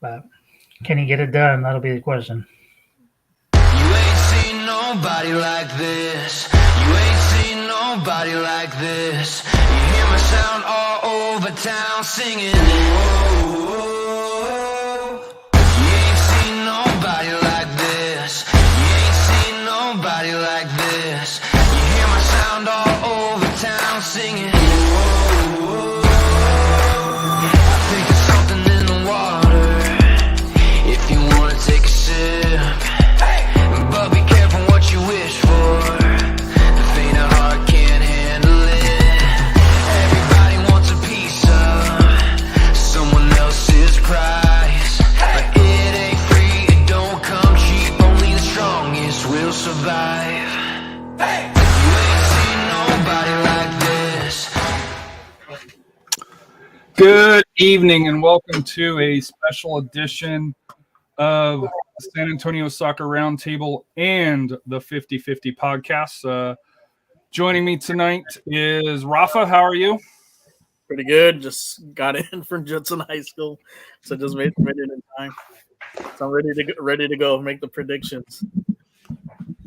But can he get it done? That'll be the question. You ain't seen nobody like this. You ain't seen nobody like this. You hear my sound all over town singing. Oh, you ain't seen nobody like this. You ain't seen nobody like this. You hear my sound all over town singing. Oh, I think there's something in the water. If you wanna take a sip, but be careful what you wish for. The faint of heart can't handle it. Everybody wants a piece of someone else's prize, but it ain't free, it don't come cheap. Only the strongest will survive. You ain't seen nobody like this. Good evening and welcome to a special edition of the San Antonio Soccer Roundtable and the 50/50 podcast. Joining me tonight is Rafa. How are you? Pretty good. Just got in from Judson High School, so just made it in time. So I'm ready to go. Make the predictions.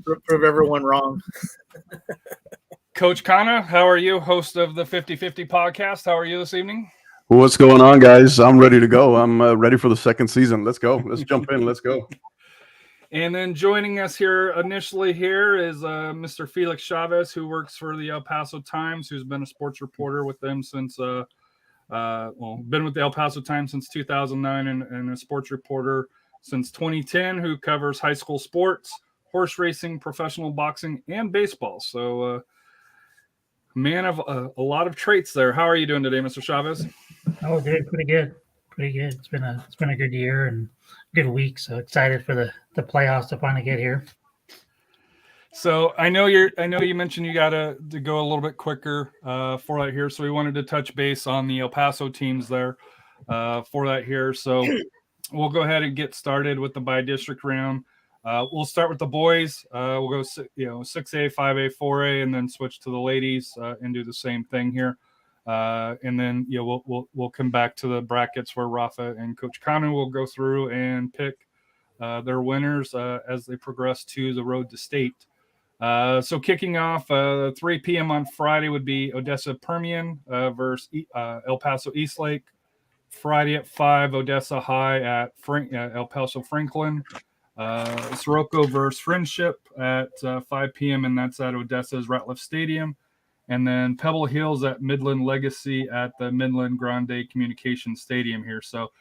Prove everyone wrong. Coach Kana, how are you? Host of the 50/50 podcast. How are you this evening? What's going on, guys? I'm ready to go. I'm ready for the second season. Let's go. Let's jump in. Let's go. And then joining us here initially here is Mr. Felix Chavez, who works for the El Paso Times, who's been a sports reporter with them since, been with the El Paso Times since 2009 and a sports reporter since 2010, who covers high school sports, horse racing, professional boxing, and baseball. So, man of a lot of traits there. How are you doing today, Mr. Chavez? Oh, dude, pretty good. It's been a good year and good week. So excited for the playoffs to finally get here. So I know you mentioned you got to go a little bit quicker for that here. So we wanted to touch base on the El Paso teams there for that here. So we'll go ahead and get started with the by district round. We'll start with the boys. We'll go 6A, 5A, 4A, and then switch to the ladies and do the same thing here. And then we'll come back to the brackets where Rafa and Coach Kanu will go through and pick their winners as they progress to the road to state. So kicking off 3 p.m. on Friday would be Odessa Permian versus El Paso Eastlake. Friday at 5, Odessa High at El Paso Franklin. Sirocco versus Friendship at 5 p.m. and that's at Odessa's Ratliff Stadium. And then Pebble Hills at Midland Legacy at the Midland Grande Communication Stadium here. So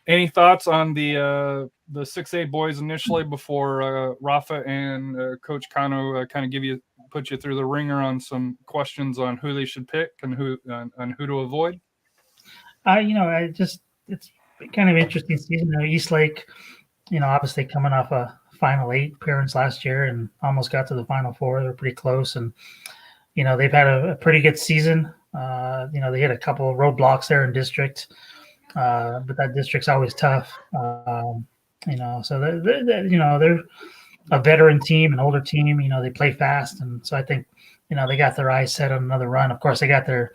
any thoughts on the 6A boys initially before Rafa and Coach Kano kind of put you through the ringer on some questions on who they should pick and who to avoid? It's kind of interesting season. Eastlake, obviously coming off a Final 8 appearance last year and almost got to the Final 4. They're pretty close, and they've had a pretty good season. They hit a couple of roadblocks there in district, but that district's always tough. So they're a veteran team, an older team. They play fast, and so I think they got their eyes set on another run. Of course, they got their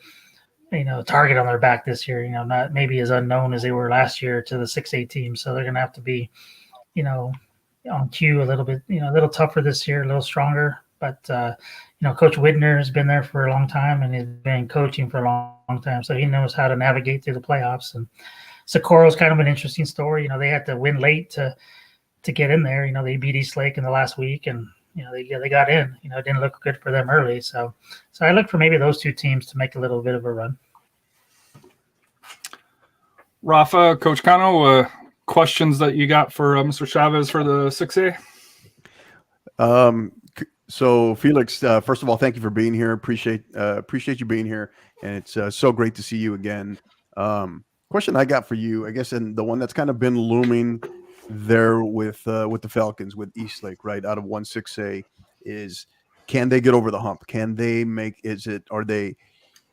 target on their back this year. Not maybe as unknown as they were last year to the 6A team. So they're going to have to be, on cue a little bit, a little tougher this year, a little stronger. But Coach Widner has been there for a long time, and he's been coaching for a long time, so he knows how to navigate through the playoffs. And Socorro's kind of an interesting story. They had to win late to get in there. They beat Eastlake in the last week, and they got in. It didn't look good for them early. So I look for maybe those two teams to make a little bit of a run. Rafa, Coach Kano, questions that you got for Mr. Chavez for the 6A? So Felix, first of all, thank you for being here. Appreciate you being here, and it's so great to see you again. Question I got for you, I guess, and the one that's kind of been looming there with the Falcons, with Eastlake, right out of 1-6A, is can they get over the hump? Can they are they,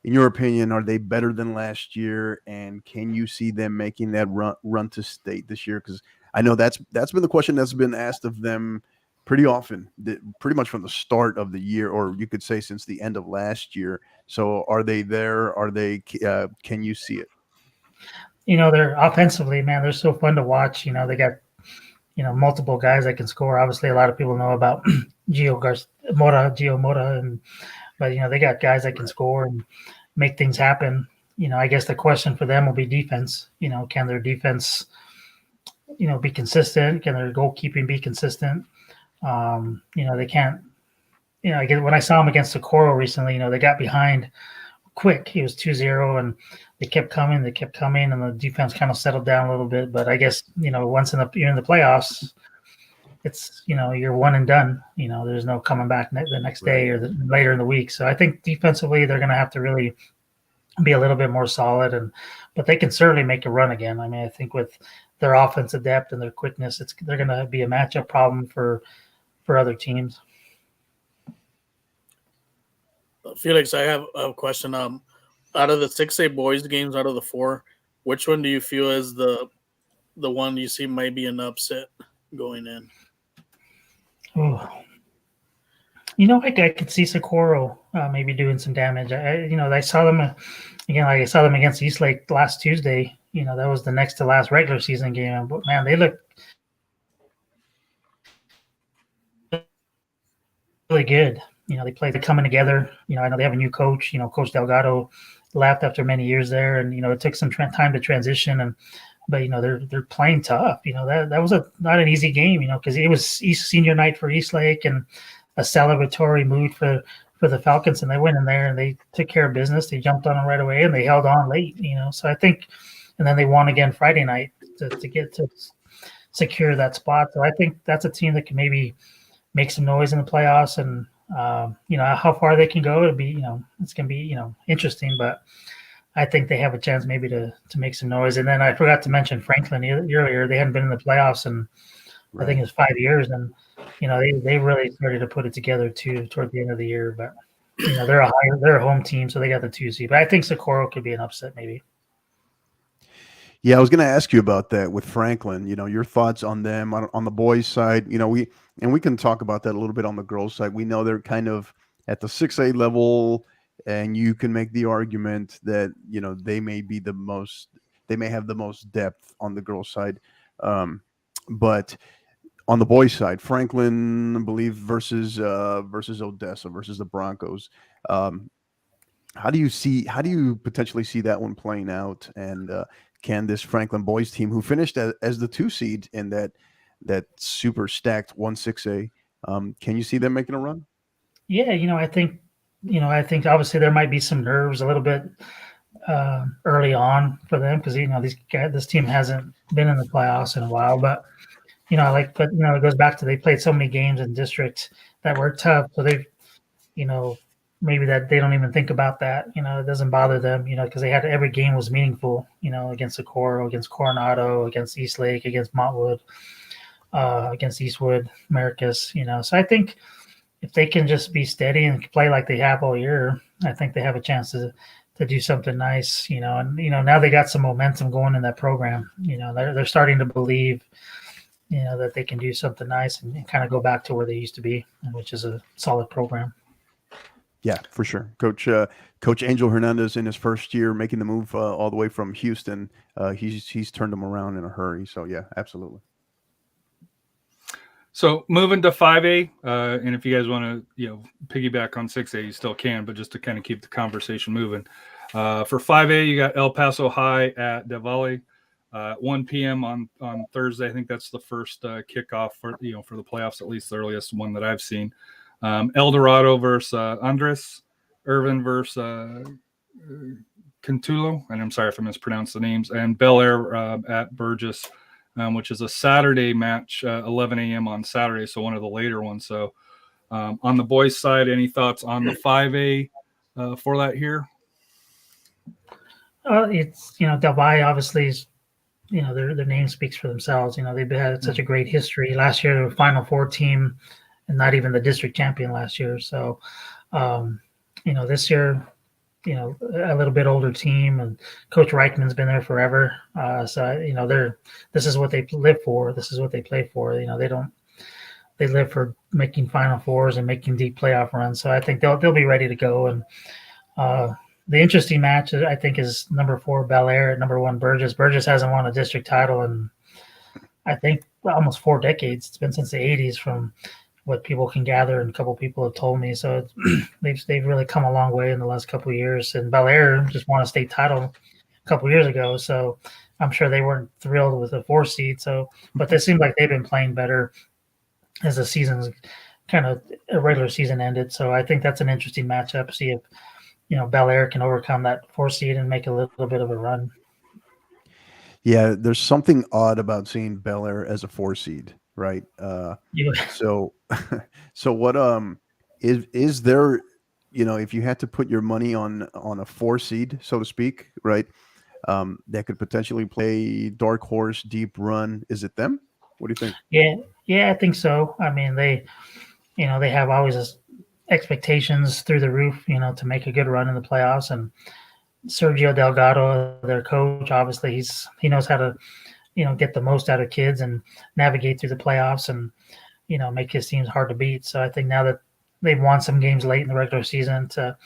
in your opinion, are they better than last year? And can you see them making that run to state this year? Because I know that's been the question that's been asked of them pretty often, pretty much from the start of the year, or you could say since the end of last year. So are they there? Are they? Can you see it? they're offensively, man, they're so fun to watch. They got, multiple guys that can score. Obviously, a lot of people know about Gio Mora, but they got guys that can score and make things happen. I guess the question for them will be defense. Can their defense, be consistent? Can their goalkeeping be consistent? They can't. Again, when I saw them against Socorro recently, they got behind quick. He was 2-0, and they kept coming, and the defense kind of settled down a little bit. But I guess, once you're in the playoffs, it's, you're one and done. There's no coming back the next day or later in the week. So I think defensively they're going to have to really be a little bit more solid, but they can certainly make a run again. I mean, I think with their offensive depth and their quickness, they're going to be a matchup problem for other teams. Felix, I have a question. Out of the 6A boys games, out of the 4, which one do you feel is the one you see might be an upset going in? Oh, I could see Socorro maybe doing some damage. I saw them again. Like I saw them against Eastlake last Tuesday. That was the next to last regular season game. But man, they look really good. They're coming together. I know they have a new coach. Coach Delgado left after many years there, and it took some time to transition. But they're playing tough. That was not an easy game. Because it was senior night for Eastlake and a celebratory mood for the Falcons, and they went in there and they took care of business. They jumped on them right away and they held on late. So I think, and then they won again Friday night to get to secure that spot. So I think that's a team that can maybe make some noise in the playoffs, and how far they can go, it's going to be, interesting, but I think they have a chance maybe to make some noise. And then I forgot to mention Franklin earlier. They hadn't been in the playoffs in, I think it was 5 years. And, they really started to put it together too toward the end of the year, but they're a home team. So they got the 2 seed, but I think Socorro could be an upset maybe. Yeah, I was going to ask you about that with Franklin. Your thoughts on them on the boys' side. We can talk about that a little bit on the girls' side. We know they're kind of at the 6A level, and you can make the argument that they may have the most depth on the girls' side. But on the boys' side, Franklin, I believe, versus Odessa versus the Broncos. How do you potentially see that one playing out? And can this Franklin boys team, who finished as the 2 seed in that super stacked 1-6A, can you see them making a run? Yeah, I think obviously there might be some nerves a little bit early on for them because this team hasn't been in the playoffs in a while, but it goes back to they played so many games in district that were tough, so they've maybe that they don't even think about that. It doesn't bother them, because they had every game was meaningful, against Socorro, against Coronado, against Eastlake, against Montwood, against Eastwood, Maricus, So I think if they can just be steady and play like they have all year, I think they have a chance to do something nice, and, now they got some momentum going in that program. They're starting to believe, that they can do something nice and kind of go back to where they used to be, which is a solid program. Yeah, for sure. Coach Angel Hernandez in his first year making the move all the way from Houston. He's turned them around in a hurry. So yeah, absolutely. So moving to 5A, and if you guys want to, piggyback on 6A, you still can, but just to kind of keep the conversation moving. For 5A, you got El Paso High at Del Valle, 1 p.m. on Thursday. I think that's the first kickoff for the playoffs, at least the earliest one that I've seen. El Dorado versus Andres, Irvin versus Cantulo, and I'm sorry if I mispronounced the names, and Bel Air at Burgess, which is a Saturday match, 11 a.m. on Saturday, so one of the later ones. So on the boys' side, any thoughts on the 5A for that here? It's, Del Valle obviously is, their name speaks for themselves. They've had such a great history. Last year, they were Final Four team and not even the district champion last year. So, this year, a little bit older team, and Coach Reichman's been there forever. So, this is what they live for. This is what they play for. They live for making Final Fours and making deep playoff runs. So I think they'll be ready to go. And, the interesting match, I think, is number 4 Bel Air at number 1 Burgess. Burgess hasn't won a district title in, I think, almost 4 decades. It's been since the 80s, from what people can gather, and a couple people have told me. So they've really come a long way in the last couple of years. And Bel Air just won a state title a couple of years ago, so I'm sure they weren't thrilled with the 4 seed. So, but it seems like they've been playing better as the season's kind of a regular season ended. So I think that's an interesting matchup. See if Bel Air can overcome that 4 seed and make a little bit of a run. Yeah, there's something odd about seeing Bel Air as a 4 seed, right? So what is there, if you had to put your money on a 4 seed, so to speak, right? That could potentially play dark horse, deep run. Is it them? What do you think? Yeah, I think so. I mean, they have always expectations through the roof, to make a good run in the playoffs. And Sergio Delgado, their coach, obviously he knows how to, get the most out of kids and navigate through the playoffs and, make his teams hard to beat. So I think now that they've won some games late in the regular season to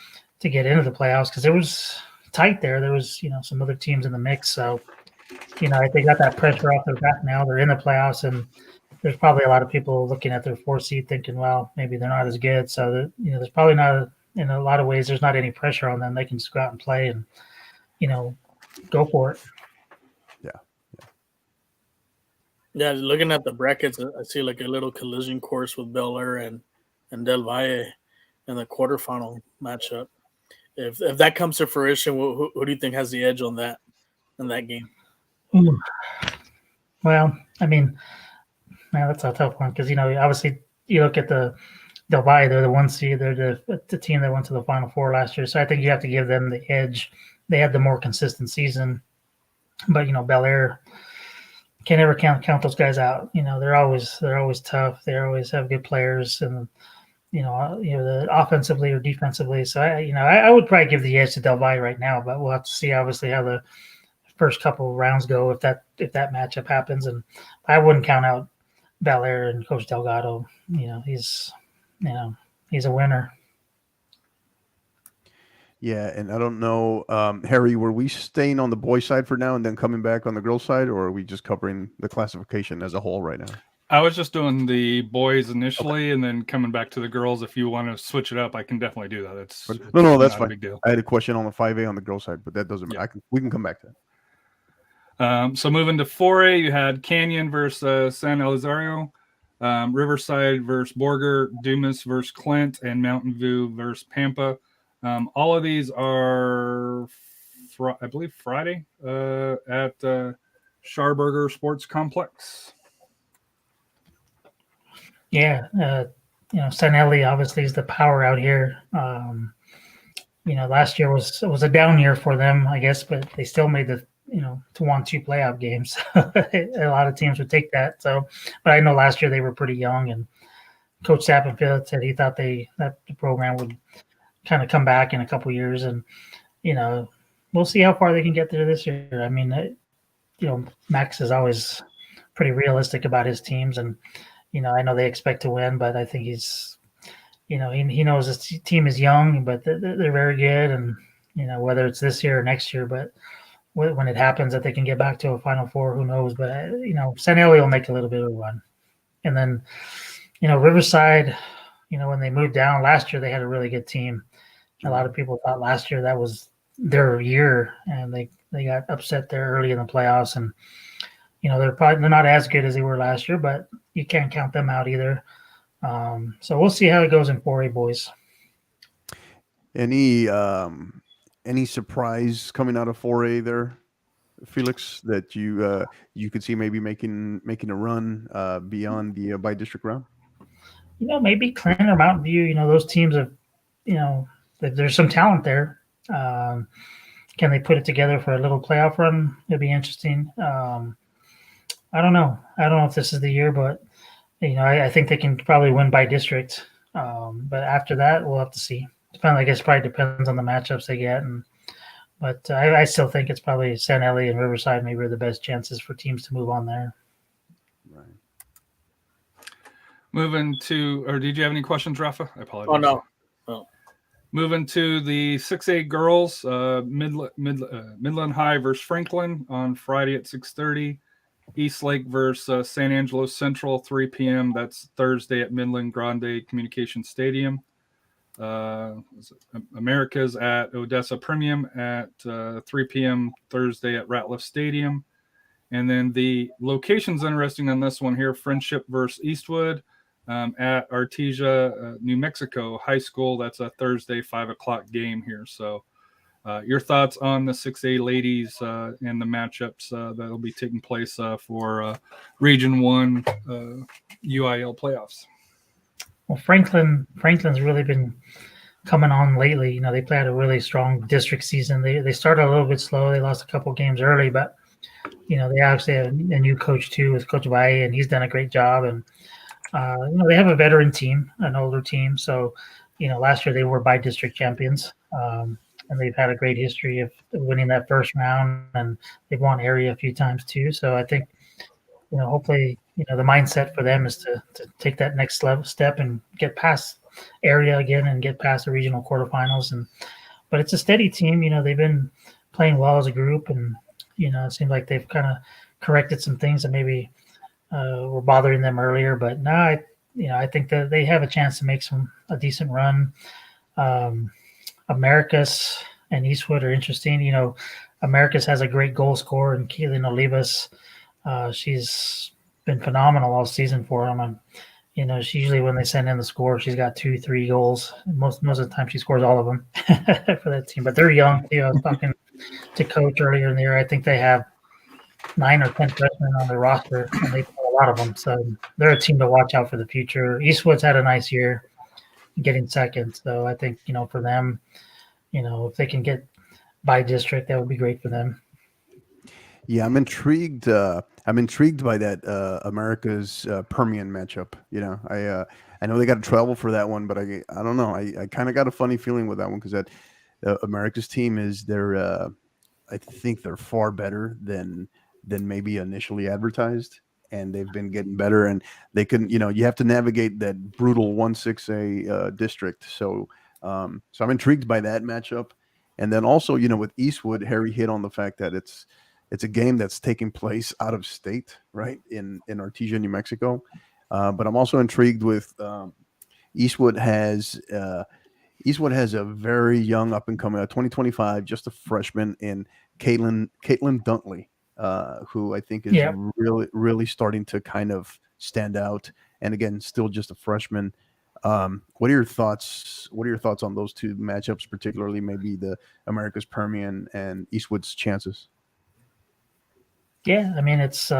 get into the playoffs, because it was tight there. There was, some other teams in the mix. So, they got that pressure off their back now. They're in the playoffs, and there's probably a lot of people looking at their 4 seed thinking, well, maybe they're not as good. So, there's probably not, in a lot of ways, there's not any pressure on them. They can just go out and play and, go for it. Yeah, looking at the brackets, I see like a little collision course with Bel Air and Del Valle in the quarterfinal matchup. If that comes to fruition, who do you think has the edge on that in that game? Ooh. Well, I mean, man, that's a tough one because obviously you look at the Del Valle, they're the 1 seed, they're the team that went to the Final Four last year, so I think you have to give them the edge. They had the more consistent season, but Bel Air can't ever count those guys out. They're always tough. They always have good players, and the offensively or defensively. So I would probably give the edge to Del Valle right now, but we'll have to see obviously how the first couple of rounds go if that matchup happens. And I wouldn't count out Bel Air and Coach Delgado. He's a winner. Yeah, and I don't know, Harry, were we staying on the boys' side for now and then coming back on the girls' side, or are we just covering the classification as a whole right now? I was just doing the boys initially, and then coming back to the girls. If you want to switch it up, I can definitely do that. No, that's fine. A big deal. I had a question on the 5A on the girls' side, but that doesn't matter. We can come back to that. So moving to 4A, you had Canyon versus San Elizario, Riverside versus Borger, Dumas versus Clint, and Mountain View versus Pampa. All of these are, I believe, Friday at Scharberger Sports Complex. Yeah, San Eli obviously is the power out here. Last year was a down year for them, I guess, but they still made the 1-2 playoff games. A lot of teams would take that. So, but I know last year they were pretty young, and Coach Sappenfield said he thought that the program would kind of come back in a couple years, and we'll see how far they can get there this year. I mean, Max is always pretty realistic about his teams, and I know they expect to win, but I think he's he knows his team is young, but they're very good, and whether it's this year or next year, but when it happens that they can get back to a Final Four, who knows? But San Eli will make a little bit of a run, and then Riverside, when they moved down last year, they had a really good team. A lot of people thought last year that was their year, and they got upset there early in the playoffs. And they're not as good as they were last year, but you can't count them out either. So we'll see how it goes in 4A boys. Any surprise coming out of 4A there, Felix, that you could see maybe making a run beyond the by district round? Maybe Clinton or Mountain View. Those teams have, there's some talent there. Can they put it together for a little playoff run? It'd be interesting. I don't know. I don't know if this is the year, but I think they can probably win by district. But after that, we'll have to see. I guess probably depends on the matchups they get. But I still think it's probably San Eli and Riverside maybe are the best chances for teams to move on there. Right. Moving to, or did you have any questions, Rafa? I apologize. Oh, no. Moving to the 6A girls, Midland High versus Franklin on Friday at 6:30. Eastlake versus San Angelo Central, 3 p.m. That's Thursday at Midland Grande Communication Stadium. America's at Odessa Premium at 3 p.m. Thursday at Ratliff Stadium. And then the location's interesting on this one here, Friendship versus Eastwood at Artesia, New Mexico High School. That's a Thursday 5 o'clock game here. So your thoughts on the 6A ladies and the matchups that'll be taking place for Region 1 UIL playoffs? Well, Franklin's really been coming on lately. They played a really strong district season. They started a little bit slow. They lost a couple games early, but they actually have a new coach too with Coach Valle, and he's done a great job. And they have a veteran team, an older team. So last year they were by district champions, and they've had a great history of winning that first round, and they've won area a few times too. So I think hopefully the mindset for them is to take that next step and get past area again and get past the regional quarterfinals. But it's a steady team. They've been playing well as a group, and it seems like they've kind of corrected some things that maybe were bothering them earlier. But now I think that they have a chance to make a decent run. Americas and Eastwood are interesting. Americas has a great goal scorer in Keelan Olivas. She's been phenomenal all season for them. And, she usually, when they send in the score, she's got 2-3 goals. Most of the time she scores all of them for that team. But they're young. I was talking to Coach earlier in the year. I think they have 9 or 10 freshmen on their roster, and they play a lot of them. So they're a team to watch out for the future. Eastwood's had a nice year getting second. So I think, for them, if they can get by district, that would be great for them. Yeah, I'm intrigued. I'm intrigued by that America's Permian matchup. I know they got to travel for that one, but I don't know. I kind of got a funny feeling with that one because that America's team is I think they're far better than maybe initially advertised, and they've been getting better. And they can, you have to navigate that brutal 1-6A district. So I'm intrigued by that matchup. And then also, with Eastwood, Harry hit on the fact that it's a game that's taking place out of state, right, in Artesia, New Mexico. But I'm also intrigued with Eastwood has a very young up and coming, 2025, just a freshman in Caitlin Duntley, who I think is really, really starting to kind of stand out. And again, still just a freshman. What are your thoughts? What are your thoughts on those two matchups, particularly maybe the America's Permian and Eastwood's chances? Yeah, I mean, it's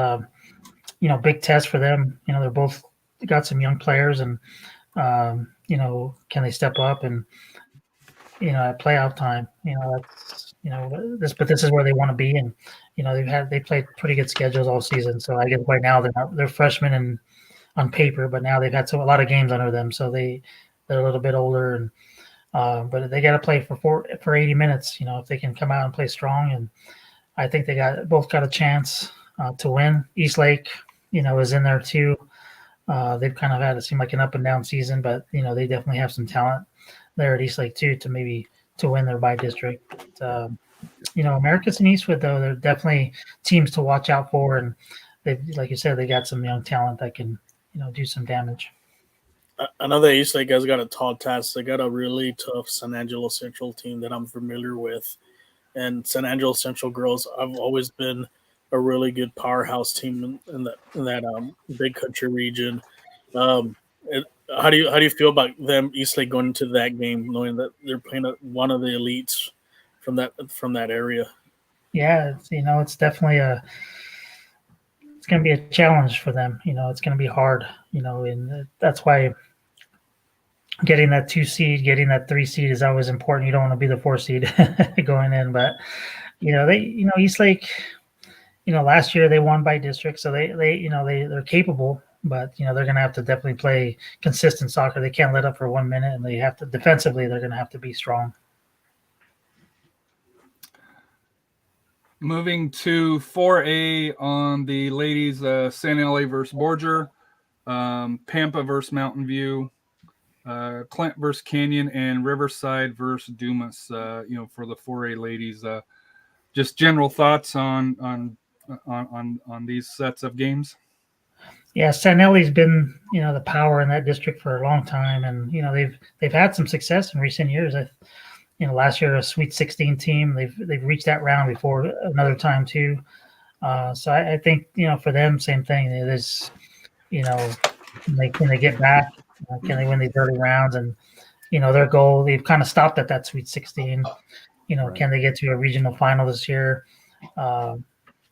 big test for them. They're both got some young players, and can they step up and at playoff time? But this is where they want to be, and they played pretty good schedules all season. So I guess right now they're freshmen and on paper, but now they've had a lot of games under them, so they're a little bit older, and but they got to play for 80 minutes. If they can come out and play strong, and I think they both got a chance to win. Eastlake, is in there too. They've kind of had it seem like an up and down season, but they definitely have some talent there at Eastlake too to win their by district. But, Americas and Eastwood though, they're definitely teams to watch out for, and they, like you said, they got some young talent that can do some damage. Another Eastlake has got a tall task. They got a really tough San Angelo Central team that I'm familiar with. And San Angelo Central girls, I've always been a really good powerhouse team in that big country region. How do you feel about them Eastlake going into that game, knowing that they're playing one of the elites from that area? Yeah, it's definitely it's going to be a challenge for them. It's going to be hard. And that's why getting that 2 seed, getting that 3 seed is always important. You don't want to be the 4 seed going in, but Eastlake, last year they won by district, so they're capable, but they're going to have to definitely play consistent soccer. They can't let up for 1 minute, and they have to defensively. They're going to have to be strong. Moving to 4A on the ladies, San LA versus Borger, Pampa versus Mountain View. Clint versus Canyon, and Riverside versus Dumas. For the 4A ladies. Just general thoughts on these sets of games. Yeah, Sanelli's been, the power in that district for a long time, and they've had some success in recent years. Last year a Sweet 16 team. They've reached that round before another time too. So I think for them, same thing. It is, can they get back? Can they win these early rounds? And their goal, they've kind of stopped at that Sweet 16. Right. Can they get to a regional final this year?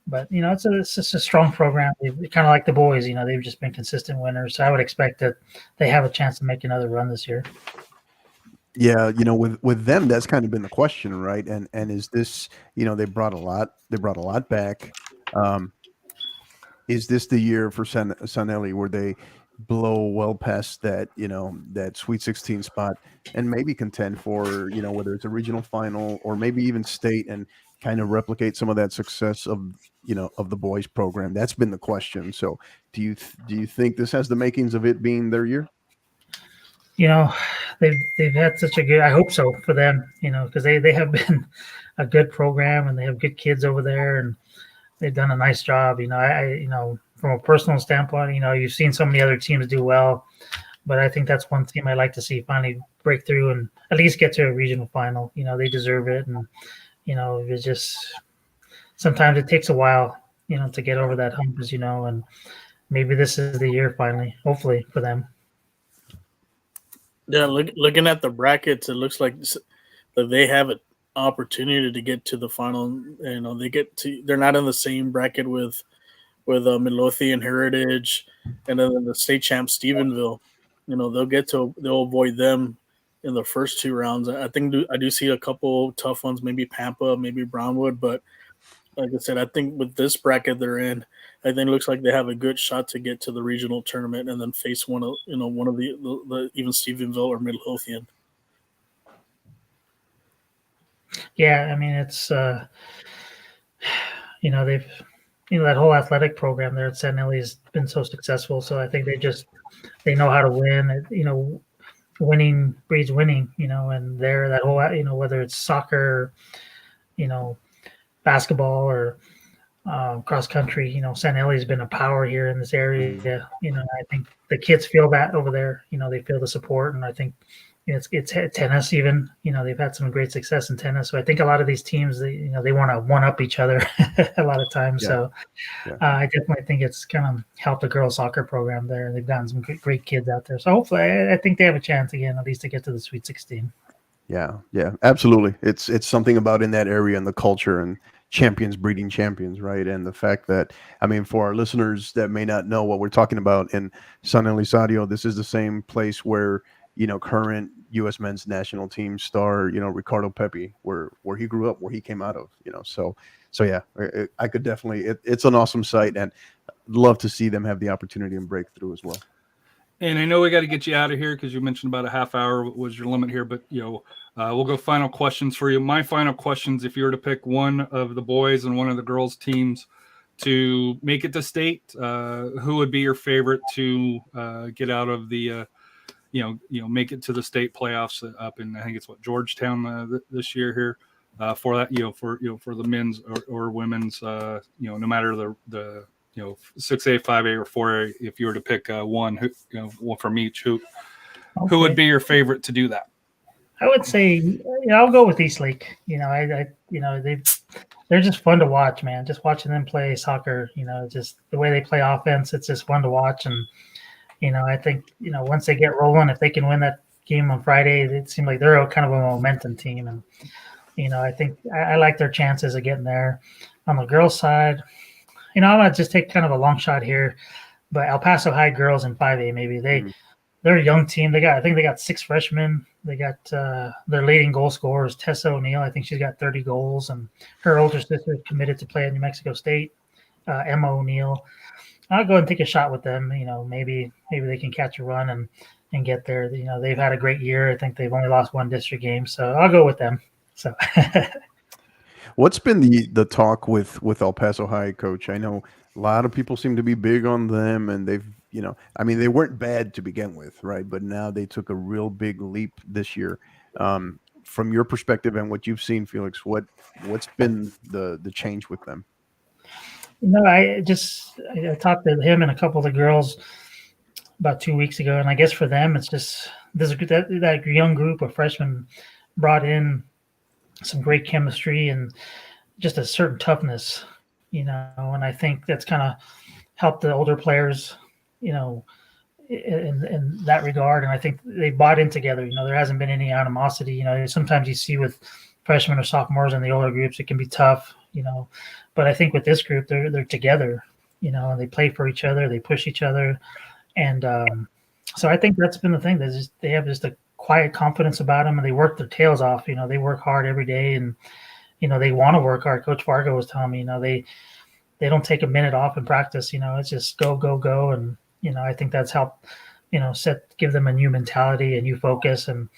But it's just a strong program. Kind of like the boys, they've just been consistent winners. So I would expect that they have a chance to make another run this year. Yeah, with them, that's kind of been the question, right? And is this, they brought a lot back. Is this the year for Sanelli where they blow well past that, that Sweet 16 spot and maybe contend for, whether it's a regional final or maybe even state, and kind of replicate some of that success of the boys program? That's been the question. So do you think this has the makings of it being their year? They've had such a good, I hope so for them, because they have been a good program and they have good kids over there and they've done a nice job. I from a personal standpoint, you've seen so many other teams do well, but I think that's one team I like to see finally break through and at least get to a regional final. They deserve it. And, it's just, sometimes it takes a while, to get over that hump, and maybe this is the year finally, hopefully for them. Yeah, looking at the brackets, it looks like that they have an opportunity to get to the final. They're not in the same bracket with Midlothian Heritage and then the state champ Stephenville. They'll avoid them in the first two rounds. I think I do see a couple tough ones, maybe Pampa, maybe Brownwood, but like I said, I think with this bracket they're in, I think it looks like they have a good shot to get to the regional tournament and then face one of the even Stephenville or Midlothian. Yeah, I mean it's they've that whole athletic program there at Sanelli has been so successful. So I think they know how to win. Winning breeds winning. And they're that whole whether it's soccer, basketball or cross country, Sanelli's been a power here in this area. I think the kids feel that over there. They feel the support, and I think it's tennis even. They've had some great success in tennis. So I think a lot of these teams, they want to one up each other a lot of times. Yeah. So I definitely think it's kind of helped the girls soccer program there. They've gotten some great kids out there. So hopefully, I think they have a chance again, at least to get to the Sweet 16. Yeah, absolutely. It's something about in that area and the culture and champions breeding champions, right? And the fact that, for our listeners that may not know what we're talking about, in San Elizario, this is the same place where, current U.S. men's national team star, Ricardo Pepi, where he grew up, where he came out of, So yeah, I could definitely, it's an awesome site, and love to see them have the opportunity and breakthrough as well. And I know we got to get you out of here because you mentioned about a half hour was your limit here, but we'll go final questions for you. My final questions, if you were to pick one of the boys and one of the girls teams to make it to state, who would be your favorite to get out of the, make it to the state playoffs up in, I think it's Georgetown this year here for that, for the men's or women's, no matter the 6A, 5A, or 4A, if you were to pick one, one from each, who would be your favorite to do that? I would say, I'll go with Eastlake. They're just fun to watch, man. Just watching them play soccer, just the way they play offense, it's just fun to watch. And, I think, once they get rolling, if they can win that game on Friday, it seems like they're kind of a momentum team. And, I think I like their chances of getting there. On the girls' side, I'm going to just take kind of a long shot here, but El Paso High girls in 5A, maybe they're a young team. I think they got 6 freshmen. They got their leading goal scorer is Tessa O'Neill. I think she's got 30 goals, and her older sister is committed to play at New Mexico State, Emma O'Neill. I'll go and take a shot with them. Maybe they can catch a run and get there. They've had a great year. I think they've only lost one district game, so I'll go with them. So. What's been the talk with El Paso High, Coach? I know a lot of people seem to be big on them, and they've I mean, they weren't bad to begin with, right? But now they took a real big leap this year. From your perspective and what you've seen, Felix, what's been the change with them? I talked to him and a couple of the girls about 2 weeks ago, and I guess for them, it's just that young group of freshmen brought in some great chemistry and just a certain toughness, and I think that's kind of helped the older players, in that regard. And I think they bought in together. There hasn't been any animosity. Sometimes you see with freshmen or sophomores in the older groups, it can be tough, but I think with this group, they're together, and they play for each other, they push each other. And so I think that's been the thing. They have just a quiet confidence about them, and they work their tails off. They work hard every day, and they want to work hard. Coach Fargo was telling me, they don't take a minute off in practice. It's just go, go, go. And I think that's helped, give them a new mentality, a new focus, and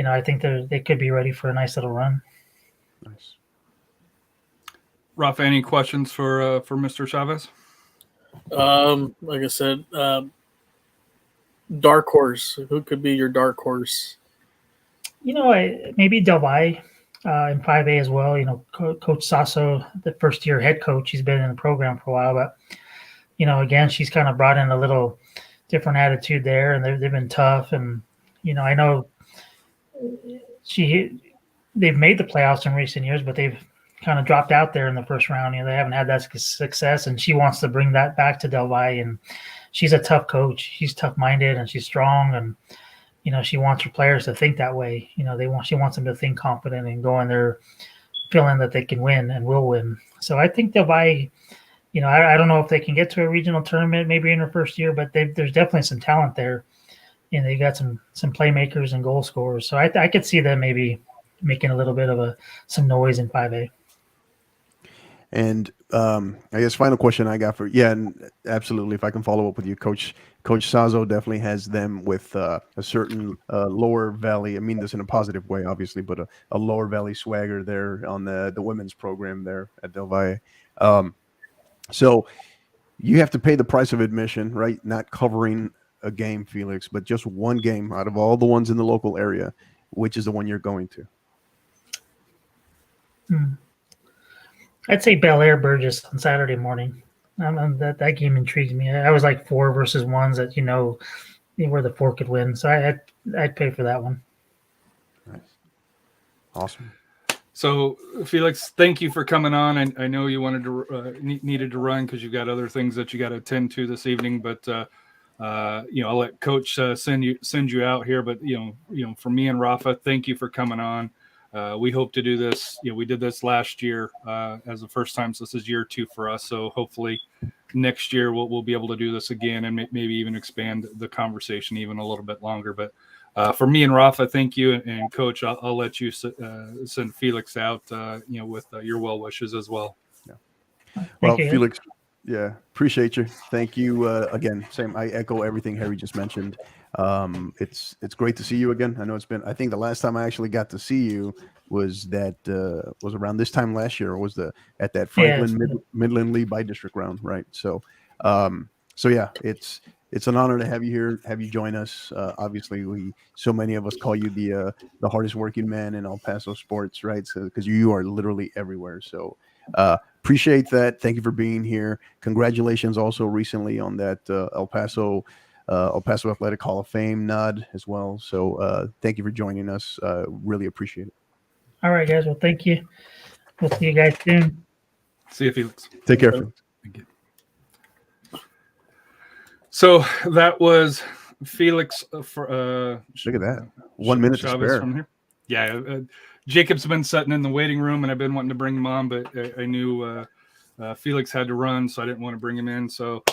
I think they could be ready for a nice little run. Nice. Rafa, any questions for Mr. Chavez? Like I said, dark horse. Who could be your dark horse? Maybe Del Valle in 5A as well. Coach Sasso, the first-year head coach, he's been in the program for a while, but again, she's kind of brought in a little different attitude there, and they've been tough. And I know they've made the playoffs in recent years, but they've kind of dropped out there in the first round. They haven't had that success, and she wants to bring that back to Del Valle. And she's a tough coach. She's tough-minded and she's strong, and she wants her players to think that way. She wants them to think confident and go in there feeling that they can win and will win. So I think Del Valle, I don't know if they can get to a regional tournament maybe in her first year, but there's definitely some talent there. They got some playmakers and goal scorers. So I could see them maybe making a little bit of some noise in 5A. And I guess final question I got and absolutely, if I can follow up with you, Coach Sazo definitely has them with a certain lower valley. I mean this in a positive way, obviously, but a lower valley swagger there on the women's program there at Del Valle. So you have to pay the price of admission, right? Not covering a game, Felix, but just one game out of all the ones in the local area. Which is the one you're going to? I'd say Bel Air Burgess on Saturday morning. That game intrigued me. I was like 4 versus 1s that where the 4 could win. So I'd pay for that one. Nice, awesome. So Felix, thank you for coming on. I know you wanted to needed to run because you've got other things that you got to attend to this evening. But I'll let Coach send you out here. But for me and Rafa, thank you for coming on. We hope to do this. We did this last year as the first time, so this is year 2 for us. So hopefully next year we'll be able to do this again and maybe even expand the conversation even a little bit longer. But for me and Rafa, thank you, and Coach, I'll let you send Felix out, with your well wishes as well. Yeah. Well, Felix, yeah, appreciate you. Thank you again. Same. I echo everything Harry just mentioned. It's great to see you again. I know I think the last time I actually got to see you was around this time last year, or was at that Franklin Midland Lee by district round, right? So yeah, it's an honor to have you here, have you join us. Obviously so many of us call you the hardest working man in El Paso sports, right? So, because you are literally everywhere. So, appreciate that. Thank you for being here. Congratulations also recently on that, El Paso Athletic Hall of Fame nod as well. So thank you for joining us. Really appreciate it. All right, guys. Well, thank you. We'll see you guys soon. See you, Felix. Take care, Felix. Thank you. So that was Felix. Look at that. 1 minute to spare. From here. Yeah. Jacob's been sitting in the waiting room, and I've been wanting to bring him on, but I knew Felix had to run, so I didn't want to bring him in. So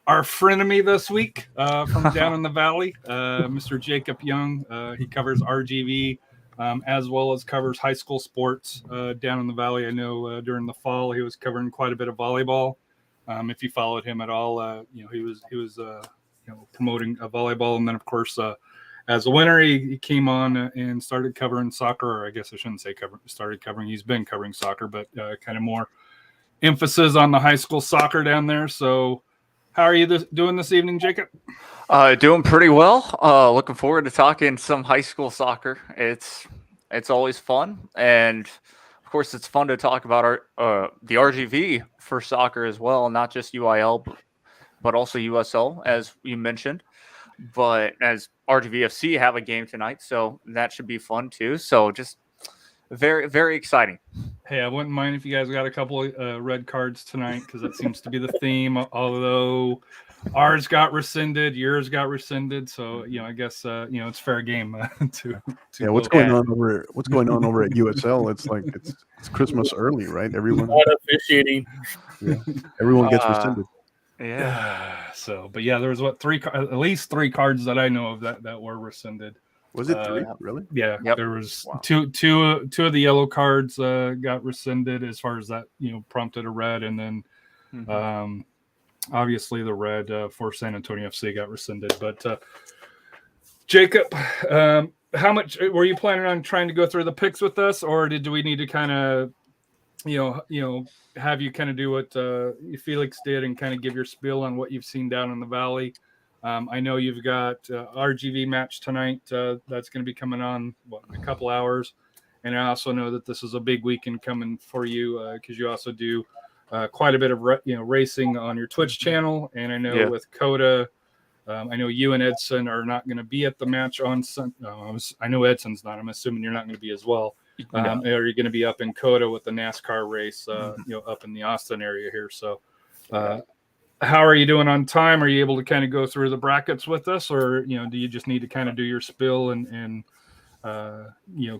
our frenemy this week from down in the valley, Mr. Jacob Young. He covers RGV as well as covers high school sports down in the valley. I know during the fall he was covering quite a bit of volleyball. If you followed him at all, he was promoting volleyball, and then of course as a winter he came on and started covering soccer. Or I guess I shouldn't say started covering. He's been covering soccer, but kind of more emphasis on the high school soccer down there. So How are you doing this evening, Jacob? Doing pretty well. Looking forward to talking some high school soccer. It's always fun, and of course, it's fun to talk about the RGV for soccer as well, not just UIL, but also USL, as you mentioned. But as RGVFC have a game tonight, so that should be fun too. So just very, very exciting. Hey, I wouldn't mind if you guys got a couple of red cards tonight, because that seems to be the theme. Although ours got rescinded, yours got rescinded, so I guess it's fair game what's going on over at USL? It's like it's Christmas early, right? Everyone Not officiating. everyone gets rescinded. Yeah. So, but there was at least 3 cards that I know of that were rescinded. Was it 3? Really? Yeah. Yep. There was two of the yellow cards got rescinded, as far as that prompted a red, and then obviously the red for San Antonio FC got rescinded. But Jacob, how much were you planning on trying to go through the picks with us, or do we need to kind of have you kind of do what Felix did and kind of give your spiel on what you've seen down in the valley? I know you've got RGV match tonight. That's going to be coming on in a couple hours. And I also know that this is a big weekend coming for you, because you also do quite a bit of racing on your Twitch channel. And I know with Coda, I know you and Edson are not going to be at the match on Sunday. I know Edson's not. I'm assuming you're not going to be as well. Are you going to be up in Coda with the NASCAR race, up in the Austin area here? So how are you doing on time? Are you able to kind of go through the brackets with us, or do you just need to kind of do your spill and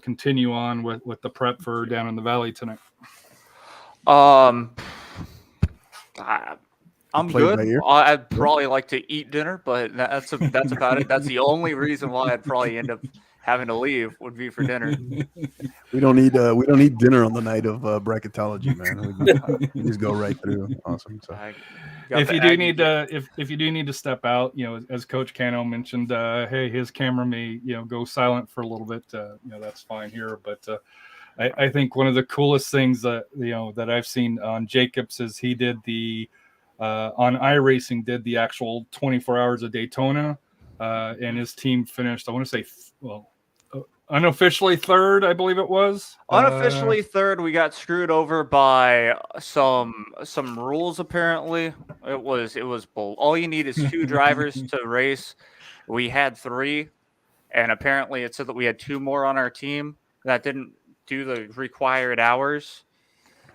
continue on with the prep for down in the valley tonight? I'm good. I'd probably like to eat dinner, but that's about it. That's the only reason why I'd probably end up having to leave, would be for dinner. We don't need dinner on the night of bracketology, man. We just go right through. Awesome. So. If you do need to step out, as Coach Cano mentioned, hey, his camera may go silent for a little bit. That's fine here. But I think one of the coolest things that that I've seen on Jacobs is he did on iRacing did the actual 24 hours of Daytona, and his team finished, I want to say, unofficially third, I believe it was. Unofficially third. We got screwed over by some rules. Apparently, it was all you need is 2 drivers to race. We had 3, and apparently it said that we had 2 more on our team that didn't do the required hours.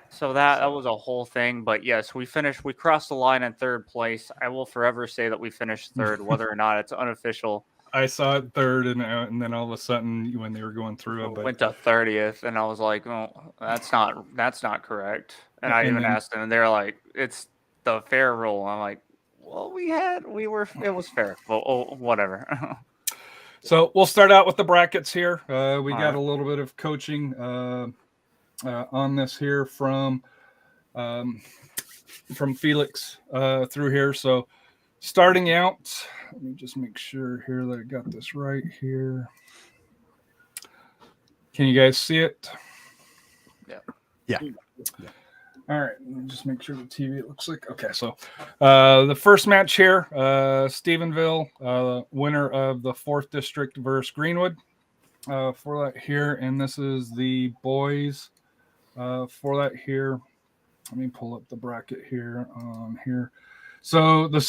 So that was a whole thing. But yes, we crossed the line in 3rd place. I will forever say that we finished 3rd, whether or not it's unofficial. I saw it 3rd, and then all of a sudden, when they were going through it, went to 30th, and I was like, "Oh, that's not correct." And I even asked them, and they're like, "It's the fair rule." I'm like, "Well, it was fair, but whatever." So we'll start out with the brackets here. We got a little bit of coaching on this here from Felix through here. So starting out, let me just make sure here that I got this right here. Can you guys see it? Yeah. All right. Let me just make sure the TV, it looks like. Okay. So the first match here, Stephenville, winner of the 4th district versus Greenwood for that here. And this is the boys for that here. Let me pull up the bracket here here. So the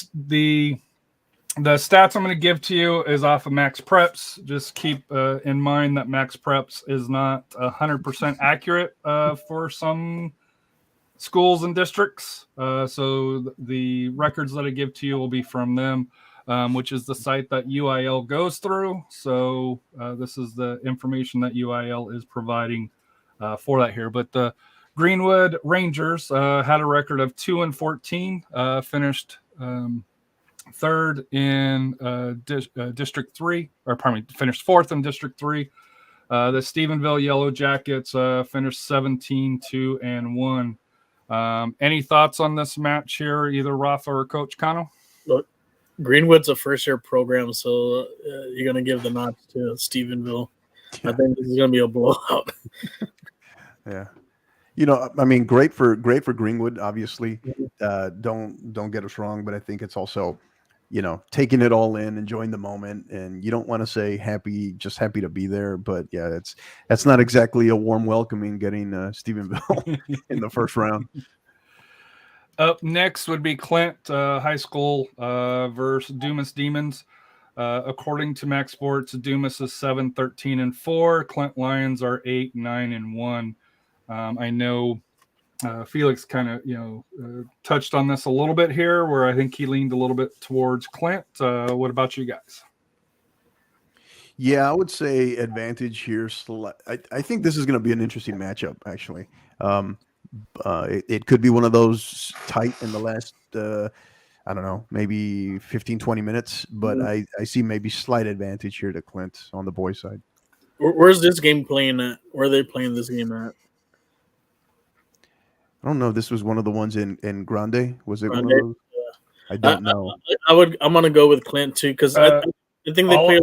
stats I'm going to give to you is off of Max Preps. Just keep in mind that Max Preps is not 100% accurate for some schools and districts. So the records that I give to you will be from them, which is the site that UIL goes through. So this is the information that UIL is providing for that here. But the Greenwood Rangers had a record of 2-14, finished 3rd in District 3, or pardon me, finished 4th in District 3. The Stephenville Yellow Jackets finished 17-2-1. Any thoughts on this match here, either Rafa or Coach Cano? Look, Greenwood's a first-year program, so you're going to give the nod to Stephenville. I think this is going to be a blowout. I mean, great for Greenwood. Obviously, don't get us wrong, but I think it's also, taking it all in, enjoying the moment, and you don't want to say just happy to be there, but yeah, that's not exactly a warm welcoming getting Stephenville in the first round. Up next would be Clint High School versus Dumas Demons. According to Max Sports, Dumas is 7-13-4. Clint Lions are 8-9-1. I know Felix kind of touched on this a little bit here, where I think he leaned a little bit towards Clint. What about you guys? Yeah, I would say advantage here. I think this is going to be an interesting matchup, actually. It could be one of those tight in the last, I don't know, maybe 15, 20 minutes, but I see maybe slight advantage here to Clint on the boys' side. Where's this game playing at? Where are they playing this game at? I don't know. This was one of the ones in Grande. Was it Grande? one of those? I don't know. I'm gonna go with Clint too, because I think they play.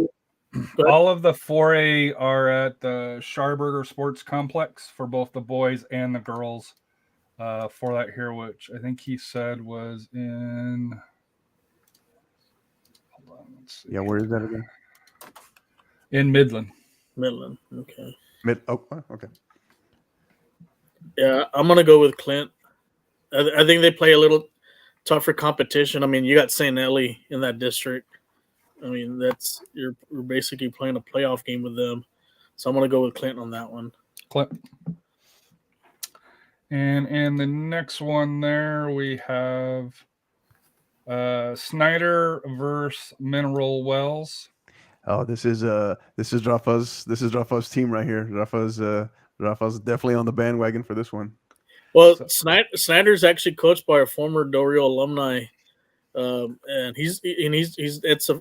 All of the 4A are at the Scharberger Sports Complex for both the boys and the girls. For that here, which I think he said was in. Hold on, let's see. Yeah, where is that again? In Midland. Midland, okay. Okay. Yeah, I'm gonna go with Clint. I think they play a little tougher competition. I mean, you got St. Ellie in that district. I mean, you're basically playing a playoff game with them. So I'm gonna go with Clint on that one. Clint. And the next one there we have Snyder versus Mineral Wells. Oh, this is Rafa's team right here. Rafa's definitely on the bandwagon for this one. Well, Snyder's actually coached by a former Dorio alumni, and he's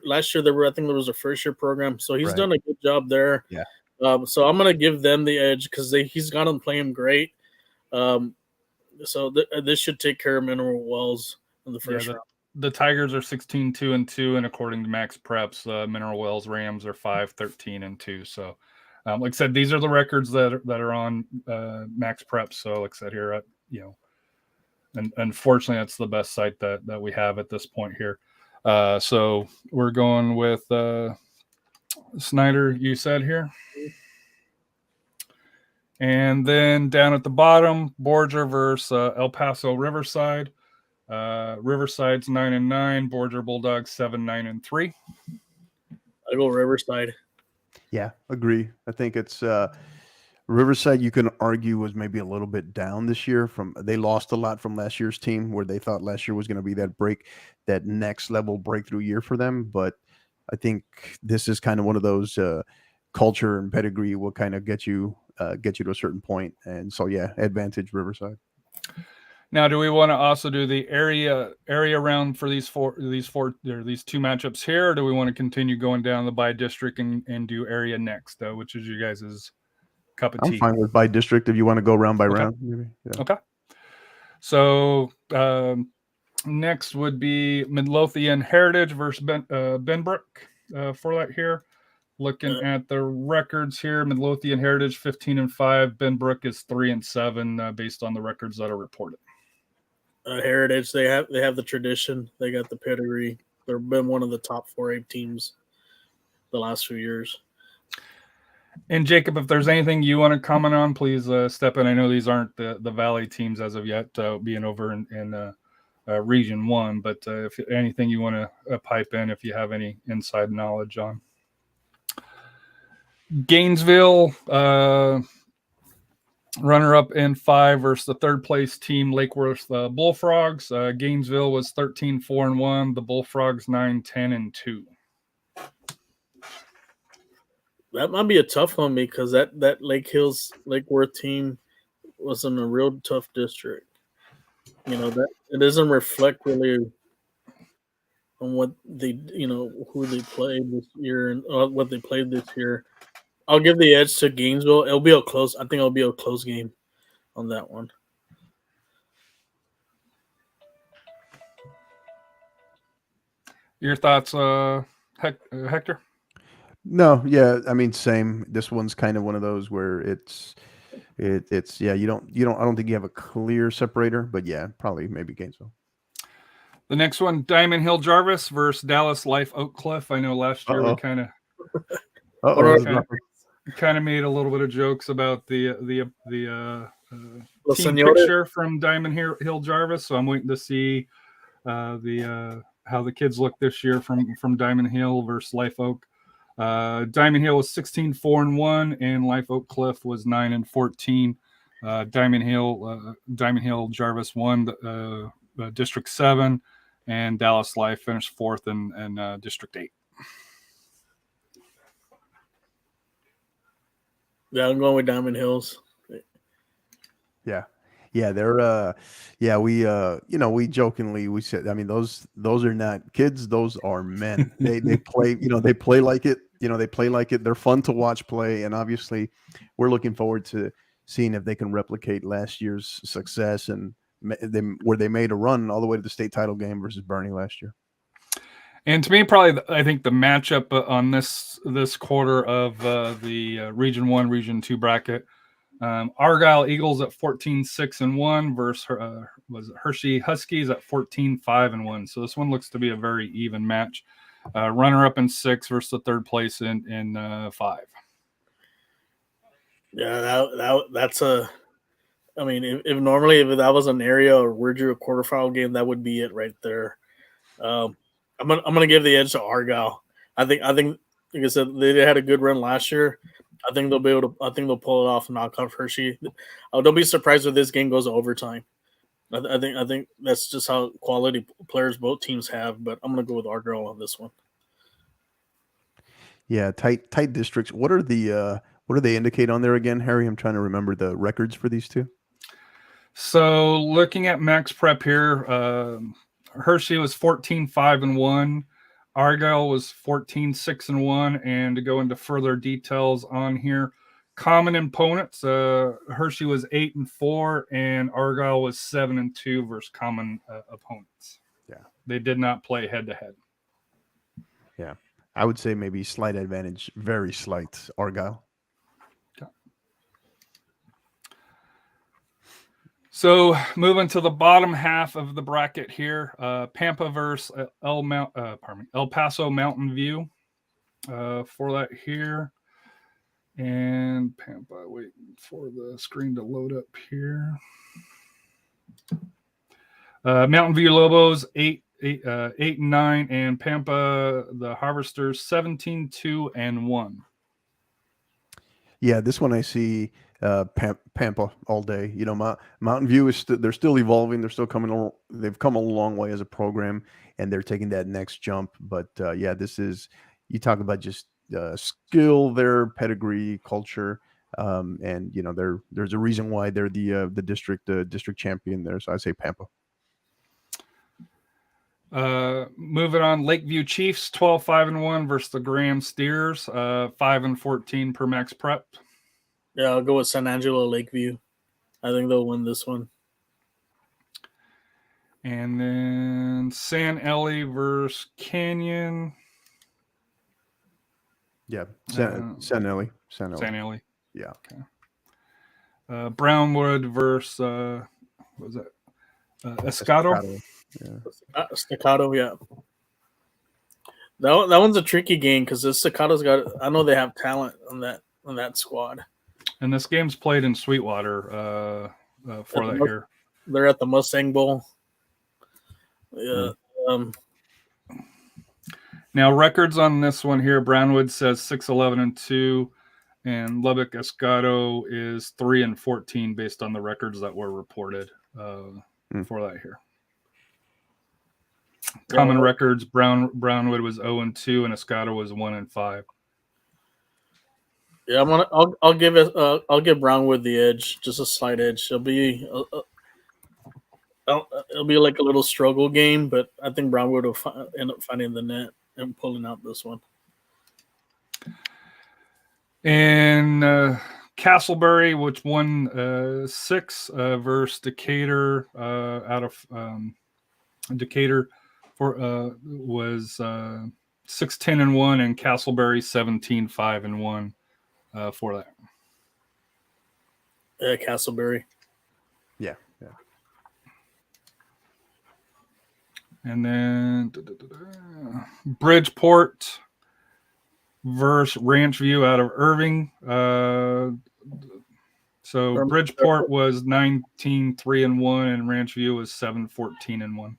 last year I think there was a first year program, so he's done a good job there. Yeah. So I'm gonna give them the edge because he's got them playing great. So this should take care of Mineral Wells in the first round. The Tigers are 16-2-2, and according to Max Preps, Mineral Wells Rams are 5-13-2. So, like I said, these are the records that are on Max Preps. So, like I said here, and unfortunately, that's the best site that we have at this point here. So we're going with Snyder. You said here. And then down at the bottom, Borger versus El Paso Riverside. Riverside's 9-9. Borger Bulldogs 7-9-3. I go Riverside. Yeah, agree. I think it's Riverside. You can argue was maybe a little bit down this year. They lost a lot from last year's team, where they thought last year was going to be that next level breakthrough year for them. But I think this is kind of one of those culture and pedigree will kind of get you to a certain point. And so, yeah, advantage Riverside. Now, do we want to also do the area round for these two matchups here, or do we want to continue going down the by district and do area next, which is you guys' cup of tea? I'm fine with by district if you want to go round by round. Maybe. Yeah. Okay. So next would be Midlothian Heritage versus Benbrook for that here. Looking at the records here, Midlothian Heritage 15-5, Benbrook is 3-7 based on the records that are reported. Heritage, they have the tradition, they got the pedigree. They've been one of the top 4A teams the last few years. And Jacob, if there's anything you want to comment on, please step in. I know these aren't the Valley teams as of yet, being over in Region 1, but if anything you want to pipe in, if you have any inside knowledge on. Gainesville, runner-up in 5 versus the third-place team, Lake Worth Bullfrogs. Gainesville was 13-4-1. The Bullfrogs 9-10-2. That might be a tough one because that Lake Worth team was in a real tough district. That it doesn't reflect really on what they, who they played this year and what they played this year. I'll give the edge to Gainesville. I think it'll be a close game on that one. Your thoughts, Hector? No, yeah, I mean, same. This one's kind of one of those where it's It's yeah. You don't. I don't think you have a clear separator, but yeah, probably maybe Gainesville. The next one, Diamond Hill Jarvis versus Dallas Life Oak Cliff. I know last year we kind of made a little bit of jokes about the team picture from Diamond Hill Jarvis. So I'm waiting to see how the kids look this year from Diamond Hill versus Life Oak. Diamond Hill was 16-4-1, and Life Oak Cliff was 9-14. Diamond Hill Jarvis won District 7, and Dallas Life finished 4th in District 8. Yeah, I'm going with Diamond Hills. Yeah. They're we jokingly said, I mean, those are not kids, those are men. They play, they play like it, they play like it. They're fun to watch play, and obviously we're looking forward to seeing if they can replicate last year's success and where they made a run all the way to the state title game versus Bernie last year. And to me, probably, I think the matchup on this quarter of the Region 1, Region 2 bracket, Argyle Eagles at 14-6-1 versus Hershey Huskies at 14-5-1. So this one looks to be a very even match. Runner-up in 6 versus the third place in 5. Yeah, that's a. I mean, if normally if that was an area or we're drew a quarterfinal game, that would be it right there. I'm gonna give the edge to Argyle. I think like I said, they had a good run last year. I think they'll be able to. I think they'll pull it off and knock off Hershey. Don't be surprised if this game goes to overtime. I think that's just how quality players both teams have. But I'm gonna go with Argyle on this one. Yeah, tight districts. What do they indicate on there again, Harry? I'm trying to remember the records for these two. So looking at Max Prep here, Hershey was 14-5-1. Argyle was 14-6-1. And to go into further details on here, common opponents, Hershey was 8-4, and Argyle was 7-2 versus common opponents. Yeah, they did not play head to head. Yeah, I would say maybe slight advantage, very slight, Argyle. So moving to the bottom half of the bracket here, Pampa versus El Paso Mountain View for that here. And Pampa, waiting for the screen to load up here. Mountain View Lobos 8-9, and Pampa the Harvesters 17-2-1. Yeah, this one I see Pampa all day. Mountain View is they're still evolving. They're still they've come a long way as a program, and they're taking that next jump. But yeah, this is, you talk about just skill, their pedigree, culture, and there's a reason why they're the district champion there. So I say Pampa. Moving on, Lakeview Chiefs 12-5-1 versus the Graham Steers 5-14 per Max Prep. Yeah, I'll go with San Angelo Lakeview. I think they'll win this one. And then San Eli versus Canyon. Yeah, San Eli. Yeah. Okay. Brownwood versus what was that? Escado. Yeah. Staccato, yeah. That one's a tricky game because the Staccato's got. I know they have talent on that squad. And this game's played in Sweetwater for that here. They're at the Mustang Bowl. Yeah. Now records on this one here: Brownwood says 6-11-2, and Lubbock Escado is 3-14 based on the records that were reported for that here. Common records: Brownwood was 0-2, and Escado was 1-5. Yeah, I'll give Brownwood the edge, just a slight edge. It'll be like a little struggle game, but I think Brownwood will end up finding the net and pulling out this one. And Castleberry, which won 6 versus Decatur out of Decatur was 6-10-1, and Castleberry 17-5-1 for that. Castleberry. Yeah. And then Bridgeport versus Ranch View out of Irving. So Bridgeport was 19-3-1, and Ranch View was 7-14-1.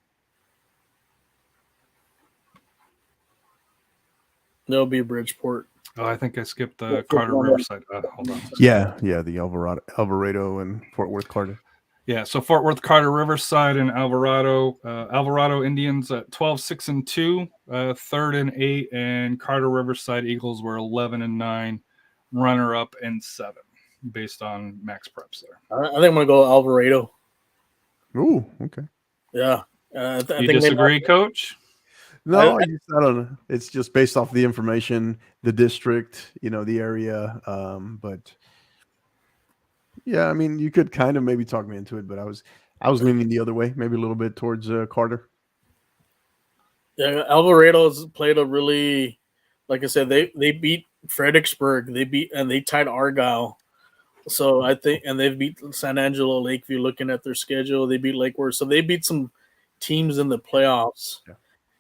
There'll be Bridgeport. Oh, I think I skipped the Carter Riverside. Hold on. Yeah, the Alvarado and Fort Worth Carter. Yeah, so Fort Worth, Carter, Riverside, and Alvarado. Alvarado Indians at 12-6-2, 3rd and 8, and Carter Riverside Eagles were 11-9, runner-up and 7, based on max preps there. I think I'm gonna go Alvarado. Ooh, okay. Yeah. You disagree, Coach? No, I don't know. It's just based off the information, the district, the area. But yeah, I mean, you could kind of maybe talk me into it, but I was leaning the other way, maybe a little bit towards Carter. Yeah, Alvarado's played a really, like I said, they beat Fredericksburg, they tied Argyle. So I think, and they've beat San Angelo, Lakeview. Looking at their schedule, they beat Lake Worth, so they beat some teams in the playoffs. Yeah.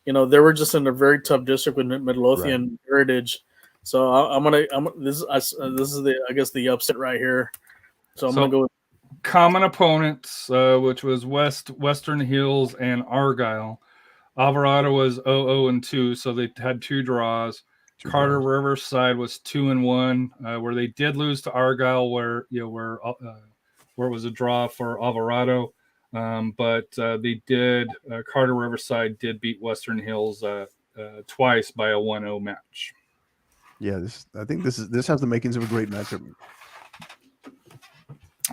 They were just in a very tough district with Midlothian Heritage. So this is the upset right here. So I'm gonna go with common opponents, which was Western Hills and Argyle. Alvarado was 0-2, so they had 2 draws. Carter Riverside was 2-1, where they did lose to Argyle, where it was a draw for Alvarado. But they did. Carter Riverside did beat Western Hills twice by a 1-0 match. Yeah, I think this has the makings of a great matchup.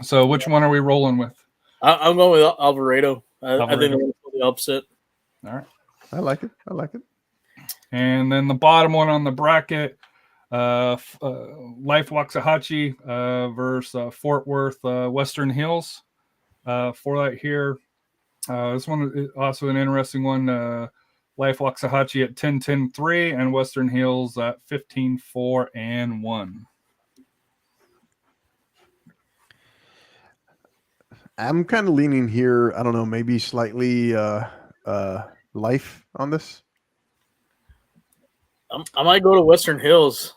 So, which one are we rolling with? I'm going with Alvarado. I think they're going to the upset. All right, I like it. And then the bottom one on the bracket, Life Waxahachie versus Fort Worth Western Hills. For that here, this one is also an interesting one. Life Waxahachie at 10-10-3 and Western Hills at 15-4-1. I'm kind of leaning here. I don't know, maybe slightly Life on this. I might go to Western Hills.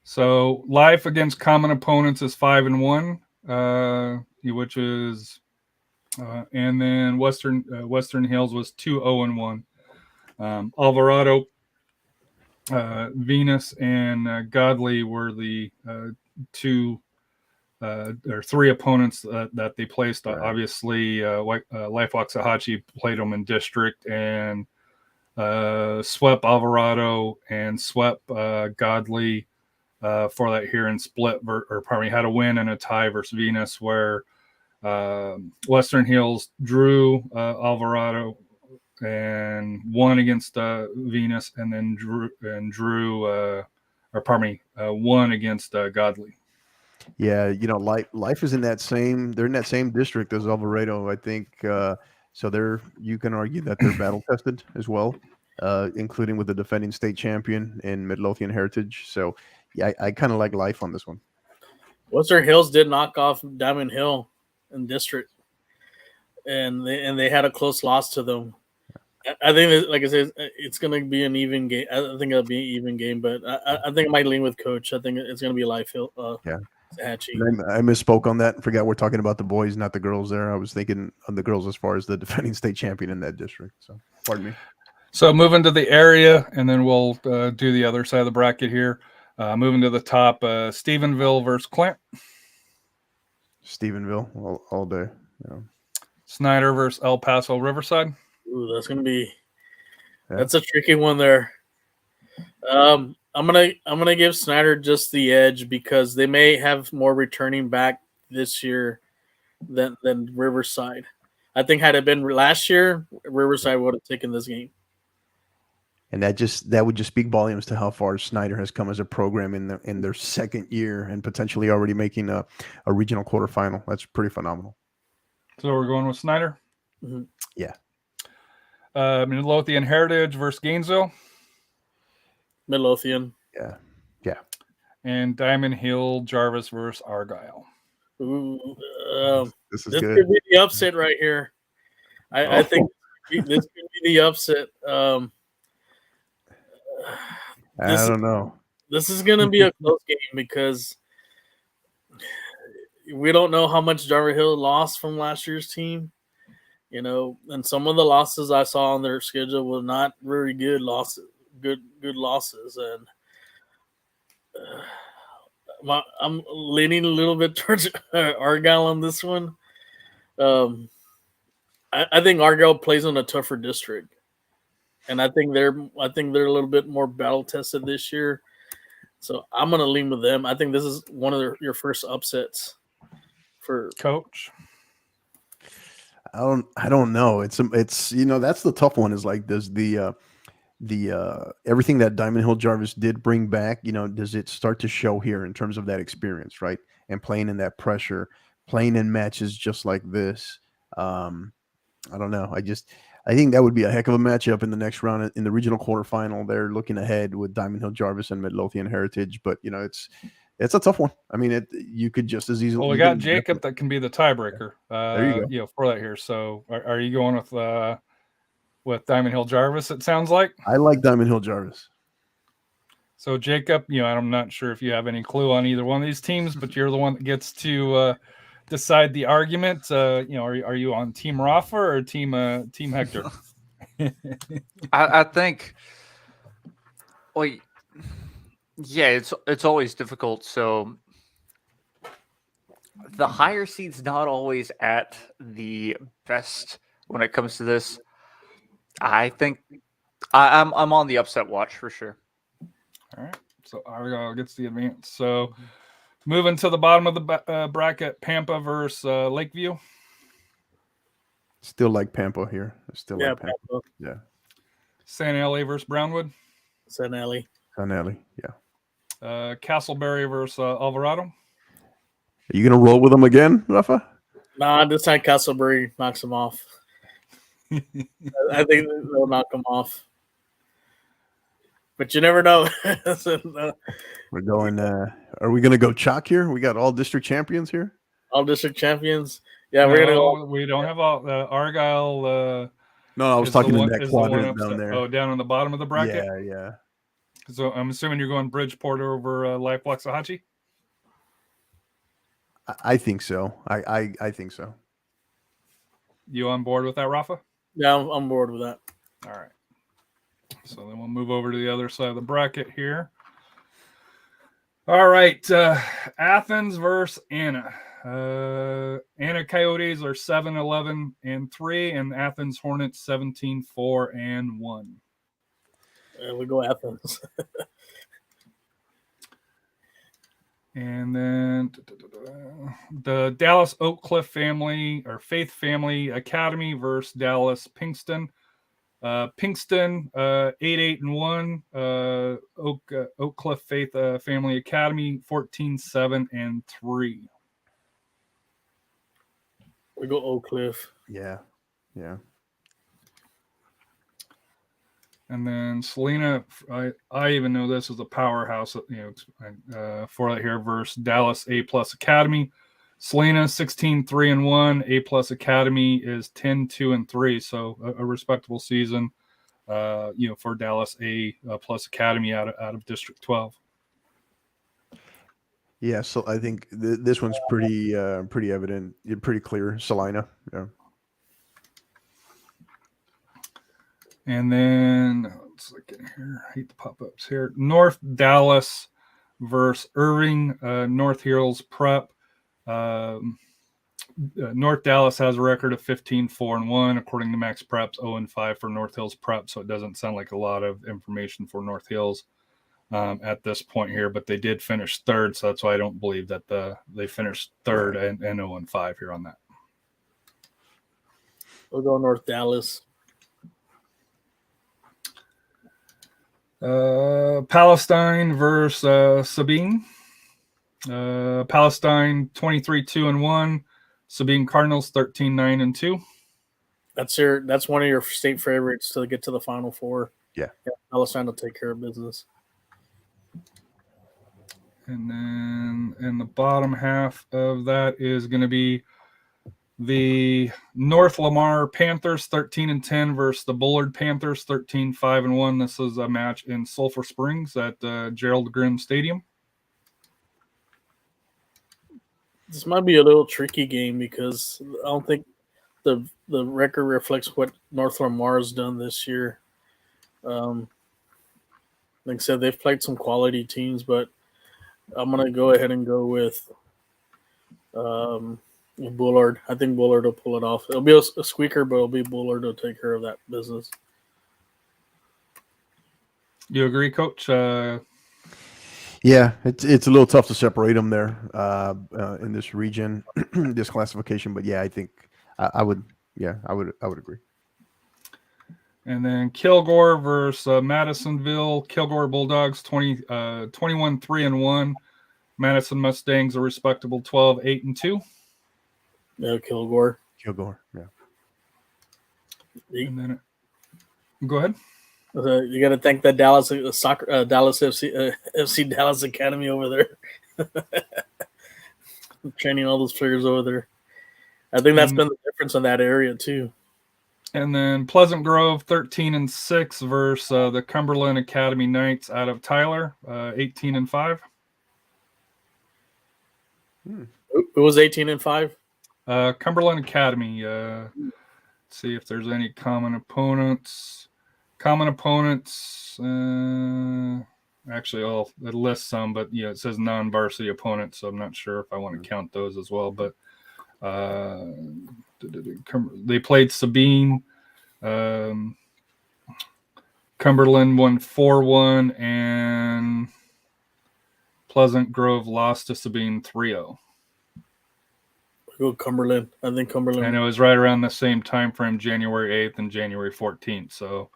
So Life against common opponents is 5-1, which is, and then Western Hills was 2-0-1. Alvarado, Venus, and Godley were the 2 or 3 opponents that they placed. Right. Obviously, Life Waxahachie played them in district and swept Alvarado and swept Godley for that here in split, had a win and a tie versus Venus, where Western Hills drew Alvarado and won against Venus, and then won against Godley. Yeah, Life is in that same. They're in that same district as Alvarado, I think. So you can argue that they're battle tested as well, including with the defending state champion in Midlothian Heritage. So yeah, I kind of like Life on this one. Western Hills did knock off Diamond Hill in district, and they had a close loss to them. I think, like I said, it's going to be an even game. I think it'll be an even game, but I think I might lean with Coach. I think it's going to be Life Hill. Hatchie. I misspoke on that. Forgot we're talking about the boys, not the girls there. I was thinking of the girls as far as the defending state champion in that district. So pardon me. So moving to the area, and then we'll do the other side of the bracket here. Moving to the top, Stephenville versus Clint. Stephenville all day. Yeah. Snyder versus El Paso Riverside. Ooh, that's a tricky one there. I'm gonna give Snyder just the edge because they may have more returning back this year than Riverside. I think had it been last year, Riverside would have taken this game. And that would just speak volumes to how far Snyder has come as a program in their second year and potentially already making a regional quarterfinal. That's pretty phenomenal. So we're going with Snyder. Mm-hmm. Yeah. Midlothian Heritage versus Gainesville. Midlothian. Yeah. And Diamond Hill Jarvis versus Argyle. Ooh, This is this good. could be the upset right here. I think this could be the upset. I don't know. This is going to be a close game because we don't know how much Jarvis Hill lost from last year's team. And some of the losses I saw on their schedule were not very good losses. Good losses, and I'm leaning a little bit towards Argyle on this one. I think Argyle plays in a tougher district, and I think they're a little bit more battle tested this year. So I'm going to lean with them. I think this is one of your first upsets for Coach. I don't know. It's that's the tough one. Is like, does the everything that Diamond Hill Jarvis did bring back, does it start to show here in terms of that experience, right? And playing in that pressure, playing in matches just like this. I don't know. I think that would be a heck of a matchup in the next round in the regional quarterfinal. They're looking ahead with Diamond Hill Jarvis and Midlothian Heritage, but it's a tough one. I mean, you could just as easily. Well, we got Jacob that can be the tiebreaker. There you go. For that here. So, are you going with Diamond Hill Jarvis? It sounds like. I like Diamond Hill Jarvis. So, Jacob, I'm not sure if you have any clue on either one of these teams, but you're the one that gets to decide the argument. Are you on Team Rafa or Team Hector? I think. Well, yeah, it's always difficult. So the higher seed's not always at the best when it comes to this. I think I'm on the upset watch for sure. All right, so Argyle gets the advance. So moving to the bottom of the bracket, Pampa versus Lakeview. Still like Pampa here. Like Pampa. Yeah. San Eli versus Brownwood. San Eli. Yeah. Castleberry versus Alvarado. Are you gonna roll with them again, Rafa? Nah, this time Castleberry knocks him off. I think they'll knock him off, but you never know. We're going. Are we gonna go chalk here? We got all district champions here. All district champions. Yeah, we're gonna go. We don't have Argyle. No, I was talking in that quadrant down there. Oh, down on the bottom of the bracket. Yeah. So I'm assuming you're going Bridgeport over Life Waxahachie? I think so. I think so. You on board with that, Rafa? Yeah, I'm on board with that. All right. So then we'll move over to the other side of the bracket here. All right. Athens versus Anna. Anna Coyotes are 7-11-3, and Athens Hornets 17-4-1. We go Athens. And then the Dallas Oak Cliff family or Faith Family Academy versus Dallas Pinkston. Pinkston 8-8-1. Oak Cliff Faith Family Academy 14-7-3. We go Oak Cliff. Yeah. And then Selena, I even know this is a powerhouse, for that here versus Dallas A+ Academy. Selena 16-3-1. A+ Academy is 10-2-3. So a respectable season, for Dallas A+ Academy out of District 12. Yeah, so I think this one's pretty evident, pretty clear. Salina, yeah. And then let's look in here. I hate the pop-ups here. North Dallas versus Irving. North Hills Prep. North Dallas has a record of 15-4-1, according to Max Preps. 0-5 for North Hills Prep. So it doesn't sound like a lot of information for North Hills at this point here, but they did finish third, so that's why I don't believe that they finished third and 0-5 here on that. We'll go North Dallas. Palestine versus Sabine. Palestine 23-2-1. Sabine Cardinals 13-9-2. That's one of your state favorites to get to the Final Four. Yeah. Palestine will take care of business. And then in the bottom half of that is going to be the North Lamar Panthers 13-10 versus the Bullard Panthers 13-5-1. This is a match in Sulphur Springs at Gerald Grimm Stadium. This might be a little tricky game because I don't think the record reflects what North Lamar has done this year. Like I said, they've played some quality teams, but I'm gonna go ahead and go with Bullard. I think Bullard will pull it off. It'll be a squeaker, but it'll be Bullard to take care of that business. You agree, Coach? Yeah, it's a little tough to separate them there in this region, this classification. But yeah, I think I would. Yeah, I would agree. And then Kilgore versus Madisonville. Kilgore Bulldogs 21-3-1. Madison Mustangs a respectable 12-8-2. Yeah, Kilgore. Yeah. And then go ahead. You got to thank the Dallas Dallas FC Dallas Academy over there, training all those players over there. I think that's been the difference in that area too. And then Pleasant Grove 13-6 versus the Cumberland Academy Knights out of Tyler 18-5. It was 18-5. Cumberland Academy. Let's see if there's any common opponents. Actually, I'll list some, but yeah, it says non-varsity opponents, so I'm not sure if I want to count those as well. But they played Sabine. Cumberland won 4-1, and Pleasant Grove lost to Sabine 3-0. Go Cumberland. I think Cumberland. And it was right around the same time frame, January 8th and January 14th. So.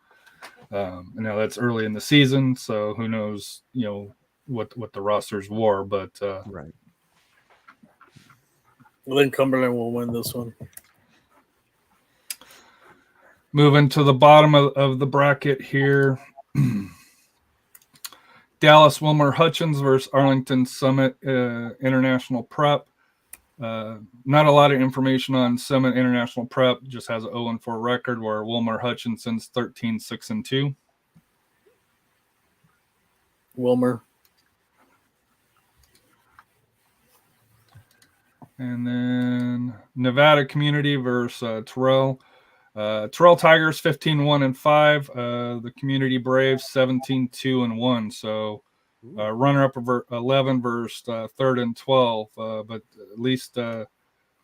That's early in the season, so who knows, what the rosters were, but right. I think Cumberland will win this one. Moving to the bottom of the bracket here, Dallas Wilmer Hutchins versus Arlington Summit International Prep. Not a lot of information on Summit International Prep. Just has an 0-4 record, where Wilmer Hutchinson's 13-6-2. Wilmer. And then Nevada Community versus Terrell. Terrell Tigers 15-1-5. The Community Braves 17-2-1. So runner-up of 11 versus 3rd and 12. But at least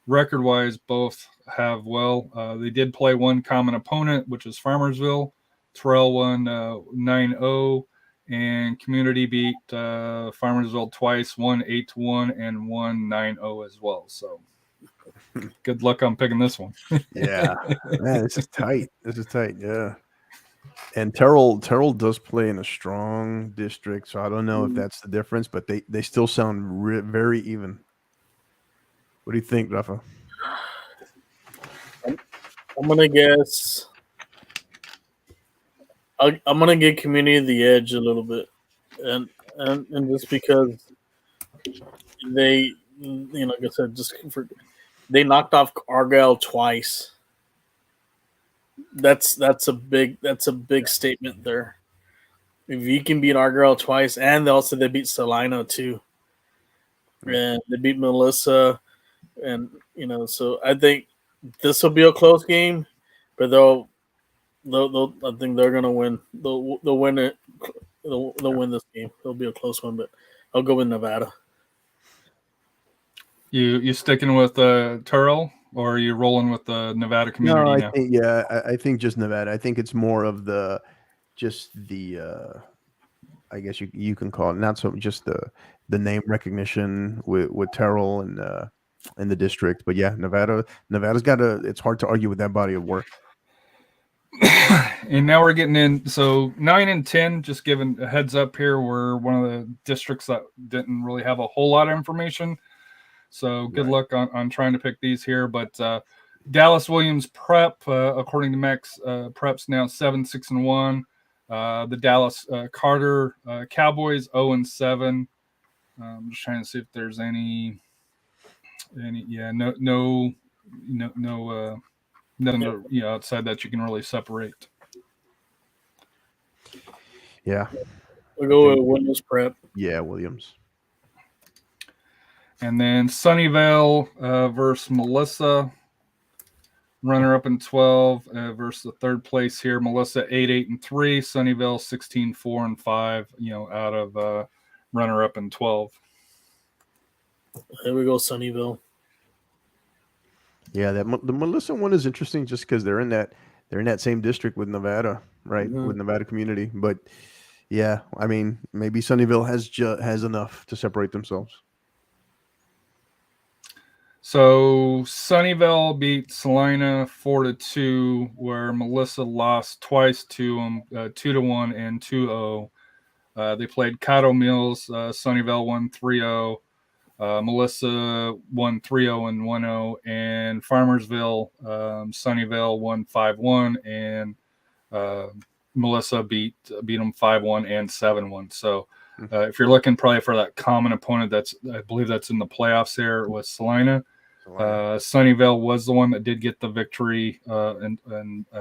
record-wise, both have they did play one common opponent, which is Farmersville. Terrell won 9-0, and Community beat Farmersville twice, 8-1 and 9-0 as well. So good luck on picking this one. Yeah, man, this is tight. Yeah. And Terrell does play in a strong district, so I don't know if that's the difference, but they still sound very even. What do you think, Rafa? I'm gonna guess. I'm gonna give Community the edge a little bit, and just because they, like I said, they knocked off Argyle twice. That's a big statement there. If you can beat Argyle twice, and they beat Salina too, and they beat Melissa, and so I think this will be a close game, but I think they're gonna win. They'll win it. They'll win this game. It'll be a close one, but I'll go with Nevada. You sticking with Terrell, or are you rolling with the Nevada Community now? I think just Nevada. I think it's more of the I guess you can call it not so just the name recognition with Terrell and in the district, but yeah, Nevada's got it's hard to argue with that body of work. And now we're getting in. So 9 and 10, just giving a heads up here, we're one of the districts that didn't really have a whole lot of information. So good luck on trying to pick these here. But Dallas Williams Prep, according to Max, Prep's now 7-6-1. The Dallas Carter Cowboys 0-7. I'm just trying to see if there's any. Yeah, nothing outside that you can really separate. Yeah. We'll go with Williams Prep. Yeah, Williams. And then Sunnyvale versus Melissa, runner up in 12 versus the third place here. Melissa 8-8-3, Sunnyvale 16-4-5. Out of runner up in 12. There we go, Sunnyvale. Yeah, the Melissa one is interesting just because they're in that same district with Nevada, right? Mm-hmm. With Nevada community, but yeah, I mean, maybe Sunnyvale has enough to separate themselves. So Sunnyvale beat Salina 4-2, where Melissa lost twice to them, 2-1 and 2-0. They played Caddo Mills. Sunnyvale won 3-0. Melissa won 3-0 and 1-0, and Farmersville, Sunnyvale won 5-1, and Melissa beat them 5-1 and 7-1. So if you're looking probably for that common opponent, I believe that's in the playoffs there with Salina. Sunnyvale was the one that did get the victory, and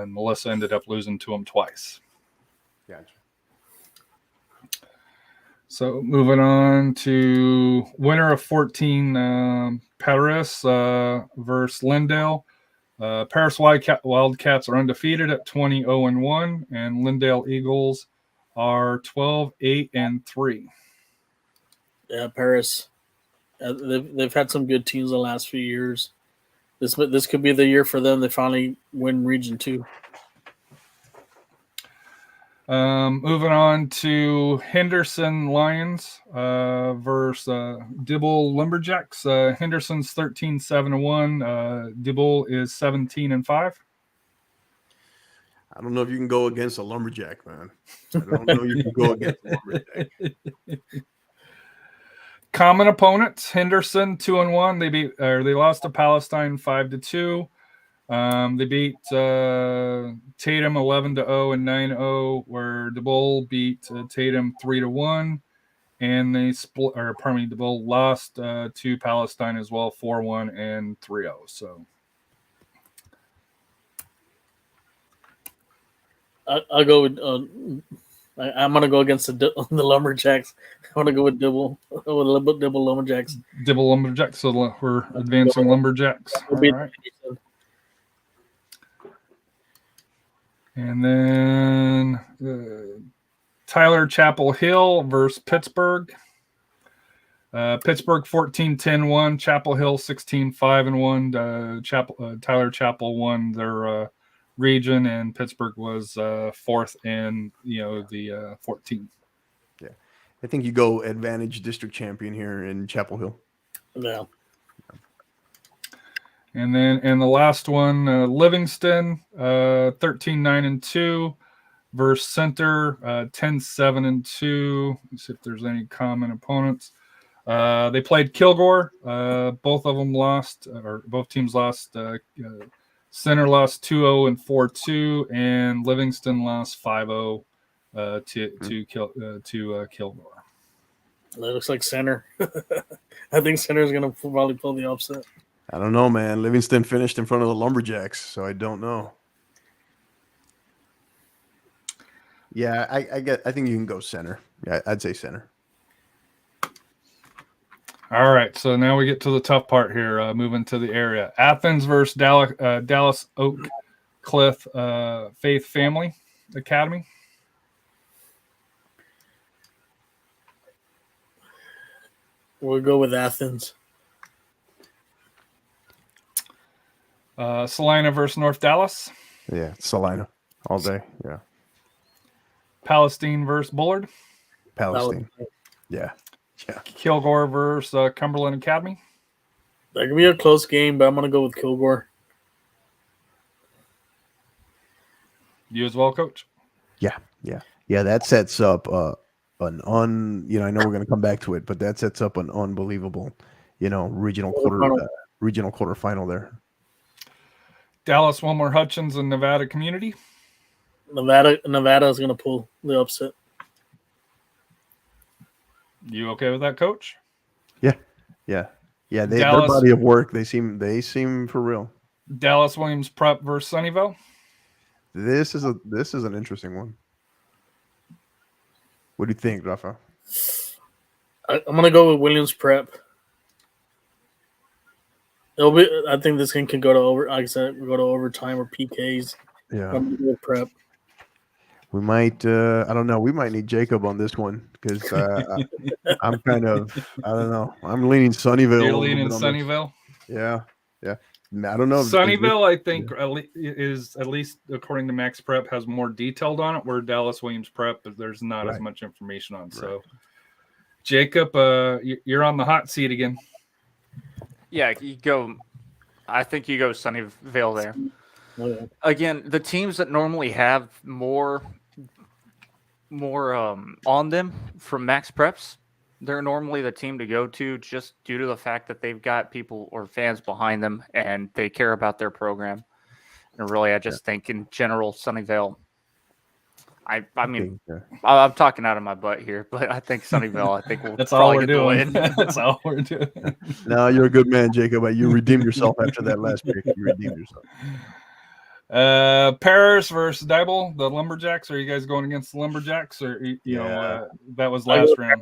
Melissa ended up losing to them twice. Gotcha. So moving on to winner of 14, Paris versus Lindale. Paris Wildcats are undefeated at 20-0-1, and Lindale Eagles are 12-8-3. Yeah, Paris. They've had some good teams the last few years. This could be the year for them. They finally win Region 2. Moving on to Henderson Lions versus Dibble Lumberjacks. Henderson's 13-7-1. Dibble is 17-5. I don't know if you can go against a Lumberjack, man. I don't know you can go against a Lumberjack. Common opponents: Henderson 2-1. They lost to Palestine 5-2. They beat Tatum 11-0 and 9-0, where Dibble beat Tatum 3-1, and Dibble lost to Palestine as well 4-1 and 3-0. So I'll go with. I'm gonna go against the Lumberjacks. I want to go with Dibble. Dibble Lumberjacks. Dibble Lumberjacks. So we're advancing Lumberjacks. All right. And then Tyler Chapel Hill versus Pittsburgh. Pittsburgh 14-10-1, Chapel Hill 16-5-1. Tyler Chapel won their region, and Pittsburgh was fourth in the 14. Yeah, I think you go advantage district champion here in Chapel Hill. Yeah. And then in the last one, Livingston 13-9-2 versus Center 10-7-2. Let's see if there's any common opponents. They played Kilgore. Both of them lost, or both teams lost. Center lost 2-0 and 4-2, and Livingston lost 5-0 to Kilgore. That looks like Center. I think Center is going to probably pull the upset. I don't know, man. Livingston finished in front of the Lumberjacks, so I don't know. Yeah, I think you can go Center. Yeah, I'd say Center. All right, so now we get to the tough part here, moving to the area. Athens versus Dallas Oak Cliff Faith Family Academy. We'll go with Athens. Salina versus North Dallas. Yeah, Salina all day. Yeah. Palestine versus Bullard. Palestine. Yeah. Yeah. Kilgore versus Cumberland Academy. That could be a close game, but I'm going to go with Kilgore. You as well, Coach? Yeah. That sets up I know we're going to come back to it, but that sets up an unbelievable, regional quarterfinal there. Dallas, Wilmer, Hutchins, and Nevada Community. Nevada is going to pull the upset. You okay with that, Coach? Yeah. Their Dallas- body of work, they seem for real. Dallas Williams Prep versus Sunnyvale. This is an interesting one. What do you think, Rafa? I'm gonna go with Williams Prep. I think this game can go to like I said, go to overtime or PKs. Yeah. I'm gonna go with Prep. We might, I don't know. We might need Jacob on this one because I'm kind of, I don't know. I'm leaning Sunnyvale. You're leaning Sunnyvale. Yeah. I don't know. Sunnyvale, I think, is at least according to Max Prep, has more detailed on it. Where Dallas Williams Prep, there's not as much information on. So, Jacob, you're on the hot seat again. Yeah, you go. I think you go Sunnyvale there. Oh, yeah. Again, the teams that normally have more on them from Max Preps, they're normally the team to go to just due to the fact that they've got people or fans behind them and they care about their program. And really, I just think in general, Sunnyvale. I mean, I'm talking out of my butt here, but I think Sunnyvale. I think we'll That's all probably we're get the doing. win. That's all we're doing. No, you're a good man, Jacob. You redeemed yourself after that last pick. You redeemed yourself. Paris versus Dibble, the Lumberjacks. Are you guys going against the Lumberjacks, or you know that was last round?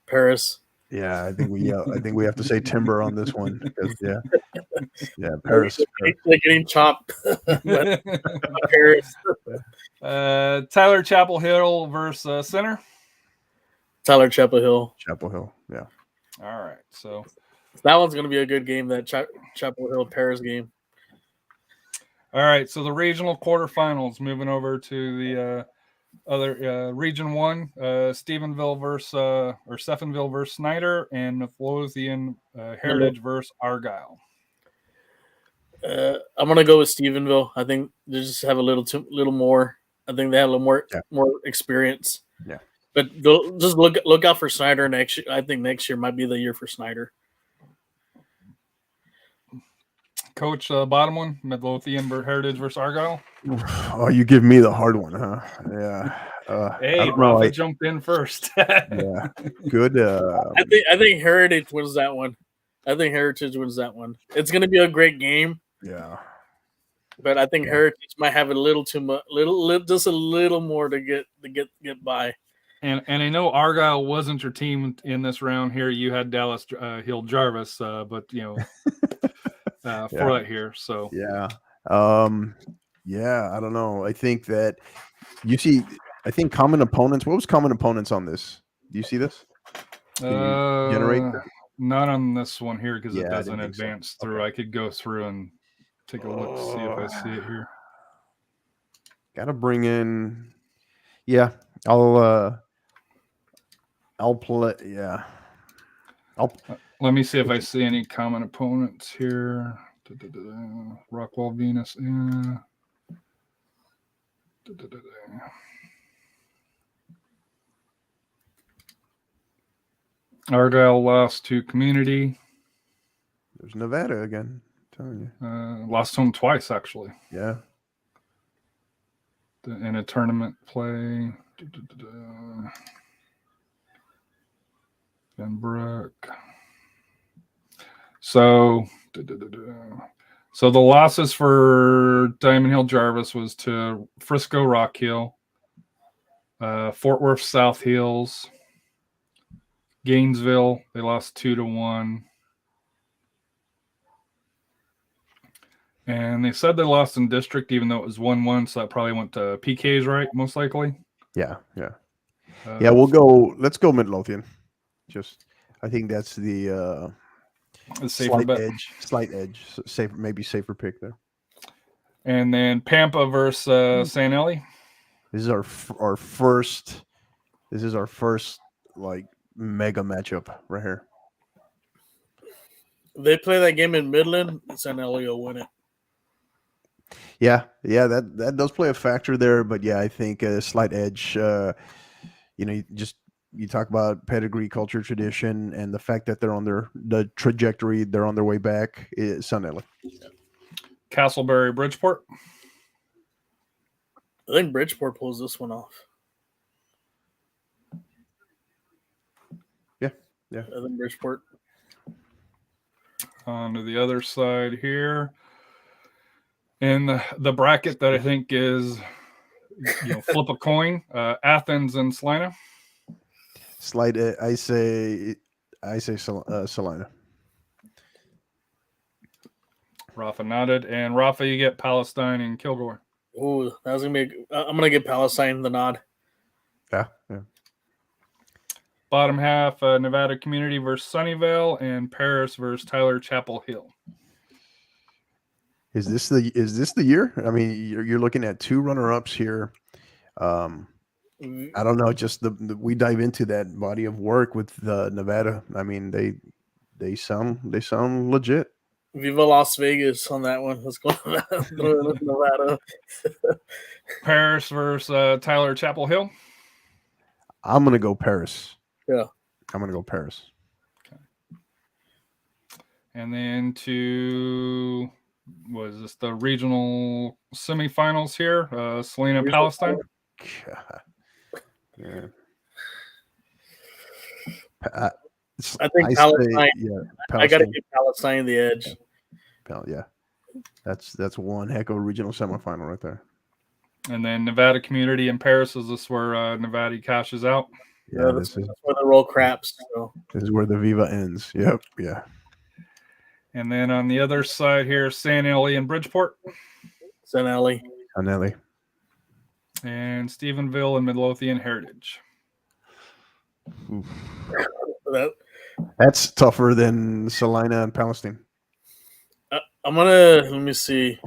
Paris. Yeah, I think we have to say timber on this one because Paris. They're getting chopped. Paris. Tyler Chapel Hill versus Center. Tyler Chapel Hill. Chapel Hill. Yeah. All right, so that one's going to be a good game. That Chapel Hill Paris game. All right, so the regional quarterfinals. Moving over to the other Region 1, Stephenville versus Snyder, and Midlothian Heritage versus Argyle. I'm gonna go with Stephenville. I think they just have a little more. I think they have a little more experience. Yeah, but just look out for Snyder next year. I think next year might be the year for Snyder. Coach, bottom one, Midlothian Heritage versus Argyle. Oh, you give me the hard one, huh? Yeah. Hey, Rafa jumped in first. Yeah, good. I think Heritage wins that one. It's going to be a great game. Yeah, but I think Heritage might have a little too much, just a little more to get by. And I know Argyle wasn't your team in this round here. You had Dallas Hill Jarvis, but you know. For that here, so I don't know. I think that I think common opponents. What was common opponents on this? Do you see this? Can you generate that? Not on this one here because it doesn't advance through. Okay. I could go through and take a look, see if I see it here. Got to bring in. Yeah, I'll play. Yeah, let me see if I see any common opponents here. Rockwall Venus. Argyle lost to Community. There's Nevada again. I'm telling you. Lost home twice, actually. Yeah. In a tournament play. Benbrook. So the losses for Diamond Hill Jarvis was to Frisco Rock Hill, Fort Worth South Hills, Gainesville. They lost 2-1. And they said they lost in district, even though it was 1-1. So that probably went to PKs, right? Most likely. Yeah. We'll go. Let's go Midlothian. I think that's the slight edge, safer pick there. And then Pampa versus St. Ellie. This is our first. This is our first like mega matchup right here. If they play that game in Midland, St. Ellie will win it. Yeah, that does play a factor there, but yeah, I think a slight edge. You talk about pedigree, culture, tradition, and the fact that they're on the trajectory, they're on their way back. Is St. Ellie. Castleberry, Bridgeport. I think Bridgeport pulls this one off. Yeah. I think Bridgeport. On to the other side here. In the bracket that I think is, flip a coin, Athens and Salina. I say Salina. Rafa nodded. And Rafa, you get Palestine and Kilgore. Ooh, that was gonna be. I'm gonna give Palestine the nod. Yeah. Bottom half, Nevada Community versus Sunnyvale, and Paris versus Tyler Chapel Hill. Is this the year? I mean, you're looking at 2 runner-ups here. I don't know. Just we dive into that body of work with the Nevada. I mean, they sound legit. Viva Las Vegas on that one. Let's go to Nevada. Paris versus Tyler Chapel Hill. I'm gonna go Paris. Yeah, I'm gonna go Paris. Okay. And then was this the regional semifinals here? Salina Palestine. God. Yeah. I think Palestine. Palestine. I got to give Palestine the edge. Yeah, that's one heck of a regional semifinal right there. And then Nevada Community in Paris. Is this where Nevada cashes out? Yeah, that's where the roll craps. So. This is where the Viva ends. Yep. Yeah. And then on the other side here, San Ellie and Bridgeport. San Ellie. And Stephenville and Midlothian Heritage. That's tougher than Salina and Palestine. I'm gonna let me see.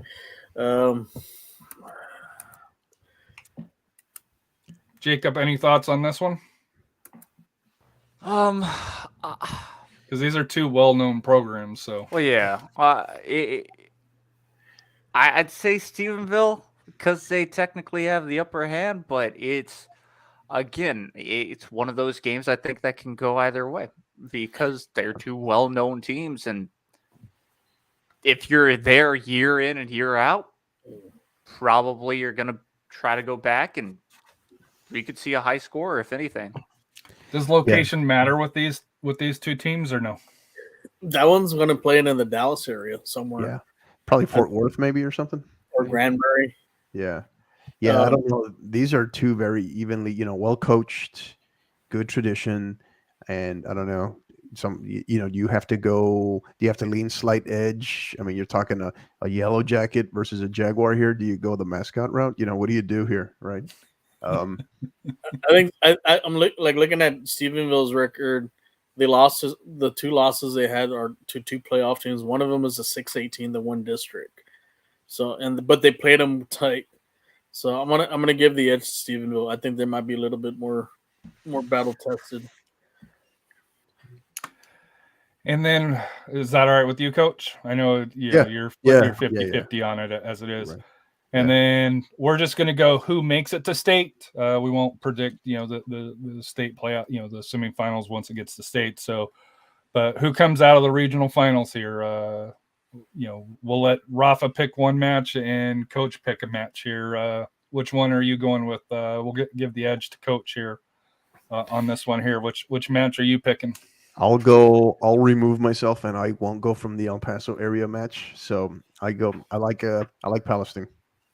Jacob, any thoughts on this one? Because these are 2 well-known programs. So, well, yeah, I'd say Stephenville because they technically have the upper hand, but it's one of those games I think that can go either way because they're 2 well-known teams, and if you're there year in and year out, probably you're gonna try to go back and we could see a high score if anything. Does location matter with these 2 teams or no? That one's going to play in the Dallas area somewhere. Yeah, probably Fort Worth maybe or something. Or Granbury. Yeah. I don't know. These are 2 very evenly, well coached, good tradition, and I don't know. You have to lean slight edge? I mean, you're talking a Yellow Jacket versus a Jaguar here. Do you go the mascot route? What do you do here, right? I think I'm looking at Stephenville's record. They lost the 2 losses they had are to 2 playoff teams. One of them is a 6-18, the 1 district. So but they played them tight. So I'm gonna give the edge to Stephenville. I think they might be a little bit more battle tested. And then, is that all right with you, Coach? I know you're 50-50 on it as it is. Right. And then we're just going to go who makes it to state. We won't predict, the state playoff, the semifinals once it gets to state. So, but who comes out of the regional finals here? We'll let Rafa pick one match and Coach pick a match here. Which one are you going with? We'll give the edge to Coach here on this one here. Which match are you picking? I'll remove myself and I won't go from the El Paso area match. So I like Palestine.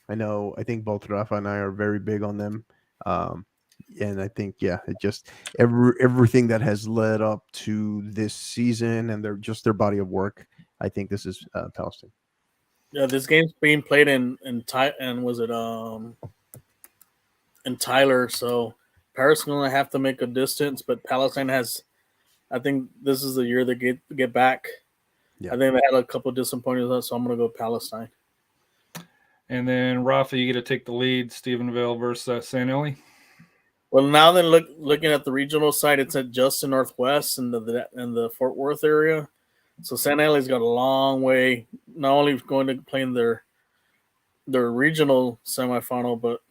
I think both Rafa and I are very big on them. And I think, it just everything that has led up to this season and their body of work. I think this is Palestine. Yeah, this game's being played in Tyler. So Paris is going to have to make a distance, but Palestine has. I think this is the year they get back. Yeah. I think they had a couple of disappointments, so I'm going to go Palestine. And then, Rafa, you get to take the lead, Stephenville versus San Ellie. Well, now then, looking at the regional side, it's at Justin Northwest and the Fort Worth area. So San Ellie's got a long way, not only going to play in their regional semifinal, but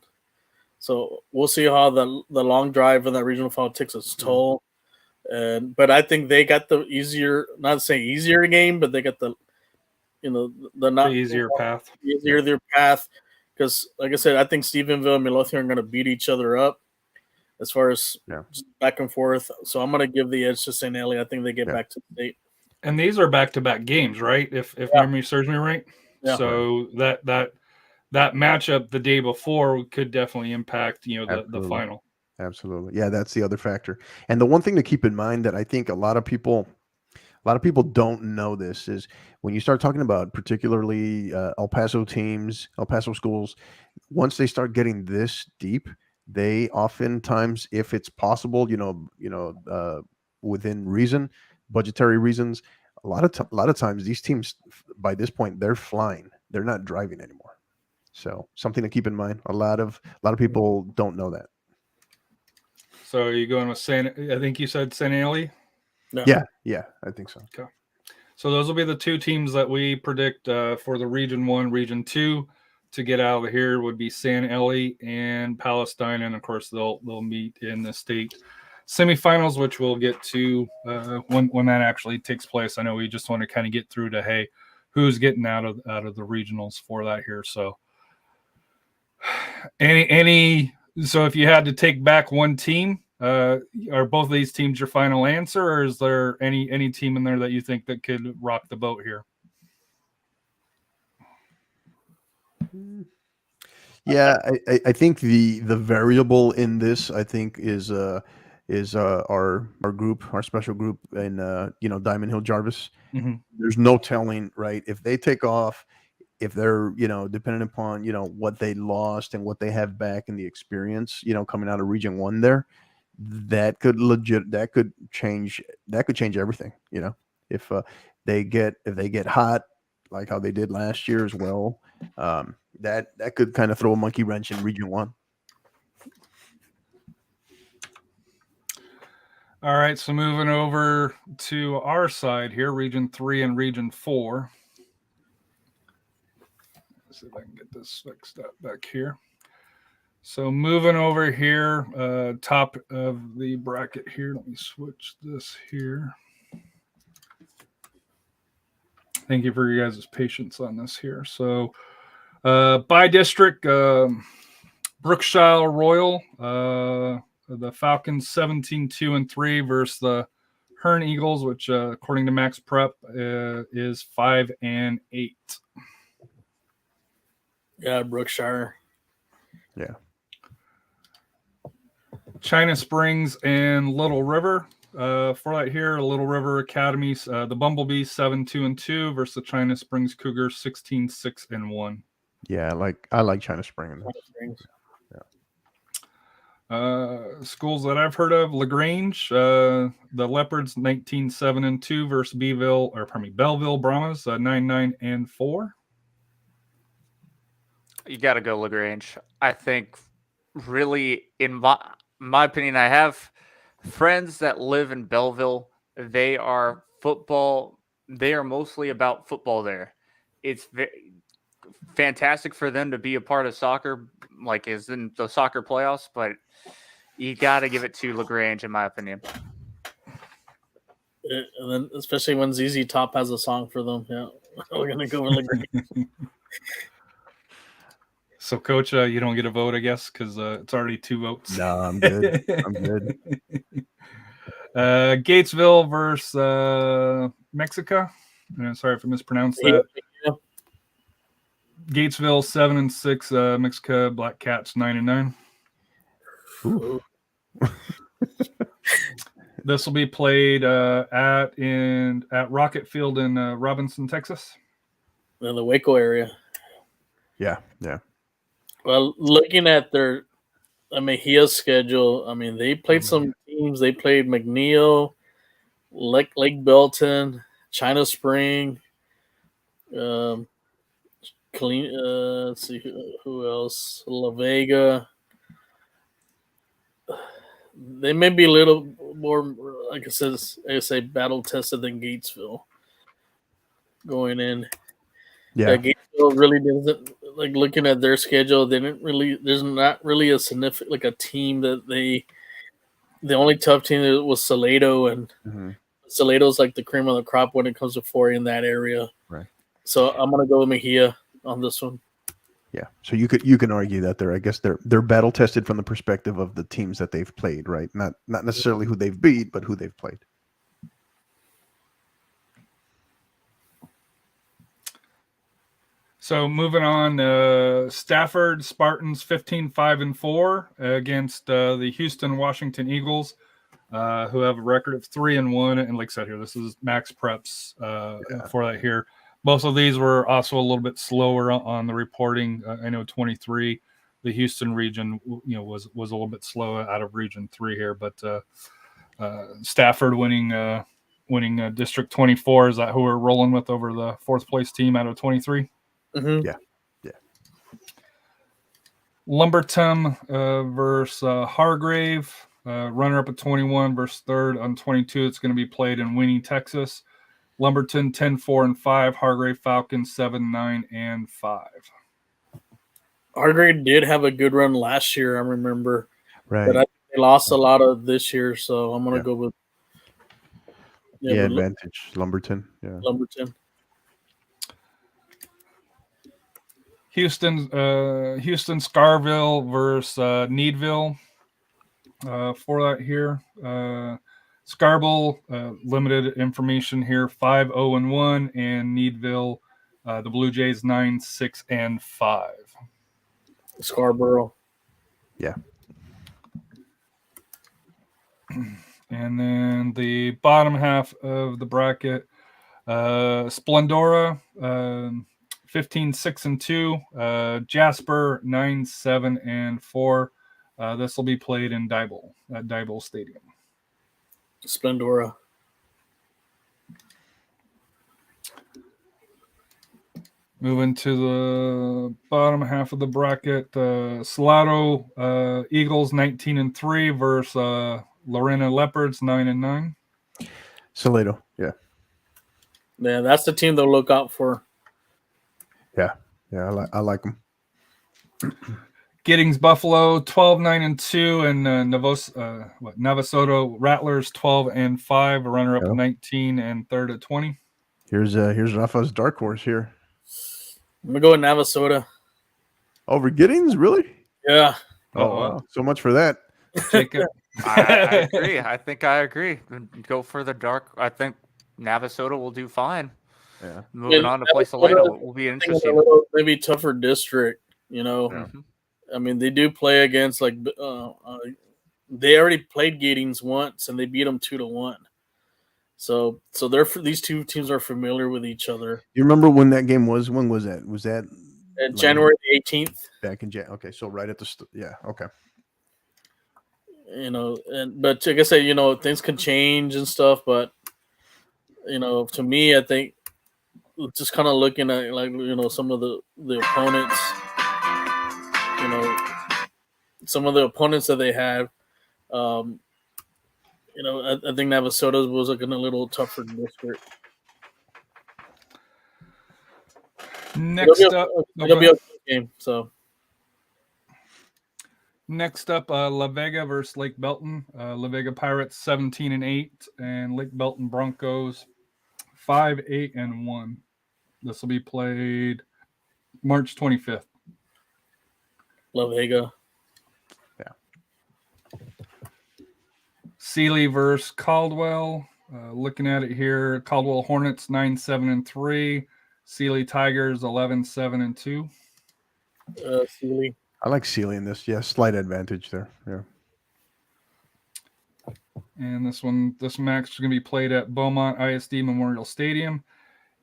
so we'll see how the long drive in that regional final takes its toll. But I think they got the easier, not to say easier game, but they got the easier path. Their path. Because, like I said, I think Stephenville and Midlothian are going to beat each other up as far as back and forth. So I'm going to give the edge to St. Ellie. I think they get back to the state. And these are back-to-back games, right? If memory serves me right. Yeah. So that matchup the day before could definitely impact, the final. Absolutely. Yeah, that's the other factor. And the one thing to keep in mind that I think a lot of people don't know this is when you start talking about particularly El Paso teams, El Paso schools, once they start getting this deep, they oftentimes, if it's possible, within reason, budgetary reasons, a lot of times these teams by this point they're flying, they're not driving anymore. So something to keep in mind. A lot of people don't know that. So are you going with I think you said San Eli? No. Yeah, I think so. Okay. So those will be the two teams that we predict for the Region 1, Region 2 to get out of here would be San Eli and Palestine. And, of course, they'll meet in the state semifinals, which we'll get to when that actually takes place. I know we just want to kind of get through to, hey, who's getting out of the regionals for that here. So so if you had to take back one team, are both of these teams your final answer, or is there any team in there that you think that could rock the boat here? Yeah, I think the variable in this, I think, is our group, our special group in Diamond Hill Jarvis. Mm-hmm. There's no telling, right? If they take off, if they're depending upon what they lost and what they have back in the experience, coming out of Region 1 there, that could change everything. If they get hot like how they did last year as well, that could kind of throw a monkey wrench in Region 1. All right, so moving over to our side here, Region 3 and Region 4. Let's see if I can get this fixed up back here. So moving over here, top of the bracket here. Let me switch this here. Thank you for your guys' patience on this here. So by district, Brookshire Royal, the Falcons 17-2-3 versus the Hearn Eagles, which according to Max Prep is 5-8. Yeah, Brookshire. Yeah. China Springs and Little River. For that here, Little River Academy, the Bumblebees 7-2-2 versus the China Springs Cougars 16-6-1. Yeah, I like China Springs. Schools that I've heard of: LaGrange, the Leopards 19-7-2 versus Belleville Brahmas 9-9-4. You got to go LaGrange. I think, really, in my opinion, I have friends that live in Belleville. They are mostly about football there. It's fantastic for them to be a part of soccer, like is in the soccer playoffs, but you got to give it to LaGrange, in my opinion. And then, especially when ZZ Top has a song for them. Yeah, we're going to go with LaGrange. So, Coach, you don't get a vote, I guess, because it's already 2 votes. No, I'm good. I'm good. Gatesville versus Mexico. Sorry if I mispronounced that. Yeah. Gatesville 7-6. Mexico Black Cats 9-9. This will be played at Rocket Field in Robinson, Texas. In the Waco area. Yeah. Well, looking at their Mejia's schedule, they played some teams. They played McNeil, Lake Belton, China Spring, let's see who else, La Vega. They may be a little more, like I say, battle tested than Gatesville going in. Yeah. Gatesville really doesn't, like, looking at their schedule, there's not really a significant, like, a team that the only tough team was Salado, and Salado's like the cream of the crop when it comes to 4 in that area. Right. So I'm going to go with Mejia on this one. Yeah. So you can argue that they're battle tested from the perspective of the teams that they've played, right? Not necessarily who they've beat, but who they've played. So moving on, Stafford Spartans 15-5-4 against the Houston Washington Eagles, who have a record of 3-1. And like I said here, this is Max Preps for that here. Both of these were also a little bit slower on the reporting. I know 23, the Houston region, was a little bit slow out of Region 3 here, but Stafford winning District 24. Is that who we're rolling with over the fourth place team out of 23? Mm-hmm. Yeah. Lumberton versus Hargrave, runner up at 21 versus third on 22. It's going to be played in Winnie, Texas. Lumberton 10-4-5, Hargrave Falcons 7-9-5. Hargrave did have a good run last year, I remember. Right. But I think they lost a lot of this year, so I'm going to go with advantage. Lumberton. Yeah. Lumberton. Houston Scarville versus Needville for that here. Scarborough, limited information here, 5-0-1, and Needville, the Blue Jays 9-6-5. Scarborough. Yeah. And then the bottom half of the bracket, Splendora, 15-6-2, Jasper 9-7-4. This will be played in Dibble at Dibble Stadium. Splendora. Moving to the bottom half of the bracket, Salado Eagles 19-3 versus Lorena Leopards 9-9. Salado. Yeah. Yeah, that's the team they'll look out for. Yeah. I like them. Giddings Buffalo 12-9-2, and Navasota Rattlers 12-5, a runner up 19 and third at 20. Here's Rafa's dark horse here. I'm gonna go with Navasota. Over Giddings, really? Yeah. Oh wow. So much for that. Jacob. I agree. I think I agree. Go for the dark. I think Navasota will do fine. Yeah. Moving on to play Salado will be interesting. Maybe tougher district, Mm-hmm. I mean, they do play against they already played Giddings once and they beat them 2-1. So these two teams are familiar with each other. You remember when that game was? When was that? Was that January 18th? Back in January. Okay, so right at the yeah. Okay. But like I said, things can change and stuff. But to me, I think just kind of looking at some of the opponents, some of the opponents that they have. I think Navasota was looking a little tougher district. Next up, it'll be a good game. So next up, La Vega versus Lake Belton. La Vega Pirates 17-8, and Lake Belton Broncos 5-8-1. This will be played March 25th. La Vega. Sealy versus Caldwell. Looking at it here, Caldwell Hornets 9-7-3. Sealy Tigers 11-7-2. Sealy. I like Sealy in this. Yeah, slight advantage there. Yeah. And this match is going to be played at Beaumont ISD Memorial Stadium.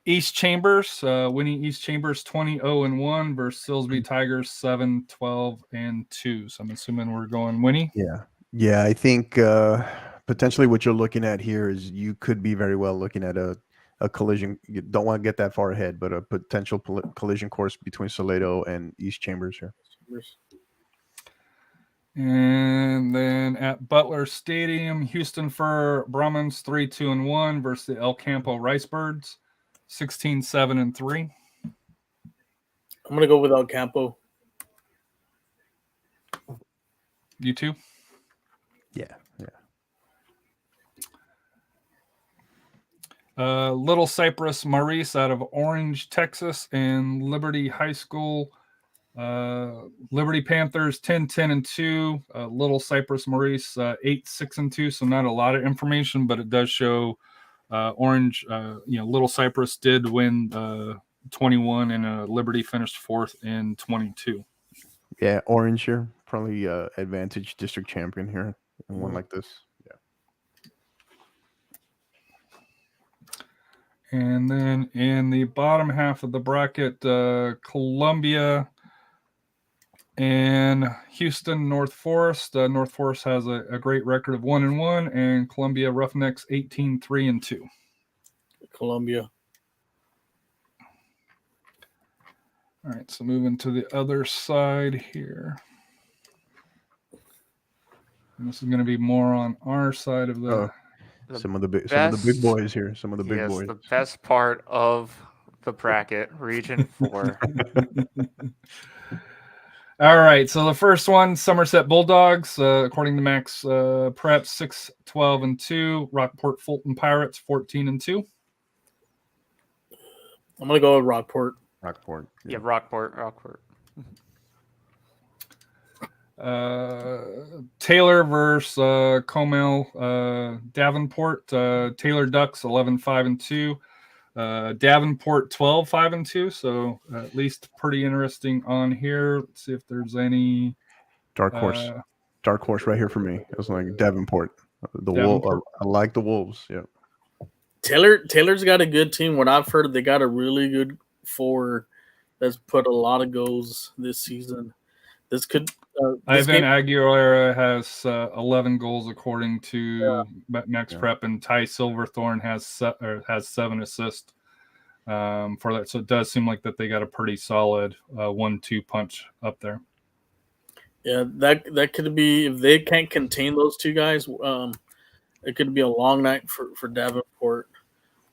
East Chambers, winning East Chambers 20-1 versus Silsbee Tigers 7-12-2. So I'm assuming we're going Winnie. Yeah, I think potentially what you're looking at here is you could be very well looking at a collision. You don't want to get that far ahead, but a potential collision course between Salado and East Chambers here. And then at Butler Stadium, Houston Fur Brahmins 3-2-1 versus the El Campo Ricebirds 16-7-3. I'm gonna go with El Campo. You too? Yeah. Little Cypress Maurice out of Orange, Texas, and Liberty High School. Liberty Panthers 10-10-2. Little Cypress Maurice 8-6-2. So not a lot of information, but it does show Orange. Little Cypress did win 21, and Liberty finished 4th in 22. Yeah, Orange here, probably advantage district champion here in one like this. Yeah. And then in the bottom half of the bracket, Columbia and Houston North Forest. North Forest has a great record of 1-1, and Columbia Roughnecks 18-3-2. Columbia. All right, so moving to the other side here. And this is going to be more on our side of the. Some of the big boys here. Some of the big boys. The best part of the bracket, Region 4. All right, so the first one, Somerset Bulldogs, according to Max Prep, 6-12-2. Rockport Fulton Pirates, 14-2. I'm gonna go with Rockport. Rockport. Yeah, Rockport. Taylor versus Comel Davenport. Taylor Ducks 11-5-2. Davenport 12-5-2. So at least pretty interesting on here. Let's see if there's any dark horse. Dark horse right here for me. It was like Davenport. Wolves. I like the Wolves. Yeah. Taylor's got a good team. What I've heard, they got a really good forward that's put a lot of goals this season. This could. Ivan Aguilera has 11 goals according to Max Prep, and Ty Silverthorne has 7 assists for that. So it does seem like that they got a pretty solid 1-2 punch up there. Yeah, that could be, if they can't contain those two guys, it could be a long night for Davenport.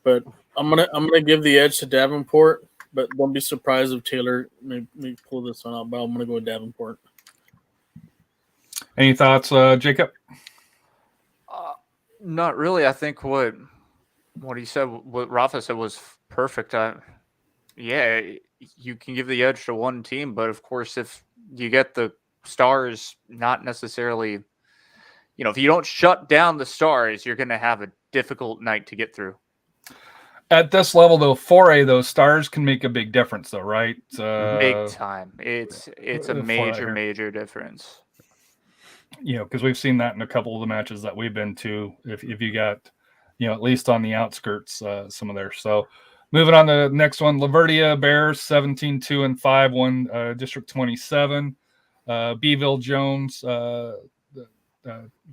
But I'm gonna give the edge to Davenport. But don't be surprised if Taylor may pull this one out. But I'm gonna go with Davenport. Any thoughts, Jacob? Not really. I think what he said, what Rafa said was perfect. Yeah, you can give the edge to one team, but of course, if you get the Stars, not necessarily, if you don't shut down the Stars, you're going to have a difficult night to get through. At this level, though, 4A, those Stars can make a big difference, though, right? Big time. It's a major difference. Because we've seen that in a couple of the matches that we've been to. If you got, at least on the outskirts, some of there. So, moving on to the next one, Laverdia Bears 17-2-5 won District 27. Beeville Jones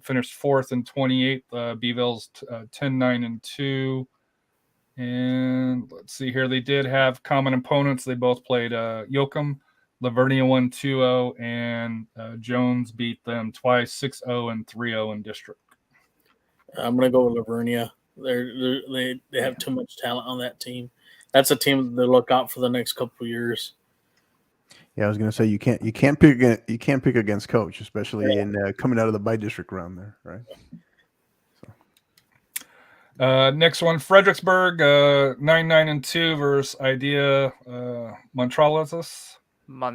finished 4th in 28th. Beeville's 10-9-2. And let's see here. They did have common opponents. They both played Yoakum. Lavernia won 2-0, and Jones beat them twice, 6-0 and 3-0 in district. I'm gonna go with Lavernia. They have too much talent on that team. That's a team to look out for the next couple of years. Yeah, I was gonna say you can't pick against Coach, especially in coming out of the by district round there, right? Next one, Fredericksburg 9-9-2 versus Idea Montropolis. Yeah.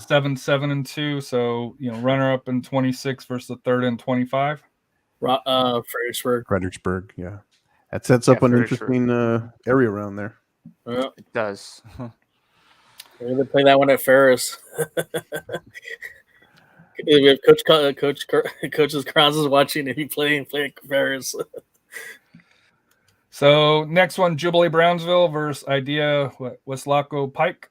7-7-2. So runner up in 26 versus the third in 25. Fredericksburg. Yeah. That sets up an interesting area around there. Yeah. It does. Maybe they play that one at Ferris. If Coach's Crowns is watching, if you play at Ferris. So next one, Jubilee Brownsville versus Idea Westlaco Pike.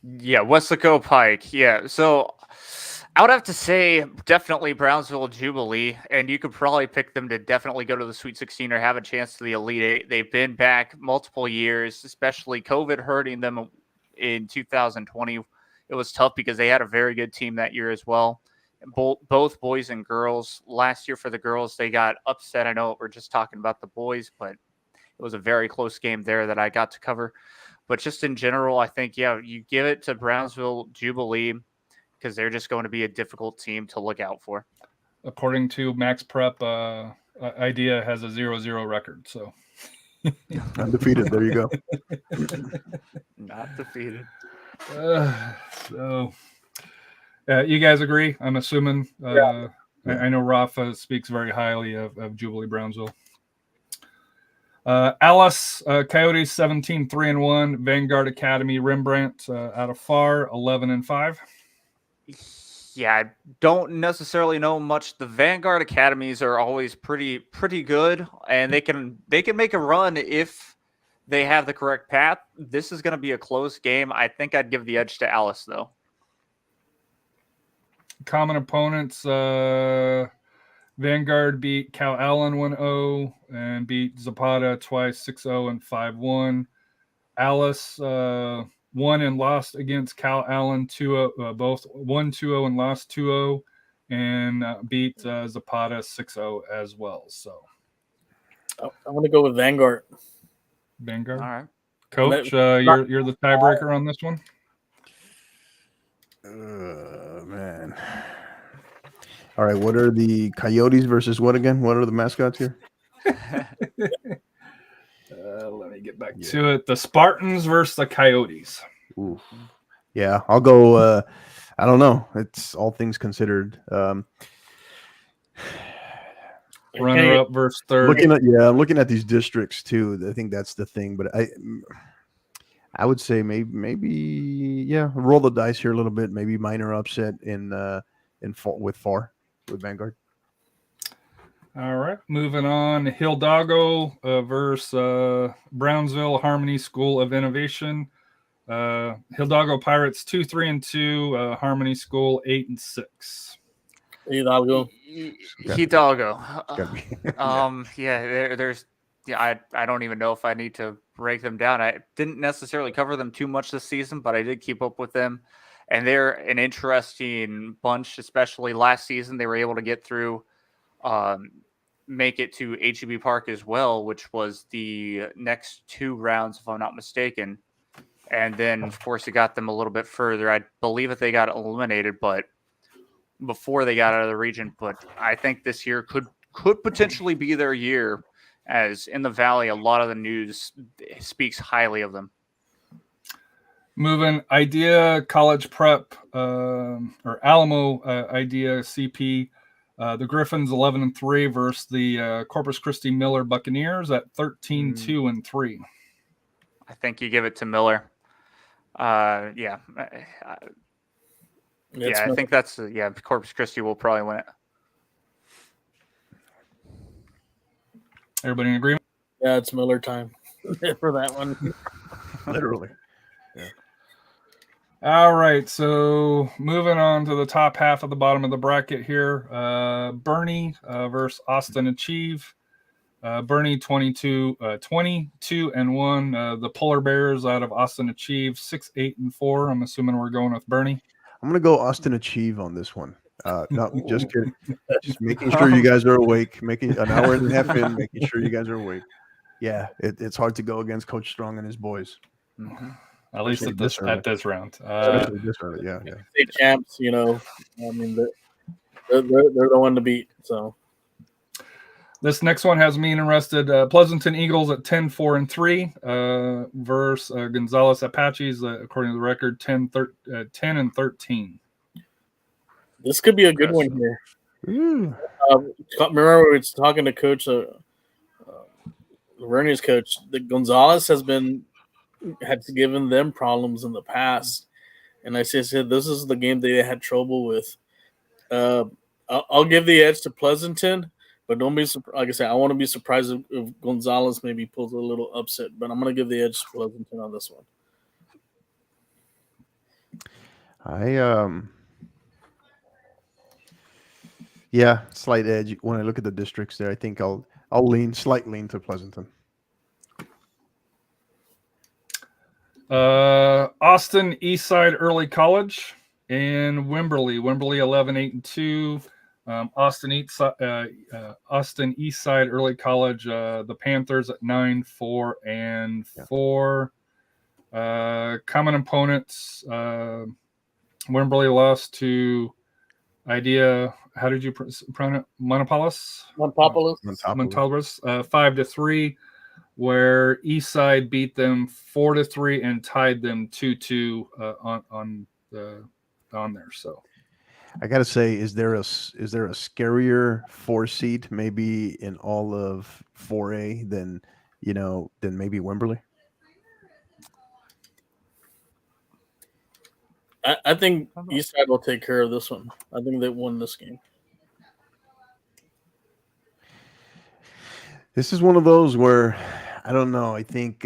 Westlaco Pike. Yeah. So I would have to say definitely Brownsville Jubilee, and you could probably pick them to definitely go to the Sweet 16 or have a chance to the Elite 8. They've been back multiple years, especially COVID hurting them in 2020. It was tough because they had a very good team that year as well. Both boys and girls. Last year for the girls, they got upset. I know we're just talking about the boys, but it was a very close game there that I got to cover. But just in general, I think, you give it to Brownsville Jubilee because they're just going to be a difficult team to look out for. According to Max Prep, Idea has a 0-0 record. So undefeated. There you go. Not defeated. You guys agree? I'm assuming. I know Rafa speaks very highly of Jubilee Brownsville. Alice Coyotes 17-3-1. Vanguard Academy Rembrandt out of FAR 11-5. Yeah, I don't necessarily know much. The Vanguard academies are always pretty good, and they can make a run if they have the correct path. This is going to be a close game. I think I'd give the edge to Alice, though. Common opponents, Vanguard beat Cal Allen 1-0 and beat Zapata twice 6-0 and 5-1. Alice won and lost against Cal Allen 2-0, both won 2-0 and lost 2-0, and beat Zapata 6-0 as well. So I'm going to go with Vanguard. Vanguard. All right. Coach, you're the tiebreaker on this one. Man. All right, what are the Coyotes versus what again? What are the mascots here? Let me get back to it. The Spartans versus the Coyotes. Ooh. Yeah, I'll go. I don't know. It's all things considered. Runner up versus third. I'm looking at these districts too. I think that's the thing. But I would say maybe roll the dice here a little bit. Maybe minor upset with Vanguard. All right, moving on. Hildago versus Brownsville Harmony School of Innovation. Hildago Pirates 2-3-2. Harmony School 8-6. Hidalgo. I don't even know if I need to break them down. I didn't necessarily cover them too much this season, but I did keep up with them. And they're an interesting bunch, especially last season. They were able to get through, make it to HEB Park as well, which was the next two rounds, if I'm not mistaken. And then, of course, it got them a little bit further. I believe that they got eliminated, but before they got out of the region. But I think this year could potentially be their year, as in the Valley, a lot of the news speaks highly of them. Moving Idea College Prep or Alamo Idea CP. The Griffins 11-3 versus the Corpus Christi Miller Buccaneers at 13-2-3. I think you give it to Miller. I think that's Corpus Christi will probably win it. Everybody in agreement? Yeah, it's Miller time for that one. Literally. All right, so moving on to the top half of the bottom of the bracket here. Bernie versus Austin Achieve. Bernie 22-1. The Polar Bears out of Austin Achieve 6-8-4. I'm assuming we're going with Bernie. I'm going to go Austin Achieve on this one. No, just kidding. Just making sure you guys are awake. Making an hour and a half in, making sure you guys are awake. Yeah, it's hard to go against Coach Strong and his boys. Mm-hmm. At least at this round. This early, yeah. State champs, I mean, they're the one to beat. So this next one has me interested. Pleasanton Eagles at 10-4-3 versus Gonzales Apaches, according to the record, 10-13. This could be a good one here. Remember, we were talking to Coach Verni's coach. The Gonzales had given them problems in the past, and I said this is the game they had trouble with. I'll give the edge to Pleasanton, but don't be surprised. Like I said, I want to be surprised if Gonzales maybe pulls a little upset, but I'm going to give the edge to Pleasanton on this one. Slight edge. When I look at the districts there, I think I'll slight lean to Pleasanton. Austin Eastside Early College and Wimberley 11-8-2. Austin Eastside Early College, the Panthers at 9-4-4. Common opponents, Wimberley lost to Idea. How did you pronounce it? Montopoulos 5-3. Where Eastside beat them 4-3 and tied them 2-2 on there. So I gotta say, is there a scarier 4 seed maybe in all of 4A than than maybe Wimberley? I think Eastside will take care of this one. I think they won this game. This is one of those where I don't know. I think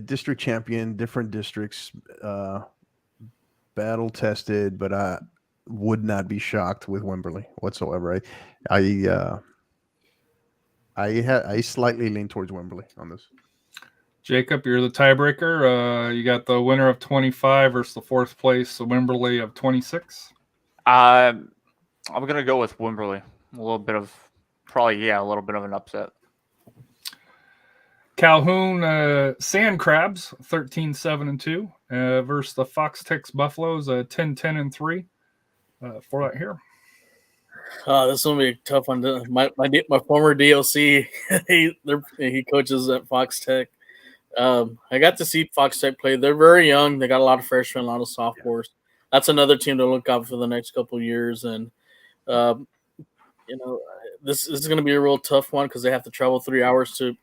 district champion, different districts, battle tested, but I would not be shocked with Wimberley whatsoever. I slightly lean towards Wimberley on this. Jacob, you're the tiebreaker. You got the winner of 25 versus the fourth place, the Wimberley of 26. I'm gonna go with Wimberley. A little bit of an upset. Calhoun Sand Crabs 13-7-2 versus the Fox Tex Buffaloes 10-10-3 for that here. This is gonna be a tough one. My former DLC, he coaches at Fox Tech. I got to see Fox Tech play. They're very young. They got a lot of freshmen, a lot of sophomores. That's another team to look out for the next couple of years. And this is going to be a real tough one because they have to travel 3 hours to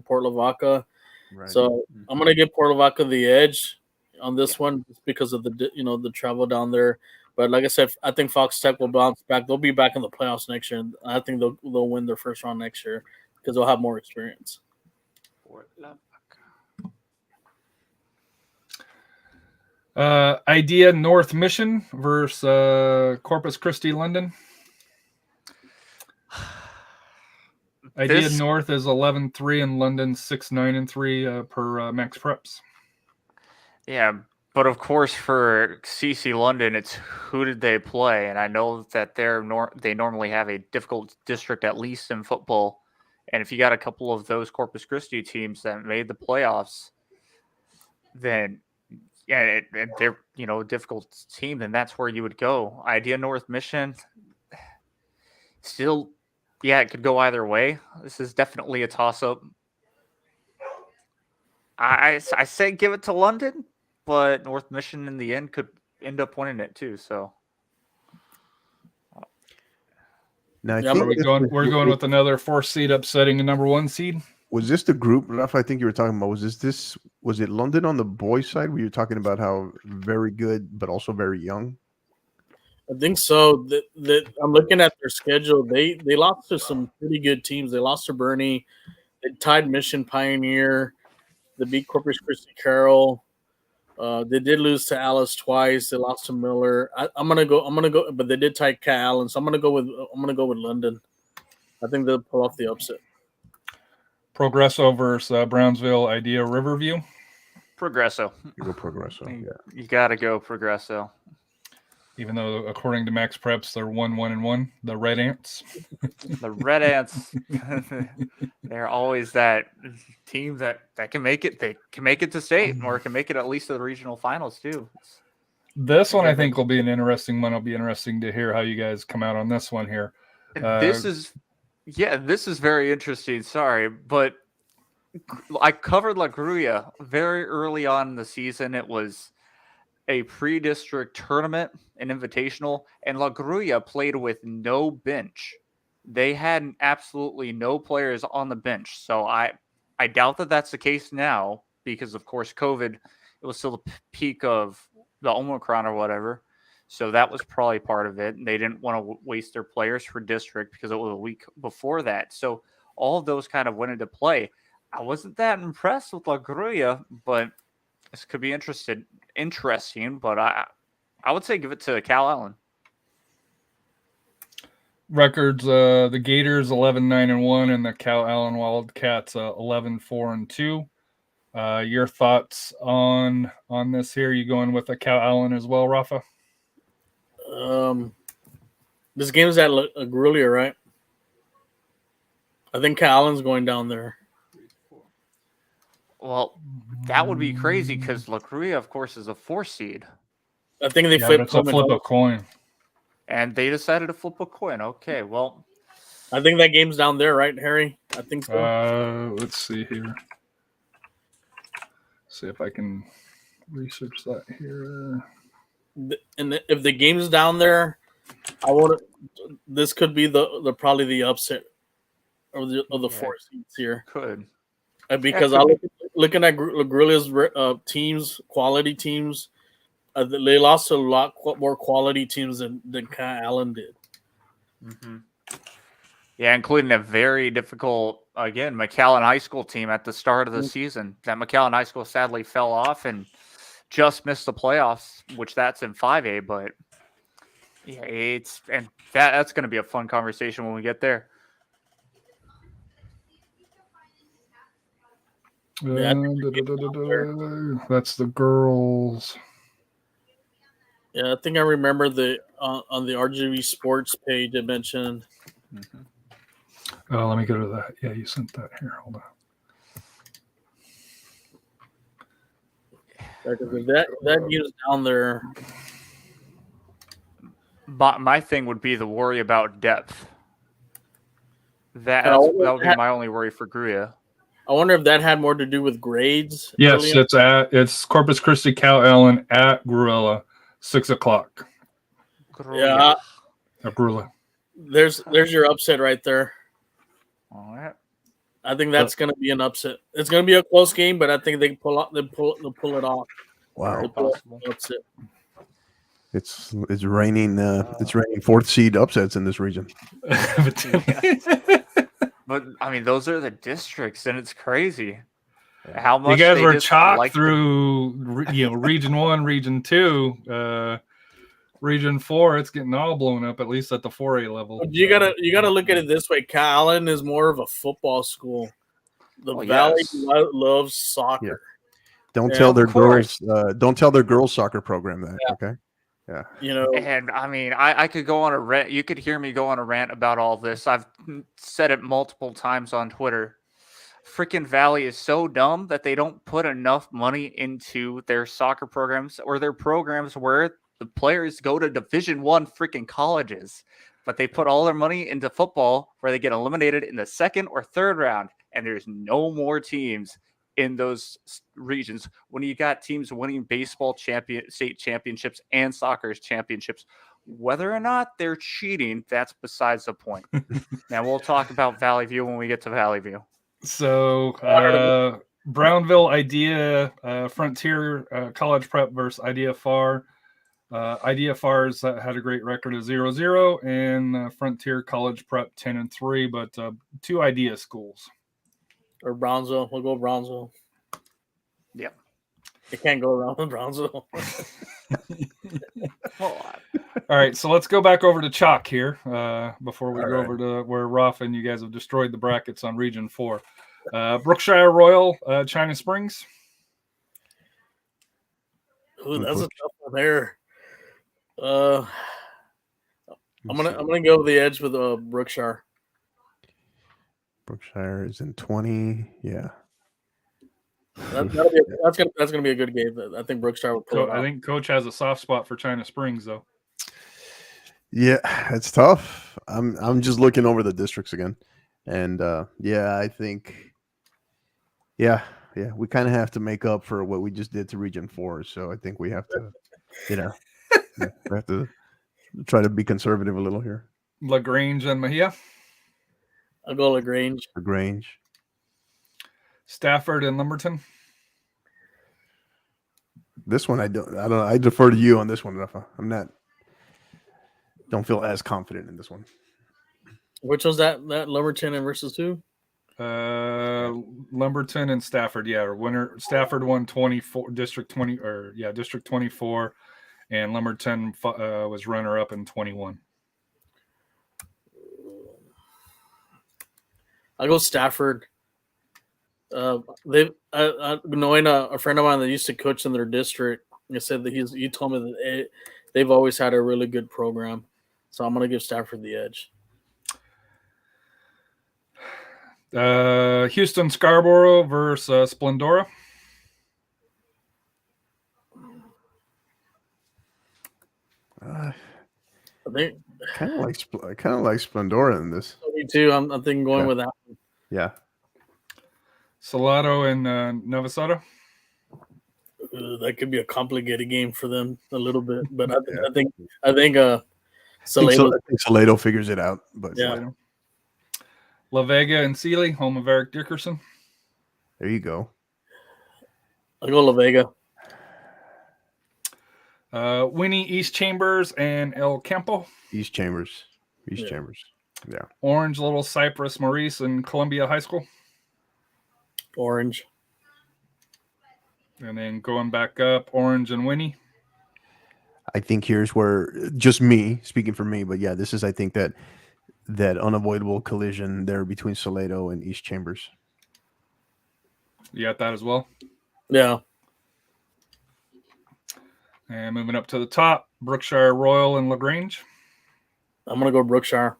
Port Lavaca. Right. So I'm going to give Port Lavaca the edge on this one just because of the travel down there. But like I said, I think Fox Tech will bounce back. They'll be back in the playoffs next year. And I think they'll win their first round next year because they'll have more experience. Idea North Mission versus Corpus Christi London. Idea North is 11-3 and London 6-9-3 per Max Preps. Yeah, but of course for CC London, it's who did they play? And I know that they normally have a difficult district, at least in football. And if you got a couple of those Corpus Christi teams that made the playoffs, then yeah, they're a difficult team. Then that's where you would go. Idea North Mission, still, yeah, it could go either way. This is definitely a toss-up. I say give it to London, but North Mission in the end could end up winning it too. So now we're going with another 4 seed upsetting a number 1 seed. Was this the group, Ralph, I think you were talking about? Was it London on the boys' side where you were talking about how very good but also very young? I think so. I'm looking at their schedule. They lost to some pretty good teams. They lost to Bernie. They tied Mission Pioneer. They beat Corpus Christi Carroll. They did lose to Alice twice. They lost to Miller. I'm gonna go, but they did tie Cat Allen. So I'm gonna go with London. I think they'll pull off the upset. Progresso versus Brownsville Idea Riverview. Progresso. You go Progresso. Yeah. You gotta go Progresso. Even though, according to Max Preps, they're 1-1-1. The Red Ants. The Red Ants. They're always that team that can make it. They can make it to state, or can make it at least to the regional finals too. This one I think will be an interesting one. It'll be interesting to hear how you guys come out on this one here. This is very interesting. Sorry, but I covered La Grulla very early on in the season. It was a pre-district tournament, an invitational, and La Grulla played with no bench. They had absolutely no players on the bench. So I doubt that that's the case now because, of course, COVID, it was still the peak of the Omicron or whatever. So that was probably part of it. And they didn't want to waste their players for district because it was a week before that. So all of those kind of went into play. I wasn't that impressed with La Grulla, but this could be interesting. But I would say give it to Cal Allen. Records, the Gators 11-9-1 and the Cal Allen Wildcats 11-4-2. Your thoughts on this here? You going with the Cal Allen as well, Rafa? This game's at La Grulla, right? I think Cal Allen's going down there. Well, that would be crazy because La Grulla, of course, is a 4 seed. I think they flipped a coin. And they decided to flip a coin. Okay, well. I think that game's down there, right, Harry? I think so. Let's see here. See if I can research that here. And if the game's down there, this could be the probably the upset of the 4 seeds here. Could. because looking at Guerrilla's teams, quality teams, they lost a lot more quality teams than Cat Allen did. Mm-hmm. Yeah, including a very difficult, again, McAllen High School team at the start of the season. That McAllen High School sadly fell off and just missed the playoffs, which that's in 5A. But yeah, that's going to be a fun conversation when we get there. That's the girls. Yeah, I think I remember on the RGV Sports page it mentioned. Mm-hmm. Oh, let me go to that. Yeah, you sent that here. Hold on. That unit's down there. But my thing would be the worry about depth. That would be my only worry for Gruya. I wonder if that had more to do with grades. Yes, it's Corpus Christi Cal Allen at Gruella, 6:00. Yeah, Gruella. There's your upset right there. All right. I think that's going to be an upset. It's going to be a close game, but I think they'll pull it off. Wow, possible. Upset. It's raining. It's raining 4th seed upsets in this region. But I mean, those are the districts, and it's crazy how much you guys they were just chalked like through. Region 1, Region 2, Region 4. It's getting all blown up, at least at the 4A level. You gotta look at it this way. Cal Allen is more of a football school. The Valley loves soccer. Yeah. Don't tell their girls. Don't tell their girls soccer program that. Yeah. Okay. Yeah. And I mean, I could go on a rant. You could hear me go on a rant about all this. I've said it multiple times on Twitter. Freaking Valley is so dumb that they don't put enough money into their soccer programs or their programs where the players go to Division I freaking colleges, but they put all their money into football where they get eliminated in the 2nd or 3rd round, and there's no more teams in those regions when you got teams winning baseball state championships and soccer championships. Whether or not they're cheating, that's besides the point. Now we'll talk about Valley View when we get to Valley View. So Brownville Idea Frontier College Prep versus Idea Far. Idea Far's had a great record of 0-0, and Frontier College Prep 10-3, but 2 Idea schools. Or Brownsville. We'll go Brownsville. Yeah. You can't go around with Brownsville. Well, all right, so let's go back over to Chalk here before we go over to where Ruff and you guys have destroyed the brackets on Region 4. Brookshire Royal, China Springs. Ooh, that's a tough one there. I'm gonna go with the edge with Brookshire. Brookshire is in 20. Yeah. That's gonna be a good game. I think Brookshire will pull it off. I think Coach has a soft spot for China Springs, though. Yeah, it's tough. I'm just looking over the districts again, and I think, we kind of have to make up for what we just did to Region 4. So I think we have to, we have to try to be conservative a little here. LaGrange and Mejia. I'll go LaGrange. LaGrange. Stafford and Lumberton. This one I don't. I defer to you on this one, Rafa. Don't feel as confident in this one. Which was that Lumberton and versus who? Lumberton and Stafford. Yeah, winner. Stafford won 24, District 24, and Lumberton was runner up in 21. I'll go Stafford. Knowing a friend of mine that used to coach in their district, he said that he told me that they've always had a really good program. So I'm going to give Stafford the edge. Houston Scarborough versus Splendora. I think kind of like Splendora in this. Me too. I'm thinking going with that one. Yeah. Salado and Navasota. That could be a complicated game for them a little bit, but I think Salado figures it out. But La Vega and Sealy, home of Eric Dickerson. There you go. I'll go La Vega. Winnie, East Chambers, and El Campo. East Chambers. Chambers. Yeah. Orange, Little Cypress, Maurice, and Columbia High School. Orange. And then going back up, Orange and Winnie. I think here's where, just me speaking for me, but yeah, this is, I think, that unavoidable collision there between Salado and East Chambers. You got that as well? Yeah. And moving up to the top, Brookshire, Royal, and LaGrange. I'm going to go Brookshire.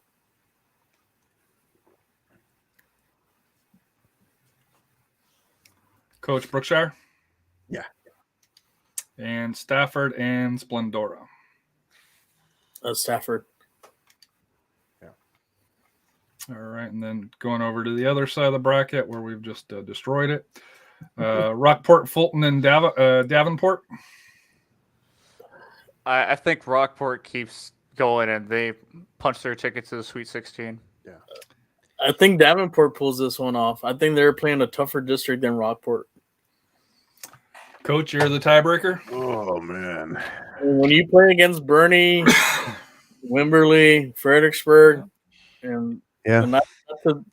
Coach Brookshire. Yeah. And Stafford and Splendora. Stafford. Yeah. All right, and then going over to the other side of the bracket where we've just destroyed it. Rockport, Fulton, and Davenport. I think Rockport keeps going and they punch their ticket to the Sweet 16. Yeah. I think Davenport pulls this one off. I think they're playing a tougher district than Rockport. Coach, you're the tiebreaker. Oh, man. When you play against Bernie, Wimberley, Fredericksburg, and not the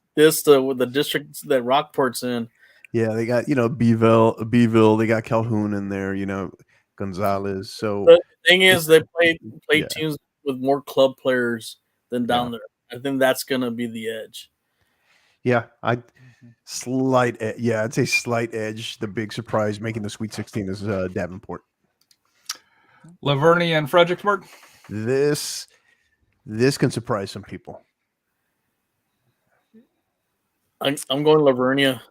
districts that Rockport's in. Yeah, they got, Beeville, they got Calhoun in there, Gonzalez. So the thing is, they play Yeah. teams with more club players than down there. I think that's going to be the edge. yeah, I'd say slight edge. The big surprise making the Sweet 16 is Davenport. Lavernia and Fredericksburg. This can surprise some people. I'm going Lavernia.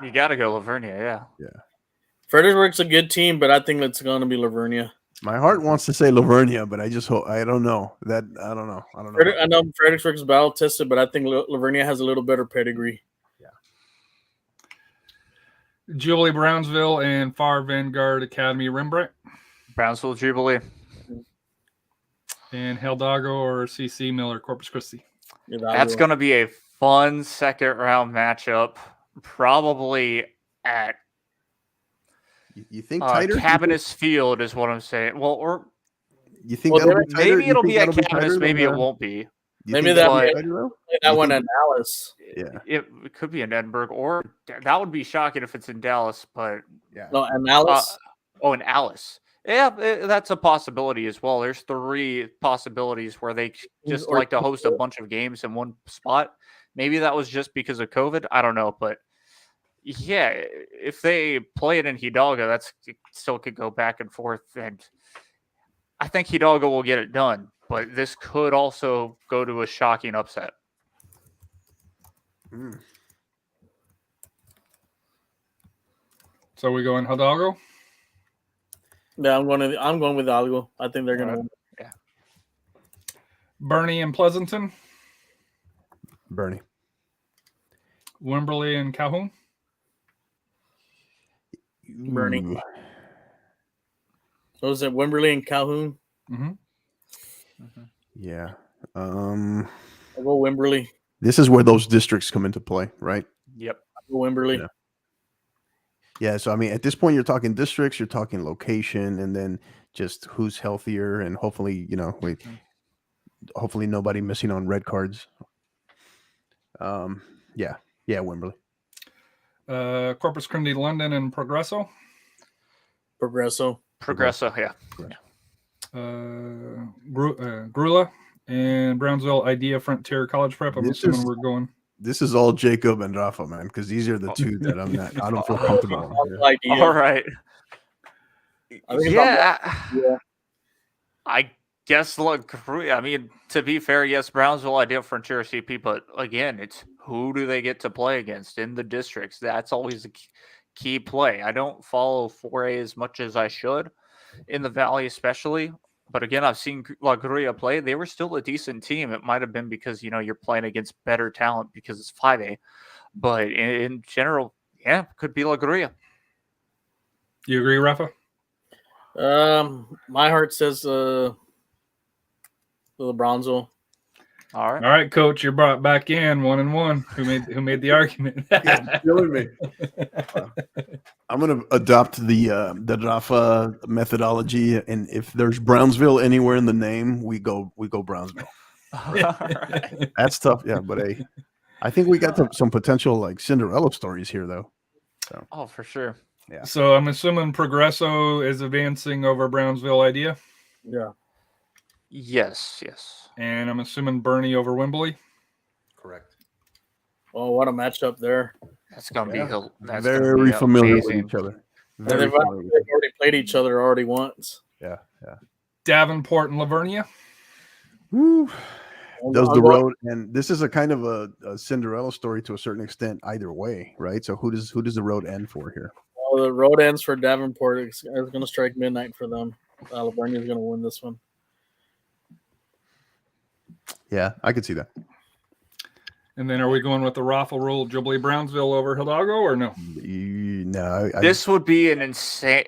You got to go Lavernia, yeah. Fredericksburg's a good team, but I think it's going to be Lavernia. My heart wants to say Lavernia, but I just hope I don't know. I don't know. I know Fredericksburg's battle tested, but I think Lavernia has a little better pedigree. Yeah. Jubilee, Brownsville, and Far Vanguard Academy, Rembrandt. Brownsville Jubilee. And Hildago or CC Miller, Corpus Christi. That's going to be a fun second round matchup. Probably at you think tighter? Cabinets Field is what I'm saying. Well, or you think that'll be tighter? Maybe it'll be at Cabinets. Maybe it won't be. Maybe that one in Dallas. Yeah, it could be in Edinburgh, or that would be shocking if it's in Dallas. But yeah, no, in Alice. In Alice. Yeah, that's a possibility as well. There's 3 possibilities where they just like to host a bunch of games in one spot. Maybe that was just because of COVID. I don't know, but yeah, if they play it in Hidalgo, that's still could go back and forth, and I think Hidalgo will get it done. But this could also go to a shocking upset. Mm. So we go in Hidalgo. Yeah, I'm going with Hidalgo. I think they're going to win. Yeah. Bernie and Pleasanton. Bernie. Wimberley and Calhoun. Bernie. Ooh. So is it Wimberley and Calhoun? Mm-hmm. Yeah. I'll go Wimberley. This is where those districts come into play, right? Yep. I'll go Wimberley. Yeah. So, I mean, at this point, you're talking districts, you're talking location, and then just who's healthier, and hopefully, hopefully nobody missing on red cards. Yeah, Wimberley. Corpus Christi, London, and Progresso. Progresso, yeah. Grula and Brownsville Idea Frontier College Prep. I'm assuming we're going. This is all Jacob and Rafa, man, because these are the 2 that I don't feel comfortable on. yeah. All right. I guess, look, I mean, to be fair, yes, Brownsville Idea Frontier CP, but again, it's who do they get to play against in the districts? That's always a key play. I don't follow 4A as much as I should in the Valley, especially. But again, I've seen La Gruya play. They were still a decent team. It might have been because, you're playing against better talent because it's 5A. But in general, yeah, could be La Gruya. You agree, Rafa? My heart says the Brownsville. All right. All right, Coach, you're brought back in 1-1. Who made the argument? Yeah, killing me. I'm gonna adopt the Rafa methodology, and if there's Brownsville anywhere in the name, we go Brownsville. All right. That's tough, yeah. But I think we got some potential like Cinderella stories here, though. So Oh, for sure. yeah. So I'm assuming Progresso is advancing over Brownsville Idea, Yeah. Yes. and I'm assuming Bernie over Wembley. Correct. Oh, what a matchup there. That's gonna be that's Very gonna be familiar amazing. with each other. And Very they've familiar with already played each other already once. yeah. Davenport and Lavernia. Woo. Does I'll the go- road, and this is a kind of a Cinderella story to a certain extent either way, right? So who does the road end for here? Well, the road ends for Davenport. It's going to strike midnight for them. Alabama is going to win this one. Yeah, I could see that. And then are we going with the raffle rule, Jubilee Brownsville over Hildago, or no? No, This would be an insane.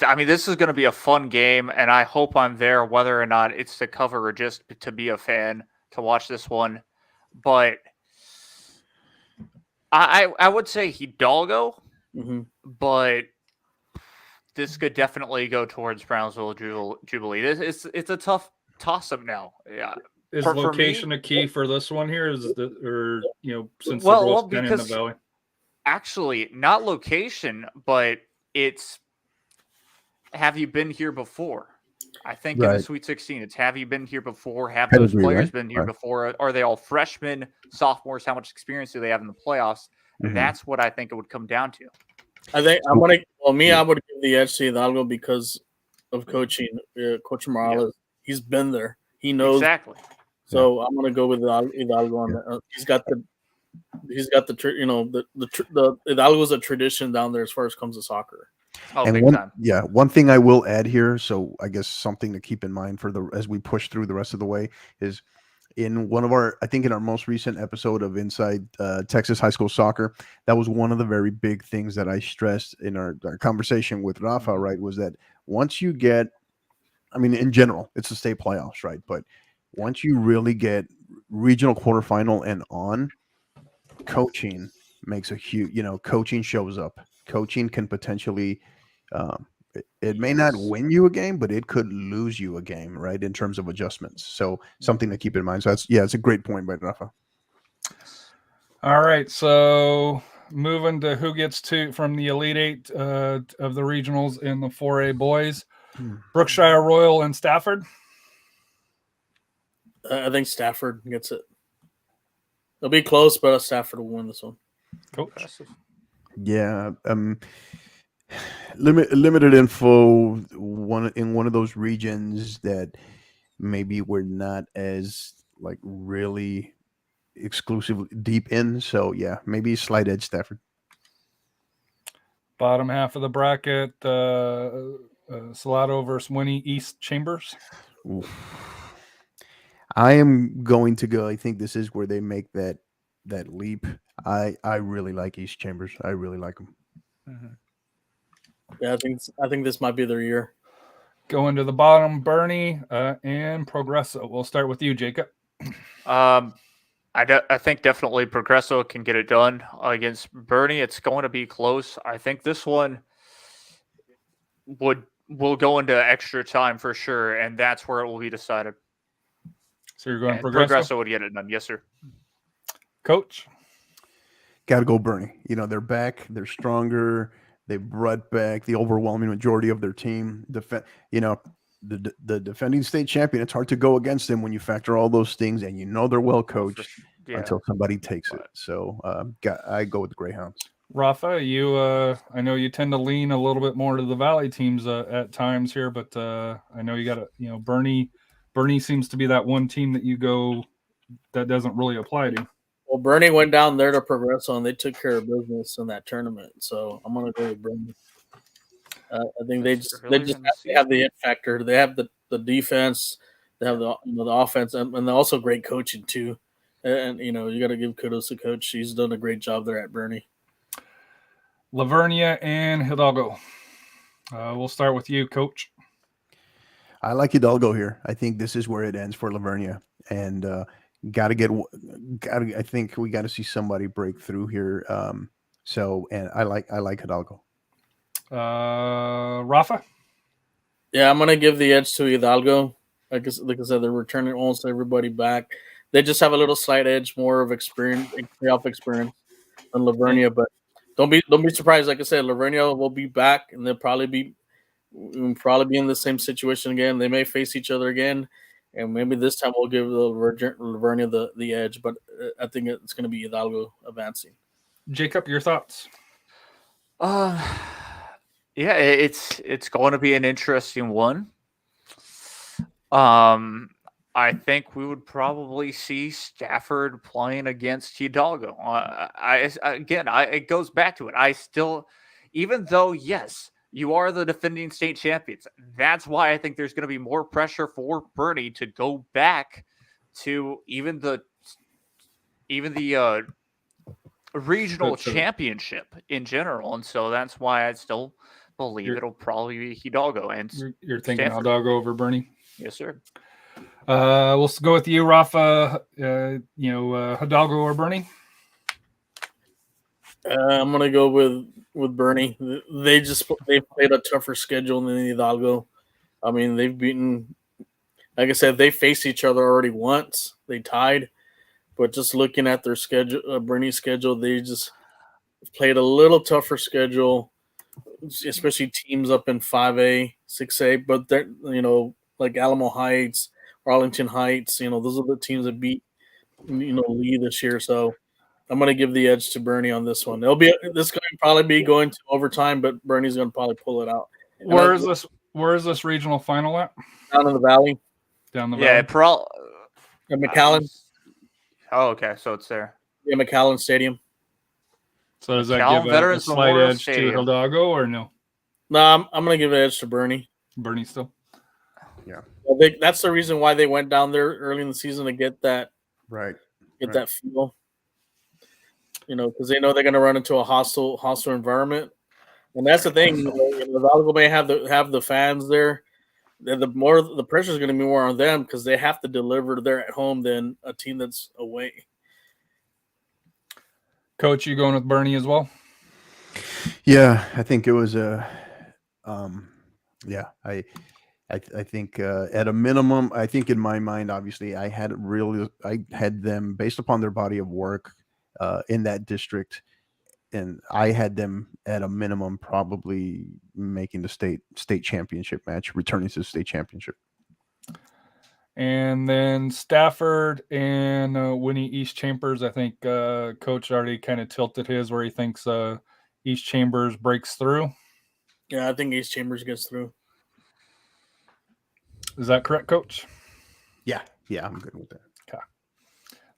I mean, this is going to be a fun game, and I hope I'm there, whether or not it's to cover or just to be a fan to watch this one. But I would say Hidalgo, Mm-hmm. but this could definitely go towards Brownsville Jubilee. It's a tough toss-up now. Yeah. Is For location me- a key for this one here? Since Well, they're both kind of in the because- valley? Actually, not location, but it's have you been here before? I think in Right. the Sweet 16, it's have you been here before? Have those Pedigree, players right? been here Right. before? Are they all freshmen, sophomores? How much experience do they have in the playoffs? Mhm. That's what I think it would come down to. I think I'm going to, I would give the edge to Hidalgo because of coaching. Coach Morales, he's been there. He knows. Exactly. So I'm going to go with Hidalgo on that. He's got the Hidalgo is a tradition down there as far as comes to soccer. Oh, And big time. one thing I will add here, so I guess something to keep in mind as we push through the rest of the way is in one of I think in our most recent episode of Inside Texas High School Soccer, that was one of the very big things that I stressed in our conversation with Rafa, right, was that once you get, I mean, in general, it's the state playoffs, right? But once you really get regional quarterfinal and on, coaching makes a huge, coaching shows up. Coaching can potentially, it may not win you a game, but it could lose you a game, right? In terms of adjustments. So something to keep in mind. So it's a great point by Rafa. All right, so moving to who gets to from the Elite Eight of the regionals in the 4A boys, Brookshire Royal and Stafford. I think Stafford gets it. It'll be close, but Stafford will win this one. Coach. Yeah. Limited info. One of those regions that maybe we're not as like really exclusively deep in. So yeah, maybe slight edge Stafford. Bottom half of the bracket, Salado versus Winnie East Chambers. Oof. I am going to go. I think this is where they make that leap. I really like East Chambers. I really like them. Mm-hmm. Yeah, I think this might be their year. Going to the bottom, Bernie and Progresso. We'll start with you, Jacob. I think definitely Progresso can get it done against Bernie. It's going to be close. I think this one will go into extra time for sure, and that's where it will be decided. So you're going And Progresso? Progresso would get it done. Yes, sir. Coach? Got to go Bernie. They're back. They're stronger. They brought back the overwhelming majority of their team. The defending state champion. It's hard to go against them when you factor all those things, and they're well coached until somebody takes it. So I go with the Greyhounds. Rafa, I know you tend to lean a little bit more to the Valley teams at times here, but I know you got Bernie. Bernie seems to be that one team that you go that doesn't really apply to. Well, Bernie went down there to Progresso, and they took care of business in that tournament. So I'm going to go with Bernie. I think they just have the it factor. They have the defense. They have the offense, and they're also great coaching too. And you got to give kudos to Coach. He's done a great job there at Bernie. Lavernia and Hidalgo. We'll start with you, Coach. I like Hidalgo here. I think this is where it ends for Lavernia. And I think we got to see somebody break through here. And I like Hidalgo. Rafa? Yeah, I'm gonna give the edge to Hidalgo. Like I said, they're returning almost everybody back. They just have a little slight edge, more of experience, playoff experience than Lavernia. But don't be surprised. Like I said, Lavernia will be back, and they'll probably be in the same situation again. They may face each other again, and maybe this time we'll give Lavernia the edge. But I think it's going to be Hidalgo advancing. Jacob, your thoughts? Yeah, it's going to be an interesting one. I think we would probably see Stafford playing against Hidalgo. It goes back to it. I still, even though, yes, you are the defending state champions, that's why I think there's going to be more pressure for Bernie to go back to even the regional championship in general. And so that's why I still believe it'll probably be Hidalgo. And you're thinking Stafford. Hidalgo over Bernie? Yes, sir. We'll go with you, Rafa. Hidalgo or Bernie? I'm gonna go with Bernie. They played a tougher schedule than Hidalgo. I mean, they've beaten. Like I said, they faced each other already once. They tied, but just looking at their schedule, Bernie's schedule, they just played a little tougher schedule, especially teams up in 5A, 6A. But they're like Alamo Heights, Arlington Heights, those are the teams that beat, Lee this year. So I'm going to give the edge to Bernie on this one. This going to probably be going to overtime, but Bernie's going to probably pull it out. Where is this regional final at? Down in the valley. Down the valley. Yeah, McAllen. Oh, okay, so it's there. Yeah, McAllen Stadium. So does that give a slight edge to Hildago or no? No, I'm going to give an edge to Bernie. Bernie still. Yeah. Well, that's the reason why they went down there early in the season to get that that feel. Because they know they're going to run into a hostile environment, and that's the thing. Hidalgo may have the fans there. The pressure is going to be more on them because they have to deliver there at home than a team that's away. Coach, you going with Bernie as well? Yeah, I think it was I think at a minimum, I think in my mind, obviously, I had them based upon their body of work in that district, and I had them at a minimum probably making the state championship match, returning to the state championship. And then Stafford and Winnie East Chambers. I think Coach already kind of tilted his where he thinks East Chambers breaks through. Yeah, I think East Chambers gets through. Is that correct, Coach? Yeah, I'm good with that. Okay.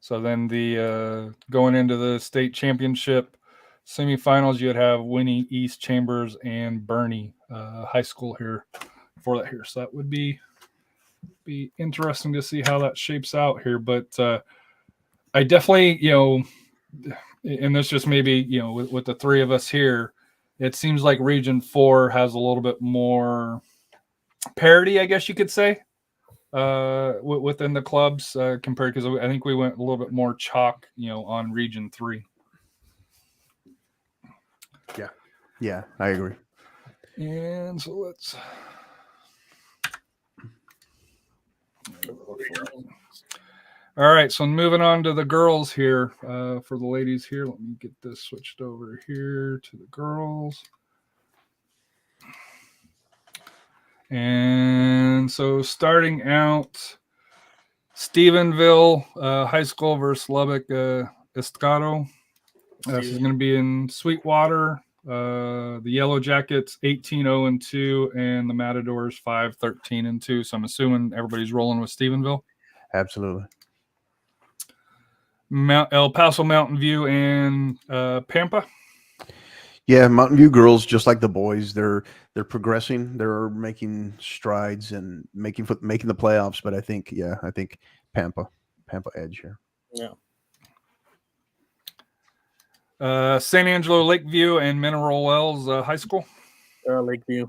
So then the going into the state championship semifinals, you'd have Winnie, East Chambers, and Bernie High School here for that here. So that would be interesting to see how that shapes out here. But I definitely, and this just maybe, with the three of us here, it seems like Region 4 has a little bit more parity, I guess you could say, within the clubs compared, because I think we went a little bit more chalk, on Region 3. Yeah, I agree. And so let's. All right, so moving on to the girls here. For the ladies here, let me get this switched over here to the girls. And so starting out, Stephenville High School versus Lubbock Estcado. This is going to be in Sweetwater. The Yellow Jackets 18-0-2, and the Matadors 5-13-2. So I'm assuming everybody's rolling with Stephenville. Absolutely. El Paso, Mountain View, and Pampa. Yeah, Mountain View girls, just like the boys, they're progressing. They're making strides and making the playoffs. But I think Pampa edge here. Yeah. San Angelo Lakeview and Mineral Wells High School. Lakeview.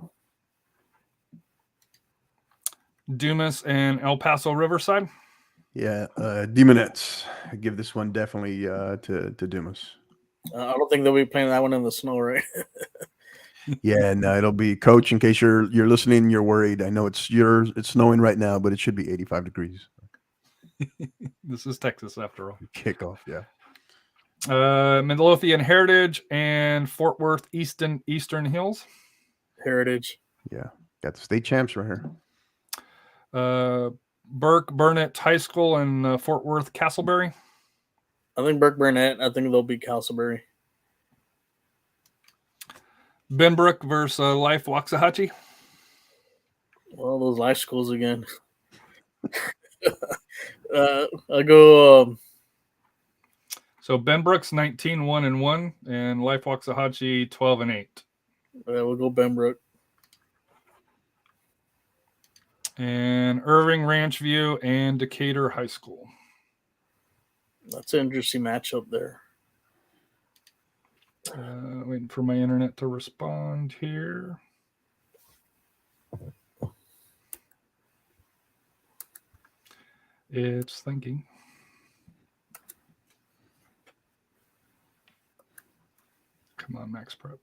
Dumas and El Paso Riverside. Yeah, Demonettes. I give this one definitely to Dumas. I don't think they'll be playing that one in the snow, right? Yeah, no, it'll be Coach. In case you're listening, you're worried. I know it's snowing right now, but it should be 85 degrees. This is Texas after all. Kickoff, yeah. Midlothian Heritage and Fort Worth Eastern Hills. Heritage. Yeah, got the state champs right here. Burke Burnett High School and Fort Worth Castleberry. I think Burke Burnett. I think they'll beat Castleberry. Benbrook versus Life Waxahachie. Well, those life schools again. I'll go. So Benbrook's 19-1-1 and Life Waxahachie 12-8. We'll go Benbrook. And Irving Ranchview and Decatur High School. That's an interesting matchup there. Waiting for my internet to respond here. It's thinking. Come on, Max Prep.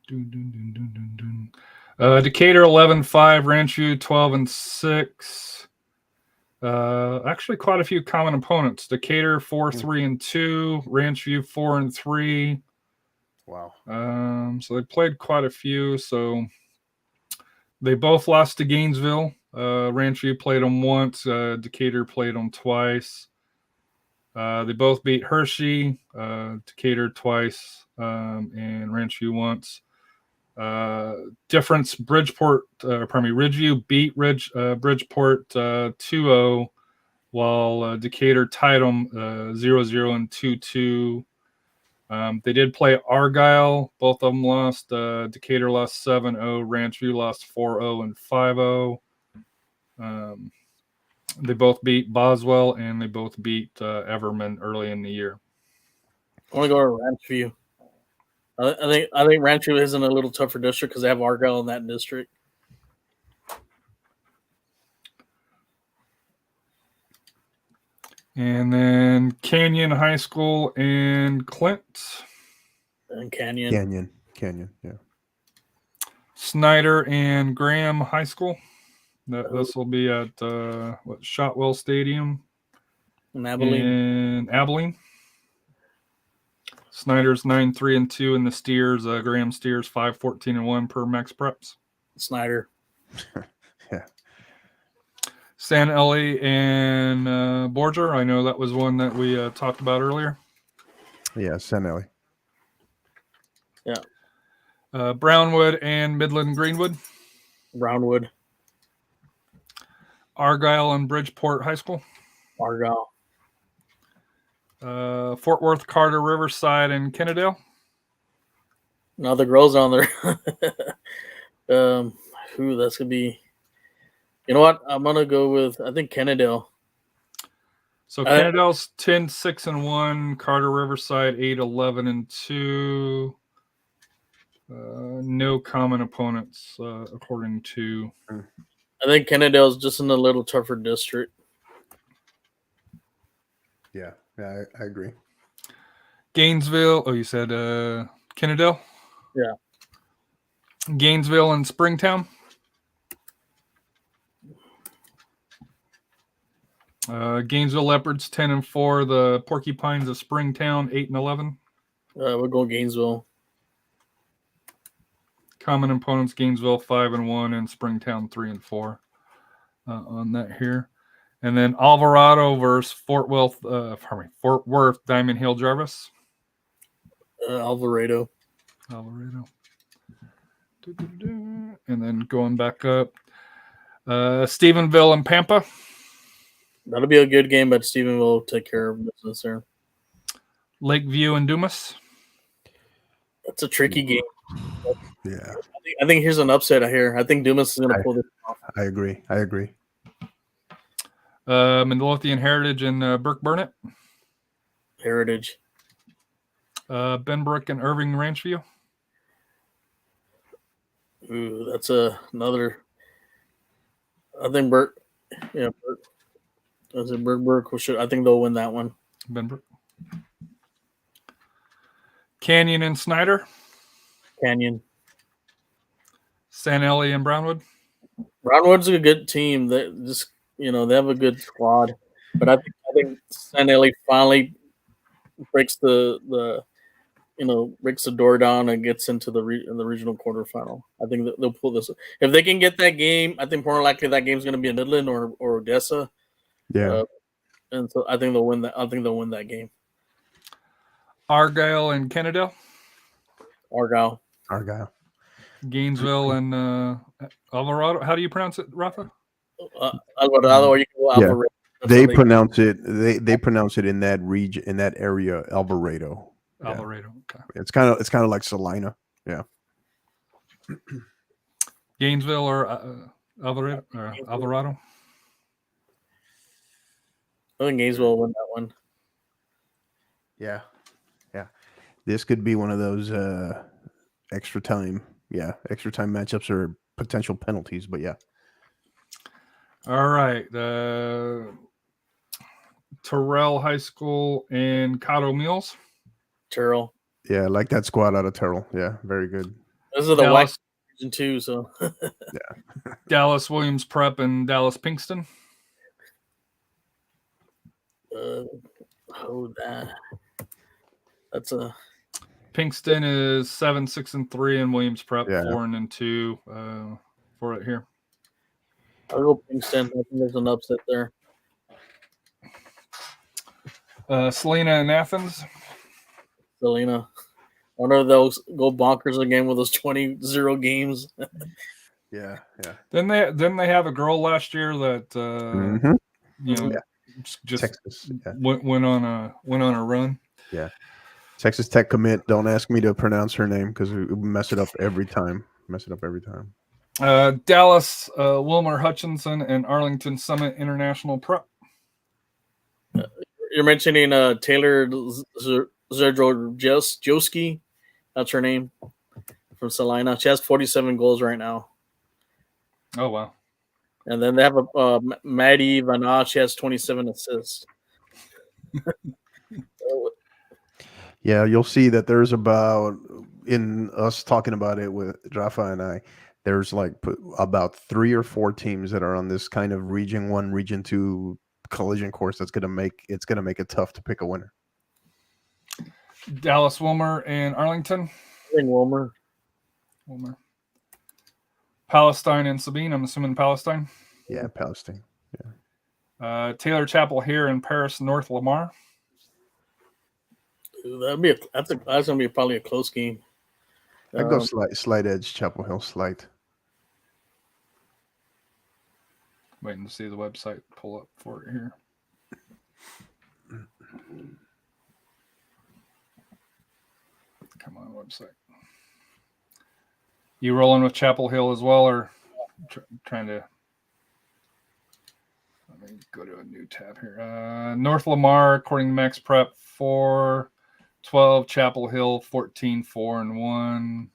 Decatur 11-5, Ranchview 12-6. Actually, quite a few common opponents. Decatur 4-3-2, Ranchview 4-3. Wow. So they played quite a few. So they both lost to Gainesville. Ranchview played them once. Decatur played them twice. They both beat Hershey, Decatur twice, and Ranchview once. Difference: Ridgeview beat Bridgeport 2-0, while Decatur tied them 0-0 and 2-2. They did play Argyle. Both of them lost. Decatur lost 7-0. Ranchview lost 4-0 and 5-0. They both beat Boswell and they both beat Everman early in the year. I want to go to Ranchview. I think Ranchview isn't a little tougher district because they have Argyle in that district. And then Canyon High School and Clint. And Canyon. Yeah. Snyder and Graham High School. This will be at Shotwell Stadium And Abilene. Snyder's 9-3-2 and the Steers. Graham Steers 5-14-1 per Max Preps. Snyder. Yeah. San Eli and Borger. I know that was one that we talked about earlier. Yeah, San Eli. Yeah. Brownwood and Midland Greenwood. Brownwood. Argyle and Bridgeport High School. Argyle. Fort Worth, Carter, Riverside, and Kennedale. Now the girls on there. That's gonna be. You know what? I'm gonna go with I think Kennedale. So Kennedale's 10-6-1. Carter, Riverside 8-11-2. No common opponents according to. I think Kennedale's just in a little tougher district. Yeah, I agree. Gainesville. Oh, you said Kennedale? Yeah. Gainesville and Springtown. Gainesville Leopards 10-4. The Porcupines of Springtown 8-11. We'll go Gainesville. Common opponents: Gainesville 5-1 and Springtown 3-4 on that here. And then Alvarado versus Fort Worth Diamond Hill Jarvis. Alvarado. And then going back up, Stephenville and Pampa. That'll be a good game, but Stephenville will take care of business there. Lakeview and Dumas. That's a tricky game. Yeah. I think here's an upset here. I think Dumas is going to pull this off. I agree. Midlothian Heritage and Burke Burnett. Heritage. Benbrook and Irving Ranchview. Ooh, that's another. I think Bert. Yeah, Bert. Is it Benbrook? I think they'll win that one. Benbrook. Canyon and Snyder. Canyon. San Eli and Brownwood. Brownwood's a good team. They just they have a good squad, but I think San Eli finally breaks the breaks the door down and gets into the regional quarterfinal. I think that they'll pull this if they can get that game. I think more likely that game's going to be in Midland or Odessa. Yeah. And so I think they'll win that. I think they'll win that game. Argyle and Kennedale. Argyle. Gainesville and Alvarado. How do you pronounce it, Rafa? Alvarado, or you can go Alvarado. They pronounce it. They pronounce it in that region, in that area, Alvarado. Alvarado. Okay. It's kind of like Salina. Yeah. Gainesville or Alvarado. Alvarado. I think Gainesville will win that one. Yeah. This could be one of those extra time matchups or potential penalties. But yeah. All right. Terrell High School and Caddo Mills. Terrell. Yeah, I like that squad out of Terrell. Yeah, very good. This is the white region too, so yeah. Dallas Williams Prep and Dallas Pinkston. That's a Pinkston is 7-6-3 and Williams Prep 4-2 for it here. I'll go Pinkston. I think there's an upset there. Salina and Athens. Salina. I wonder if they'll go bonkers again with those 20-0 games. Yeah. Then they have a girl last year that just Texas, went on a run. Yeah. Texas Tech commit. Don't ask me to pronounce her name because we mess it up every time. Dallas, Wilmer Hutchinson, and Arlington Summit International Prep. You're mentioning Taylor Zerdrojewski. That's her name from Salina. She has 47 goals right now. Oh, wow. And then they have a Maddie Vanah. She has 27 assists. Yeah, you'll see that there's about, in us talking about it with Rafa and I, there's like about 3 or 4 teams that are on this kind of Region 1, Region 2 collision course that's going to make it tough to pick a winner. Dallas, Wilmer, and Arlington. I think Wilmer. Palestine and Sabine. I'm assuming Palestine. Yeah, Palestine. Yeah. Taylor Chapel here in Paris, North Lamar. That's gonna be probably a close game. I go slight edge, Chapel Hill slight. Waiting to see the website pull up for it here. Come on, website. You rolling with Chapel Hill as well, or trying to? Let me go to a new tab here. North Lamar, according to Max Prep, 4-12. Chapel Hill, 14-4-1.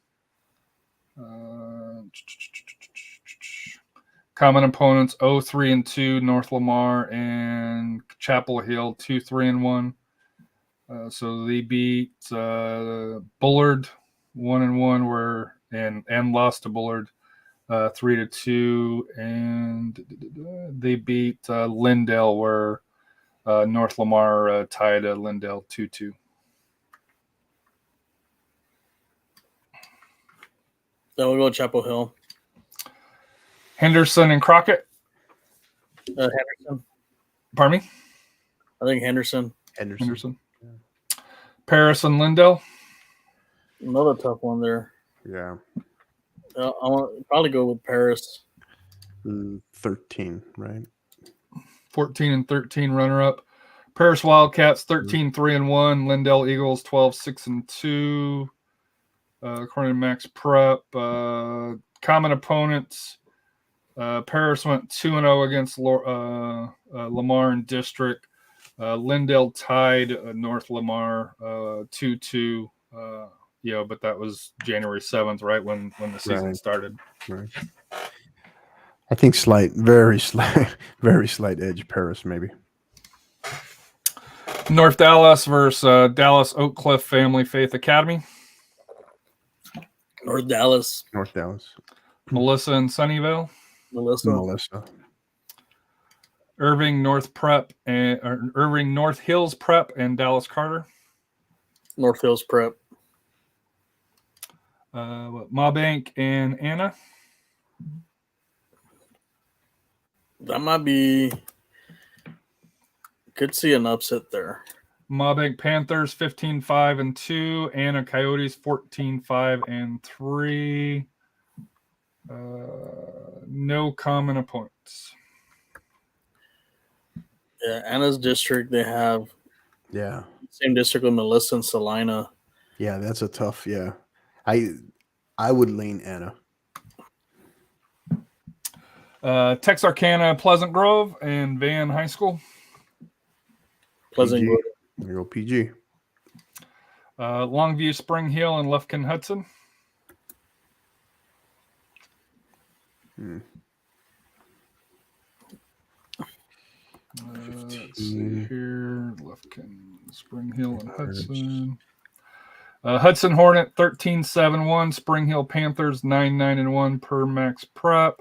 Common opponents 0-3-2. North Lamar and Chapel Hill 2-3-1. So they beat Bullard 1-1, and lost to Bullard 3-2, and they beat Lindale, where North Lamar tied Lindale 2-2. Then we'll go Chapel Hill. Henderson and Crockett. Henderson. Pardon me? I think Henderson. Henderson. Yeah. Paris and Lindale. Another tough one there. Yeah. I want probably go with Paris. 13, right? 14-13 runner-up. Paris Wildcats 13-3-1. Lindale Eagles 12-6-2. According to Max Prep, common opponents. Paris went 2-0 against Lamar in district. Lindale tied North Lamar 2-2 but that was January 7th, right when the season Right. started. Right. I think very slight edge Paris maybe. North Dallas versus Dallas Oak Cliff Family Faith Academy. North Dallas. North Dallas. Melissa and Sunnyvale. Melissa. Irving North Hills Prep and Dallas Carter. North Hills Prep. Mabank and Anna. That might be. Could see an upset there. Mabank Panthers 15-5-2. Anna Coyotes 14-5-3. No common opponents. Yeah, Anna's district, they have same district with Melissa and Salina. Yeah, that's a tough. Yeah, I would lean Anna. Texarkana Pleasant Grove and Van High School. Pleasant PG. Grove. There you go, PG. Longview Spring Hill and Lufkin Hudson. Let's see here. Lufkin, Spring Hill, and Hudson. Hudson Hornet 13-7-1. Spring Hill Panthers 9-9-1 per Max Prep.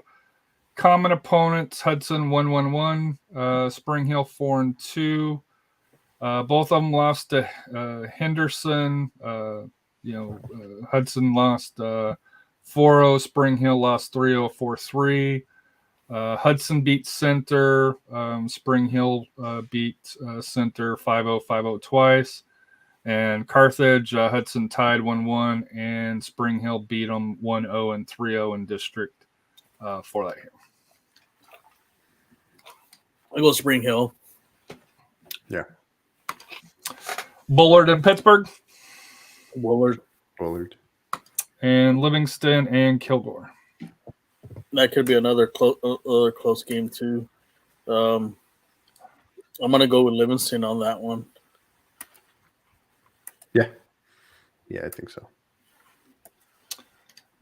Common opponents: Hudson 1-1-1. Spring Hill 4-2. Both of them lost to Henderson. Hudson lost 4-0. Spring Hill lost 3-0, 4-3. Hudson beat Center. Spring Hill beat Center 5-0, 5-0 twice. And Carthage, Hudson tied 1-1, and Spring Hill beat them 1-0 and 3-0 in district for that year. I go Spring Hill. Yeah. Bullard and Pittsburgh. Willard. And Livingston and Kilgore. That could be another close game too. I'm gonna go with Livingston on that one. Yeah, I think so.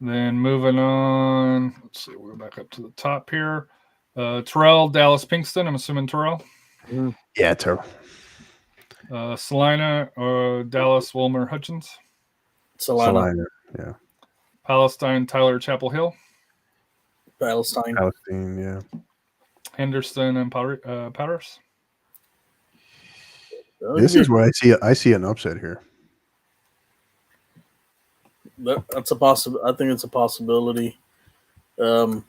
Then moving on, let's see, we'll go back up to the top here. Terrell, Dallas Pinkston. I'm assuming Terrell. Yeah, Terrell. Salina, Dallas Wilmer Hutchins. Salina. Yeah. Palestine, Tyler Chapel Hill. Palestine, yeah. Henderson and Powders. This is where I see an upset here. That's a possible. I think it's a possibility. I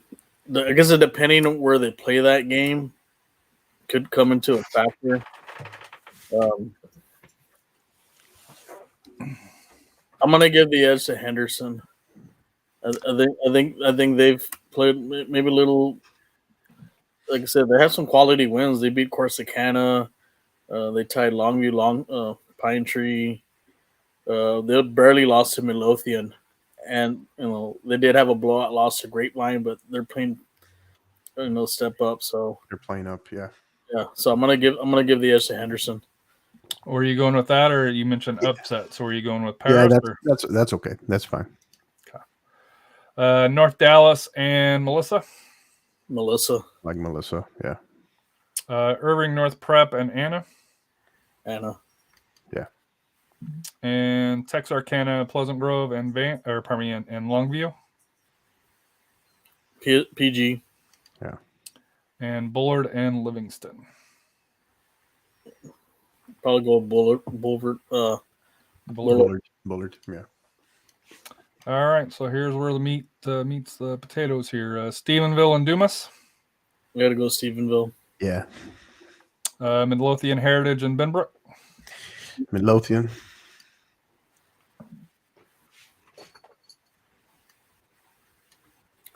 guess depending on where they play that game, could come into a factor. I'm gonna give the edge to Henderson. I think they've played maybe a little. Like I said, they have some quality wins. They beat Corsicana. They tied Longview, Pine Tree. They barely lost to Midlothian, and they did have a blowout loss to Grapevine, but they're playing, step up. So They're playing up, yeah. yeah. So I'm gonna give the edge to Henderson. Or are you going with that, or you mentioned upsets? Or are you going with Paris? Yeah, that's okay. That's fine. North Dallas and Melissa. Like Melissa, yeah. Irving North Prep and Anna. Yeah. And Texarkana, Pleasant Grove, and and Longview. PG. Yeah. And Bullard and Livingston. Probably go Bullard. Bullard, yeah. All right, so here's where the meat meets the potatoes here. Stephenville and Dumas. We got to go Stephenville. Yeah. Midlothian Heritage and Benbrook. Midlothian.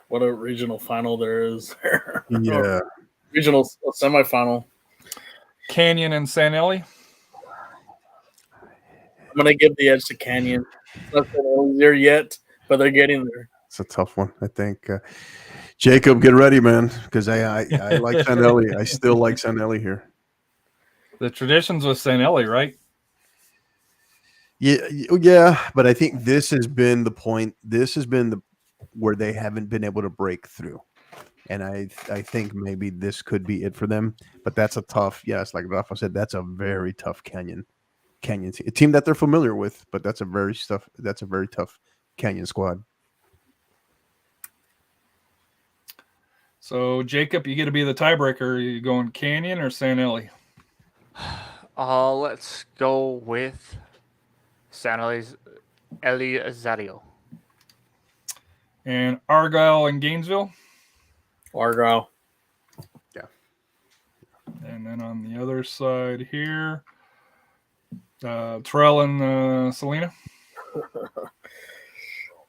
What a regional final there is. Yeah. Regional semifinal. Canyon and San Eli. I'm going to give the edge to Canyon. Not there yet, but they're getting there. It's a tough one, I think. Jacob, get ready, man, because I like San Eli. I still like San Eli here. The traditions with San Eli, right? Yeah, but I think this has been the point. This has been the where they haven't been able to break through. And I think maybe this could be it for them. But that's a tough, yes, like Rafa said, that's a very tough Canyon team. A team that they're familiar with, but that's a very tough Canyon squad. So Jacob, you get to be the tiebreaker. Are you going Canyon or San Eli? Let's go with San Elizario. And Argyle and Gainesville. Argyle. Yeah. And then on the other side here, Terrell and Salina.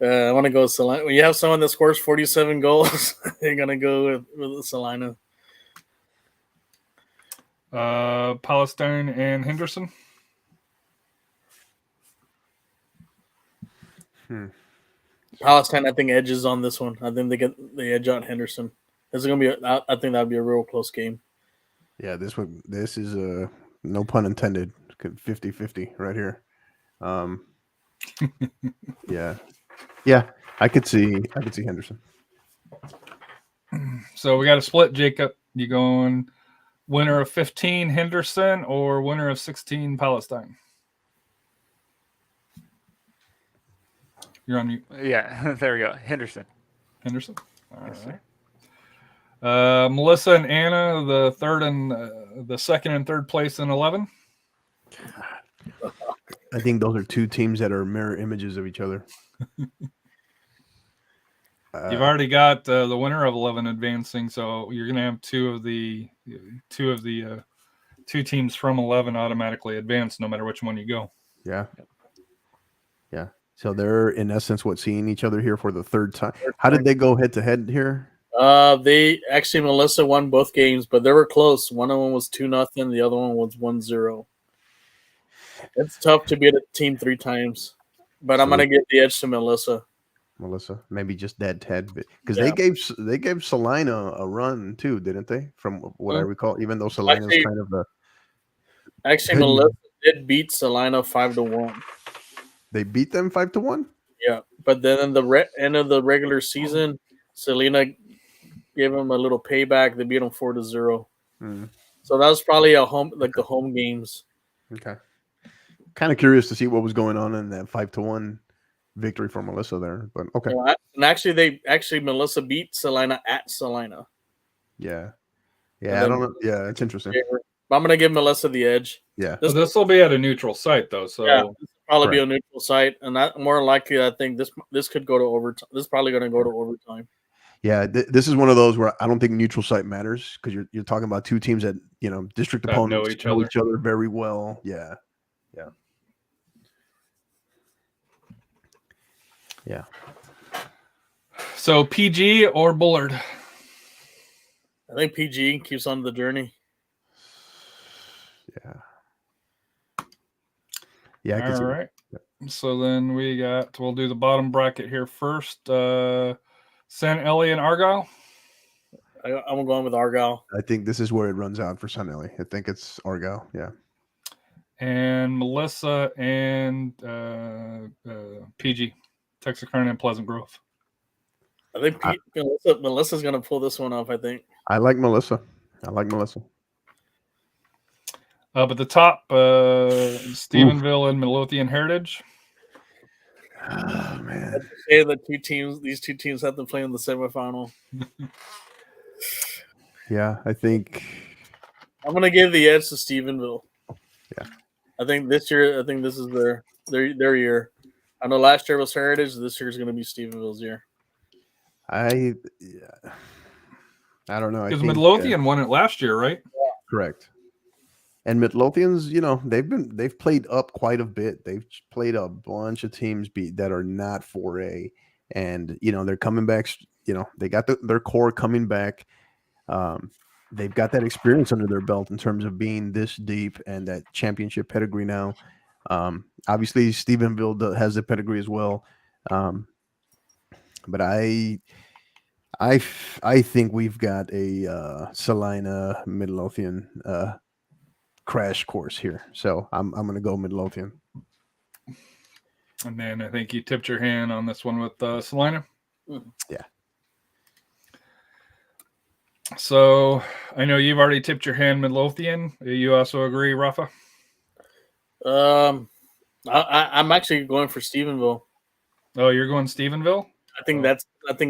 I want to go with Salina. When you have someone that scores 47 goals, you're going to go with Salina. Palestine and Henderson. Palestine, I think, edges on this one. I think they edge out Henderson. This is going to be. I think that would be a real close game. Yeah, this is a no pun intended 50-50 right here. Yeah, I could see Henderson. So we got a split, Jacob. You going winner of 15 Henderson or winner of 16 Palestine? You're on mute. Yeah, there we go. Henderson. All right. Melissa and Anna, the second and third place in 11. I think those are two teams that are mirror images of each other. You've already got the winner of 11 advancing, so you're going to have two teams from 11 automatically advance, no matter which one you go. Yeah. So they're in essence seeing each other here for the third time. How did they go head to head here? They actually, Melissa won both games, but they were close. One of them was 2-0. The other one was 1-0. It's tough to beat a team 3 times, but I'm going to give the edge to Melissa. Maybe just that tad bit, because they gave Salina a run too, didn't they? From what I recall, even though Salina's kind of the Melissa did beat Salina 5-1. They beat them 5-1. Yeah, but then in the end of the regular season, Salina gave them a little payback. They beat them 4-0. So that was probably the home games. Okay. Kind of curious to see what was going on in that 5-1 victory for Melissa there, but okay. Yeah, and actually, Melissa beat Salina at Salina. Yeah, I don't know. Yeah, it's interesting. I'm gonna give Melissa the edge. Yeah, this will be at a neutral site though, so yeah, this will probably be a neutral site, and that more likely, I think this could go to overtime. This is probably going to go to overtime. Yeah, this is one of those where I don't think neutral site matters, because you're talking about two teams that district opponents know each other very well. Yeah. So PG or Bullard? I think PG keeps on the journey. Yeah. All right. So then we'll do the bottom bracket here first. San Eli and Argyle. I'm going with Argyle. I think this is where it runs out for San Eli. I think it's Argyle. Yeah. And Melissa and PG, Texarkana and Pleasant Grove. I think Melissa's going to pull this one off, I think. I like Melissa. But the top, Stephenville and Midlothian Heritage. Oh, man. Say that these two teams have to play in the semifinal. Yeah, I think I'm going to give the edge to Stephenville. Yeah. I think this is their year. I know last year was Heritage. This year is going to be Stephenville's year. I don't know. Because Midlothian won it last year, right? Yeah. Correct. And Midlothians, they've played up quite a bit. They've played a bunch of teams that are not 4A, and they're coming back. They got their core coming back. They've got that experience under their belt in terms of being this deep and that championship pedigree now. Obviously, Stephenville has the pedigree as well. But I think we've got a Salina Midlothian crash course here. So I'm going to go Midlothian. And then I think you tipped your hand on this one with Salina. Yeah. So I know you've already tipped your hand Midlothian. You also agree, Rafa? I'm actually going for Stephenville. Oh, you're going Stephenville? I think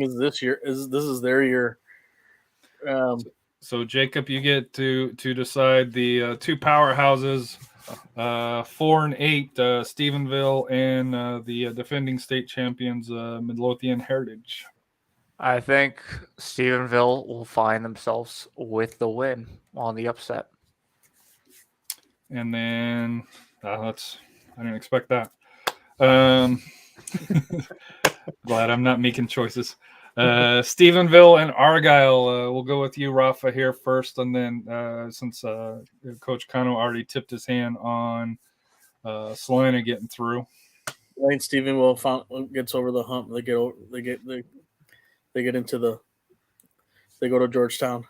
is this year. This is their year. So Jacob, you get to decide the two powerhouses, 4 and 8, Stephenville, and the defending state champions, Midlothian Heritage. I think Stephenville will find themselves with the win on the upset. And then I didn't expect that. Glad I'm not making choices. Stephenville and Argyle. We'll go with you, Rafa, here first, and then since Coach Kano already tipped his hand on Salina getting through. I think Stephenville gets over the hump. They go to Georgetown.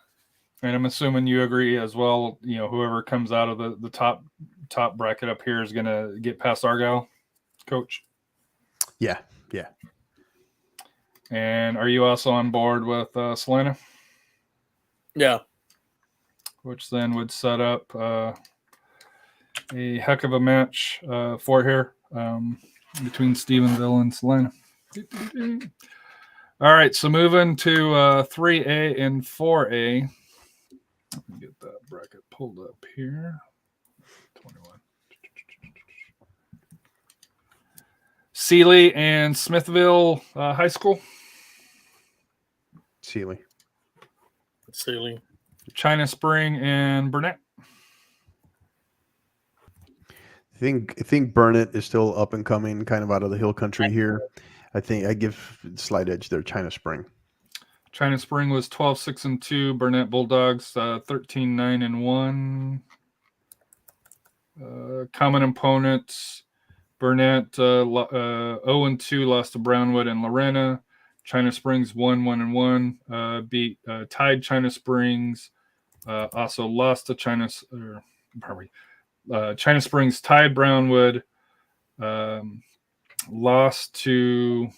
And I'm assuming you agree as well. You know, whoever comes out of the top bracket up here is going to get past Argyle, Coach. Yeah. And are you also on board with Salina? Yeah. Which then would set up a heck of a match for here between Stephenville and Salina. All right, so moving to 3A and 4A. Let me get that bracket pulled up here. 21. Sealy and Smithville High School. Sealy. China Spring and Burnett. I think Burnett is still up and coming, kind of out of the hill country here. I think I give slight edge there. China Spring. China Spring was 12-6-2. Burnett Bulldogs 13-9-1. Common opponents: Burnett 0-2, lost to Brownwood and Lorena. China Springs 1-1-1. Beat tied China Springs. Also lost to China Springs tied Brownwood. Lost to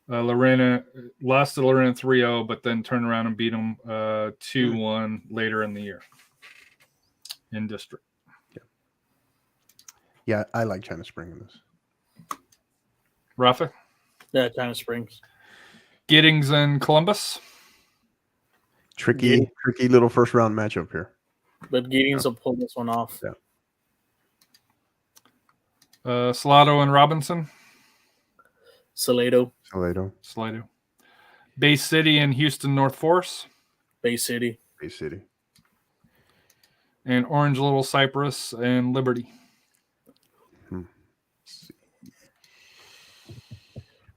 Lorena 3-0, but then turned around and beat them 2-1 later in the year in district. Yeah, I like China Spring in this. Rafa? Yeah, China Springs. Giddings and Columbus. Tricky little first round matchup here. But Giddings will pull this one off. Yeah. Salado and Robinson. Salado. Bay City and Houston North Force. Bay City. And Orange Little Cypress and Liberty.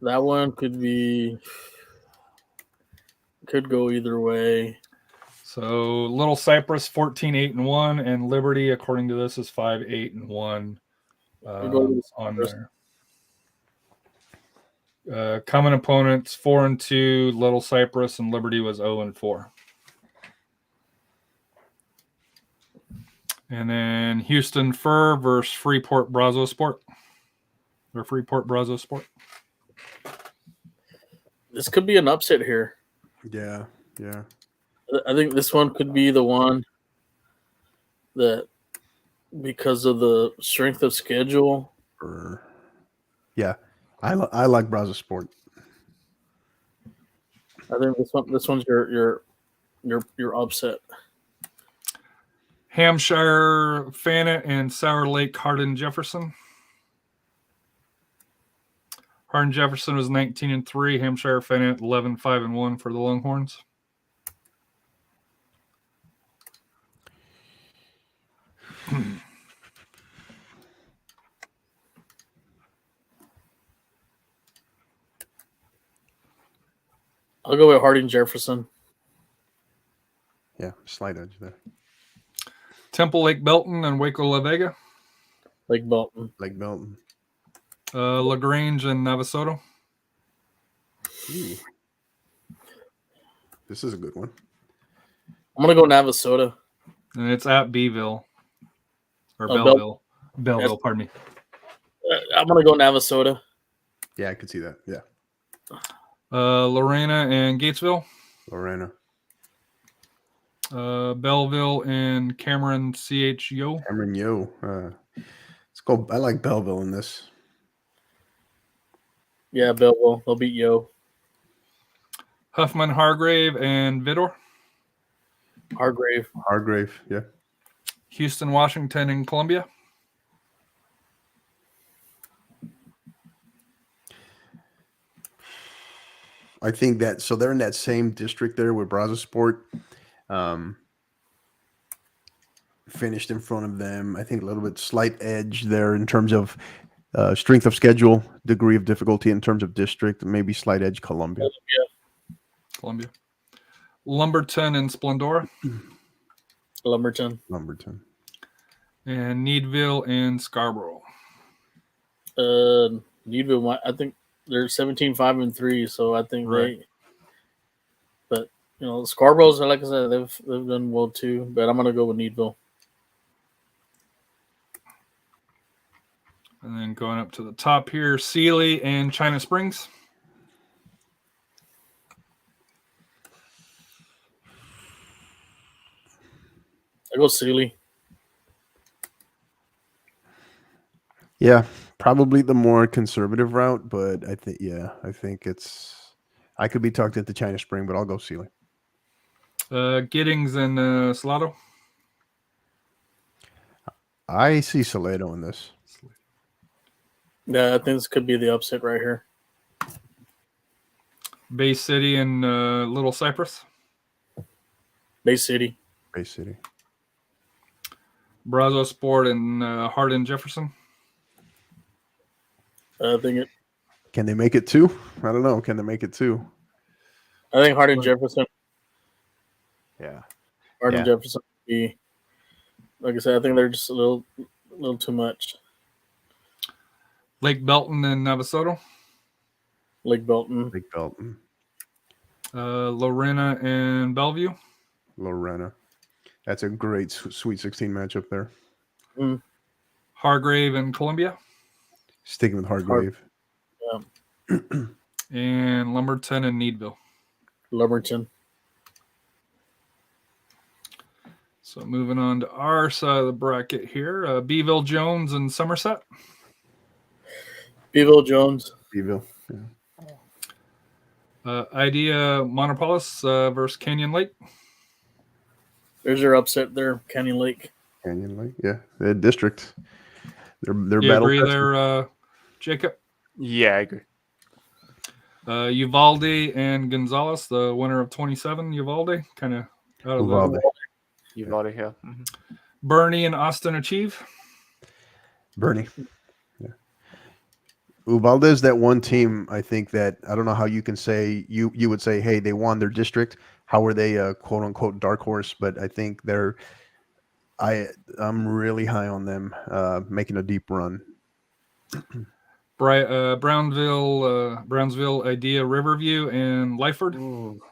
That one could go either way. So Little Cypress 14-8-1, and Liberty, according to this, is 5-8-1 on there. Common opponents 4-2. Little Cypress and Liberty was 0-4. And then Houston Fur versus Freeport Brazo Sport. This could be an upset here. Yeah. I think this one could be the one that, because of the strength of schedule. Yeah, I like Brazo Sport. I think this one's your upset. Hampshire Fannett and Sour Lake Hardin Jefferson. Hardin Jefferson was 19-3. Hampshire Fannett 11-5-1 for the Longhorns. I'll go with Hardin Jefferson. Yeah, slight edge there. Temple Lake Belton and Waco La Vega. Lake Belton. LaGrange and Navasota. Ooh. This is a good one. I'm going to go Navasota. And it's at Beeville. Or Oh, Belleville. Belleville, pardon me. I'm gonna go Navasota. Yeah, I could see that. Yeah, Lorena and Gatesville. Lorena. Belleville and Cameron CH Yo. Cameron Yo. Let's go. I like Belleville in this. Yeah, Belleville. They'll beat Yo. Huffman Hargrave and Vidor. Hargrave. Yeah. Houston, Washington, and Columbia. I think that so they're in that same district there with Brazos Sport. Finished in front of them. I think a little bit slight edge there in terms of strength of schedule, degree of difficulty in terms of district, maybe slight edge Columbia. Columbia. Lumberton and Splendora. Lumberton. And Needville and Scarborough. Needville, I think they're 17-5-3, so I think Right. But Scarborough's, like I said, they've done well too. But I'm gonna go with Needville. And then going up to the top here, Sealy and China Springs. I go Sealy. Yeah, probably the more conservative route, but I think I could be talked into China Spring, but I'll go Sealy. Giddings and Salado. I see Salado in this. Yeah, I think this could be the upset right here. Bay City and Little Cypress. Bay City. Brazos Sport and Hardin Jefferson. I think Can they make it two? I don't know. Can they make it two? I think Hardin Jefferson. Yeah. Jefferson would be, like I said, I think they're just a little too much. Lake Belton and Navasota. Lake Belton. Lorena and Bellevue. Lorena. That's a great Sweet 16 matchup there. Hargrave and Columbia. Sticking with Hargrave. And Lumberton and Needville. Lumberton. So moving on to our side of the bracket here, Beeville Jones and Somerset. Beeville Jones. Beeville. Yeah. Idea Monopolis versus Canyon Lake. There's your upset there, Canyon Lake. Canyon Lake. Yeah. The district. They're You battle agree tested. there, Jacob? Yeah, I agree. Uvalde and Gonzalez, the winner of 27. Uvalde, kind of out of Uvalde. the. You've already here. Bernie and Austin Achieve. Bernie. Yeah. Uvalde is that one team, I think, that I don't know how you can say you would say, hey, they won their district. How are they a quote unquote dark horse? But I think I'm really high on them making a deep run. Brownsville, Idea, Riverview, and Lyford. Ooh.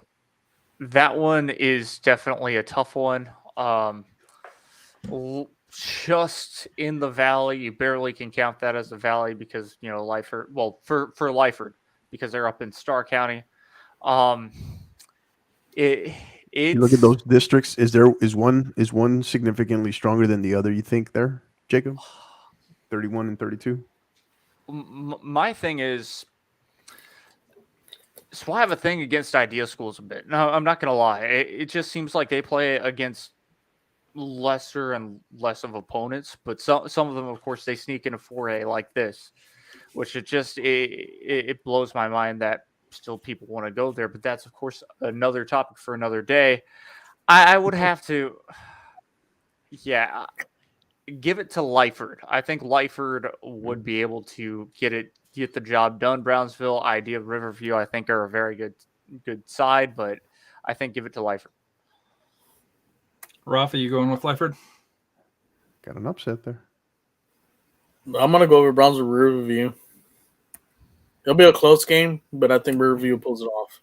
That one is definitely a tough one. Just in the valley, you barely can count that as a valley because Lyford. Well, for Lyford, because they're up in Starr County. You look at those districts. Is one significantly stronger than the other? You think there, Jacob? 31 and 32. My thing is, so I have a thing against idea schools a bit. No, I'm not going to lie. It just seems like they play against lesser and less of opponents, but some of them, of course, they sneak in a 4A like this, which it blows my mind that still people want to go there. But that's, of course, another topic for another day. I would have to, give it to Lyford. I think Lyford would be able to get the job done. Brownsville, Idea, Riverview, I think are a very good side, but I think give it to Lyford. Rafa, you going with Lyford? Got an upset there. I'm gonna go over Brownsville Riverview. It'll be a close game, but I think Riverview pulls it off.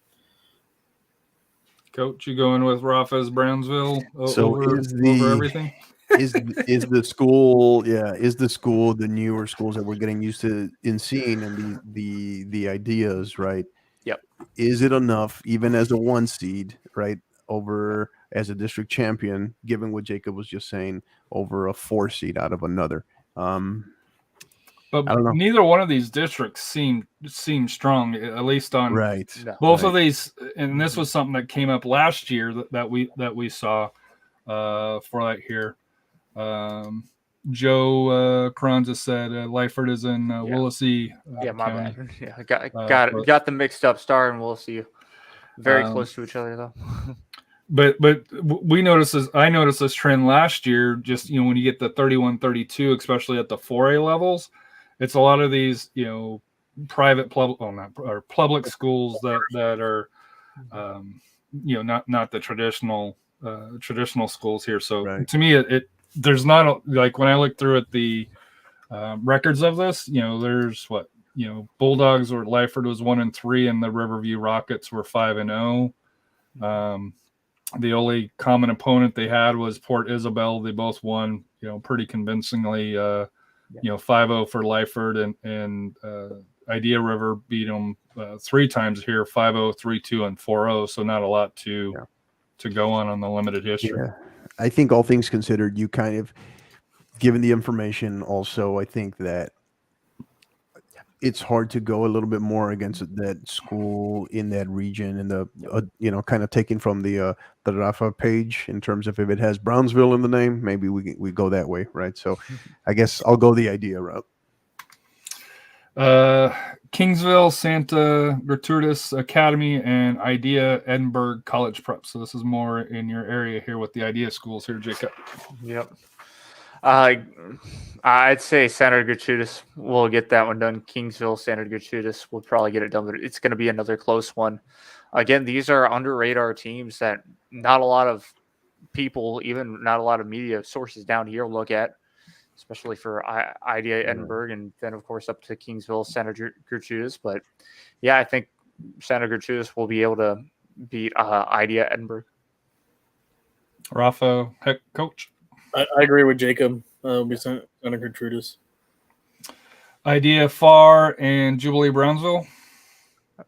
Coach, you going with Rafa's Brownsville So over everything? is the school the newer schools that we're getting used to in seeing and the ideas, right? Yep. Is it enough even as a 1 seed, right, over as a district champion, given what Jacob was just saying, over a 4 seed out of another? But I don't know. neither one of these districts seem strong, at least on Right. No. both right. of these. And this was something that came up last year that we saw for that here. Joe Kronza said Lyford is in Willacy. Yeah, my County. bad. Yeah, got them mixed up. Star and Willacy, very close to each other though. But we noticed this. I noticed this trend last year. Just when you get the 31-32, especially at the 4A levels, it's a lot of these private public schools that are not the traditional schools here. So Right. to me, there's not like when I look through at the records of this, there's Bulldogs or Lyford was 1-3, and the Riverview Rockets were 5-0. The only common opponent they had was Port Isabel. They both won, pretty convincingly. 5-0 for Lyford, and Idea River beat them 3 times here, 5-0, 3-2, and 4-0. So not a lot to go on the limited history. Yeah. I think all things considered, you kind of given the information. Also, I think that it's hard to go a little bit more against that school in that region, and the kind of taking from the Rafa page in terms of if it has Brownsville in the name, maybe we go that way, right? So I guess I'll go the Idea route. Kingsville, Santa Gertrudis Academy, and Idea Edinburgh College Prep. So this is more in your area here with the Idea schools here, Jacob. Yep. I'd say Santa Gertrudis will get that one done. Kingsville, Santa Gertrudis will probably get it done, but it's going to be another close one. Again, these are under radar teams that not a lot of people, even not a lot of media sources down here look at, especially for Idea Edinburgh, and then of course up to Kingsville, Santa Gertrudis. But yeah, I think Santa Gertrudis will be able to beat Idea Edinburgh. Rafa, head coach. I agree with Jacob. It'll be Santa Gertrudis. Idea Far and Jubilee Brownsville.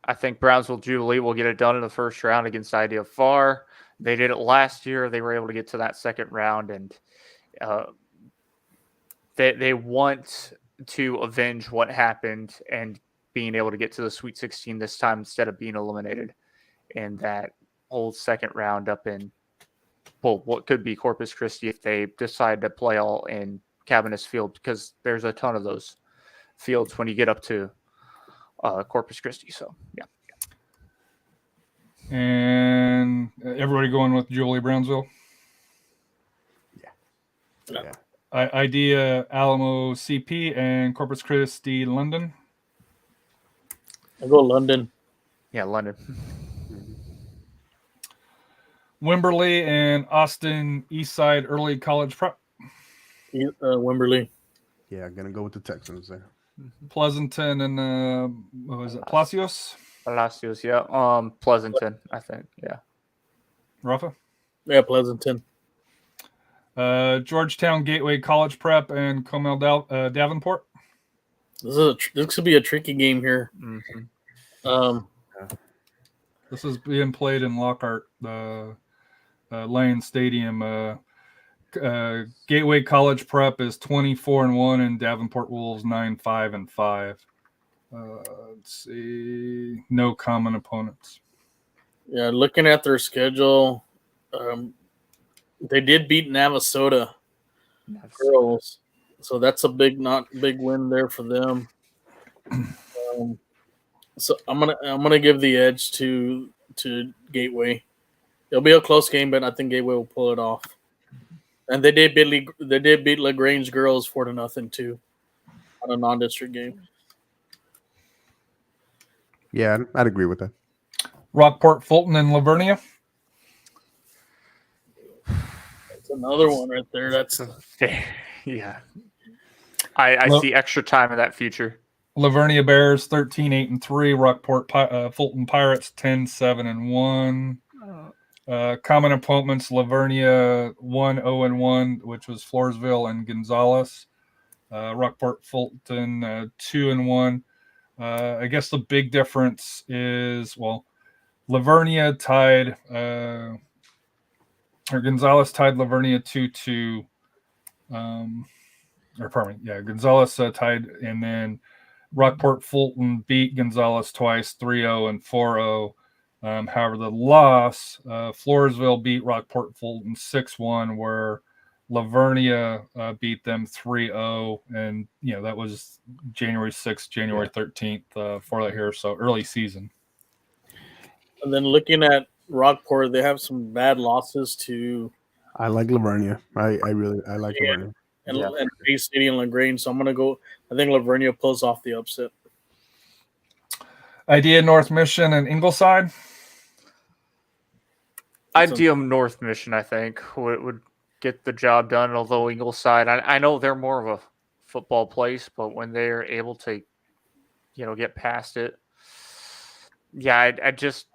I think Brownsville Jubilee will get it done in the first round against Idea Far. They did it last year. They were able to get to that second round, and they want to avenge what happened and being able to get to the Sweet 16 this time instead of being eliminated in that old second round up in what could be Corpus Christi if they decide to play all in Cabinets Field, because there's a ton of those fields when you get up to Corpus Christi. So, yeah. And everybody going with Jubilee Brownsville? Yeah. Idea Alamo CP and Corpus Christi London. I'll go London. Yeah, London. Wimberley and Austin Eastside Early College Prep. Wimberley. Yeah, I'm gonna go with the Texans there. Pleasanton and what was it? Palacios. Palacios, yeah. Pleasanton, I think. Yeah. Rafa. Yeah, Pleasanton. Georgetown Gateway College Prep and Comel Davenport. This could be a tricky game here. Mm-hmm. This is being played in Lockhart Lane Stadium. Gateway College Prep is 24-1, and Davenport Wolves 9-5-5. Let's see, no common opponents. Yeah, looking at their schedule, they did beat Navasota girls, so that's a big win there for them. So I'm gonna give the edge to Gateway. It'll be a close game, but I think Gateway will pull it off. And they did beat LaGrange girls 4-0 too on a non-district game. Yeah, I'd agree with that. Rockport, Fulton, and Lavernia. That's another one right there. That's yeah. I see extra time in that future. Lavernia Bears 13-8-3. Rockport Fulton Pirates 10-7-1. Common opponents: Lavernia 1-0-1, which was Floresville and Gonzales. Rockport Fulton 2-1. I guess the big difference is, well, Lavernia tied or Gonzales tied Lavernia 2-2. Gonzales tied, and then Rockport Fulton beat Gonzales twice, 3-0 and 4-0. However, the loss, Floresville beat Rockport Fulton 6-1, where Lavernia beat them 3-0, and that was January 6th, January 13th for that here, so early season. And then looking at Rockport, they have some bad losses to. I like Lavernia. I like Lavernia. And Bay City and LaGrange, so I'm gonna go. I think Lavernia pulls off the upset. Idea North Mission and Ingleside. Idea North Mission, I think, would get the job done. Although Ingleside, I know they're more of a football place, but when they're able to, get past it, I just,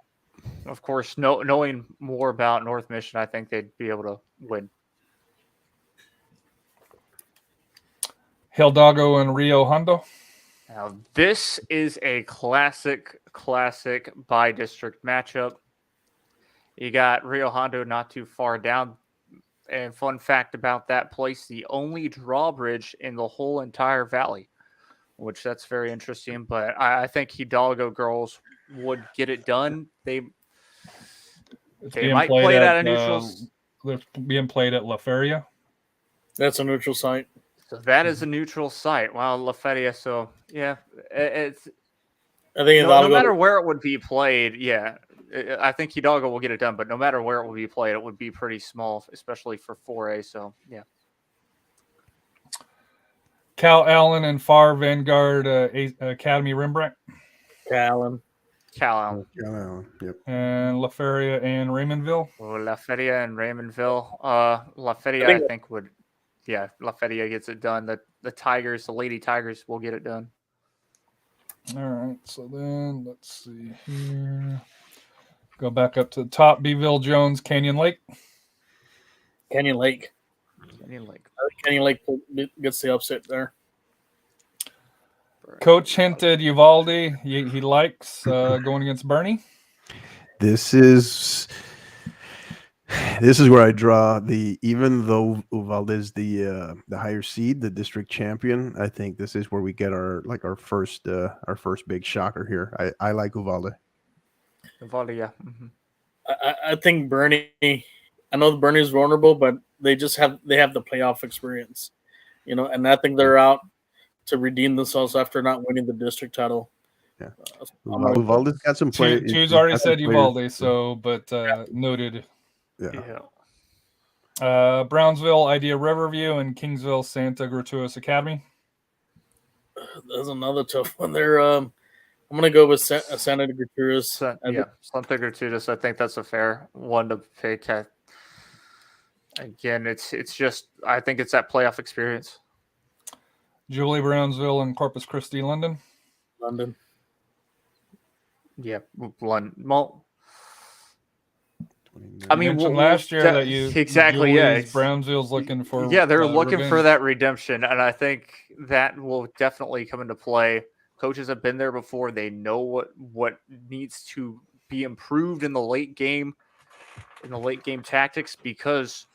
of course, knowing more about North Mission, I think they'd be able to win. Hildago and Rio Hondo. Now, this is a classic by-district matchup. You got Rio Hondo not too far down. And fun fact about that place, the only drawbridge in the whole entire valley, which that's very interesting. But I think Hidalgo girls would get it done. They might play it at a neutral. It's being played at La Feria. That's a neutral site. So that is a neutral site. Wow, La Feria. So yeah, it's. I think No matter where it would be played, I think Hidalgo will get it done. But no matter where it will be played, it would be pretty small, especially for 4A. So yeah. Cal Allen and Far Vanguard Academy Rembrandt. Cal Allen. Yep. And La Feria and Raymondville. La Feria and Raymondville. La Feria, I think would. Yeah, La Feria gets it done. The Tigers, the Lady Tigers, will get it done. All right, so then let's see here. Go back up to the top. Beeville Jones, Canyon Lake. Canyon Lake. Canyon Lake. I think Canyon Lake gets the upset there. Coach hinted Uvalde. He likes going against Bernie. This is where I draw even though Uvalde is the higher seed, the district champion, I think this is where we get our first big shocker here. I like Uvalde. Uvalde, yeah. Mm-hmm. I think Bernie. I know Bernie is vulnerable, but they have the playoff experience, and I think they're out to redeem themselves after not winning the district title. Yeah, Uvalde's got some players. Choose already said Uvalde, so but noted. Yeah. Brownsville, Idea Riverview, and Kingsville, Santa Gratuitous Academy. That's another tough one. They're I'm gonna go with Santa Gratuitous. Santa Gratuitous. I think that's a fair one to pick. Again, it's just I think it's that playoff experience. Jubilee Brownsville and Corpus Christi, London. Yeah, London. Well, I mean, last year that you exactly, Brownsville's looking for. Yeah, they're looking revenge. for that redemption, and I think that will definitely come into play. Coaches have been there before; they know what needs to be improved in the late game, tactics. Because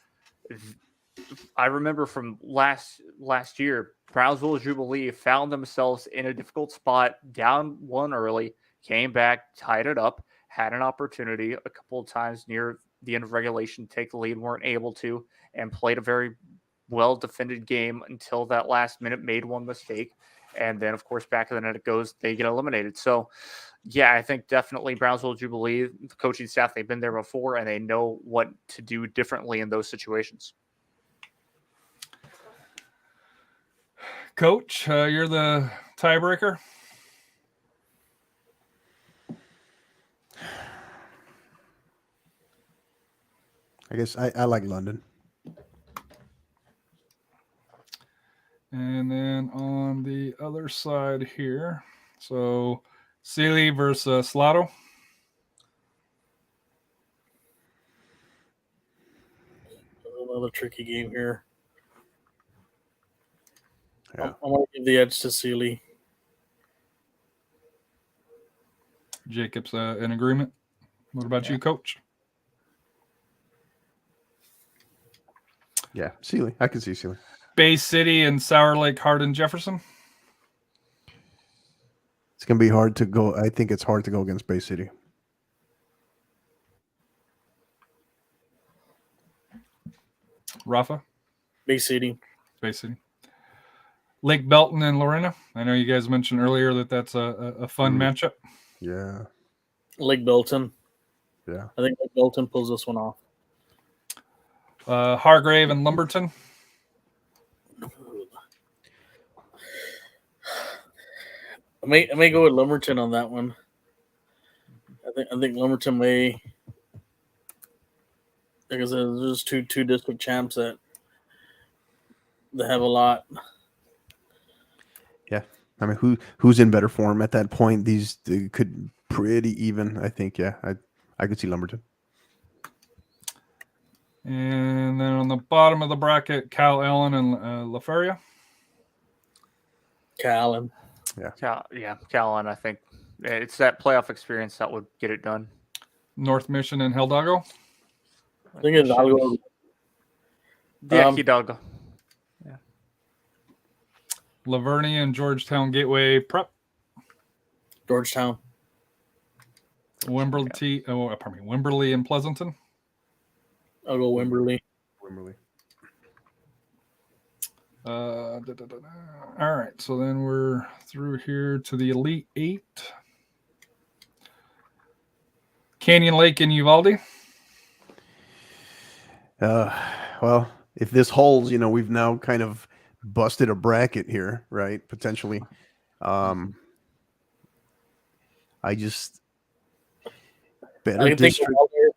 I remember from last year, Brownsville Jubilee found themselves in a difficult spot, down one early, came back, tied it up. Had an opportunity a couple of times near the end of regulation to take the lead, weren't able to, and played a very well-defended game until that last minute, made one mistake. And then, of course, back of the net it goes, they get eliminated. So, yeah, I think definitely Brownsville Jubilee, the coaching staff, they've been there before, and they know what to do differently in those situations. Coach, you're the tiebreaker. I guess I like London. And then on the other side here, so Sealy versus Slato. Another tricky game here. Yeah. I'm going to give the edge to Sealy. Jacob's in agreement. What about you, Coach? Yeah, Sealy. I can see Sealy. Bay City and Sour Lake, Hardin, Jefferson. It's gonna be hard to go. I think it's hard to go against Bay City. Rafa, Bay City. Bay City. Lake Belton and Lorena. I know you guys mentioned earlier that that's a fun matchup. Yeah. Lake Belton. Yeah. I think Lake Belton pulls this one off. Hargrave and Lumberton. I may go with Lumberton on that one. I think Lumberton may, because there's two district champs that have a lot. Yeah. I mean, who's in better form at that point? They could pretty even. I think. Yeah. I could see Lumberton. And then on the bottom of the bracket, Cal Allen and La Feria. Callan. Callan. I think it's that playoff experience that would get it done. North Mission and Hildago. I think it's Alvarado. Yeah, Hidalgo. Yeah. Lavernia and Georgetown Gateway Prep. Georgetown. Wimberley and Pleasanton. I'll go Wimberley. All right, so then we're through here to the Elite Eight. Canyon Lake and Uvalde. Well, if this holds, we've now kind of busted a bracket here, right? Potentially. I just better district.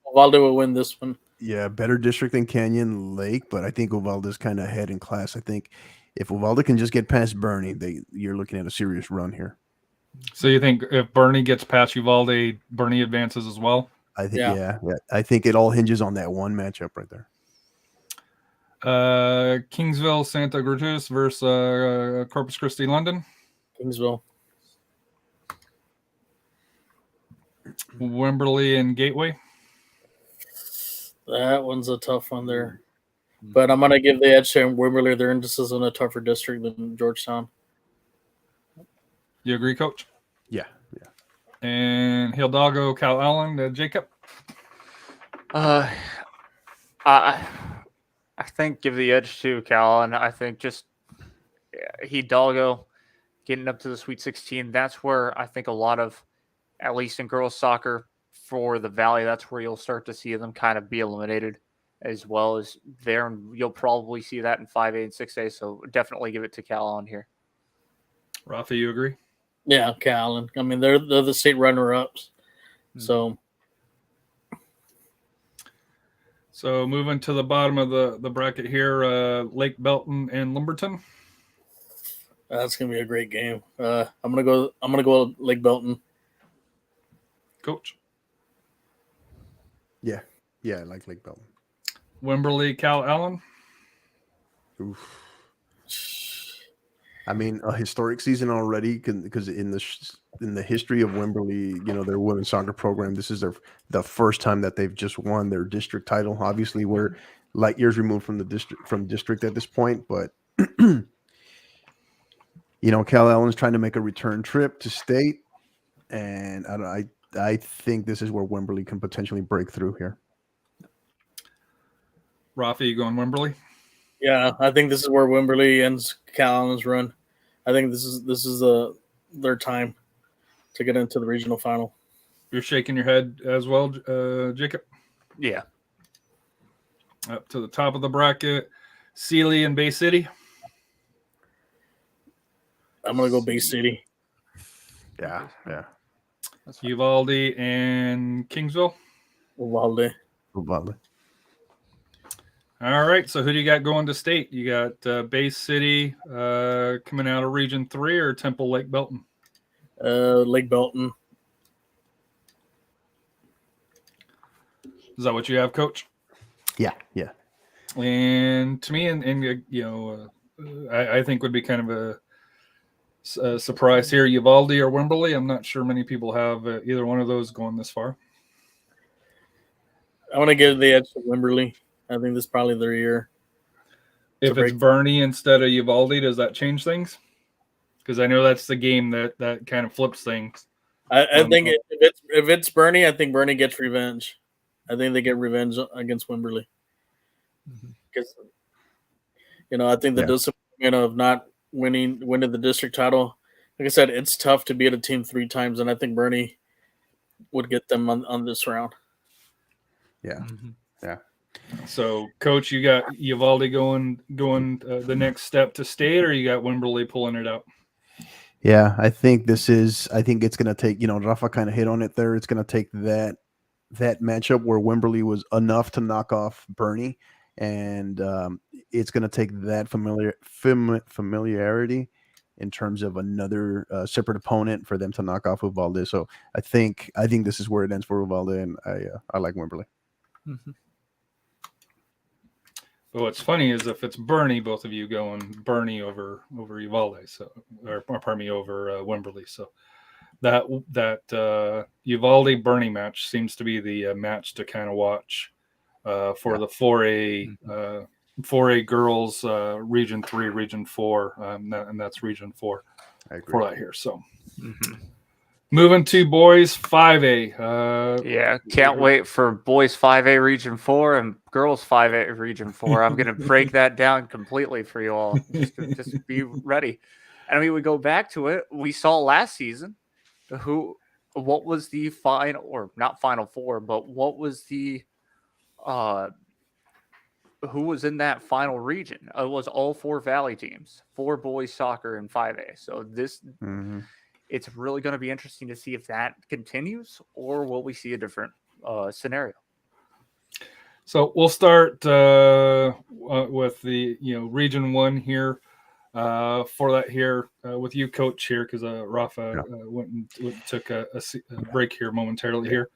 Uvalde will win this one. Yeah, better district than Canyon Lake, but I think Uvalde's kind of ahead in class. I think if Uvalde can just get past Bernie, you're looking at a serious run here. So you think if Bernie gets past Uvalde, Bernie advances as well? I think, yeah. I think it all hinges on that one matchup right there. Kingsville, Santa Gertrudis versus Corpus Christi, London. Kingsville. Wimberley and Gateway. That one's a tough one there. But I'm going to give the edge to Wimberley. They're in a tougher district than Georgetown. You agree, Coach? Yeah. And Hildago, Cal Allen, Jacob? I think give the edge to Cal, and I think just Hidalgo getting up to the Sweet 16. That's where I think a lot of, at least in girls soccer for the Valley, that's where you'll start to see them kind of be eliminated as well as there. And you'll probably see that in 5A and 6A. So definitely give it to Cal on here. Rafa, you agree? Yeah, Cal. I mean, they're the state runner-ups. So moving to the bottom of the bracket here, Lake Belton and Lumberton. That's gonna be a great game. I'm gonna go Lake Belton. Coach. Yeah, I like Lake Belton. Wimberley, Cal Allen. Oof. I mean, a historic season already because in the history of Wimberley, their women's soccer program, this is the first time that they've just won their district title. Obviously, we're light years removed from district at this point, but Cal Allen's trying to make a return trip to state, and I think this is where Wimberley can potentially break through here. Rafa, you going Wimberley? Yeah, I think this is where Wimberley ends Cal Allen's run. I think this is their time to get into the regional final. You're shaking your head as well, Jacob? Yeah. Up to the top of the bracket, Sealy and Bay City. I'm going to go Bay City. Yeah. Uvalde and Kingsville. Uvalde. All right, so who do you got going to state? You got Bay City coming out of Region 3 or Temple Lake Belton? Lake Belton. Is that what you have, Coach? Yeah. And to me, I think would be kind of a surprise here, Uvalde or Wimberley. I'm not sure many people have either one of those going this far. I want to give the edge to Wimberley. I think this is probably their year. If it's Bernie instead of Uvalde, does that change things? Because I know that's the game that kind of flips things. I think if it's Bernie, I think Bernie gets revenge. I think they get revenge against Wimberley. Because I think the disappointment of not winning the district title. Like I said, it's tough to beat a team 3 times, and I think Bernie would get them on this round. Yeah, yeah. So, Coach, you got Uvalde going the next step to state, or you got Wimberley pulling it out? Yeah, I think it's going to take, Rafa kind of hit on it there. It's going to take that matchup where Wimberley was enough to knock off Bernie, and it's going to take that familiarity in terms of another separate opponent for them to knock off Uvalde. So I think this is where it ends for Uvalde, and I like Wimberley. Mm-hmm. But what's funny is if it's Bernie, both of you going Bernie over Uvalde, over Wimberley. So that Uvalde Bernie match seems to be the match to kind of watch for the 4A girls Region 3, Region 4, and that's Region 4 for that here. So. Mm-hmm. Moving to boys 5A. Can't wait for boys 5A Region 4 and girls 5A Region 4. I'm going to break that down completely for you all. Just be ready. And I mean, we go back to it. We saw last season what was the final, or not Final Four, but what was the who was in that final region? It was all 4 Valley teams, 4 boys soccer and 5A. So this. Mm-hmm. It's really going to be interesting to see if that continues, or will we see a different scenario? So we'll start with the Region 1 here for that here with you, Coach, here, because Rafa went and took a break here momentarily here.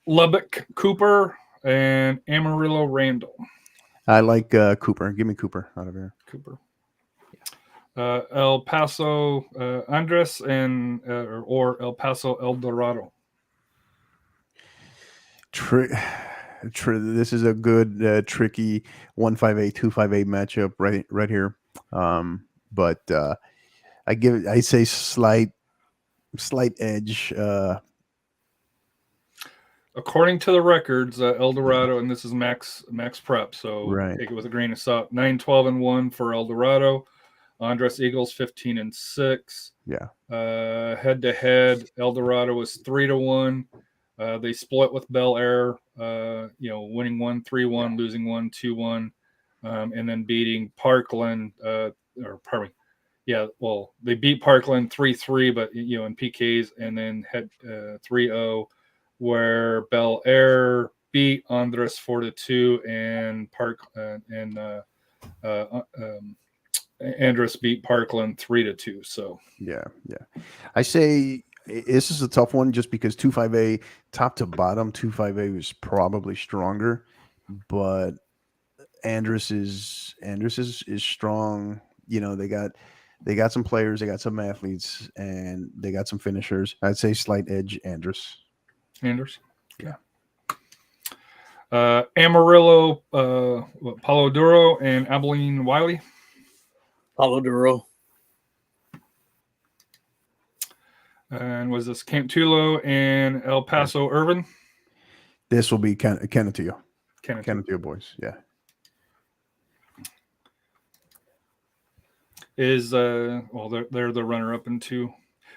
Lubbock, Cooper, and Amarillo, Randall. I like Cooper. Give me Cooper out of here. Cooper. El Paso Andres and or El Paso El Dorado. This is a good tricky 1-5A 2-5A matchup right here. But I say slight edge. According to the records, El Dorado, and this is max prep, so take it with a grain of salt. 9-12-1 for El Dorado. Andres Eagles 15-6. Yeah. Head to head, El Dorado was 3-1. They split with Bel Air, winning 1-3-1, losing 1-2-1, and then beating Parkland. They beat Parkland 3-3, but in PKs, and then had 3-0, where Bel Air beat Andres 4-2, and Andres beat Parkland 3-2. So yeah. I say this is a tough one just because 2-5A top to bottom 2-5A was probably stronger, but Andres is strong. They got some players, they got some athletes, and they got some finishers. I'd say slight edge Andres. Yeah. Amarillo, Palo Duro, and Abilene Wiley. Palo Duro. And was this Camp Tulo and El Paso Irvin? This will be Canutillo boys. Yeah. Is they're the runner-up in 2.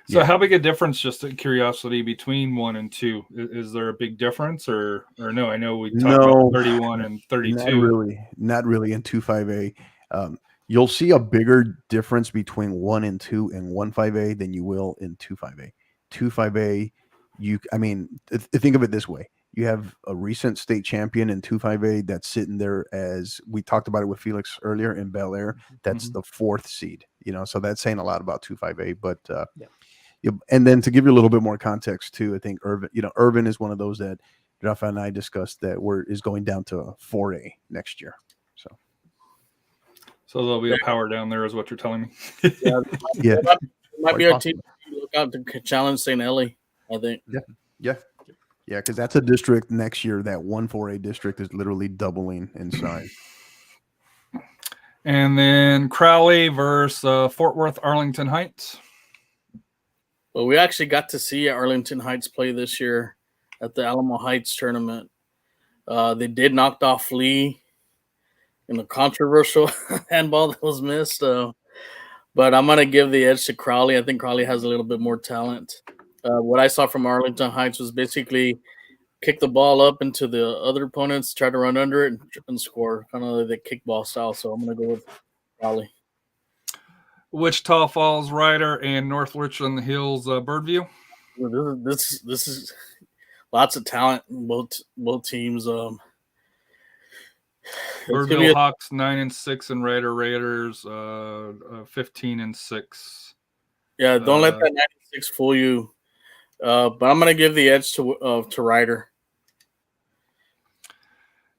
So how big a difference, just a curiosity, between 1 and 2? Is there a big difference or no? I know we talked about 31 and 32. Not really in 2-5A. You'll see a bigger difference between 1 and 2 and 1-5A than you will in 2-5A. 2-5A, think of it this way. You have a recent state champion in 2-5A that's sitting there, as we talked about it with Felix earlier, in Bel Air. That's the 4th seed, so that's saying a lot about 2-5A. But and then to give you a little bit more context too, I think Irvin is one of those that Rafa and I discussed that is going down to 4A next year. So there'll be a power down there, is what you're telling me. Yeah, Yeah. it might be Quite our team to look out to challenge St. Ellie, I think. Yeah, because that's a district next year. That 1-4A district is literally doubling in size. And then Crowley versus Fort Worth Arlington Heights. Well, we actually got to see Arlington Heights play this year at the Alamo Heights tournament. They did knock off Lee in a controversial handball that was missed. But I'm going to give the edge to Crowley. I think Crowley has a little bit more talent. What I saw from Arlington Heights was basically kick the ball up into the other opponents, try to run under it, and score, kind of like the kickball style. So I'm going to go with Crowley. Wichita Falls Ryder and North Richland Hills Birdview. This is lots of talent in both teams. Birdville Hawks 9-6 and Raider Raiders 15-6. Yeah, don't let that 96 fool you. But I'm going to give the edge to Ryder.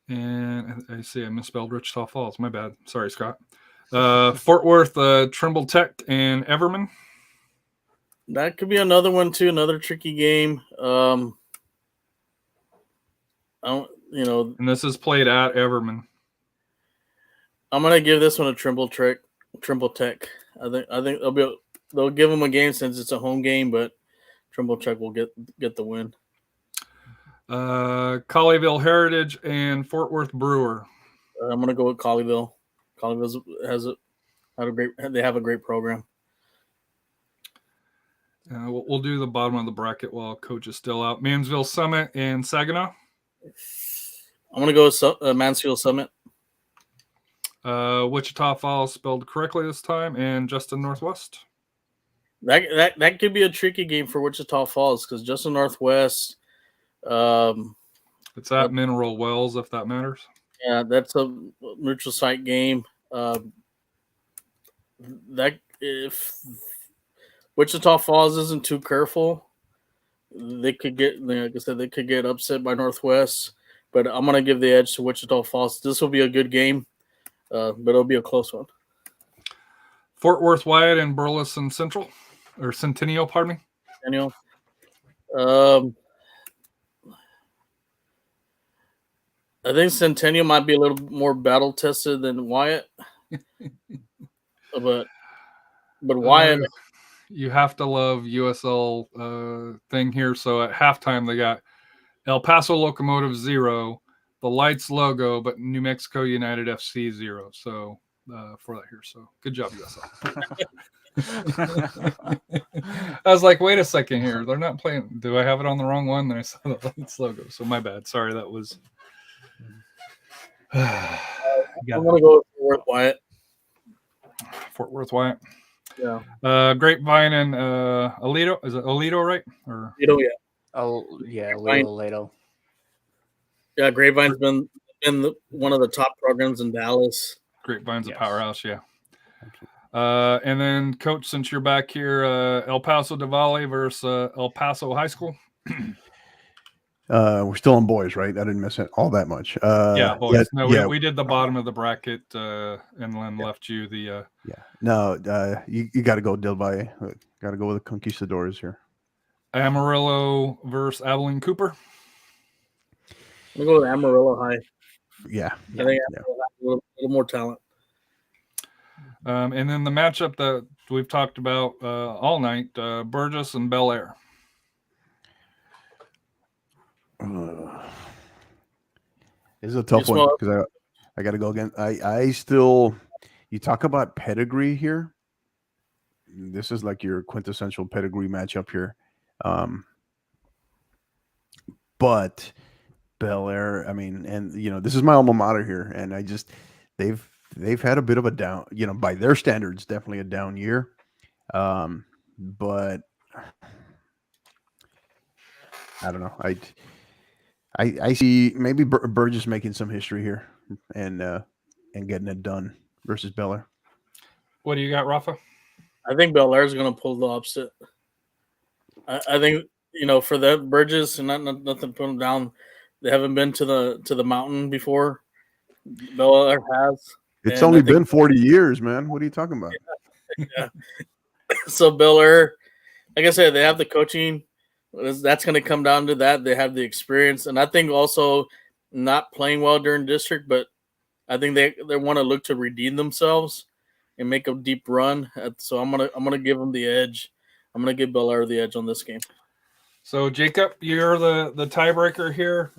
And I see I misspelled Wichita Falls. My bad. Sorry, Scott. Fort Worth, Trimble Tech, and Everman. That could be another one too. Another tricky game. And this is played at Everman. I'm gonna give this one a Trimble Tech. I think they'll give them a game since it's a home game, but Trimble Tech will get the win. Colleyville Heritage and Fort Worth Brewer. I'm gonna go with Colleyville. Colleyville they have a great program. We'll do the bottom of the bracket while Coach is still out. Mansville Summit and Saginaw. I'm gonna go with Mansfield Summit. Wichita Falls spelled correctly this time, and Justin Northwest. That could be a tricky game for Wichita Falls because Justin Northwest. It's at Mineral Wells, if that matters. Yeah, that's a neutral site game. That if Wichita Falls isn't too careful, they could get, like I said, they could get upset by Northwest. But I'm gonna give the edge to Wichita Falls. This will be a good game, but it'll be a close one. Fort Worth Wyatt and Burleson Central or Centennial, pardon me. Centennial. I think Centennial might be a little more battle tested than Wyatt, but Wyatt. You have to love USL thing here. So at halftime they got El Paso Locomotive 0, the Lights logo, but New Mexico United FC 0. So for that here, so good job USL. I was like, wait a second here, they're not playing. Do I have it on the wrong one? Then I saw the Lights logo, so my bad. Sorry, that was. I'm gonna go with Fort Worth Wyatt. Fort Worth Wyatt. Yeah. Grapevine and Aledo. Is it Aledo, right? Or Aledo, yeah. Oh yeah, Aledo. Yeah, Grapevine's been one of the top programs in Dallas. Grapevine's a powerhouse, yeah. And then, Coach, since you're back here, El Paso Diwali versus El Paso High School. We're still on boys, right? I didn't miss it all that much. Yeah, boys. Yeah, we did the bottom of the bracket and then left you the. You got to go Del Valle. Got to go with the Conquistadors here. Amarillo versus Abilene Cooper. I'm going to go with Amarillo High. Yeah. I think Amarillo has a little more talent. And then the matchup that we've talked about all night, Burgess and Bel Air. This is a tough one because I got to go again. I still, you talk about pedigree here. This is like your quintessential pedigree matchup here. But Bel Air, I mean, and this is my alma mater here, and I just they've had a bit of a down, by their standards, definitely a down year. But I don't know. I see maybe Burgess making some history here and getting it done versus Bel Air. What do you got, Rafa? I think Bel Air is going to pull the upset. I think for that Burgess and nothing to put them down. They haven't been to the mountain before. Bel Air has. It's And only I think- been 40 years, man. What are you talking about? So Bel Air, like I said, they have the coaching. That's going to come down to that. They have the experience, and I think also not playing well during district, but I think they want to look to redeem themselves and make a deep run. So I'm gonna give them the edge. I'm gonna give Bel Air the edge on this game. So Jacob, you're the tiebreaker here,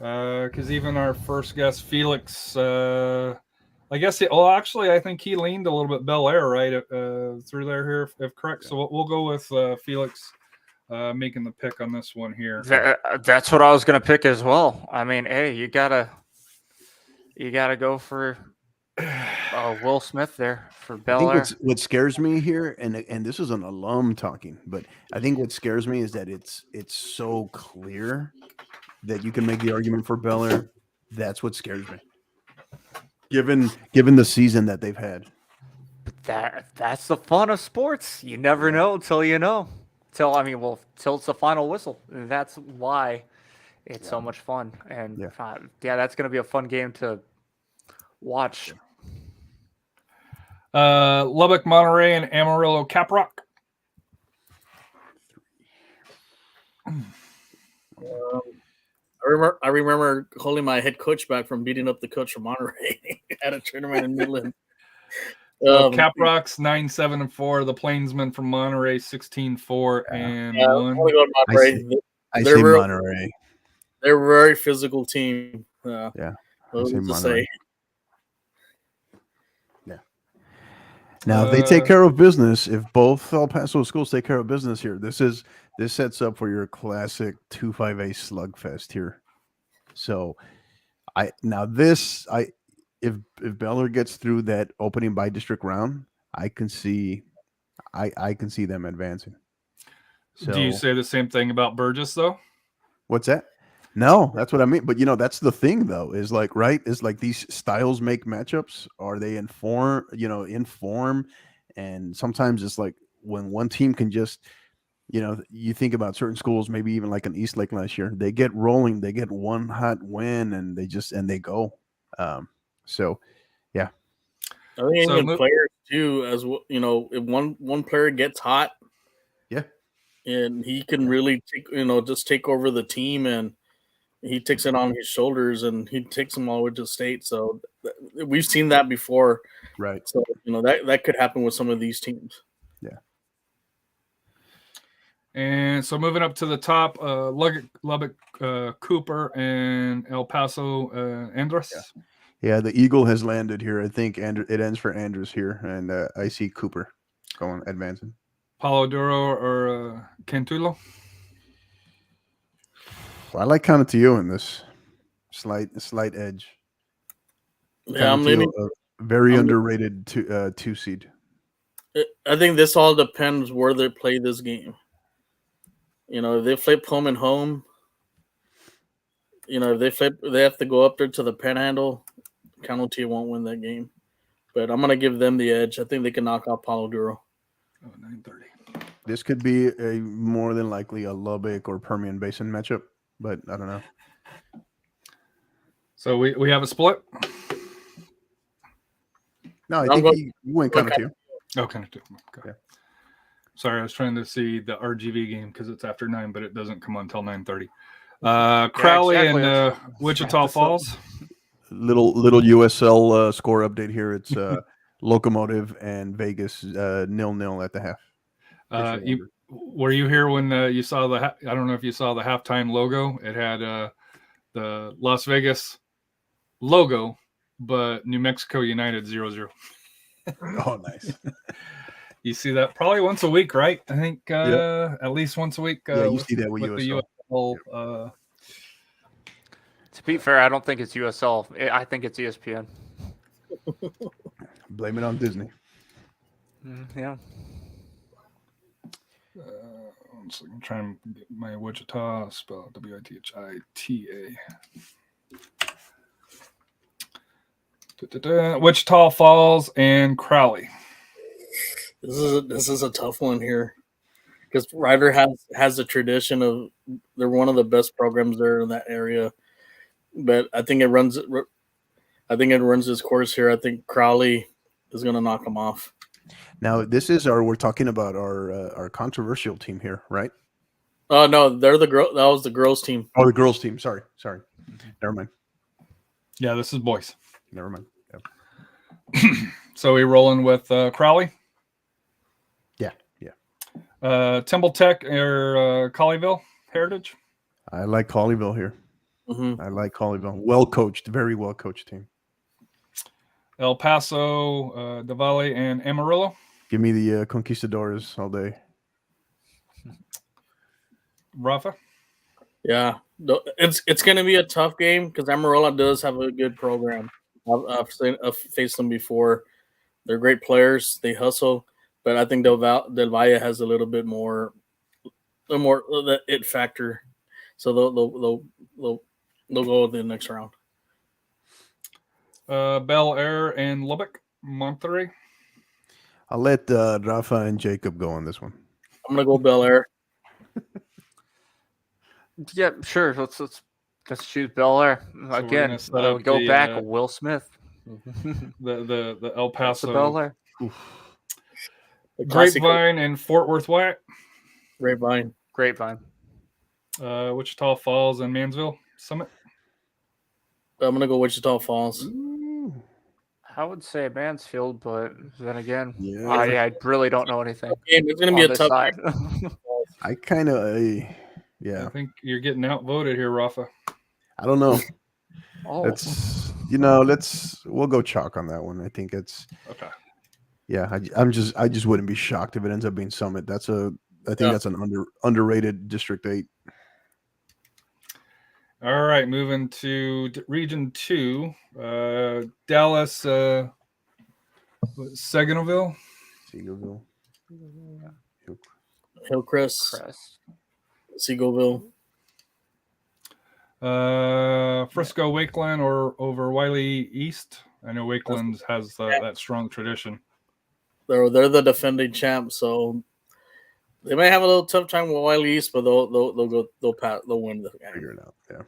because even our first guest Felix, I guess. Actually, I think he leaned a little bit Bel Air right through there here, if correct. So we'll go with Felix making the pick on this one here. That's what I was going to pick as well. I mean, hey, you gotta go for Will Smith there for I Bel think Air. what scares me here, and this is an alum talking, but I think what scares me is that it's so clear that you can make the argument for Bel Air. That's what scares me. Given the season that they've had. That's the fun of sports. You never know until you know. Till it's the final whistle. And that's why it's so much fun. And that's going to be a fun game to watch. Lubbock, Monterey, and Amarillo, Caprock. I remember holding my head coach back from beating up the coach from Monterey at a tournament in Midland. Caprock's 9-7-4. The Plainsmen from Monterey 16-4 and 1. I want to go to Monterey. I say Monterey. They're a very physical team. I say to Monterey. say. Yeah. Now, if they take care of business, if both El Paso schools take care of business here, this sets up for your classic 2-5A slugfest here. So, if Bel Air gets through that opening by district round, I can see them advancing. So, do you say the same thing about Burgess though? What's that? No, that's what I mean. But that's the thing though, is like, right? Is like these styles make matchups. Are they in form? In form, and sometimes it's like when one team can just, you think about certain schools, maybe even like an Eastlake last year, they get rolling, they get one hot win, and they go. So, yeah. I think even players too, as well. If one player gets hot, and he can really take over the team, and he takes it on his shoulders, and he takes them all the way to state. So we've seen that before, right? So that could happen with some of these teams. Yeah. And so moving up to the top, Lubbock, Cooper, and El Paso, Andres. Yeah, the Eagle has landed here. I think it ends for Andres here, and I see Cooper advancing. Palo Duro or Cantulo? I like Canutillo in this slight edge. Yeah, I'm leaning. Very underrated 2 seed. I think this all depends where they play this game. If they flip home and home, if they have to go up there to the Panhandle. Canutillo won't win that game, but I'm gonna give them the edge. I think they can knock out Palo Duro. 9:30. This could be more than likely a Lubbock or Permian Basin matchup, but I don't know. So we have a split. No, I think you went Canutillo. Oh, Canutillo. Okay. Yeah. Sorry, I was trying to see the RGV game because it's after 9, but it doesn't come on until 9:30. Crowley and Wichita Falls. Little USL score update here. It's Locomotive and Vegas 0-0 at the half. Were you here when you saw I don't know if you saw the halftime logo. It had the Las Vegas logo, but New Mexico United 0-0. Oh, nice. You see that probably once a week, right? I think at least once a week. You see that with USL. the USL. To be fair, I don't think it's USL. I think it's ESPN. Blame it on Disney. Yeah. I'm trying to get my Wichita spelled WICHITA. Wichita Falls and Crowley. This is a tough one here because Ryder has a tradition of they're one of the best programs there in that area. but I think it runs its course here. I think Crowley is going to knock them off. Now, we're talking about our controversial team here, right? Oh no, they're the girl. That was the girls' team. Oh, the girls' team. Sorry. Never mind. Yeah, this is boys. Never mind. So we rolling with Crowley? Yeah. Temple Tech or Colleyville Heritage? I like Colleyville here. Mm-hmm. I like Colleyville. Well coached, very well coached team. El Paso, Del Valle, and Amarillo. Give me the Conquistadors all day. Rafa? Yeah, it's going to be a tough game because Amarillo does have a good program. I've faced them before. They're great players. They hustle, but I think Del Valle has a little bit more the it factor. So they'll go the next round. Bel Air and Lubbock, Monterey. I'll let Rafa and Jacob go on this one. I'm gonna go Bel Air. Yeah, sure. Let's choose Bel Air again. Go back, Will Smith. The El Paso. Bel Air. Grapevine and Fort Worth Wyatt. Grapevine. Wichita Falls and Mansville Summit. I'm gonna go Wichita Falls. I would say Mansfield, but then again, Yeah. I really don't know anything. It's gonna be a tough game. I kind of, yeah. I think you're getting outvoted here, Rafa. I don't know. Oh. We'll go chalk on that one. I think it's okay. Yeah, I just wouldn't be shocked if it ends up being Summit. That's an underrated District 8. All right, moving to Region 2, Dallas, Seganoville, Hillcrest, Seagoville, Frisco, Wakeland, or over Wiley East. I know Wakeland has that strong tradition. They're the defending champs, so they might have a little tough time with Wiley East, but they'll win the game. Figure it out. Yeah.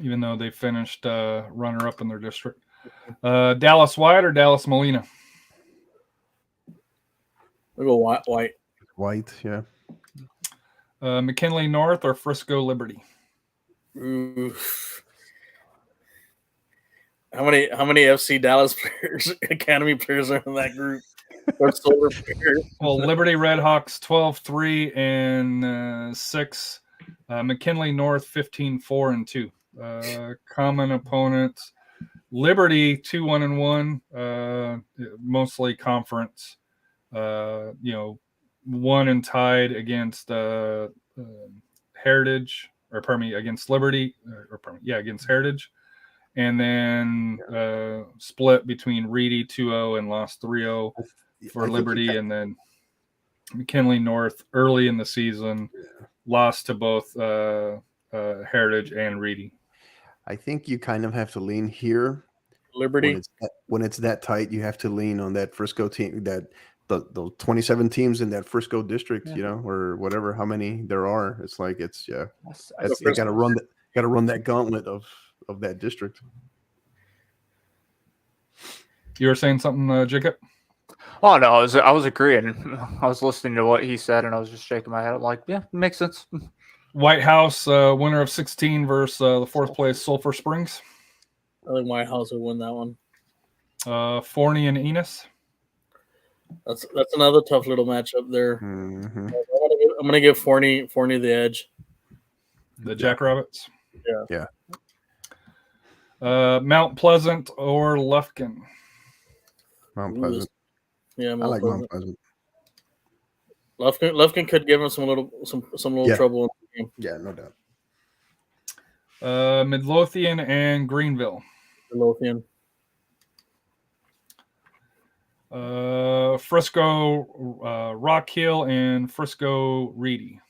Even though they finished runner up in their district. Dallas White or Dallas Molina? We'll go White. White, yeah. McKinley North or Frisco Liberty? Oof. How many FC Dallas players, academy players are in that group? Or Solar players? Well, Liberty Redhawks 12-3 and 6. McKinley North 15-4 and 2. Common opponents: Liberty 2-1-1, mostly conference. Won and tied against Heritage, against Liberty, against Heritage, and then split between Reedy 2-0 and lost 3-0 for Liberty, and then McKinley North early in the season lost to both Heritage and Reedy. I think you kind of have to lean here. Liberty. When it's that tight, you have to lean on that Frisco team, that the 27 teams in that Frisco district, or whatever, how many there are. It's like you got to run that gauntlet of that district. You were saying something, Jacob? Oh no, I was agreeing. I was listening to what he said, and I was just shaking my head. I'm like, yeah, makes sense. White House, winner of 16 versus the fourth place Sulphur Springs. I think White House would win that one. Forney and Enos. That's another tough little matchup there. Mm-hmm. I'm gonna give Forney the edge. The Jackrabbits. Yeah. Mount Pleasant or Lufkin. Mount Pleasant. Yeah, I like Mount Pleasant. Lufkin could give him some little trouble in the game. Yeah, no doubt. Midlothian and Greenville. Midlothian. Frisco, Rock Hill, and Frisco Reedy.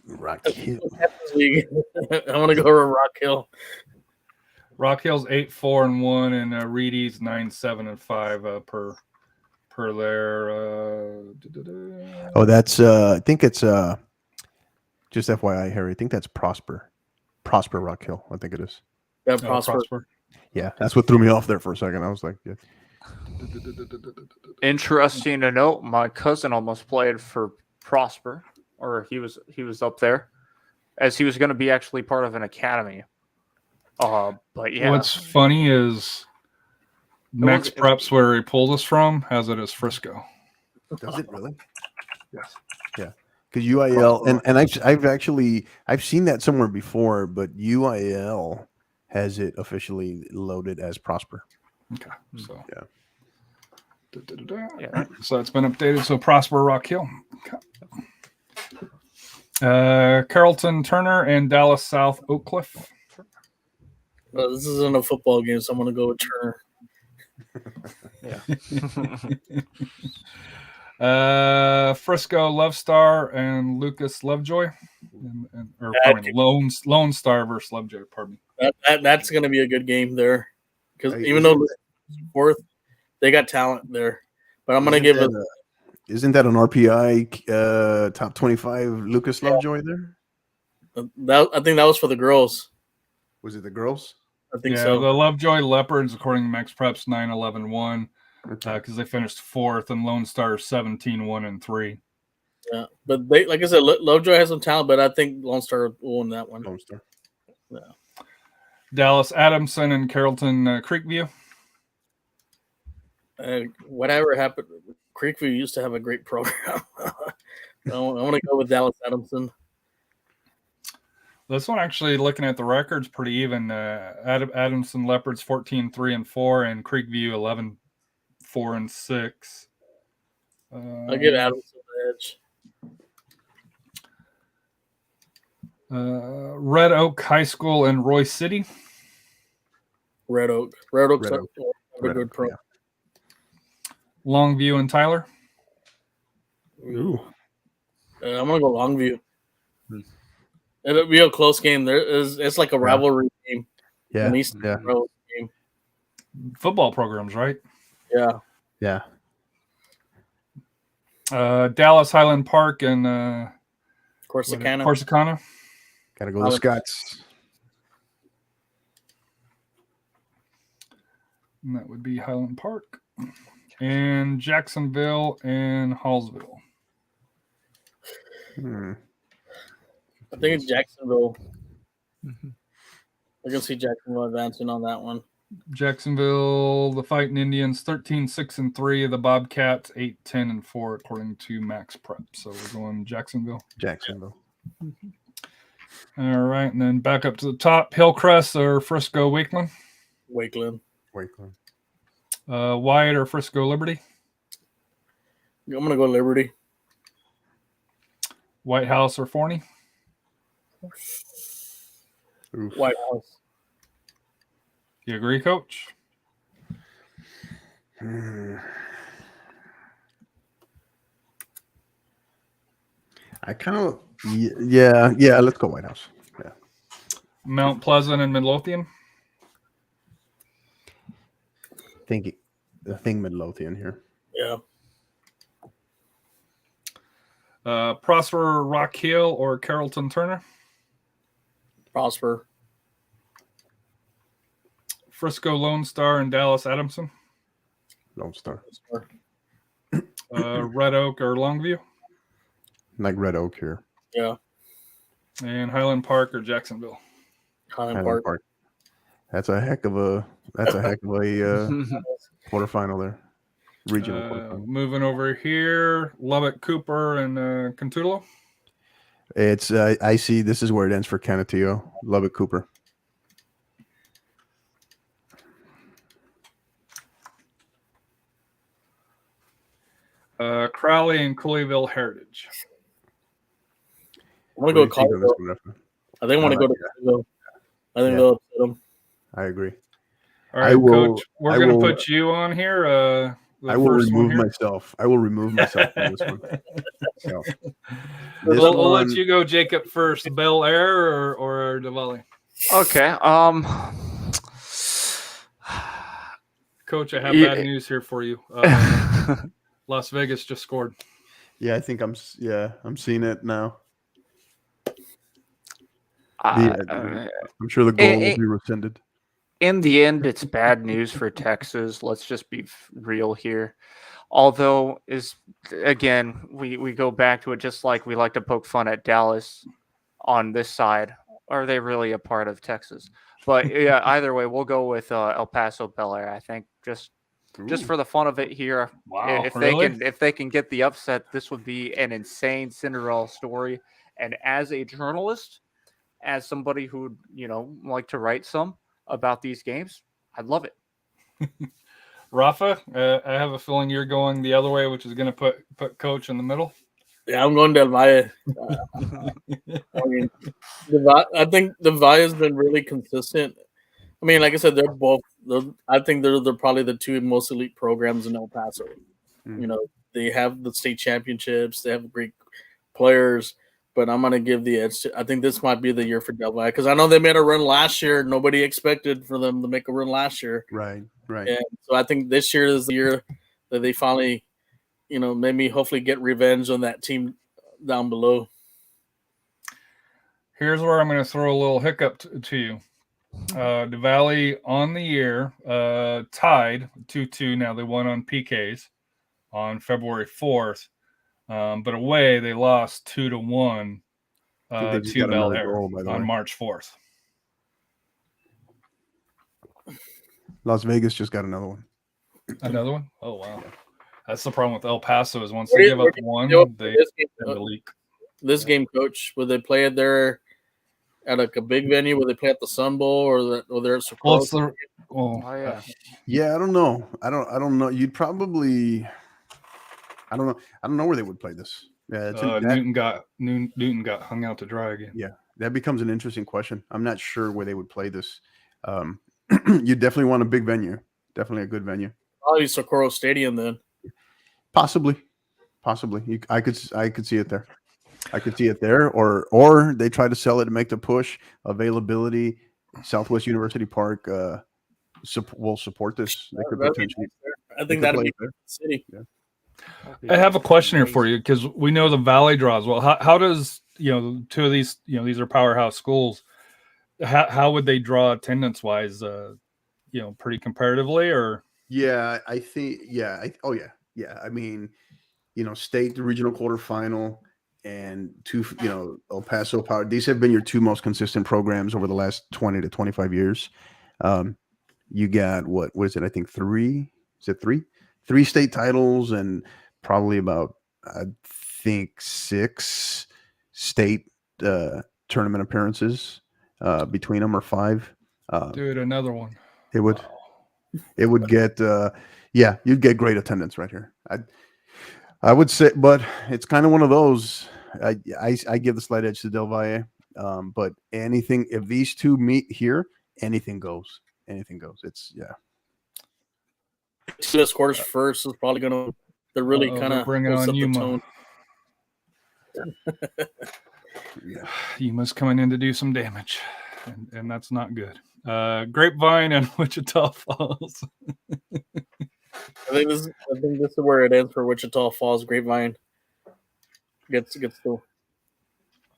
Rock Hill. I want to go to Rock Hill. Rock Hill's 8-4-1, and Reedy's 9-7-5 per their. Oh, that's I think it's Just FYI, Harry, I think that's Prosper Rock Hill. I think it is. Yeah, Oh, Prosper. Yeah, that's what threw me off there for a second. I was like, yeah. Interesting to note, my cousin almost played for Prosper, or he was up there, as he was going to be actually part of an academy. But yeah, What's funny is Max was- Preps, where he pulled us from, has it as Frisco. Does it really? Yes. Yeah, because UIL and I've seen that somewhere before, but UIL has it officially loaded as Prosper. Okay. So Yeah. Yeah. So it's been updated. So Prosper Rock Hill. Okay. Carrollton Turner and Dallas South Oak Cliff. This isn't a football game, so I'm gonna go with Turner. Frisco Love Star and Lucas Lovejoy, Lone Star versus Lovejoy. Pardon me. That's gonna be a good game there, because Hey, even though fourth, they got talent there. But I'm gonna Isn't give that it. Isn't that an RPI top 25 Lucas Lovejoy there? I think that was for the girls. Was it the girls? I think Yeah, so. the Lovejoy Leopards, according to Max Preps, 9-11-1, because they finished fourth, and Lone Star 17-1-3. Yeah, but they, like I said, Lovejoy has some talent, but I think Lone Star will win that one. Lone Star. Dallas Adamson and Carrollton Creekview. Whatever happened, Creekview used to have a great program. I want to go with Dallas Adamson. This one, actually, looking at the records, pretty even. Adamson Leopards 14-3-4, and Creekview 11-4-6. I'll give Adamson the edge. Red Oak High School and Roy City. Red Oak. Red Oak's Red Oak. a good pro. Yeah. Longview and Tyler. Ooh. I'm gonna go Longview. It'll be a close game. It's like a rivalry game. Yeah. An East Yeah. Road game. Football programs, right? Yeah. Yeah. Dallas Highland Park and Corsicana. Gotta go the Scots. And that would be Highland Park. And Jacksonville and Hallsville. I think it's Jacksonville. I can see Jacksonville advancing on that one. Jacksonville, the Fighting Indians, 13-6-3. The Bobcats, 8-10-4, according to Max Prep. So we're going Jacksonville. All right, and then back up to the top, Hillcrest or Frisco Wakeland. Wakeland. Wyatt or Frisco Liberty. I'm gonna go Liberty. White House or Forney. White House. You agree, Coach? I kind of yeah. Let's go White House. Yeah. Mount Pleasant and Midlothian. The thing Midlothian here. Yeah. Prosper Rock Hill or Carrollton Turner. Prosper. Frisco Lone Star and Dallas Adamson. Lone Star. Red Oak or Longview. Like Red Oak here. Yeah. And Highland Park or Jacksonville. Highland Park. That's a heck of a quarterfinal there. Regional quarterfinal. Moving over here, Lubbock Cooper and Contulo. It's I see this is where it ends for Canutillo. Lubbock Cooper. Crowley and Colleyville Heritage. I'm gonna go Colleyville. I think I want to go to Colleyville. I think they'll upset them. I agree. All right, Coach, we're going to put you on here. I will remove myself. I will remove myself from this one. So, we'll let you go, Jacob, first. Bel Air or Diwali? Okay. Coach, I have bad news here for you. Las Vegas just scored. Yeah, I think I'm seeing it now. I'm sure the goal will be rescinded. In the end, it's bad news for Texas. Let's just be real here. Although, again, we go back to it just like we like to poke fun at Dallas on this side. Are they really a part of Texas? But yeah, either way, we'll go with El Paso Bel Air. I think just for the fun of it here. Wow, if they can get the upset, this would be an insane Cinderella story. And as a journalist, as somebody who would, like to write some about these games, I'd love it. Rafa, I have a feeling you're going the other way, which is going to put Coach in the middle. Yeah, I'm going Del Valle. I think Del Valle has been really consistent. I mean, like I said, I think they're probably the two most elite programs in El Paso. They have the state championships. They have great players. But I'm going to give the edge to – I think this might be the year for Del Valle because I know they made a run last year. Nobody expected for them to make a run last year. Right. And so I think this year is the year that they finally, maybe hopefully get revenge on that team down below. Here's where I'm going to throw a little hiccup to you. The Valley on the year tied 2-2. Now they won on PKs on February 4th. But away, they lost 2-1 to Bel Air on March 4th. Las Vegas just got another one. Another one? Oh, wow. Yeah. That's the problem with El Paso is once they give up one, they tend to leak. This game, Coach, would they play it there at like a big venue? Would they play at the Sun Bowl or they're supposed to? Yeah, I don't know. I don't know. You'd probably – I don't know where they would play this. Yeah, Newton got hung out to dry again. Yeah, that becomes an interesting question. I'm not sure where they would play this. You definitely want a big venue. Definitely a good venue. Probably Socorro Stadium then. Possibly. I could see it there. I could see it there, or they try to sell it to make the push. Availability. Southwest University Park will support this. They could potentially. I think that'd be the city. Yeah. I have a question here for you because we know the Valley draws well. How does two of these these are powerhouse schools? How would they draw attendance wise? Pretty comparatively, or I think I mean, state the regional quarterfinal and two El Paso Power. These have been your two most consistent programs over the last 20 to 25 years. You got what is it? I think three. Is it three? 3 state titles and probably about, I think, 6 state tournament appearances between them, or 5. Dude, another one. It would get, you'd get great attendance right here. I would say, but it's kind of one of those. I give the slight edge to Del Valle, but anything if these two meet here, anything goes. It's The scores first is probably going to. They're really kind of bring it on Yuma. Yuma's coming in to do some damage, and that's not good. Grapevine and Wichita Falls. I think this is where it ends for Wichita Falls. Grapevine gets through.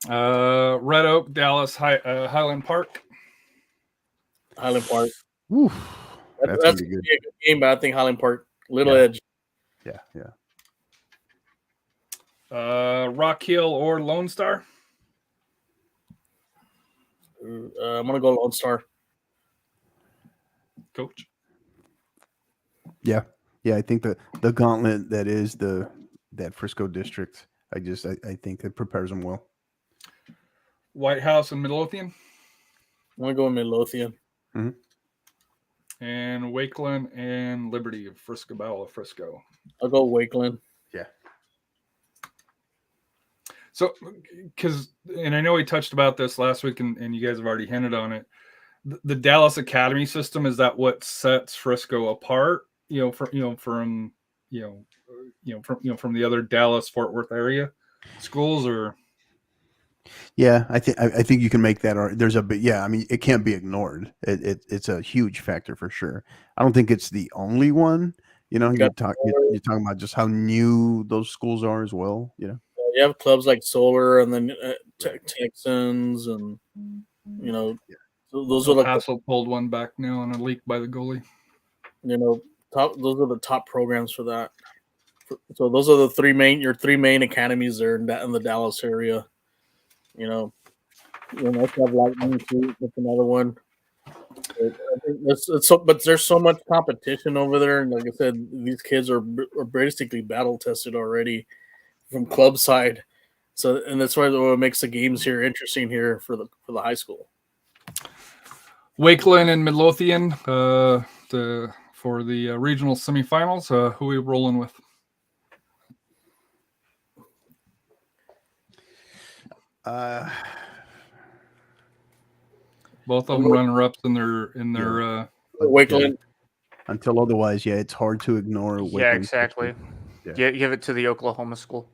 Red Oak, Dallas, Highland Park. Highland Park. Oof. That's going to be a good game, but I think Highland Park, little edge. Yeah. Rock Hill or Lone Star? I'm going to go Lone Star. Coach? Yeah. I think the gauntlet that is that Frisco district, I think it prepares them well. White House and Midlothian? I'm going to go with Midlothian. Mm-hmm. And Wakeland and Liberty of Frisco. I'll go Wakeland. Yeah. So, and I know we touched about this last week, and you guys have already hinted on it. The Dallas Academy system, is that what sets Frisco apart? From the other Dallas Fort Worth area schools, or. Yeah, I think you can make that. There's a bit. Yeah, I mean, it can't be ignored. It's a huge factor for sure. I don't think it's the only one. You're talking about just how new those schools are as well. You have clubs like Solar, and then Texans, and You know, those are El like Paso pulled one back now on a leak by the goalie. those are the top programs for that. So those are your three main academies there in the Dallas area. You know, also have Lightning too. That's another one. I think but there's so much competition over there, and like I said, these kids are basically battle tested already from club side. So, and that's why what makes the games here interesting here for the high school. Wakeland and Midlothian for the regional semifinals. Who are we rolling with? Both of them runner-ups in their Wakeland. Until otherwise, yeah, it's hard to ignore. Yeah, Wakeland. exactly. Yeah. Give it to the Oklahoma school.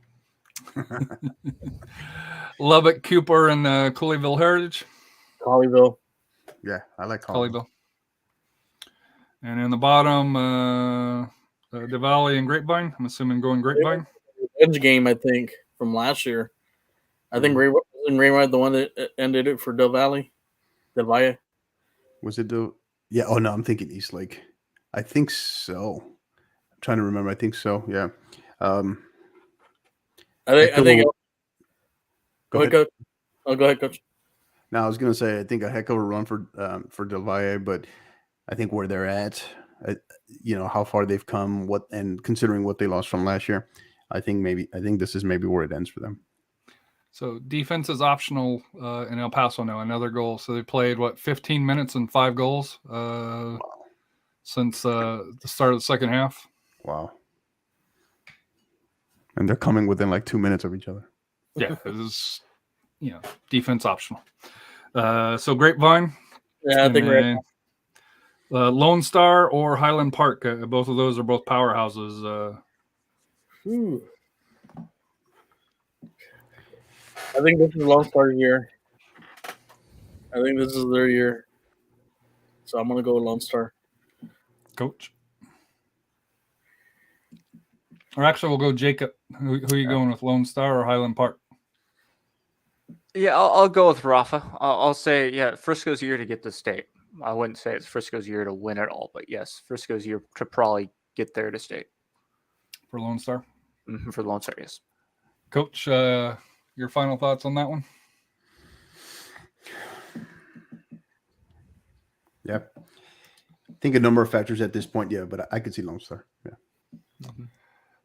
Lubbock, Cooper, and Cooleyville Heritage. Colleyville. Yeah, I like Colleyville. And in the bottom, Diwali and Grapevine. I'm assuming going Grapevine. Edge game, I think, from last year. I think Grapevine the one that ended it for Del Valle. Del Valle. Was it the? Yeah. Oh no, I'm thinking Eastlake. I think so. I'm trying to remember. I think so. Yeah. I think. Go ahead, Coach. Oh, go ahead, Coach. No, I was gonna say I think a heck of a run for Del Valle, but I think where they're at, how far they've come, and considering what they lost from last year, I think this is maybe where it ends for them. So defense is optional in El Paso now. Another goal. So they played 15 minutes and 5 goals since the start of the second half. Wow. And they're coming within like 2 minutes of each other. Yeah, it is. Defense optional. So Grapevine. Yeah, I think Lone Star or Highland Park. Both of those are both powerhouses. I think this is Lone Star year. I think this is their year. So I'm going to go with Lone Star. Coach. Or actually, we'll go Jacob. Who are you going with, Lone Star or Highland Park? Yeah, I'll go with Rafa. I'll say, Frisco's year to get to state. I wouldn't say it's Frisco's year to win it all, but yes, Frisco's year to probably get there to state. For Lone Star? Mm-hmm, for Lone Star, yes. Coach, your final thoughts on that one? Yeah. I think a number of factors at this point, but I could see Lone Star. Yeah. Mm-hmm.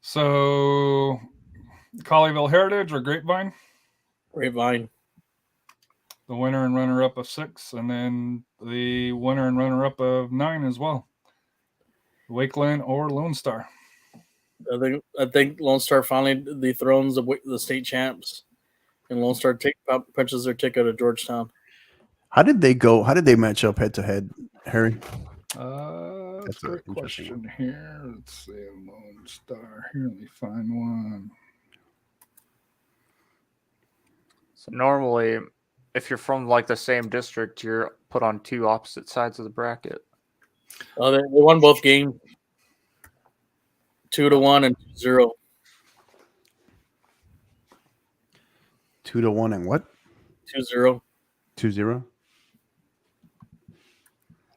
So, Colleyville Heritage or Grapevine? Grapevine. The winner and runner-up of 6, and then the winner and runner-up of 9 as well. Wakeland or Lone Star? I think Lone Star finally dethrones the state champs, and Lone Star punches their ticket to Georgetown. How did they go? How did they match up head-to-head, Harry? That's a great question here. Let's see, Lone Star. Here, let me find one. So normally, if you're from like the same district, you're put on 2 opposite sides of the bracket. Oh, they won both games, 2-1 and 2-0. 2-1 and what? 2-0. 2-0.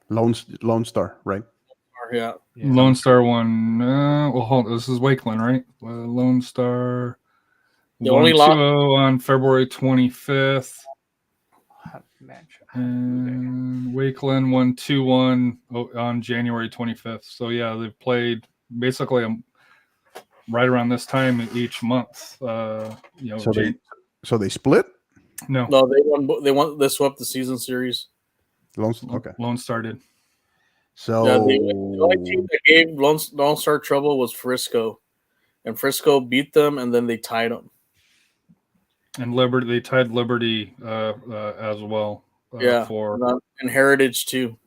Lone Star, right? Yeah. Lone Star won. Hold on. This is Wakeland, right? Lone Star. The only loss on February 25th. And Wakeland won 2-1 on January 25th. So yeah, they've played basically right around this time each month. So they split? No, they swept the season series. Lone Star did. So the only team that gave Lone Star trouble was Frisco, and Frisco beat them, and then they tied them. And they tied Liberty as well. And Heritage too.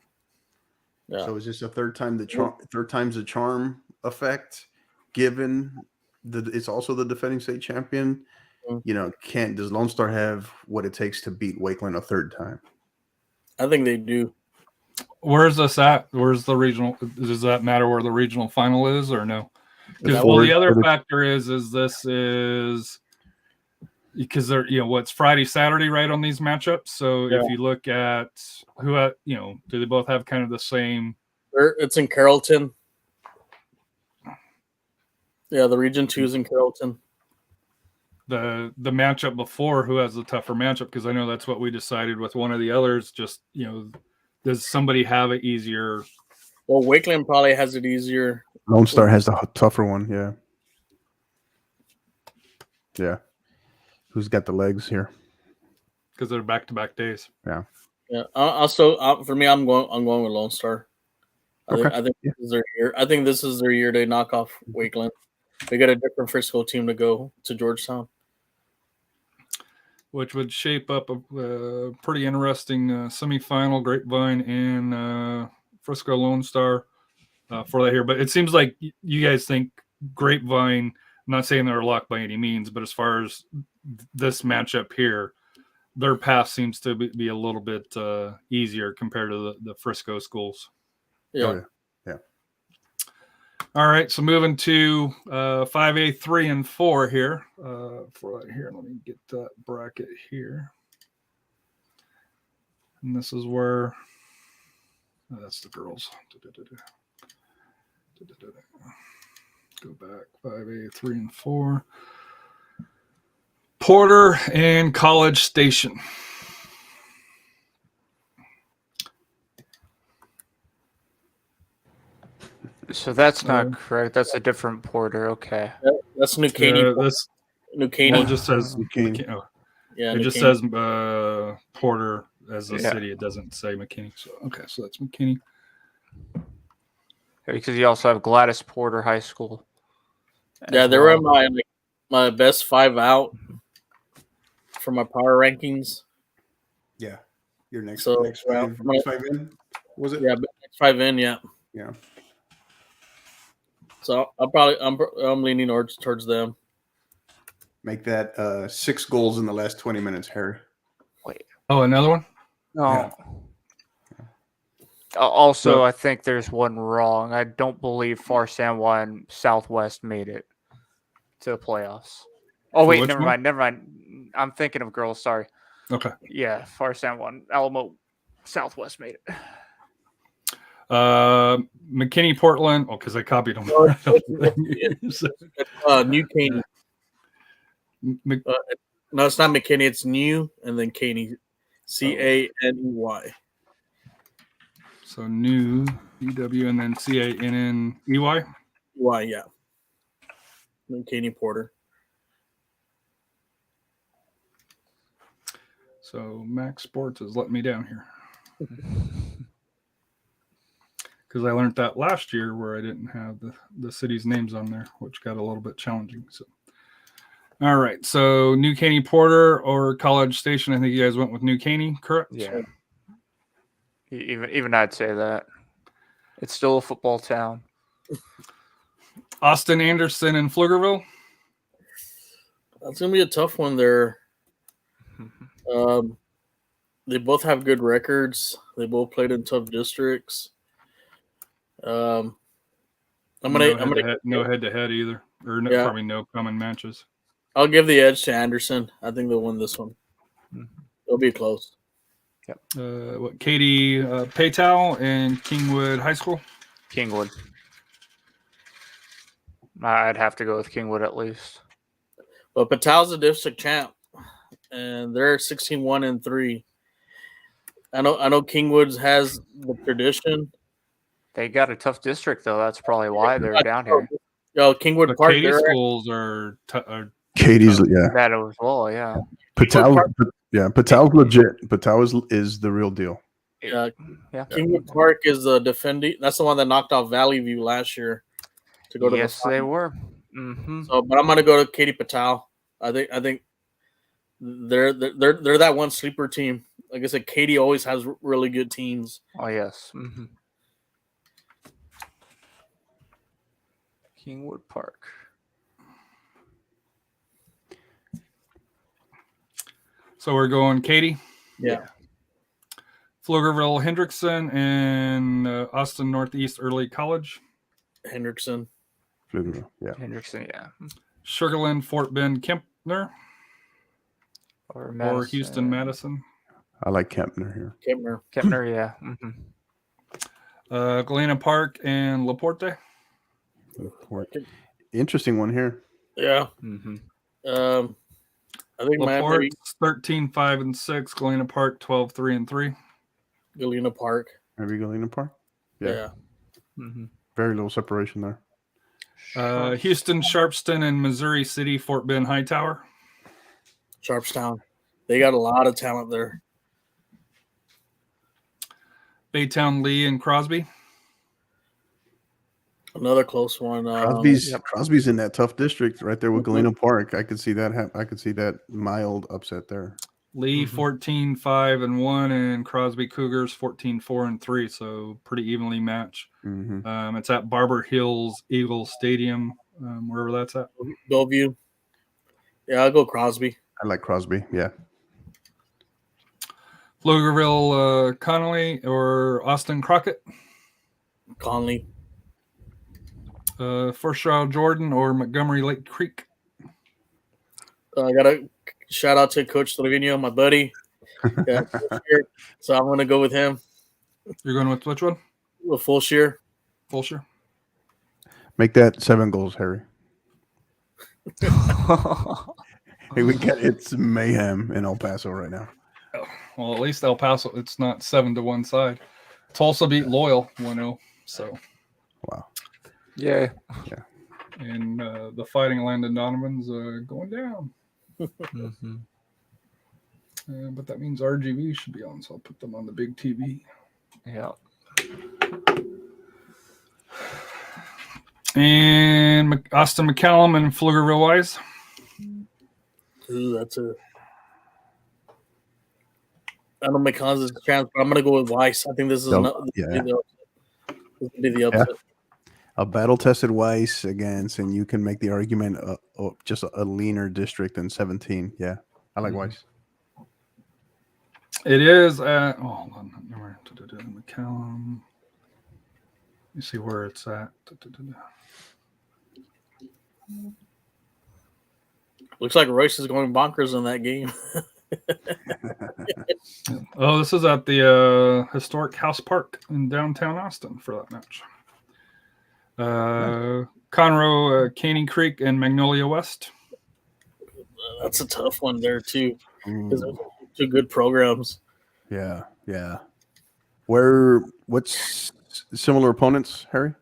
Yeah. So is this a third time's the charm effect? Given it's also the defending state champion, does Lone Star have what it takes to beat Wakeland a third time? I think they do. Where's this at? Where's the regional? Does that matter where the regional final is or no? Because the other factor is this is because they're what's Friday, Saturday, right on these matchups. So Yeah. if you look at who do they both have kind of the same? It's in Carrollton. Yeah, the Region 2 is in Carrollton. The matchup before, who has the tougher matchup? Because I know that's what we decided with one of the others. Just does somebody have it easier? Well, Wakeland probably has it easier. Lone Star has the tougher one. Yeah. Yeah. Who's got the legs here? Because they're back-to-back days. Yeah. Yeah. Also, for me, I'm going with Lone Star. Okay. I think this is their year. I think this is their year. They knock off Wakeland. They got a different Frisco team to go to Georgetown, which would shape up a pretty interesting semifinal. Grapevine and Frisco Lone Star for that here. But it seems like you guys think Grapevine. I'm not saying they're locked by any means, but as far as this matchup here, their path seems to be a little bit easier compared to the Frisco schools. Yeah. Oh, yeah. All right, so moving to 5A 3 and 4 here. For right here, let me get that bracket here. And this is where that's the girls. Go back 5A 3 and 4. Porter and College Station. So that's not correct. That's a different Porter. Okay. That's New Caney. New Caney. Well, it just says Yeah, it New just Caney. says Porter as a city. It doesn't say McKinney. So so that's McKinney. Because you also have Gladys Porter High School. Yeah, they were my best 5 out for my power rankings. Yeah. Your next So, next five in, was it? Yeah, next 5 in. Yeah. Yeah. So I'm leaning towards them. Make that 6 goals in the last 20 minutes, Harry. Wait. Oh, another one? No. Yeah. Also, I think there's one wrong. I don't believe Far San Juan Southwest made it to the playoffs. Oh, wait, never mind. I'm thinking of girls. Sorry. Okay. Yeah, Far San Juan Alamo Southwest made it. McKinney, Portland. Oh, because I copied them. New Caney. No, it's not McKinney. It's New and then Caney. Caney. So New UW and then Canney. Why? Yeah. New Caney Porter. So Max Sports is letting me down here. Because I learned that last year where I didn't have the city's names on there, which got a little bit challenging. So, all right. So New Caney Porter or College Station. I think you guys went with New Caney, correct? Yeah. Even I'd say that. It's still a football town. Austin, Anderson, and Pflugerville. That's gonna be a tough one there. They both have good records. They both played in tough districts. I'm gonna no head to head either, or probably no common matches. I'll give the edge to Anderson. I think they'll win this one. It'll be close. Yep. Katie Paytow and Kingwood High School? Kingwood. I'd have to go with Kingwood at least. But Patow's a district champ, and they're 16-1-3. I know Kingwood's has the tradition. They got a tough district though. That's probably why they're down here. Yo, Kingwood Park. Katie schools are Katie's, that as well, yeah. Patow's legit. Patow is the real deal. Yeah. Kingwood Park is the defending. That's the one that knocked out Valley View last year to go to. Yes, they were. Mm-hmm. So, but I'm gonna go to Katie Patow. I think they're that one sleeper team. Like I said, Katie always has really good teams. Oh yes. Mm-hmm. Kingwood Park. So we're going Katie? Yeah. Pflugerville, Hendrickson, and Austin Northeast Early College. Or Houston Madison. I like Kempner here. Kempner, yeah. Galena Park and Laporte. Interesting one here. Yeah. I think Miami. Laporte's 13-5-6. Galena Park 12-3-3. Galena Park. Maybe Galena Park. Yeah. Very little separation there. Houston, Sharpston, and Missouri City, Fort Bend Hightower. Sharpstown. They got a lot of talent there. Baytown, Lee, and Crosby. Another close one. Crosby's in that tough district right there with Galena Park. I could see that. I could see that mild upset there. Lee 14-5-1, and Crosby Cougars 14-4-3. So pretty evenly matched. It's at Barber Hills Eagle Stadium, wherever that's at. Bellevue. Yeah, I'll go Crosby. I like Crosby. Yeah. Pflugerville, Connolly, or Austin Crockett. Conley. Forshaw Jordan or Montgomery Lake Creek. I got to shout out to Coach Slovenia, my buddy. Yeah, so I'm going to go with him. You're going with which one? With Fulshire. Fulshire. Make that 7 goals, Harry. Hey, it's mayhem in El Paso right now. Well, at least El Paso, it's not 7 to one side. Tulsa beat Loyal 1-0. So. Wow. Yeah. And the Fighting Landon Donovan's going down. But that means RGV should be on, so I'll put them on the big TV. Yeah. And Austin McCallum and Pflugerville Wise. Ooh, that's a. I don't know McCallum's a chance, but I'm going to go with Weiss. I think this is the upset. A battle-tested Weiss against, and you can make the argument just a leaner district than 17. Yeah, I like Weiss. It is at hold on, McCallum. Let me see where it's at. Looks like Royce is going bonkers in that game. Oh, this is at the historic House Park in downtown Austin for that match. Conroe, Caney Creek, and Magnolia West. That's a tough one there too, because those are 2 good programs. Yeah. What's similar opponents, Harry?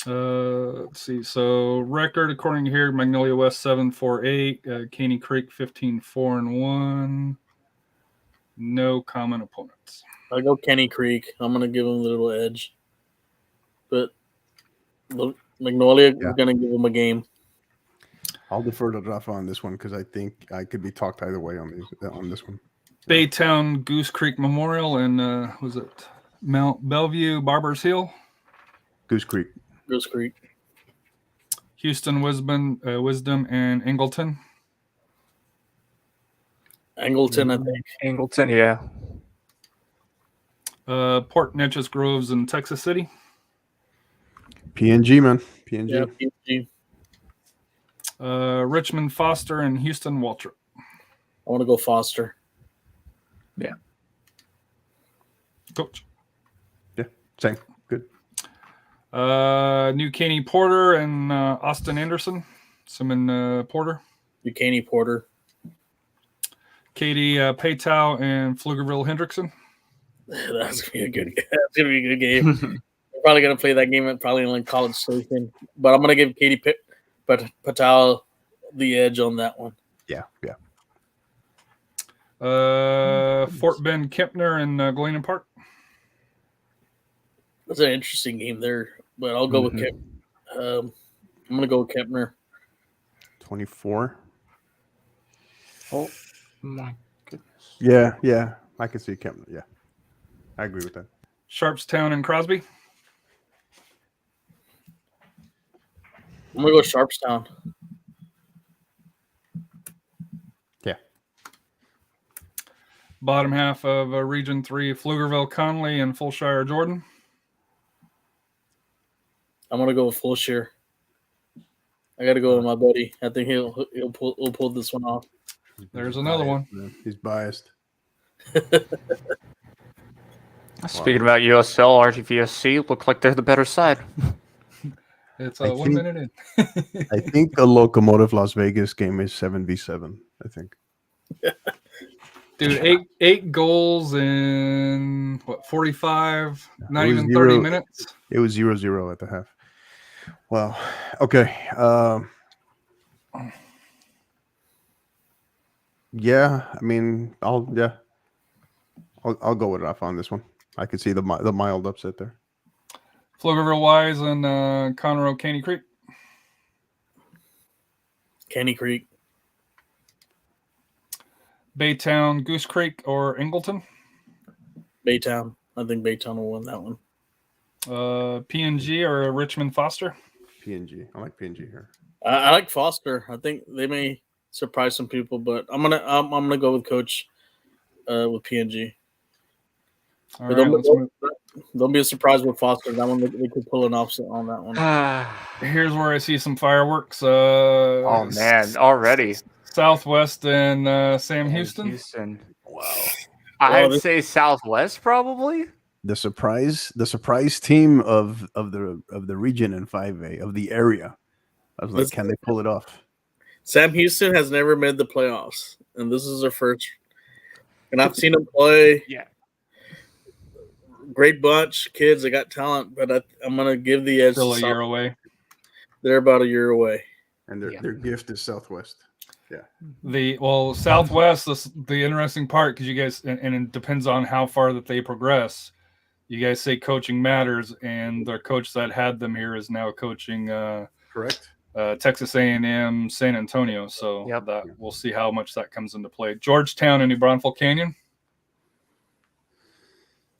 Let's see. So record according to here, Magnolia West 7-4-8, Caney Creek 15-4-1. No common opponents. I go Caney Creek. I'm gonna give them a little edge, but Magnolia is gonna give them a game. I'll defer to Rafa on this one because I think I could be talked either way on this one. Baytown, Goose Creek Memorial, and was it Mount Bellevue, Barbers Hill? Goose Creek. Houston, Wisdom, and Angleton. Angleton, I think. Angleton, yeah. Port Neches Groves and Texas City. PNG, man. PNG. Yeah, PNG. Richmond, Foster, and Houston, Waltrip. I want to go Foster. Yeah. Coach. Yeah, same. Good. New Caney Porter and Austin Anderson. Simon Porter. New Caney Porter. Katie Paytow and Pflugerville Hendrickson. That's gonna be a good game. We're probably gonna play that game at probably like College Station, but I'm gonna give Katie Paytow the edge on that one. Yeah. Fort Bend Kempner and Galena Park. That's an interesting game there, but I'll go with Kemp. I'm gonna go with Kempner. 24. Oh my goodness. Yeah. I can see Kempner. Yeah, I agree with that. Sharpstown and Crosby. I'm gonna go Sharpstown. Yeah. Bottom half of Region 3, Pflugerville Conley and Fulshire Jordan. I'm gonna go with Fulshire. I gotta go with my buddy. I think he'll pull this one off. There's another one. Man. He's biased. Speaking about USL, RGVSC look like they're the better side. It's I 1 think- minute in. I think a Locomotive Las Vegas game is 7v7. I think. Dude, eight goals in what 45? Not It was even 30 zero. minutes. It was 0-0 at the half. Wow. Okay. Yeah. I mean, I'll go with Rafa on this one. I could see the mild upset there. Pflugerville Wise and Conroe Caney Creek. Caney Creek. Baytown Goose Creek or Ingleton. Baytown. I think Baytown will win that one. PNG or Richmond Foster. PNG. I like PNG here. I like Foster. I think they may surprise some people, but I'm gonna go with Coach with PNG. All But right, let's move. don't be a surprise with Foster. That one they could pull an offset on that one. Here's where I see some fireworks. Oh man, already. Southwest and Sam Houston. Wow. Well, I'd say Southwest probably. The surprise team of the region in 5A of the area. I was like, can they pull it off? Sam Houston has never made the playoffs, and this is their first. And I've seen them play. Yeah. Great bunch, kids. They got talent, but I'm gonna give the edge. Still to a year away. They're about a year away. And their gift is Southwest. Yeah. Southwest. The interesting part, because you guys, and it depends on how far that they progress. You guys say coaching matters, and their coach that had them here is now coaching Correct. Texas A&M San Antonio. So Yep. that we'll see how much that comes into play. Georgetown and New Braunfels Canyon.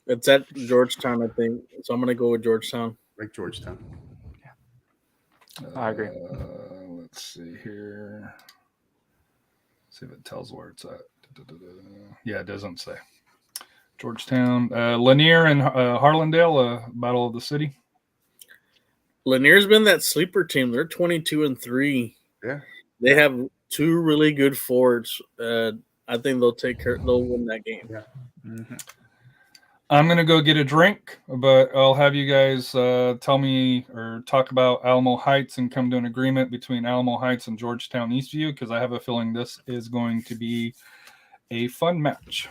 It's at Georgetown, I think. So I'm gonna go with Georgetown. Like Georgetown. I agree. Let's see here. See if it tells where it's at. Yeah, it doesn't say. Georgetown, Lanier and Harlandale, Battle of the City. Lanier's been that sleeper team. They're 22-3. Yeah. They have two really good forwards. I think they'll win that game. Yeah. Mm-hmm. I'm going to go get a drink, but I'll have you guys tell me or talk about Alamo Heights and come to an agreement between Alamo Heights and Georgetown Eastview, because I have a feeling this is going to be a fun match.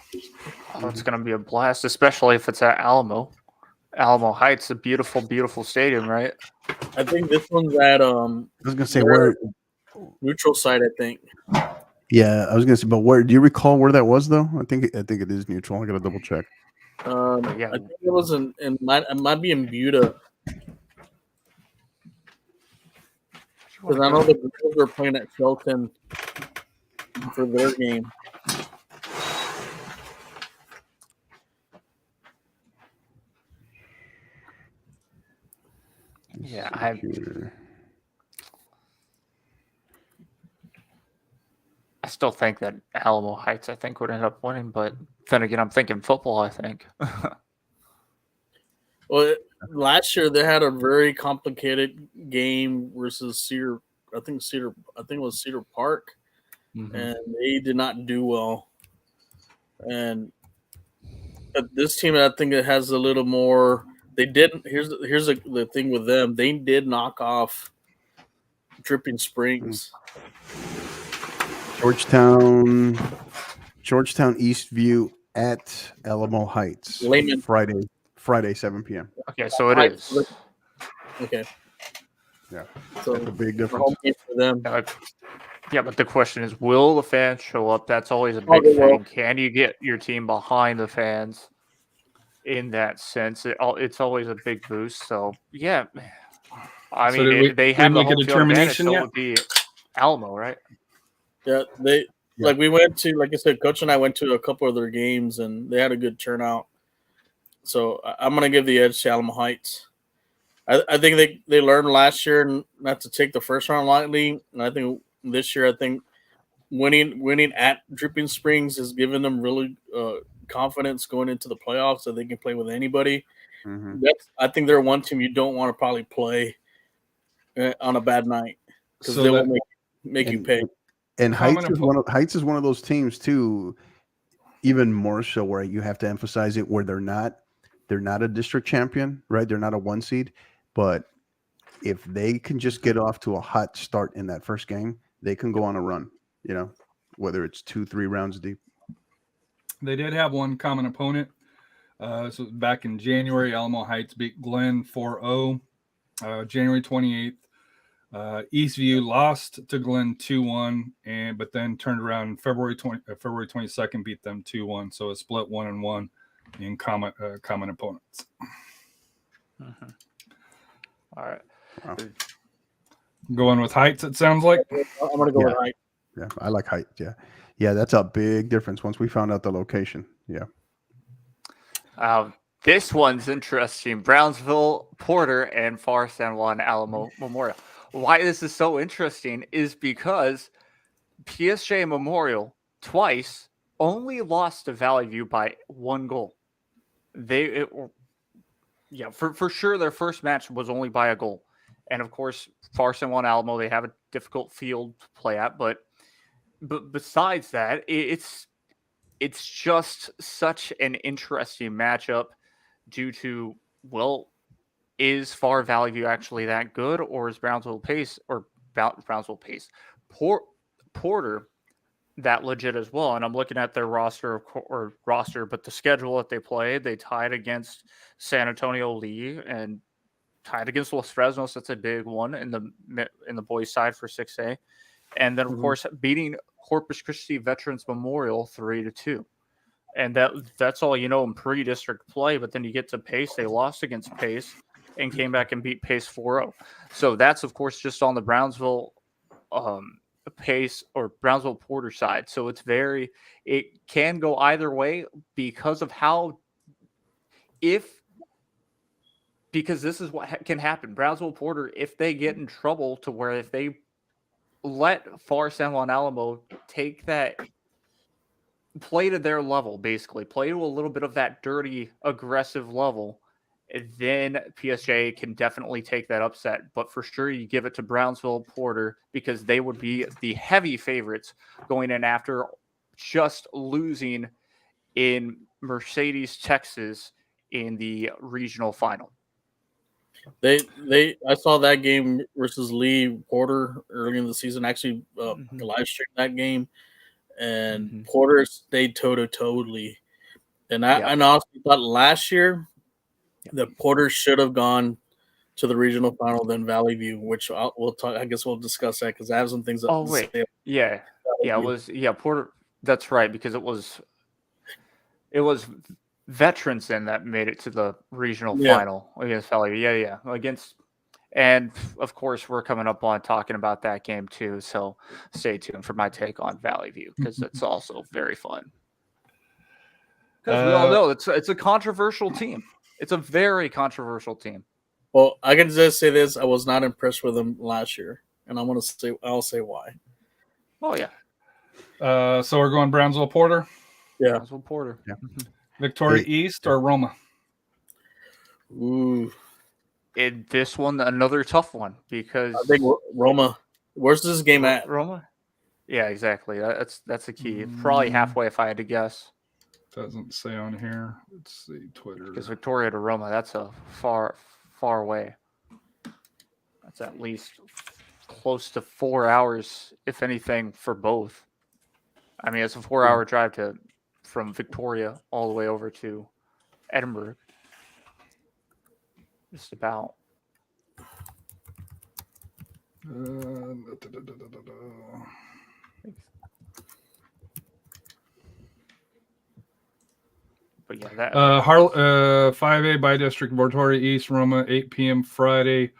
Oh, it's going to be a blast, especially if it's at Alamo. Alamo Heights, a beautiful, beautiful stadium, right? I think this one's at I was gonna say Where- where. neutral side, I think. Yeah, I was gonna say, but where? Do you recall where that was though? I think it is neutral. I gotta double check. Yeah. I think it was it might be in Buda. Because I know the girls were playing at Shelton for their game. Yeah, Computer. I still think that Alamo Heights, I think, would end up winning, but then again, I'm thinking football, I think. Well, last year they had a very complicated game versus Cedar. I think it was Cedar Park, Mhm. and they did not do well. And this team, I think it has a little more. They didn't. Here's the thing with them. They did knock off Dripping Springs. Georgetown Eastview at Alamo Heights. Layman. Friday, 7 p.m. Okay, so it is. Okay. Yeah. So That's a big the difference. home game for them. Yeah, but the question is, will the fans show up? That's always a Oh, big they will. thing. Can you get your team behind the fans in that sense? It's always a big boost. So, yeah. I So mean, did we- they did have we the make a home field advantage, determination so it yet? would be Alamo, right? Yeah, like we went to, like I said, Coach and I went to a couple of their games, and they had a good turnout. So I'm gonna give the edge to Alamo Heights. I think they learned last year not to take the first round lightly, and I think this year, I think winning at Dripping Springs has given them really confidence going into the playoffs that they can play with anybody. Mhm. I think they're one team you don't want to probably play on a bad night because So they that- will make you pay. And Common Heights is one of those teams too, even more so where you have to emphasize it where they're not a district champion, right? They're not a 1 seed, but if they can just get off to a hot start in that first game, they can go on a run, whether it's 2-3 rounds deep. They did have one common opponent. So back in January, Alamo Heights beat Glen 4-0. January 28th, Eastview lost to Glen 2-1, but then turned around February 22nd, beat them 2-1. So a split 1-1 in common opponents. Mm-hmm. All right. Wow. Going with Heights, it sounds like. I'm going to go with Heights. Yeah, I like Heights. Yeah, that's a big difference once we found out the location. Yeah. This one's interesting. Brownsville, Porter, and Far San Juan Alamo Memorial. Why this is so interesting is because PSJ Memorial twice only lost to Valley View by 1 goal. For sure their first match was only by a goal. And of course, Far San Juan Alamo, they have a difficult field to play at, but besides that, it's just such an interesting matchup due to, is Far Valley View actually that good, or is Brownsville Porter that legit as well? And I'm looking at their roster, but the schedule that they played, they tied against San Antonio Lee and tied against Los Fresnos. That's a big one in the boys' side for 6A, and then of course beating Corpus Christi Veterans Memorial 3-2. And that's all in pre-district play. But then you get to Pace. They lost against Pace and came back and beat Pace 4-0. So that's, of course, just on the Brownsville Pace or Brownsville Porter side. So it can go either way because of because this is what can happen. Brownsville Porter, if they get in trouble to where if they let Far San Juan Alamo take that, play to their level, basically play to a little bit of that dirty, aggressive level, then PSJ can definitely take that upset. But for sure, you give it to Brownsville Porter because they would be the heavy favorites going in after just losing in Mercedes, Texas in the regional final. I saw that game versus Lee Porter early in the season. Actually, live streamed that game. And Porter stayed toe-to-toe with Lee. And I honestly thought last year that Porter should have gone to the regional final than Valley View, which we'll talk. I guess we'll discuss that because I have some things. It was Porter. That's right, because it was Veterans then that made it to the regional final against Valley View. And of course, we're coming up on talking about that game too. So stay tuned for my take on Valley View because it's also very fun. Because we all know it's a controversial team. It's a very controversial team. Well, I can just say this: I was not impressed with them last year, and I'll say why. Oh yeah. So we're going Brownsville Porter. Yeah, Brownsville Porter. Yeah. Victoria East or Roma? Ooh. In this one, another tough one because I think Roma. Where's this game at? Roma. Yeah, exactly. That's the key. Probably halfway, if I had to guess. Doesn't say on here. Let's see, Twitter. Because Victoria to Roma, that's a far away. That's at least close to 4 hours, if anything, for both. I mean, it's a 4-hour drive from Victoria all the way over to Edinburgh. Just about. But yeah, that 5A by district, Victoria East, Roma, 8 p.m. Friday,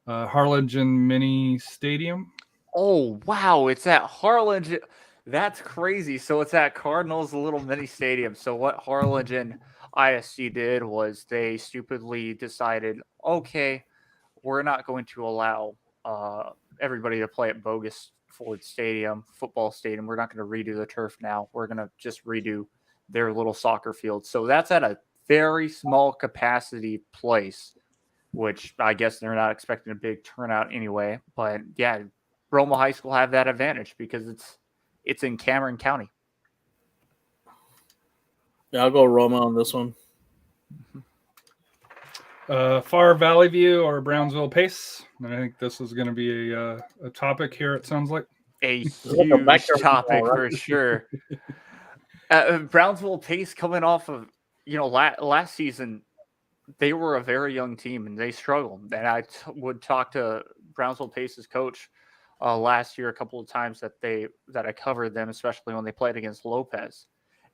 Harlingen Mini Stadium. Oh wow, it's at Harlingen. That's crazy. So it's at Cardinals Little Mini Stadium. So what Harlingen ISC did was they stupidly decided, okay, we're not going to allow everybody to play at bogus Ford Stadium, football stadium. We're not going to redo the turf now. We're going to just redo their little soccer field. So that's at a very small capacity place, which I guess they're not expecting a big turnout anyway. But yeah, Roma High School have that advantage because it's in Cameron County. Yeah, I'll go Roma on this one. Far Valley View or Brownsville Pace. I think this is going to be a topic here. It sounds like A like a huge backyard topic ball, right? for sure. Brownsville Pace coming off of, last season, they were a very young team and they struggled. And I would talk to Brownsville Pace's coach last year a couple of times that I covered them, especially when they played against Lopez.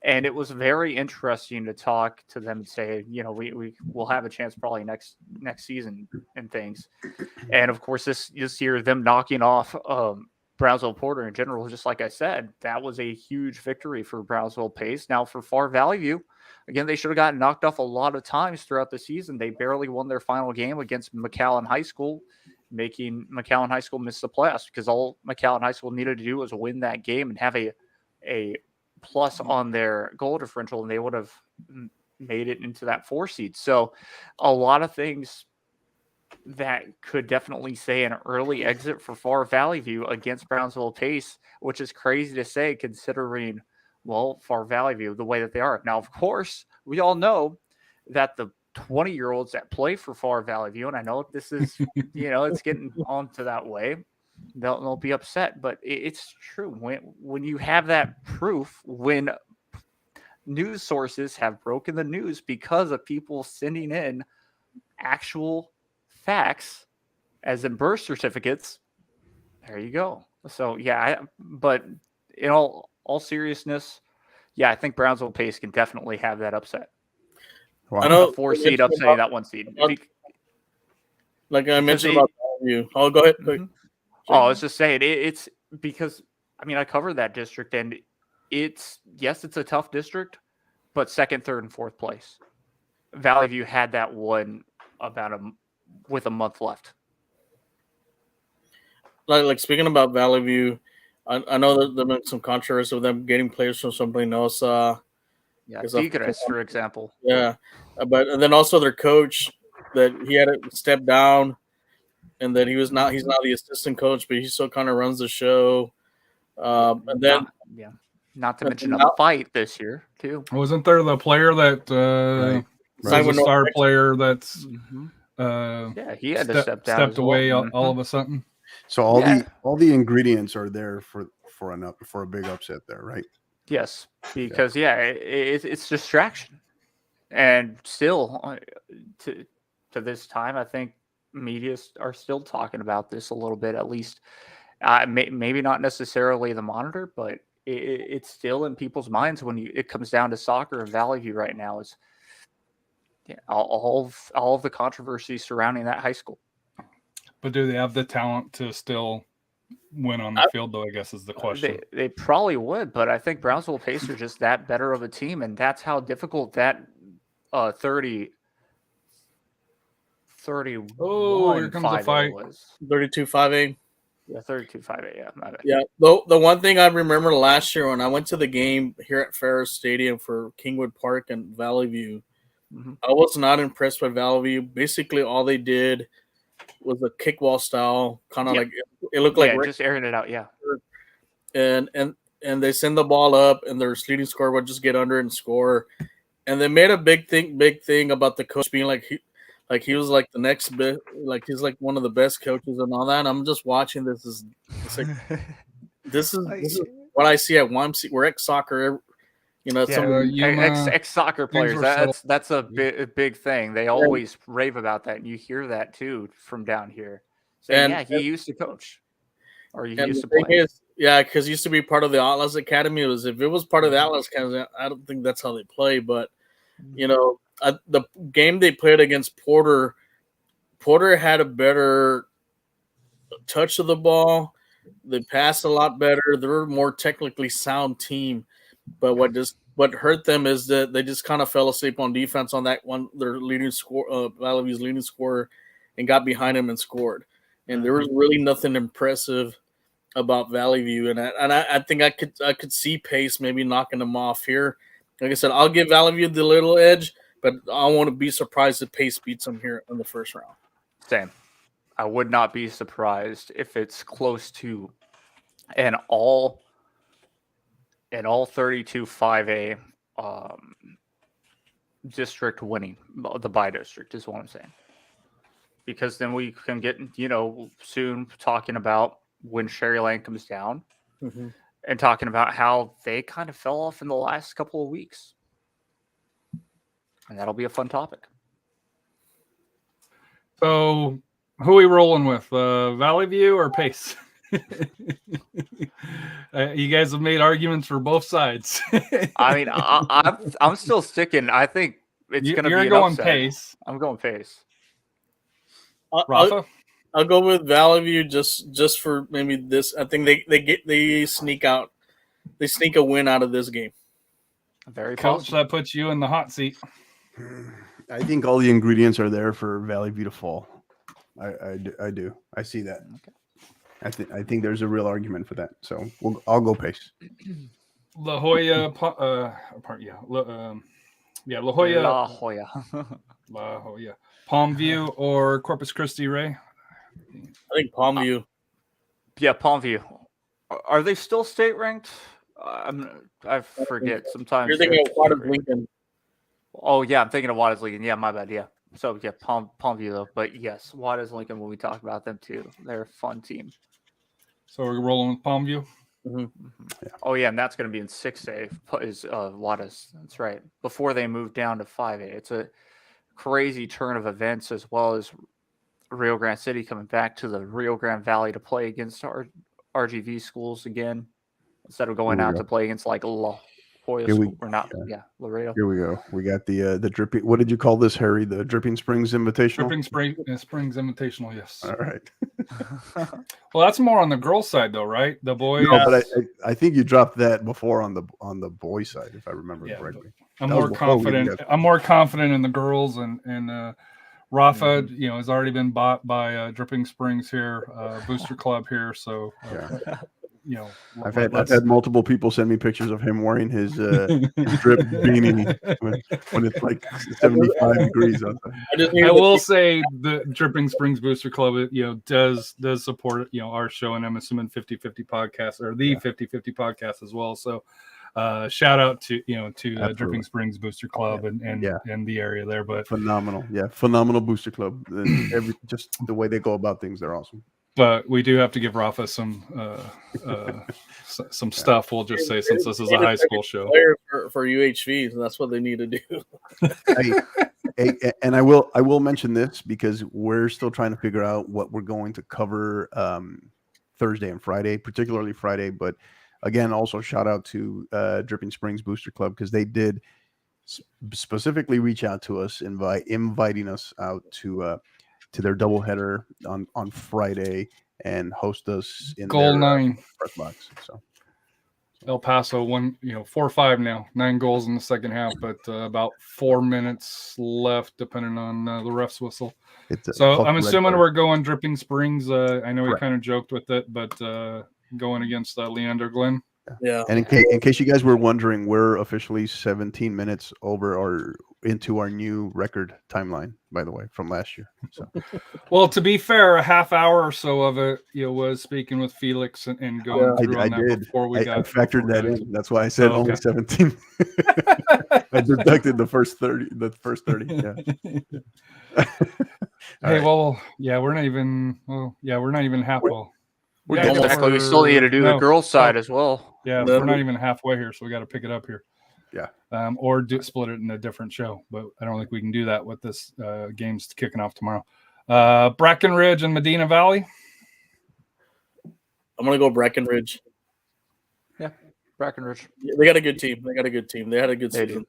And it was very interesting to talk to them and say, we will have a chance probably next season and things. And of course, this year, them knocking off Brownsville Porter in general, just like I said, that was a huge victory for Brownsville Pace. Now for Far Valley View, again, they should have gotten knocked off a lot of times throughout the season. They barely won their final game against McAllen High School, making McAllen High School miss the playoffs because all McAllen High School needed to do was win that game and have a plus on their goal differential, and they would have made it into that 4 seed. So a lot of things that could definitely say an early exit for Far Valley View against Brownsville Pace, which is crazy to say considering, Far Valley View, the way that they are. Now, of course, we all know that the 20-year-olds that play for Far Valley View, and I know this is, it's getting onto that way, they'll be upset, but it's true. When you have that proof, when news sources have broken the news because of people sending in actual facts, as in birth certificates, there you go. So but in all seriousness, I think Brownsville Pace can definitely have that upset. Wow. I know A 4 seed upsetting that 1 seed. Like I mentioned about you. Oh, go ahead. Mm-hmm. I was just saying it's because I covered that district and it's a tough district, but 2nd, 3rd, and 4th place. Valley View had that one with a month left. Like speaking about Valley View, I know that there's been some controversy with them getting players from somebody else. Tigres, for example. Yeah, and then also their coach, that he had to step down, and that he's now the assistant coach, but he still kind of runs the show. And then not to mention a fight this year too. wasn't there the player that was a star player that's he had to step down. Stepped away all of a sudden. So all the ingredients are there for a big upset there, right? Yes, because it's distraction, and still to this time, I think media are still talking about this a little bit, at least. Maybe not necessarily the Monitor, but it's still in people's minds when it comes down to soccer in Valley View right now. Is all of the controversy surrounding that high school. But do they have the talent to still win on the field, though, I guess is the question. They probably would, but I think Brownsville Pace are just that better of a team, and that's how difficult that 31 here comes a fight. was. 32-5A. Yeah, 32-5A, yeah. My bad. Yeah, the one thing I remember last year when I went to the game here at Ferris Stadium for Kingwood Park and Valley View, I was not impressed by Valley View. Basically, all they did was a kickball style, kind of like it looked like just airing it out, and they send the ball up, and their leading scorer would just get under and score. And they made a big thing about the coach being like he was like the next bit, like he's like one of the best coaches and all that. And I'm just watching this. This is what I see at YMC. We're ex soccer, ex soccer players. That's a big thing. They always rave about that, and you hear that too from down here. Saying, he used to coach, or he used to play. Because he used to be part of the Atlas Academy. If it was part of the Atlas Academy, I don't think that's how they play. But the game they played against Porter had a better touch of the ball. They passed a lot better. They were a more technically sound team. But what hurt them is that they just kind of fell asleep on defense on that one. Their leading score, Valley View's leading scorer, and got behind him and scored. And there was really nothing impressive about Valley View. And I think I could see Pace maybe knocking them off here. Like I said, I'll give Valley View the little edge, but I won't be surprised if Pace beats them here in the first round. Same. I would not be surprised if it's close to an all 32 5A district winning. The by district is what I'm saying. Because then we can get, soon talking about when Sherryland comes down and talking about how they kind of fell off in the last couple of weeks. And that'll be a fun topic. So, who are we rolling with? Valley View or Pace? You guys have made arguments for both sides. I mean, I'm still sticking. I think it's going to be You're an going upset. Pace. I'm going Pace. Rafa? I'll go with Valley View just for maybe this. I think they sneak a win out of this game. Very Coach, possible. that puts you in the hot seat. I think all the ingredients are there for Valley View to fall. I do. I see that. Okay. I think there's a real argument for that. So I'll go Pace. La Jolla, La Jolla. La Jolla. La Jolla. Palmview or Corpus Christi, Ray? I think Palmview. Yeah, Palmview. Are they still state ranked? I forget sometimes. You're thinking of Waters Lincoln. Oh yeah, I'm thinking of Waters Lincoln. Yeah, my bad. Yeah. So yeah, Palmview though. But yes, Waters Lincoln. When we talk about them too, they're a fun team. So we're rolling with Palmview. Mm-hmm. Yeah. Oh yeah, and that's going to be in 6A. Is Waters? That's right. Before they move down to 5A, it's a crazy turn of events, as well as Rio Grande City coming back to the Rio Grande Valley to play against our RGV schools again, instead of going out to play against like La Jolla school, or not. Yeah, Laredo. Here we go. We got the dripping. What did you call this, Harry? The Dripping Springs Invitational. Dripping Springs Invitational. Yes. All right. Well, that's more on the girls' side, though, right? The boys. No, but I think you dropped that before on the boys' side, if I remember correctly. I'm more confident. I'm more confident in the girls, and Rafa, has already been bought by Dripping Springs here, Booster Club here. So, I've had multiple people send me pictures of him wearing his drip beanie when it's like 75 degrees outside. I will say the Dripping Springs Booster Club, does support our show, and I'm assuming 50/50 podcast or the 50/50 podcast as well. So. Shout out to Dripping Springs Booster Club and the area there, but phenomenal Booster Club. And just the way they go about things, they're awesome. But we do have to give Rafa some stuff. We'll just say, since this is a high school show for UHVs, and that's what they need to do. And I will mention this because we're still trying to figure out what we're going to cover Thursday and Friday, particularly Friday, but. Again, also shout out to Dripping Springs Booster Club because they did specifically reach out to us, inviting us out to their doubleheader on Friday and host us in Goal 9 press box. So El Paso won, 4-5 now, 9 goals in the second half, but about 4 minutes left, depending on the ref's whistle. So I'm assuming we're going Dripping Springs. I know we kind of joked with it, but. Going against Leander Glenn. Yeah. And in case you guys were wondering, we're officially 17 minutes over or into our new record timeline, by the way, from last year. So, well, to be fair, a half hour or so of it, was speaking with Felix and going through on that before we got. I factored that in. That's why I said only 17. I deducted the first 30. Yeah. Hey, well, we're not even. Well, we're not even half. Well. Exactly. We still need to do the girls' side as well. Yeah, we're not even halfway here, so we got to pick it up here. Yeah. Or split it in a different show, but I don't think we can do that with this game's kicking off tomorrow. Breckenridge and Medina Valley. I'm gonna go Breckenridge. Yeah, Breckenridge. Yeah, they got a good team. They had a good season.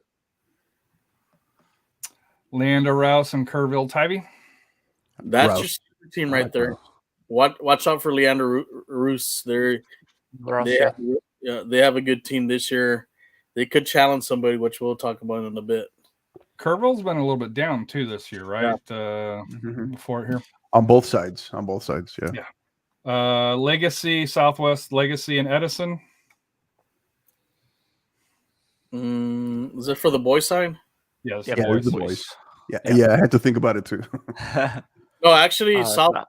Leander Rouse and Kerrville Tybee. That's your super team right there. Watch out for Leander Roos. They have a good team this year. They could challenge somebody, which we'll talk about in a bit. Kerrville's been a little bit down too this year, right? Before here on both sides, yeah. Legacy, Southwest Legacy, and Edison. Is it for the boys side? Yes, the boys. Yeah, I had to think about it too. No, actually, it's not.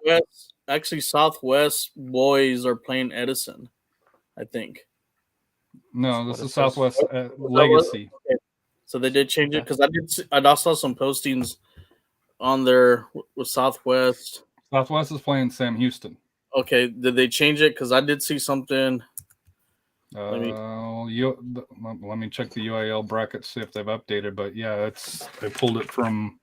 Southwest boys are playing Edison, I think. No, What this is is Southwest That was- Legacy. okay. So they did change it Okay. because I saw some postings on there with Southwest. Southwest is playing Sam Houston. Okay, did they change it? Because I did see something. Let me check the UIL bracket, see if they've updated. But yeah, they pulled it from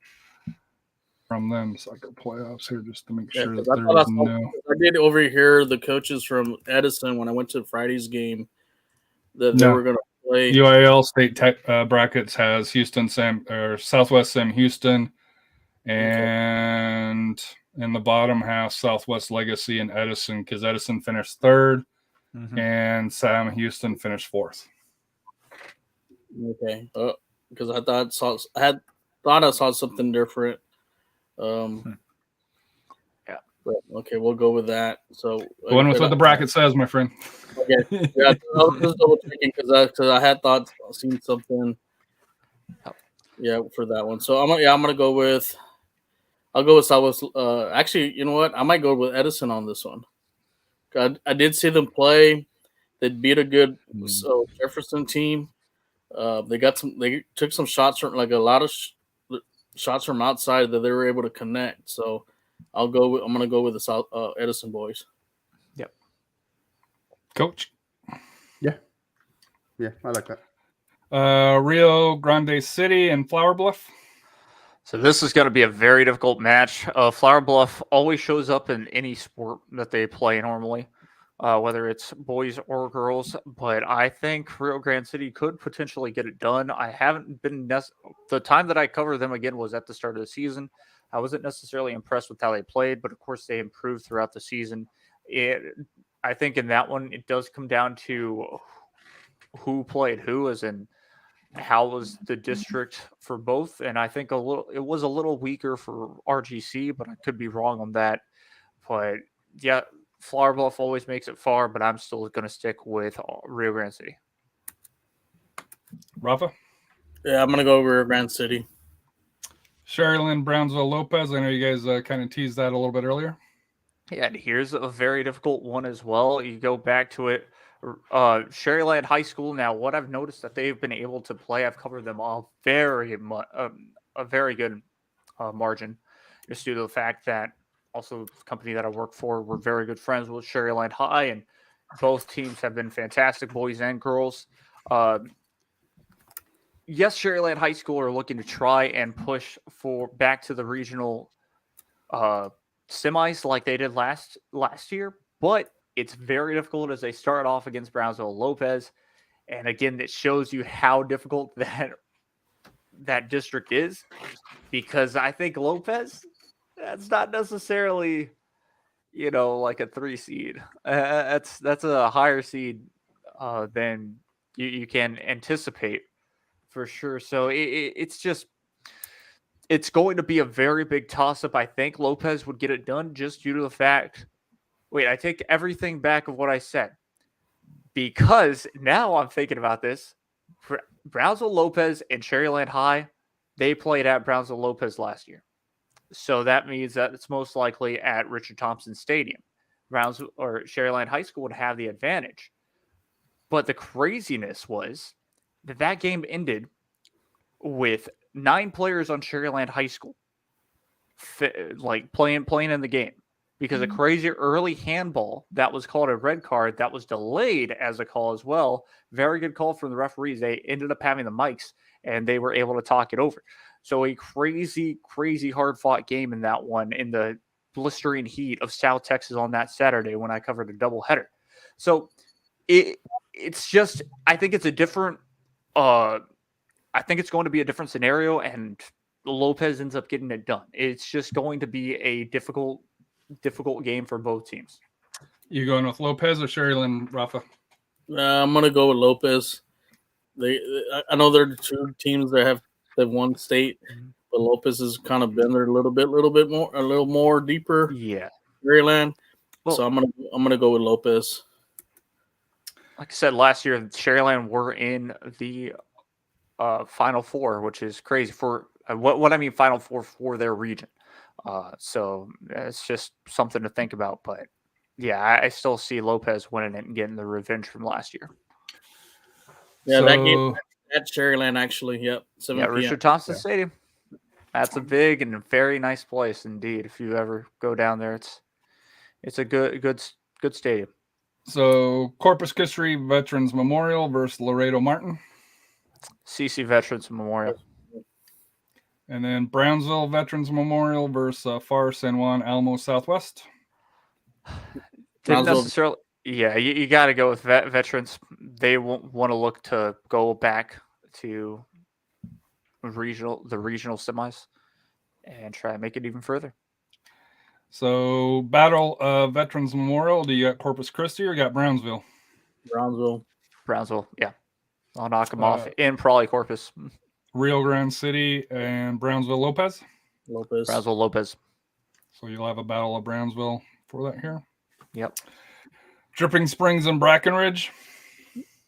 them soccer playoffs here just to make sure that there was no. I did overhear the coaches from Edison when I went to Friday's game that they No. were going to play. UIL state brackets has Southwest Sam Houston, and in the bottom half Southwest Legacy and Edison, because Edison finished third. Mhm. And Sam Houston finished fourth. Okay, because I thought I saw something different. Yeah. But okay, we'll go with that. So Going with what the bracket says, my friend. Okay, yeah, I was just double checking because I had seen something. Yeah, for that one. So I'll go with Southwest. Actually, you know what? I might go with Edison on this one. I did see them play. They beat a good Jefferson team. They took some shots from a lot of shots from outside that they were able to connect. So I'm gonna go with the Edison boys. Yep. Coach. Yeah, I like that. Rio Grande City and Flower Bluff. So this is going to be a very difficult match. Flower Bluff always shows up in any sport that they play normally, whether it's boys or girls. But I think Rio Grande City could potentially get it done. I haven't been the time that I covered them again was at the start of the season. I wasn't necessarily impressed with how they played, but of course they improved throughout the season. I think in that one it does come down to who played who, as in how was the district for both, and I think it was a little weaker for RGC, but I could be wrong on that. But yeah, Flower Bluff always makes it far, but I'm still going to stick with Rio Grande City. Rafa. Yeah, I'm gonna go Rio Grande City. Sherilyn Brownsville Lopez. I know you guys kind of teased that a little bit earlier. Yeah, and here's a very difficult one as well. You go back to it. Sherryland High School. Now, what I've noticed that they've been able to play, I've covered them all a very good margin, just due to the fact that also the company that I work for, we're very good friends with Sherryland High, and both teams have been fantastic, boys and girls. Yes, Sherryland High School are looking to try and push back to the regional semis like they did last year, but it's very difficult as they start off against Brownsville Lopez. And again, that shows you how difficult that district is, because I think Lopez, that's not necessarily, like a 3 seed. That's a higher seed than you can anticipate for sure. So it's going to be a very big toss-up. I think Lopez would get it done just due to the fact. Wait, I take everything back of what I said, because now I'm thinking about this. Brownsville Lopez and Sherryland High, they played at Brownsville Lopez last year. So that means that it's most likely at Richard Thompson Stadium. Brownsville or Sherryland High School would have the advantage. But the craziness was that game ended with 9 players on Sherryland High School playing in the game, because a crazy early handball that was called a red card that was delayed as a call as well. Very good call from the referees. They ended up having the mics and they were able to talk it over. So a crazy, crazy hard-fought game in that one, in the blistering heat of South Texas on that Saturday when I covered a doubleheader. So it's just, I think it's a different I think it's going to be a different scenario, and Lopez ends up getting it done. It's just going to be a difficult game for both teams. You going with Lopez or Sherryland, Rafa? I'm gonna go with Lopez. I know they're the 2 teams that have won state, but Lopez has kind of been there a little more deeper. Yeah, Maryland. Well, So I'm gonna go with Lopez. Like I said, last year Sherryland were in the Final Four, which is crazy for what I mean. Final Four for their region. So it's just something to think about. But yeah, I still see Lopez winning it and getting the revenge from last year. Yeah, that game at Cherryland, actually. Yep. 7 Yeah, p.m. Richard Thompson Stadium. That's a big and very nice place indeed. If you ever go down there, it's a good stadium. So Corpus Christi Veterans Memorial versus Laredo Martin. CC Veterans Memorial. And then Brownsville Veterans Memorial versus Far San Juan Alamo Southwest. Didn't necessarily. Yeah, you got to go with veterans. They want to look to go back to the regional semis and try and make it even further. So Battle of Veterans Memorial. Do you got Corpus Christi or you got Brownsville? Brownsville, yeah. I'll knock them off in probably Corpus. Rio Grande City and Brownsville Lopez. Brownsville Lopez. So you'll have a Battle of Brownsville for that here. Yep. Dripping Springs and Brackenridge.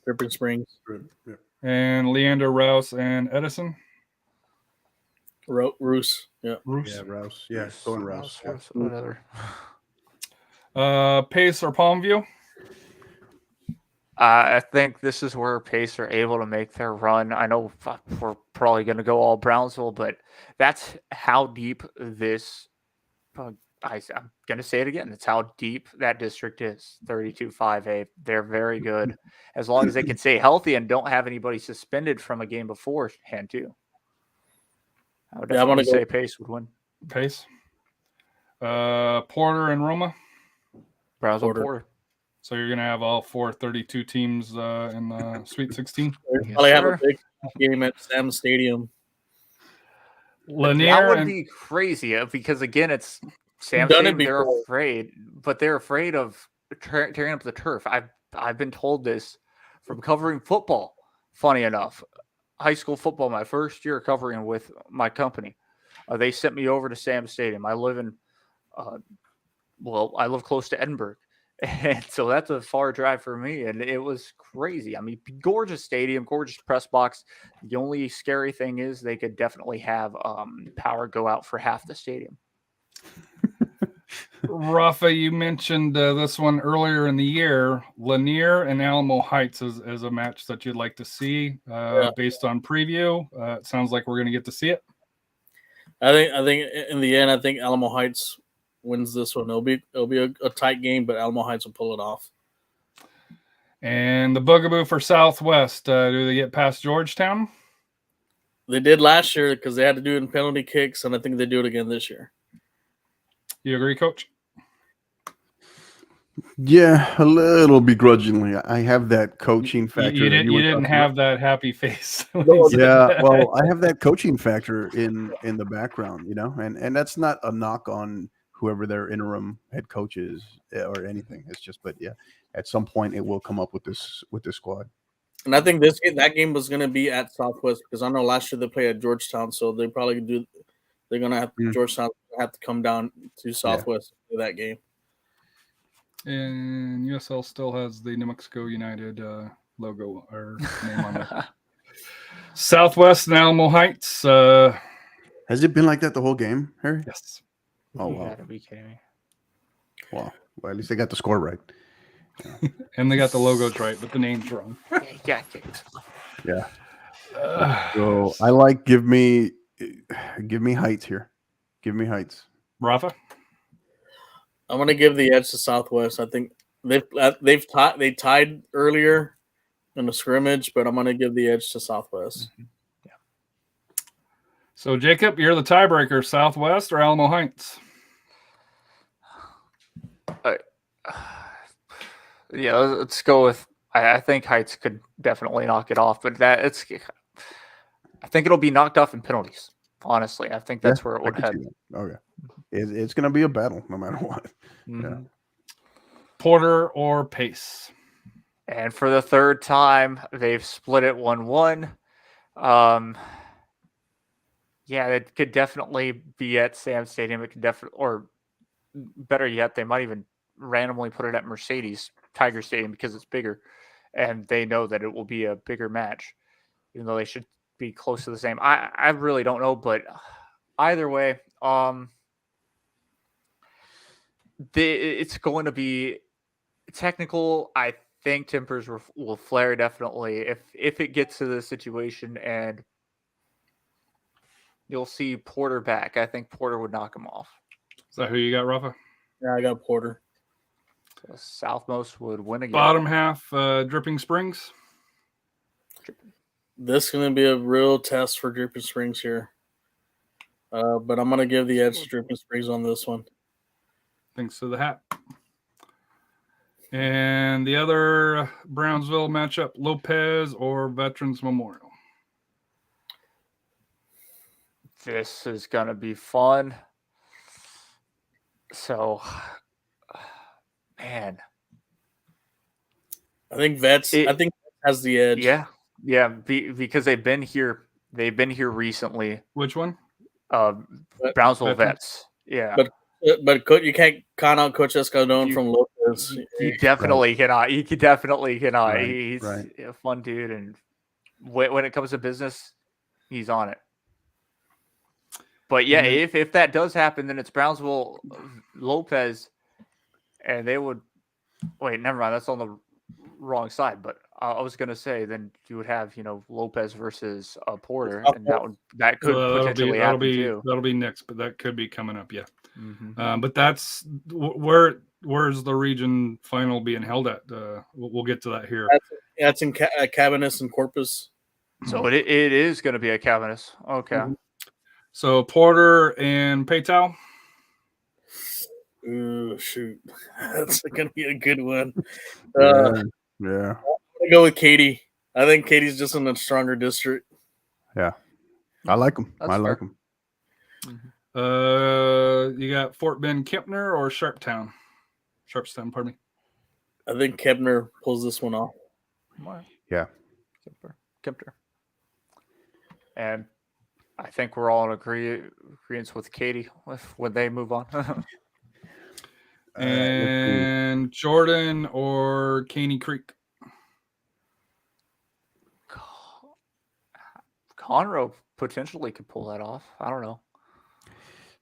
Dripping Springs. Yeah. And Leander, Rouse, and Edison. Roos. Yeah. Yeah, Rouse. Yeah, going Rouse. Whatever. Pace or Palmview? I think this is where Pace are able to make their run. I know we're probably going to go all Brownsville, but that's how deep this. I'm going to say it again. That's how deep that district is. 32-5A. They're very good as long as they can stay healthy and don't have anybody suspended from a game beforehand too. I would definitely say Pace would win. Pace. Porter and Roma. Brownsville Porter. So you're going to have all 432 teams in the Sweet 16? Probably have a big game at Sam Stadium. Lanier that would be crazy because, again, it's Sam Stadium. They're afraid, but they're afraid of tearing up the turf. I've been told this from covering football, funny enough. High school football, my first year covering with my company. They sent me over to Sam Stadium. I live close to Edinburgh. And so that's a far drive for me, and it was crazy. I mean, gorgeous stadium, gorgeous press box. The only scary thing is they could definitely have power go out for half the stadium. Rafa, you mentioned this one earlier in the year. Lanier and Alamo Heights is a match that you'd like to see based on preview. It sounds like we're going to get to see it. I think in the end, I think Alamo Heights wins this one. It'll be a tight game, but Alamo Heights will pull it off. And the bugaboo for Southwest, do they get past Georgetown? They did last year because they had to do it in penalty kicks, and I think they do it again this year. You agree, Coach? Yeah, a little begrudgingly. I have that coaching factor. You didn't have that happy face. Yeah, well, I have that coaching factor in the background, and that's not a knock on whoever their interim head coach is or anything. It's just, but yeah, at some point it will come up with this squad. And I think that game was going to be at Southwest because I know last year they played at Georgetown, so they probably do. They're going to have Georgetown have to come down to Southwest for that game. And USL still has the New Mexico United logo or name on it. Southwest and Alamo Heights. Has it been like that the whole game, Harry? Yes. Oh, You wow. gotta be kidding me. Well, at least they got the score right. And they got the logos right, but the name's wrong. Yeah. So I like give me Heights here. Give me Heights. Rafa? I'm going to give the edge to Southwest. I think they tied earlier in the scrimmage, but I'm going to give the edge to Southwest. Yeah. So, Jacob, you're the tiebreaker. Southwest or Alamo Heights? Yeah, let's go with. I think Heights could definitely knock it off, but I think it'll be knocked off in penalties. Honestly, I think that's where it would head. Okay, it's going to be a battle no matter what. Mm-hmm. Yeah. Porter or Pace? And for the third time, they've split it 1-1. Yeah, it could definitely be at Sam Stadium. It could definitely, or better yet, they might even randomly put it at Mercedes Tiger Stadium because it's bigger, and they know that it will be a bigger match, even though they should be close to the same. I really don't know, but either way, it's going to be technical. I think tempers will flare definitely if it gets to this situation, and you'll see Porter back. I think Porter would knock him off. Is that who you got, Rafa? Yeah, I got Porter. So Southmost would win again. Bottom half, Dripping Springs. This is going to be a real test for Dripping Springs here. But I'm going to give the edge to Dripping Springs on this one. Thanks to the hat. And the other Brownsville matchup, Lopez or Veterans Memorial? This is going to be fun. So, man. I think Vets has the edge. Yeah, because they've been here recently. Which one? Brownsville Vets. Yeah. But you can't count out Coach Escaldon from Lopez. You definitely cannot. You definitely cannot. Right, He's right. a fun dude, and when it comes to business, he's on it. But yeah, if that does happen, then it's Brownsville Lopez, and they would wait. Never mind, that's on the wrong side. But I was gonna say, then you would have Lopez versus Porter, and that could potentially happen too. That'll be next, but that could be coming up. Yeah. Mm-hmm. But that's where's the region final being held at? We'll get to that here. That's in Cabanus and Corpus. So it is going to be a Cabanus. Okay. Mm-hmm. So Porter and Paytow. Ooh, shoot. That's going to be a good one. Yeah. I'm going to go with Katy. I think Katie's just in a stronger district. Yeah. I like them. That's I like fair. them. Mm-hmm. You got Fort Bend Kempner or Sharpstown, pardon me. I think Kempner pulls this one off. Yeah. Kempner. And I think we're all in agreement with Katy when they move on. And Jordan or Caney Creek. Conroe potentially could pull that off. I don't know.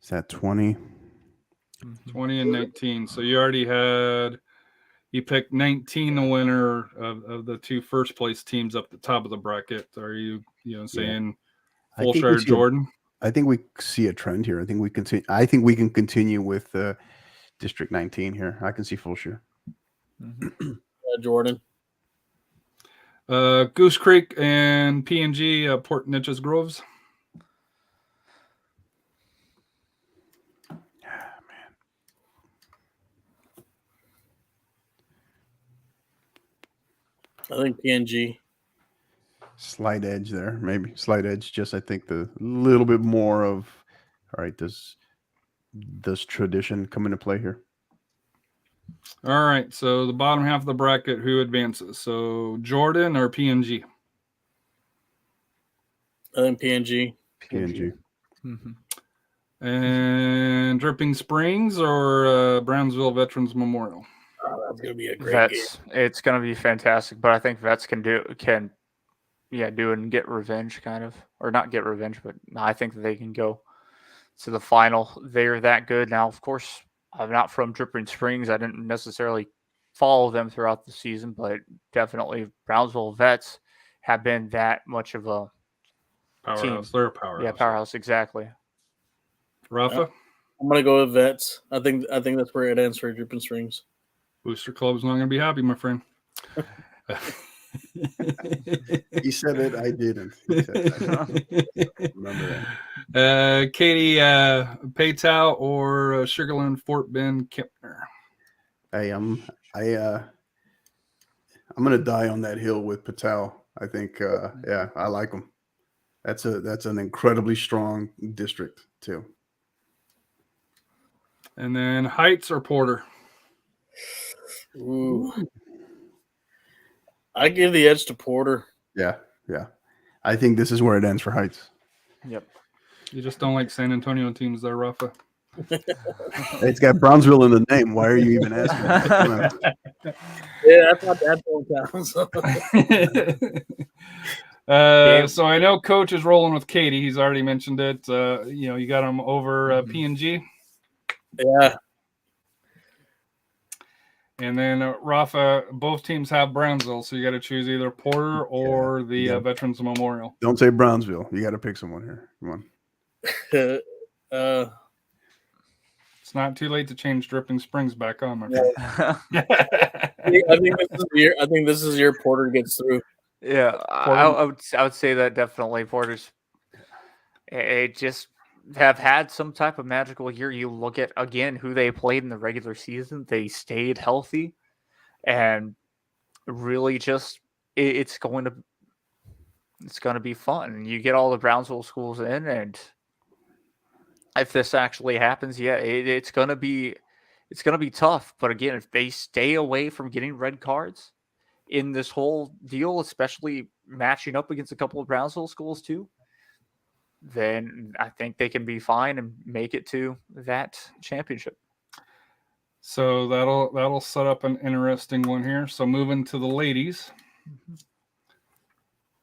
Is that 20? 20 and 19. So you picked 19 the winner of the two first place teams up the top of the bracket. Are you saying Fulshire or Jordan? I think we see a trend here. I think we can continue with District 19 here. I can see Fulshire. Jordan. Goose Creek and P&G, Port Neches Groves. I think PNG. Slight edge there, maybe. Slight edge, just I think the little bit more of, all right, does tradition come into play here? All right, so the bottom half of the bracket, who advances? So Jordan or PNG? I think PNG. PNG. Mm-hmm. And Dripping Springs or Brownsville Veterans Memorial? Oh, that's gonna be a great game. It's gonna be fantastic, but I think Vets can do it and get revenge, kind of, or not get revenge, but I think that they can go to the final. They're that good. Now, of course, I'm not from Dripping Springs. I didn't necessarily follow them throughout the season, but definitely Brownsville Vets have been that much of a Powerhouse. team. They're a powerhouse. Yeah, powerhouse, exactly. Rafa? I'm gonna go with Vets. I think that's where it ends for Dripping Springs. Booster Club's not going to be happy, my friend. He said it. I didn't. He said it. Remember that. Katy, Paytow or Sugarland Fort Bend Kempner? Hey, I'm gonna die on that hill with Patel. I think, I like him. That's an incredibly strong district too. And then Heights or Porter? Ooh. I give the edge to Porter. Yeah. I think this is where it ends for Heights. Yep. You just don't like San Antonio teams there, Rafa. It's got Brownsville in the name. Why are you even asking? Yeah, that's not that hometown. So I know Coach is rolling with Katy. He's already mentioned it. You got him over P&G. Yeah. And then Rafa, both teams have Brownsville, so you got to choose either Porter or the Veterans Memorial. Don't say Brownsville. You got to pick someone here. Come on. It's not too late to change Dripping Springs back on, my friend. I think this is year Porter gets through. Yeah, I would say that definitely Porter's. It just have had some type of magical year. You look at again who they played in the regular season; they stayed healthy, and really just it's going to be fun. You get all the Brownsville schools in, and if this actually happens, it's going to be tough. But again, if they stay away from getting red cards in this whole deal, especially matching up against a couple of Brownsville schools too, then I think they can be fine and make it to that championship. So that'll set up an interesting one here. So moving to the ladies.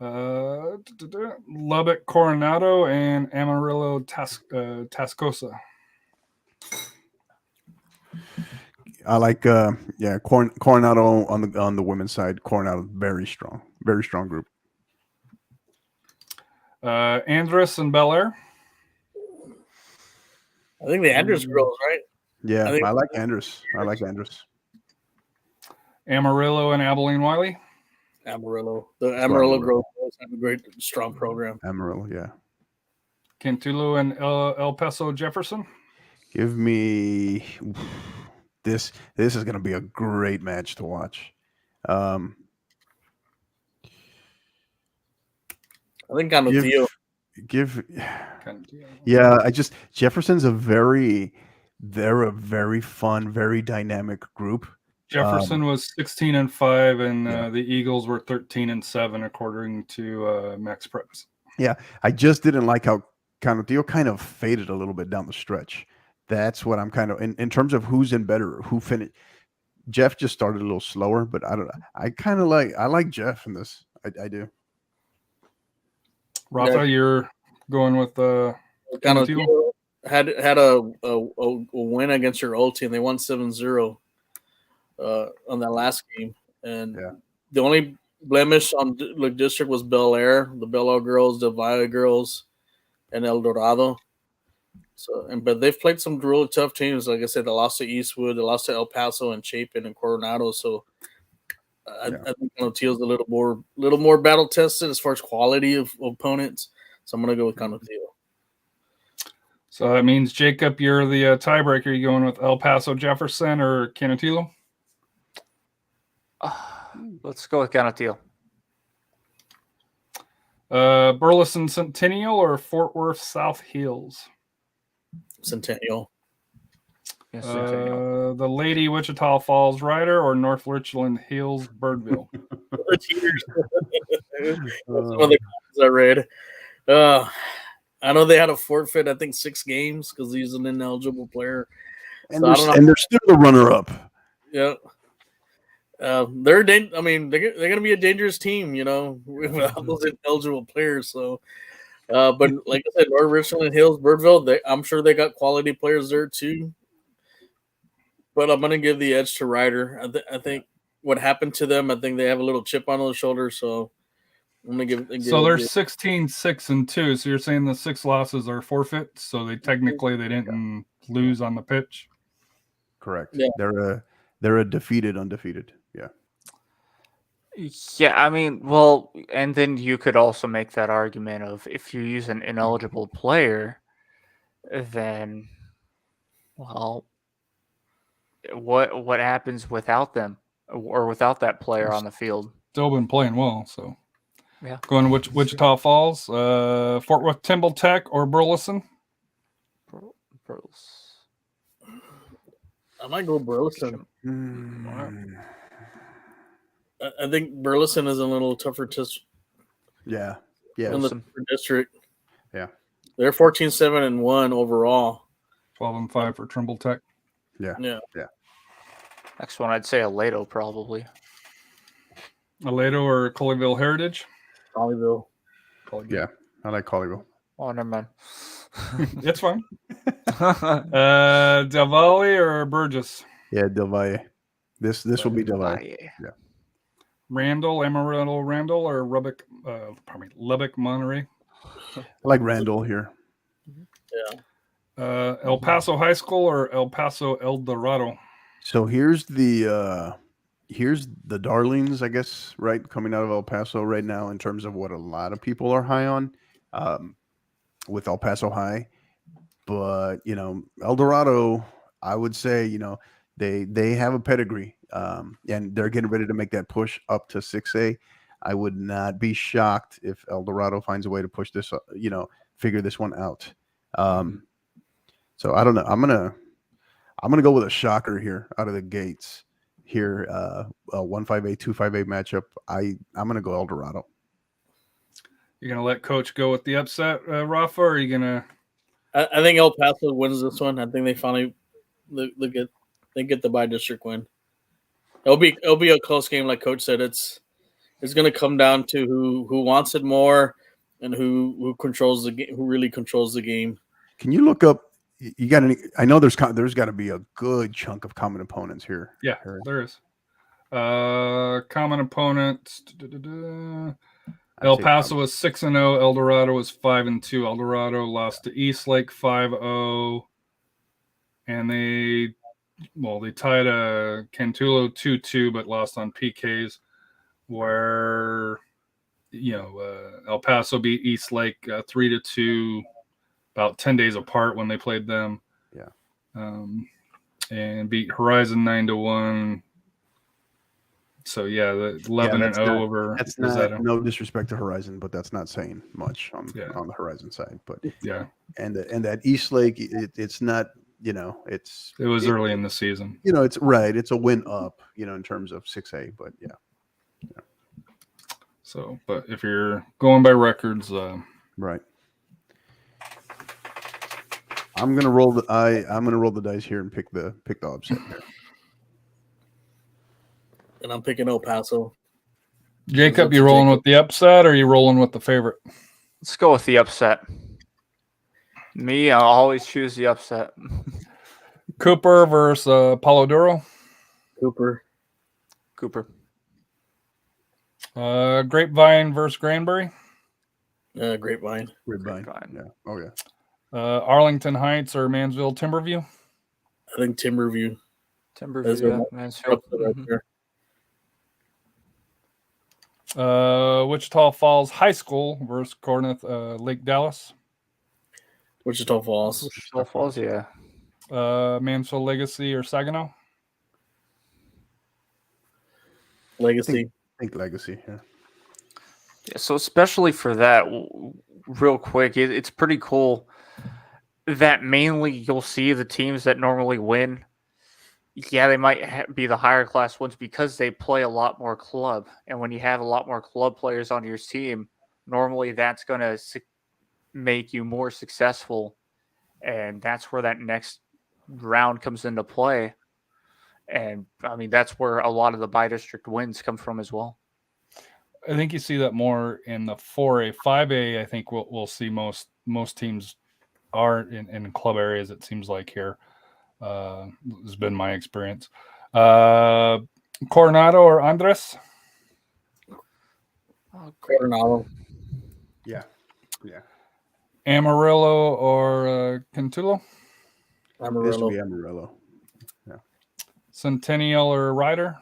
Lubbock Coronado and Amarillo Tascosa. I like Coronado on the women's side. Coronado very strong group. Andress and Bel Air. I think the Andress girls, right? Yeah, I like Andress. Amarillo and Abilene Wiley. Amarillo. The Amarillo girls have a great, strong program. Amarillo, yeah. Cantulo and El Paso Jefferson. Give me this. This is going to be a great match to watch. I think Cantulo. Jefferson's they're a very fun, very dynamic group. Jefferson was 16-5, and the Eagles were 13-7, according to Max Preps. Yeah, I just didn't like how Cantulo kind of faded a little bit down the stretch. That's what I'm kind of in terms of who's in better, who finished. Jeff just started a little slower, but I don't know. I like Jeff in this. I do. Rafa, you're going with Cantulo had a win against your old team. They won 7-0 on that last game, and the only blemish on the district was Bel Air, the Bel Air girls, the Valle girls, and El Dorado. So, but they've played some really tough teams. Like I said, they lost to Eastwood, they lost to El Paso and Chapin and Coronado. So I think Cantulo's a little more battle tested as far as quality of opponents. So I'm going to go with Cantulo. So that means, Jacob, you're the tiebreaker. You going with El Paso Jefferson or Cantulo? Let's go with Cantulo. Burleson Centennial or Fort Worth South Hills? Centennial. Yes, Centennial. The Lady Wichita Falls Rider or North Richland Hills Birdville? Some of the comments I read. I know they had a forfeit, I think 6 games because he's an ineligible player. And they're still the runner-up. Yeah. They're going to be a dangerous team, without those ineligible players. So, but like I said, North Richland and Hills, Birdville, I'm sure they got quality players there too. But I'm going to give the edge to Ryder. I think what happened to them, I think they have a little chip on their shoulder. So I'm going to give. So they're 16-6-2. So you're saying the 6 losses are forfeit. So they didn't lose on the pitch. Correct. Yeah. They're a undefeated. Yeah. Yeah, I mean, well, and then you could also make that argument of if you use an ineligible player, then, well, what happens without them or without that player on the field? Still been playing well, so yeah. Going to Wichita Falls, Fort Worth Timble Tech or Burleson? Burleson. I might go Burleson. I think Burleson is a little tougher to. Yeah. In the district. Yeah. They're 14-7-1 overall. 12-5 for Trimble Tech. Yeah. Next one, I'd say Alvarado probably. Alvarado or Colleyville Heritage? Colleyville. Yeah, I like Colleyville. Oh, never mind. That's fine. Del Valle or Burgess? Yeah, Del Valle. This will be Del Valle. Yeah. Randall, Amarillo, Randall, or Lubbock Monterey. I like Randall here. El Paso High School or El Paso El Dorado. So here's the darlings, I guess, right, coming out of El Paso right now in terms of what a lot of people are high on, with El Paso High. But El Dorado, I would say, they have a pedigree, and they're getting ready to make that push up to 6A. I would not be shocked if El Dorado finds a way to push this, figure this one out. So I don't know. I'm gonna go with a shocker here out of the gates. Here, a 1-5A, 2-5A matchup. I'm gonna go El Dorado. You're gonna let Coach go with the upset, Rafa, or are you gonna? I think El Paso wins this one. I think they finally get the by-district win. It'll be a close game, like Coach said. It's going to come down to who wants it more and who controls the game, who really controls the game. Can you look up? You got any? I know there's got to be a good chunk of common opponents here. Yeah, there is. Common opponents. El Paso was 6-0. El Dorado was 5-2. El Dorado lost to Eastlake 5-0, and they tied a Cantulo 2-2, but lost on PKs. Where El Paso beat Eastlake 3-2, about 10 days apart when they played them. Yeah, and beat Horizon 9-1. So the 11-0 over. That's not, no disrespect to Horizon, but that's not saying much on the Horizon side. But and that Eastlake, it's not. It was early in the season. It's right. It's a win up. In terms of 6A, but yeah. So, but if you're going by records, right. I'm gonna roll the dice here and pick the upset there. And I'm picking El Paso. Jacob, you rolling with the upset or are you rolling with the favorite? Let's go with the upset. Me, I'll always choose the upset. Cooper versus Palo Duro. Cooper. Grapevine versus Granbury. Grapevine. Yeah. Oh yeah. Arlington Heights or Mansville Timberview. I think Timberview. Mansfield. Wichita Falls High School versus Corinth Lake Dallas. Wichita Falls. Yeah. Mansfield Legacy or Saginaw. Legacy. I think Legacy. Yeah. So especially for that, real quick, it's pretty cool that mainly you'll see the teams that normally win. Yeah, they might be the higher class ones because they play a lot more club. And when you have a lot more club players on your team, normally that's going to make you more successful. And that's where that next round comes into play. And, I mean, that's where a lot of the by-district wins come from as well. I think you see that more in the 4A. 5A, I think we'll see most teams are in club areas, it seems like here. Has been my experience. Coronado or Andres? Coronado. Yeah. Amarillo or Cantulo? This would be Amarillo. Yeah. Centennial or Ryder?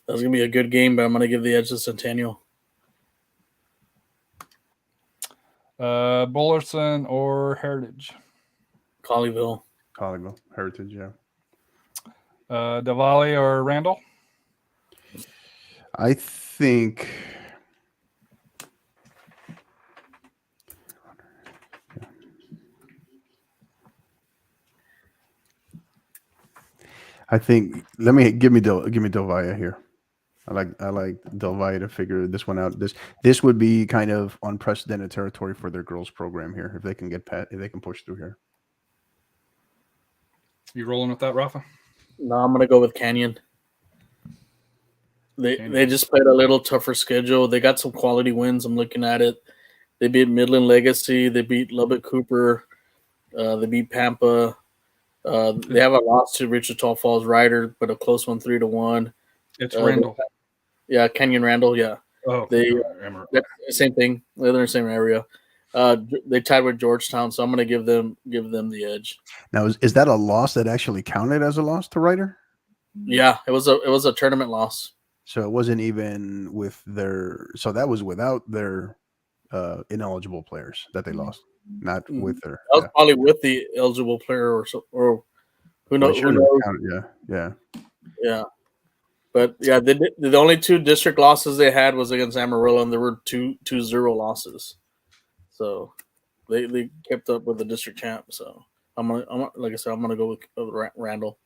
That's going to be a good game, but I'm going to give the edge to Centennial. Bullerson or Heritage? Colleyville. Heritage, yeah. Del Valle or Randall? I think give me Del Valle here. I like Del Valle to figure this one out. This would be kind of unprecedented territory for their girls program here if they can push through here. You rolling with that, Rafa? No, I'm gonna go with Canyon. They just played a little tougher schedule. They got some quality wins. I'm looking at it. They beat Midland Legacy. They beat Lubbock Cooper. They beat Pampa. They have a loss to Wichita Falls Rider, but a close one, 3-1. It's Randall. Yeah, Kenyon Randall. Yeah, Oh, they Emerald. same thing. They're in the same area. They tied with Georgetown, so I'm going to give them the edge. Now, is that a loss that actually counted as a loss to Ryder? Yeah, it was a tournament loss. So it wasn't even with their. So that was without their ineligible players that they lost, not with their. That was probably with the eligible player or who knows. Well, Who knows? Yeah. But yeah, the only 2 district losses they had was against Amarillo, and there were 2-0 losses. So they kept up with the district champ. So I'm like I said, I'm gonna go with Randall.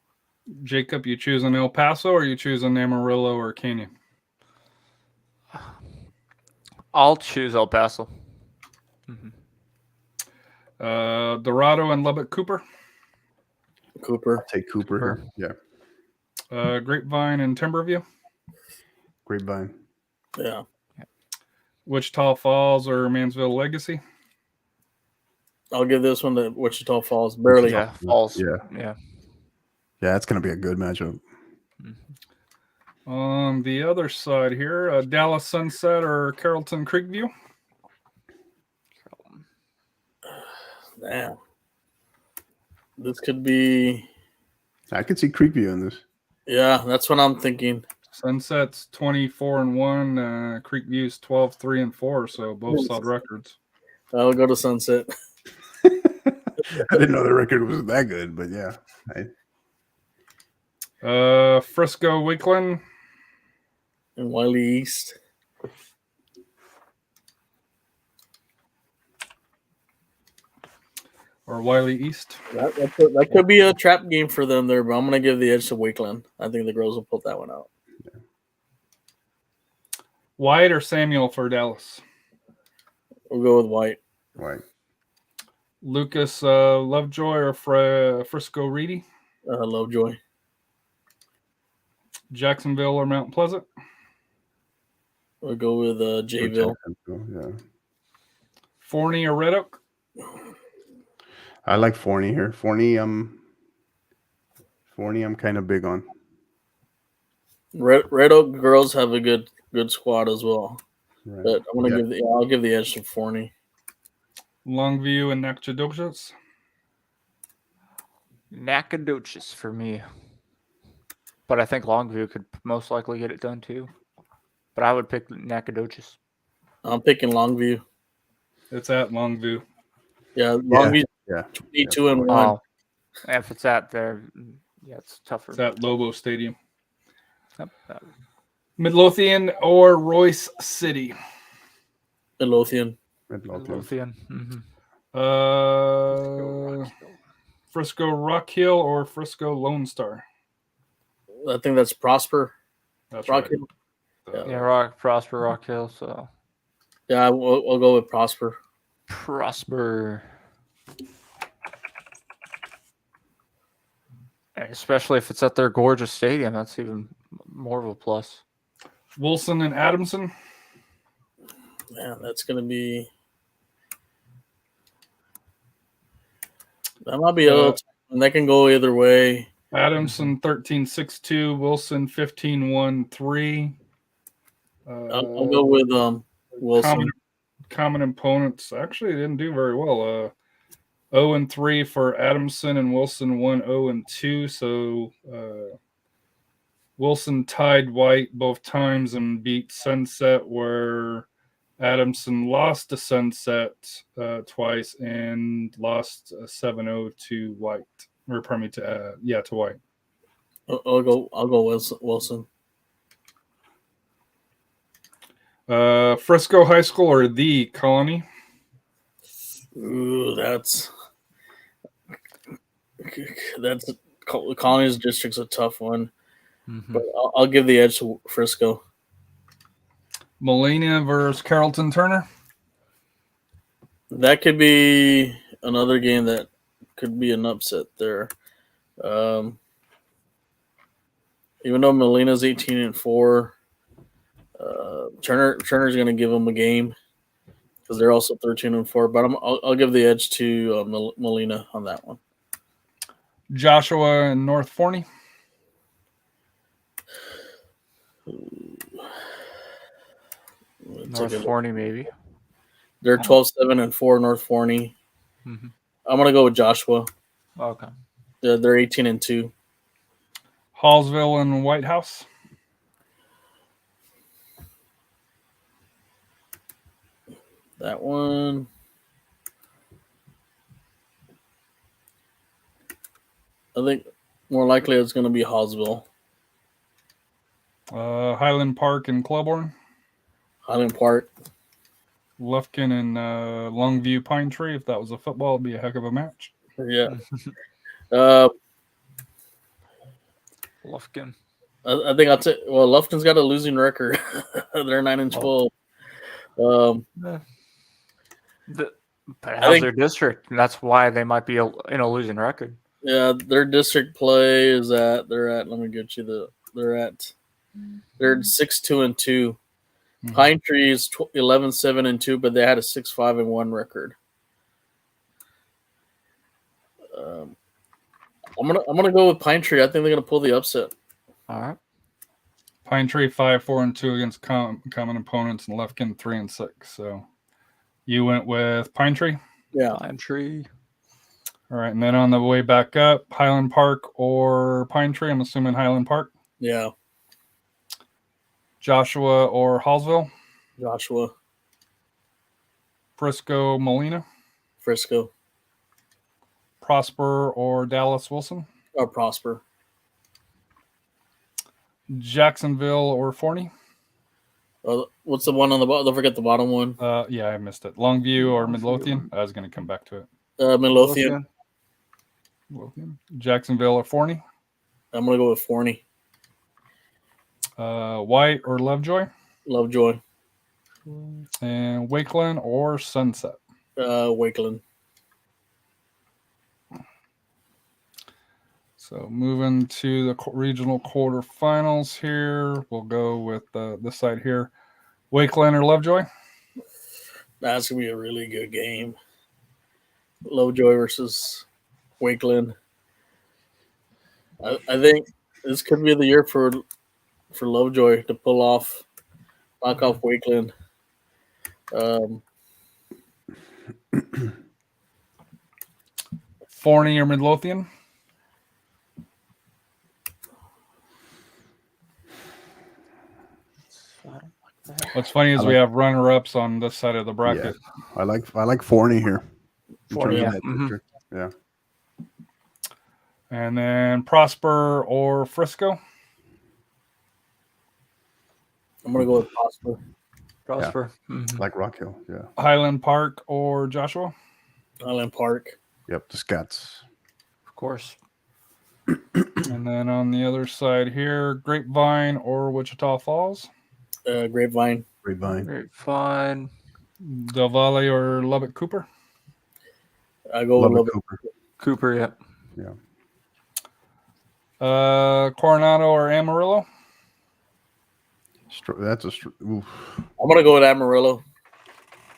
Jacob, you choosing El Paso or you choosing Amarillo or Canyon? I'll choose El Paso. Dorado and Lubbock Cooper. Cooper. I'll take Cooper here. Yeah. Grapevine and Timberview. Grapevine. Yeah. Wichita Falls or Mansville Legacy. I'll give this one to Wichita Falls. Barely. Yeah, Falls. Yeah. Yeah. Yeah, it's going to be a good matchup. On the other side here, Dallas Sunset or Carrollton Creekview. Damn. This could be. I could see Creekview in this. Yeah, that's what I'm thinking. Sunset's 24-1. Creekview's 12-3-4. So both solid records. I'll go to Sunset. I didn't know the record was that good, but yeah. Frisco Wakeland And Wiley East. or Wiley East. That could be a trap game for them there, but I'm going to give the edge to Wakeland. I think the girls will pull that one out. White or Samuel for Dallas. We'll go with White. Right. Lucas Lovejoy or Frisco Reedy. Lovejoy. Jacksonville or Mount Pleasant. We'll go with Jayville. Yeah. Forney or Red Oak. I like Forney here. Forney, I'm kind of big on. Red Oak girls have a good squad as well. Right. But I'm gonna I'll give the edge to Forney. Longview and Nacogdoches. Nacogdoches for me. But I think Longview could most likely get it done too. But I would pick Nacogdoches. I'm picking Longview. It's at Longview. Yeah, Longview. Yeah. 22-1. Oh, if it's at there, yeah, it's tougher. It's at Lobo Stadium. Yep. Midlothian or Royce City. Midlothian. Midlothian. Mm-hmm. Frisco Rock Hill or Frisco Lone Star. I think that's Prosper. That's Rock right. Hill. Yeah, Prosper Rock Hill. So Yeah, we'll go with Prosper. Prosper. And especially if it's at their gorgeous stadium, that's even more of a plus. Wilson and Adamson. Man, that's gonna be. That might be a little. And that can go either way. Adamson 13-6-2, Wilson 15-1-3. I'll go with Wilson. Common opponents actually didn't do very well. 0-3 for Adamson and Wilson 1-0-2. So Wilson tied White both times and beat Sunset, where Adamson lost to Sunset twice and lost 7-0 to White. Or pardon me, to White. I'll go Wilson. Frisco High School or the Colony? Ooh, that's Colony's district's a tough one, but I'll give the edge to Frisco. Molina versus Carrollton Turner. That could be another game that could be an upset there. Even though Molina's 18-4, Turner's going to give them a game because they're also 13-4. But I'll give the edge to Molina on that one. Joshua and North Forney. North Forney, maybe. They're 12-7-4, North Forney. Mm-hmm. I'm gonna go with Joshua. Okay. They're 18-2. Hallsville and White House. That one. I think more likely it's going to be Hallsville. Highland Park and Clubbourne. Highland Park. Lufkin and Longview Pine Tree. If that was a football, it'd be a heck of a match. Yeah. Lufkin. I think I'll take. Well, Lufkin's got a losing record. They're 9-12. But how's their district? That's why they might be in a losing record. Yeah, their district play is at. Let me get you they're 6-2-2. Mm-hmm. Pine Tree is 11-7-2, but they had a 6-5-1 record. I'm gonna go with Pine Tree. I think they're gonna pull the upset. All right. Pine Tree 5-4-2 against common opponents, and Lufkin 3-6. So you went with Pine Tree. Yeah, Pine Tree. All right, and then on the way back up, Highland Park or Pine Tree. I'm assuming Highland Park. yeah. Joshua or Hallsville. Joshua, Frisco Molina. Frisco, Prosper or Dallas Wilson. or Prosper. Jacksonville or Forney. What's the one on the bottom? Don't forget the bottom one. Yeah, I missed it. Longview or Midlothian. I was going to come back to it. Midlothian. Jacksonville or Forney. I'm gonna go with Forney. White or Lovejoy. Lovejoy. And Wakeland or Sunset. Wakeland. So moving to the regional quarterfinals here, we'll go with this side here. Wakeland or Lovejoy? That's gonna be a really good game. Lovejoy versus Wakeland. I think this could be the year for Lovejoy to knock off Wakeland. Forney or Midlothian? What's funny is we have runner-ups on this side of the bracket. Yeah. I like Forney here. Forney, yeah. Yeah. And then Prosper or Frisco? I'm gonna go with Prosper. Prosper. Yeah. Mm-hmm. Like Rock Hill, yeah. Highland Park or Joshua? Highland Park. Yep, the Scats. Of course. And then on the other side here, Grapevine or Wichita Falls? Grapevine. Grapevine. Del Valle or Lubbock Cooper? I go with Lubbock. Cooper, yeah. Yeah. Coronado or Amarillo? That's a. Oof. I'm gonna go with Amarillo.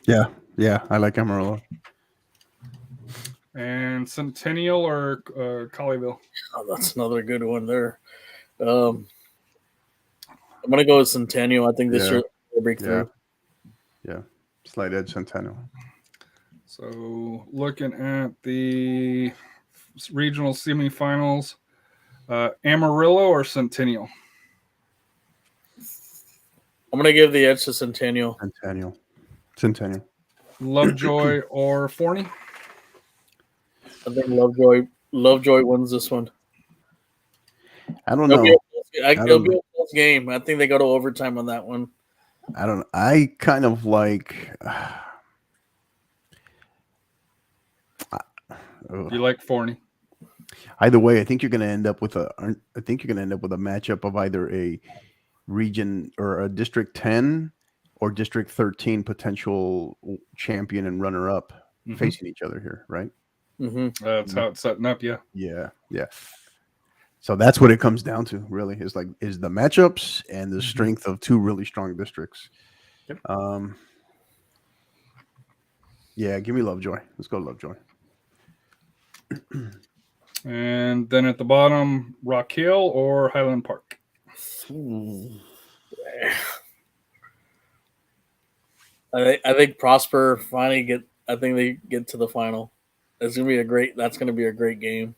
Yeah, I like Amarillo. And Centennial or Colleyville? Oh, that's another good one there. I'm gonna go with Centennial. I think this year they'll break through. Yeah. Slight edge Centennial. So looking at the regional semifinals, Amarillo or Centennial? I'm gonna give the edge to Centennial. Centennial. Lovejoy or Forney? I think Lovejoy wins this one. I don't know. It'll be a close game. I think they go to overtime on that one. I don't. I kind of like. You like Forney? Either way, I think you're going to end up with a matchup of either a region or a District 10 or District 13 potential champion and runner-up facing each other here, right? Mm-hmm. That's how it's setting up. Yeah. Yeah. So that's what it comes down to, really, is the matchups and the strength of two really strong districts. Yep. Yeah, give me Lovejoy. Let's go Lovejoy. And then at the bottom, Rock Hill or Highland Park. I think Prosper finally get. I think they get to the final. That's gonna be a great game.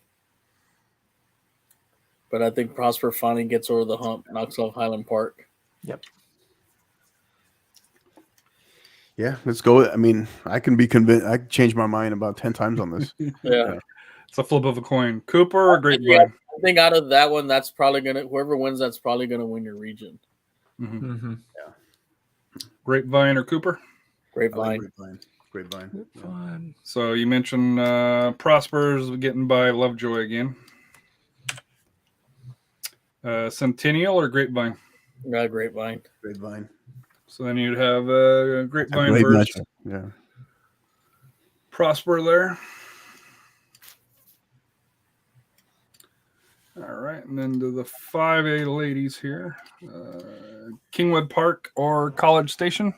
But I think Prosper finally gets over the hump, knocks off Highland Park. Yeah, let's go. I mean, I can be convinced. I can change my mind about 10 times on this. Yeah. It's a flip of a coin. Cooper or Grapevine? Yeah, I think out of that one, that's probably whoever wins, that's probably gonna win your region. Mm-hmm. Yeah. Grapevine or Cooper? Grapevine. Grapevine. So you mentioned Prosper's getting by Lovejoy again. Centennial or Grapevine? Yeah, Grapevine. So then you'd have Grapevine Great versus matchup. Yeah. Prosper there. All right, and then to the 5A ladies here. Kingwood Park or College Station?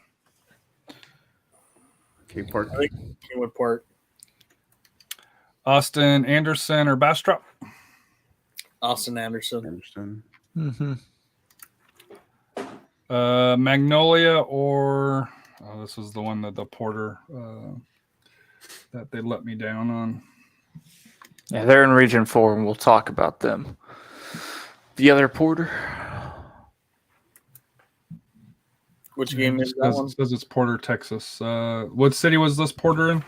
Cape Park. I think Kingwood Park. Austin Anderson or Bastrop? Austin Anderson. Magnolia or this is the one that the Porter that they let me down on. Yeah, they're in Region 4, and we'll talk about them. The other Porter. Which game is that one? It says it's Porter, Texas. What city was this Porter in?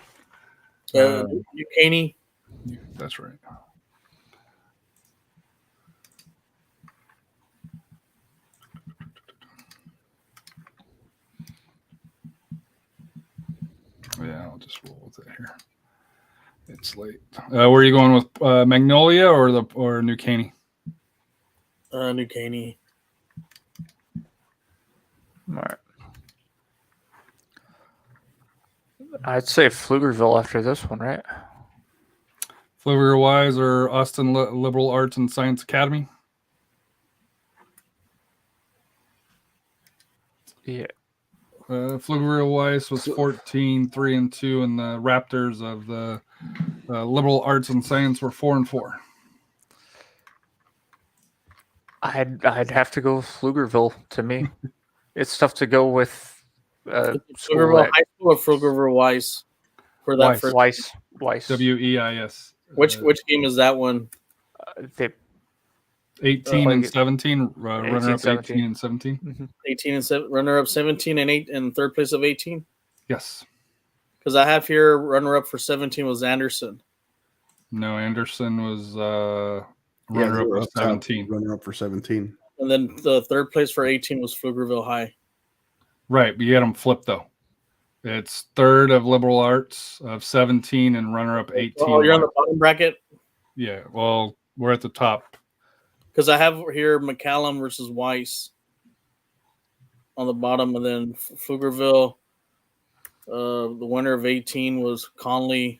Ucaney. That's right. Yeah, I'll just roll with it here. It's late. Where are you going with Magnolia or New Caney? New Caney. All right. I'd say Pflugerville after this one, right? Pfluger Wise or Austin Liberal Arts and Science Academy? Yeah. Pflugerville Weiss was 14-3-2, and the Raptors of the Liberal Arts and Science were 4-4. I'd have to go with Pflugerville. To me, it's tough to go with Pflugerville High School or Pflugerville Weiss for that first. Weiss. WEIS. Which game is that one? They 18 and 17, runner up 18 and 17. Mm-hmm. 18 and 7, runner up 17 and 8 in third place of 18. Yes. Because I have here runner up for 17 was Anderson. No, Anderson was runner up for 17. Runner up for 17. And then the third place for 18 was Pflugerville High. Right, but you had them flipped though. It's third of Liberal Arts of 17 and runner up 18. Oh, you're on the bottom bracket? Yeah, well, we're at the top. Because I have here McCallum versus Weiss on the bottom, and then Pflugerville. The winner of 18 was Conley.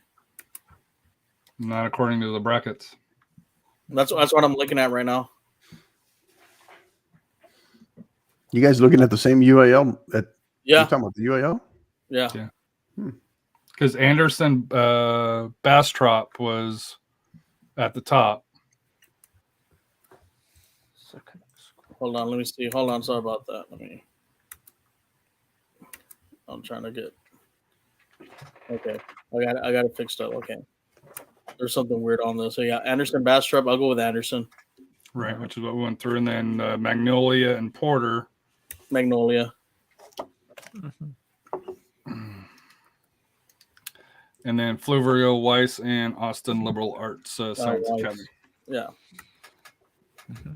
Not according to the brackets. That's what I'm looking at right now. You guys looking at the same UIL? Yeah. You're talking about the UIL? Yeah. Because Anderson Bastrop was at the top. Hold on, let me see. Hold on, sorry about that. I'm trying to get. Okay, I got it fixed up. Okay, there's something weird on this. So yeah, Anderson Bastrop. I'll go with Anderson. Right, which is what we went through, and then Magnolia and Porter. Magnolia. And then Pflugerville Weiss and Austin Liberal Arts Science Academy. Yeah.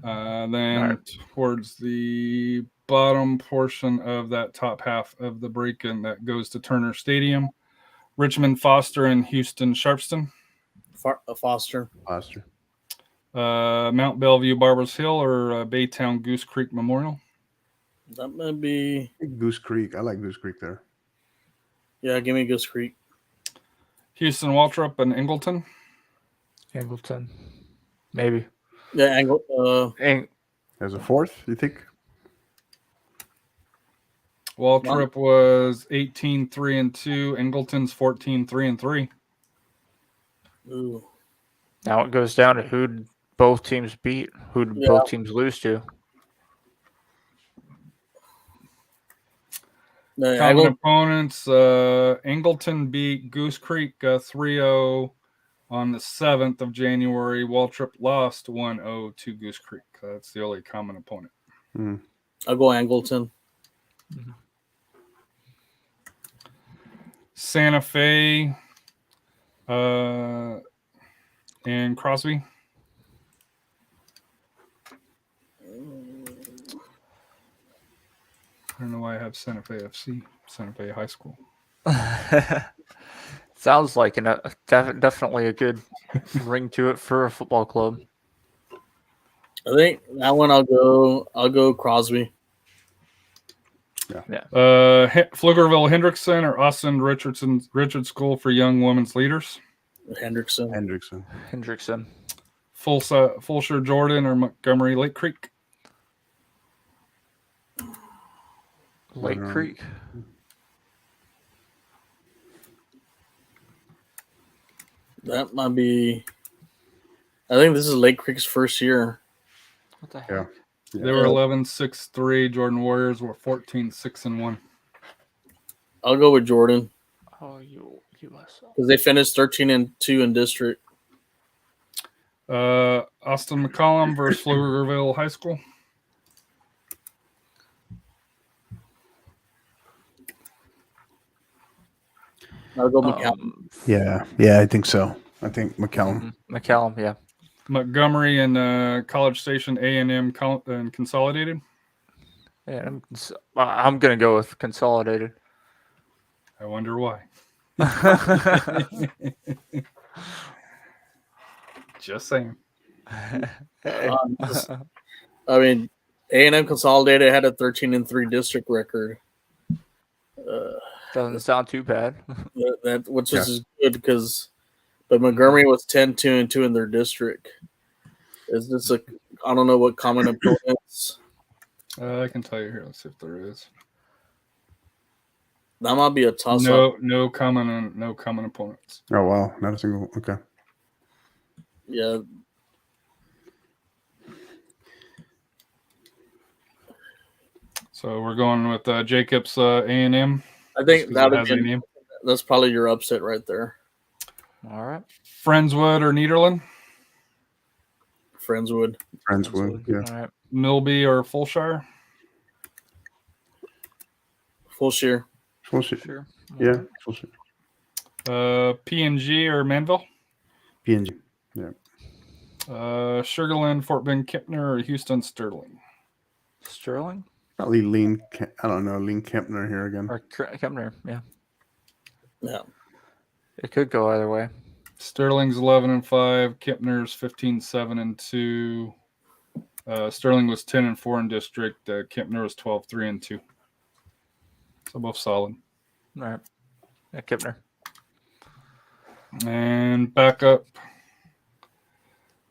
Then towards the bottom portion of that top half of the break-in that goes to Turner Stadium, Richmond Foster and Houston Sharpston. Foster. Mount Bellevue Barbers Hill or Baytown Goose Creek Memorial. That might be Goose Creek. I like Goose Creek there. Yeah, give me Goose Creek. Houston Waltrip and Angleton. Maybe. Yeah, As a fourth, you think? Waltrip was 18-3-2. Angleton's 14-3-3. Ooh. Now it goes down to who both teams beat, who both teams lose to. No, Common opponents, Angleton beat Goose Creek 3-0 on the 7th of January. Waltrip lost 1-0 to Goose Creek. That's the only common opponent. I'll go Angleton. Santa Fe and Crosby. I don't know why I have Santa Fe FC, Santa Fe High School. Sounds like definitely a good ring to it for a football club. I think that one I'll go Crosby. Yeah. Pflugerville Hendrickson or Austin Richard School for Young Women's Leaders. Henderson. Fulshire Jordan or Montgomery Lake Creek. Lake Creek. That might be. I think this is Lake Creek's first year. What the heck? Yeah. They were 11-6-3. Jordan Warriors were 14-6-1. I'll go with Jordan Oh, USL. because they finished 13-2 in district. Austin McCollum versus Pflugerville High School. I'll go McCallum. Yeah, I think so. I think McCallum. McCallum, yeah. Montgomery and College Station A&M and Consolidated. Yeah, I'm going to go with Consolidated. I wonder why. Just saying. I mean, A&M Consolidated had a 13-3 district record. Doesn't sound too bad. Which is good but Montgomery was 10-2 in their district. Is this I don't know what common opponents. I can tell you here. Let's see if there is. That might be a toss No, up. no common opponents. Oh wow, not a single. Okay. Yeah. So we're going with Jacobs A&M. I think name. that's probably your upset right there. All right. Friendswood or Nederland. Friendswood. Yeah. All right. Milby or Fulshire. Fulshire. Sure. Yeah. P&G or Manville. PNG. Yeah. Sugarland, Fort Bend, Kempner, or Houston, Sterling. Sterling? Probably Lean Kempner here again. Or Kempner, yeah. Yeah. It could go either way. Sterling's 11-5. Kempner's 15-7-2. Sterling was 10-4 in district. Kempner was 12-3-2. So both solid. All right. Yeah, Kempner. And back up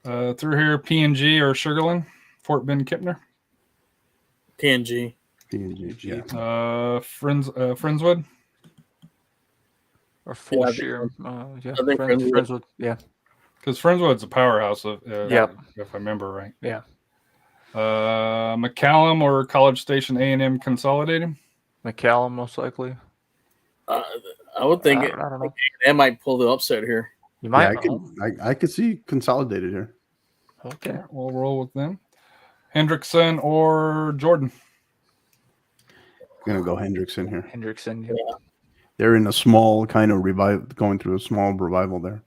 through here, P&G or Sugarland, Fort Bend, Kempner. PNG. Yeah. Friendswood. Or Fulshire. Yeah. I think Friendswood. Yeah. Because Friendswood's a powerhouse, if I remember right. Yeah. McCallum or College Station A&M Consolidated. McCallum, most likely. I would think I don't know. they might pull the upset here. You might. I could see Consolidated here. Okay. We'll roll with them. Hendrickson or Jordan. I'm gonna go Hendrickson here. Hendrickson. Yeah. They're in a small kind of going through a small revival there.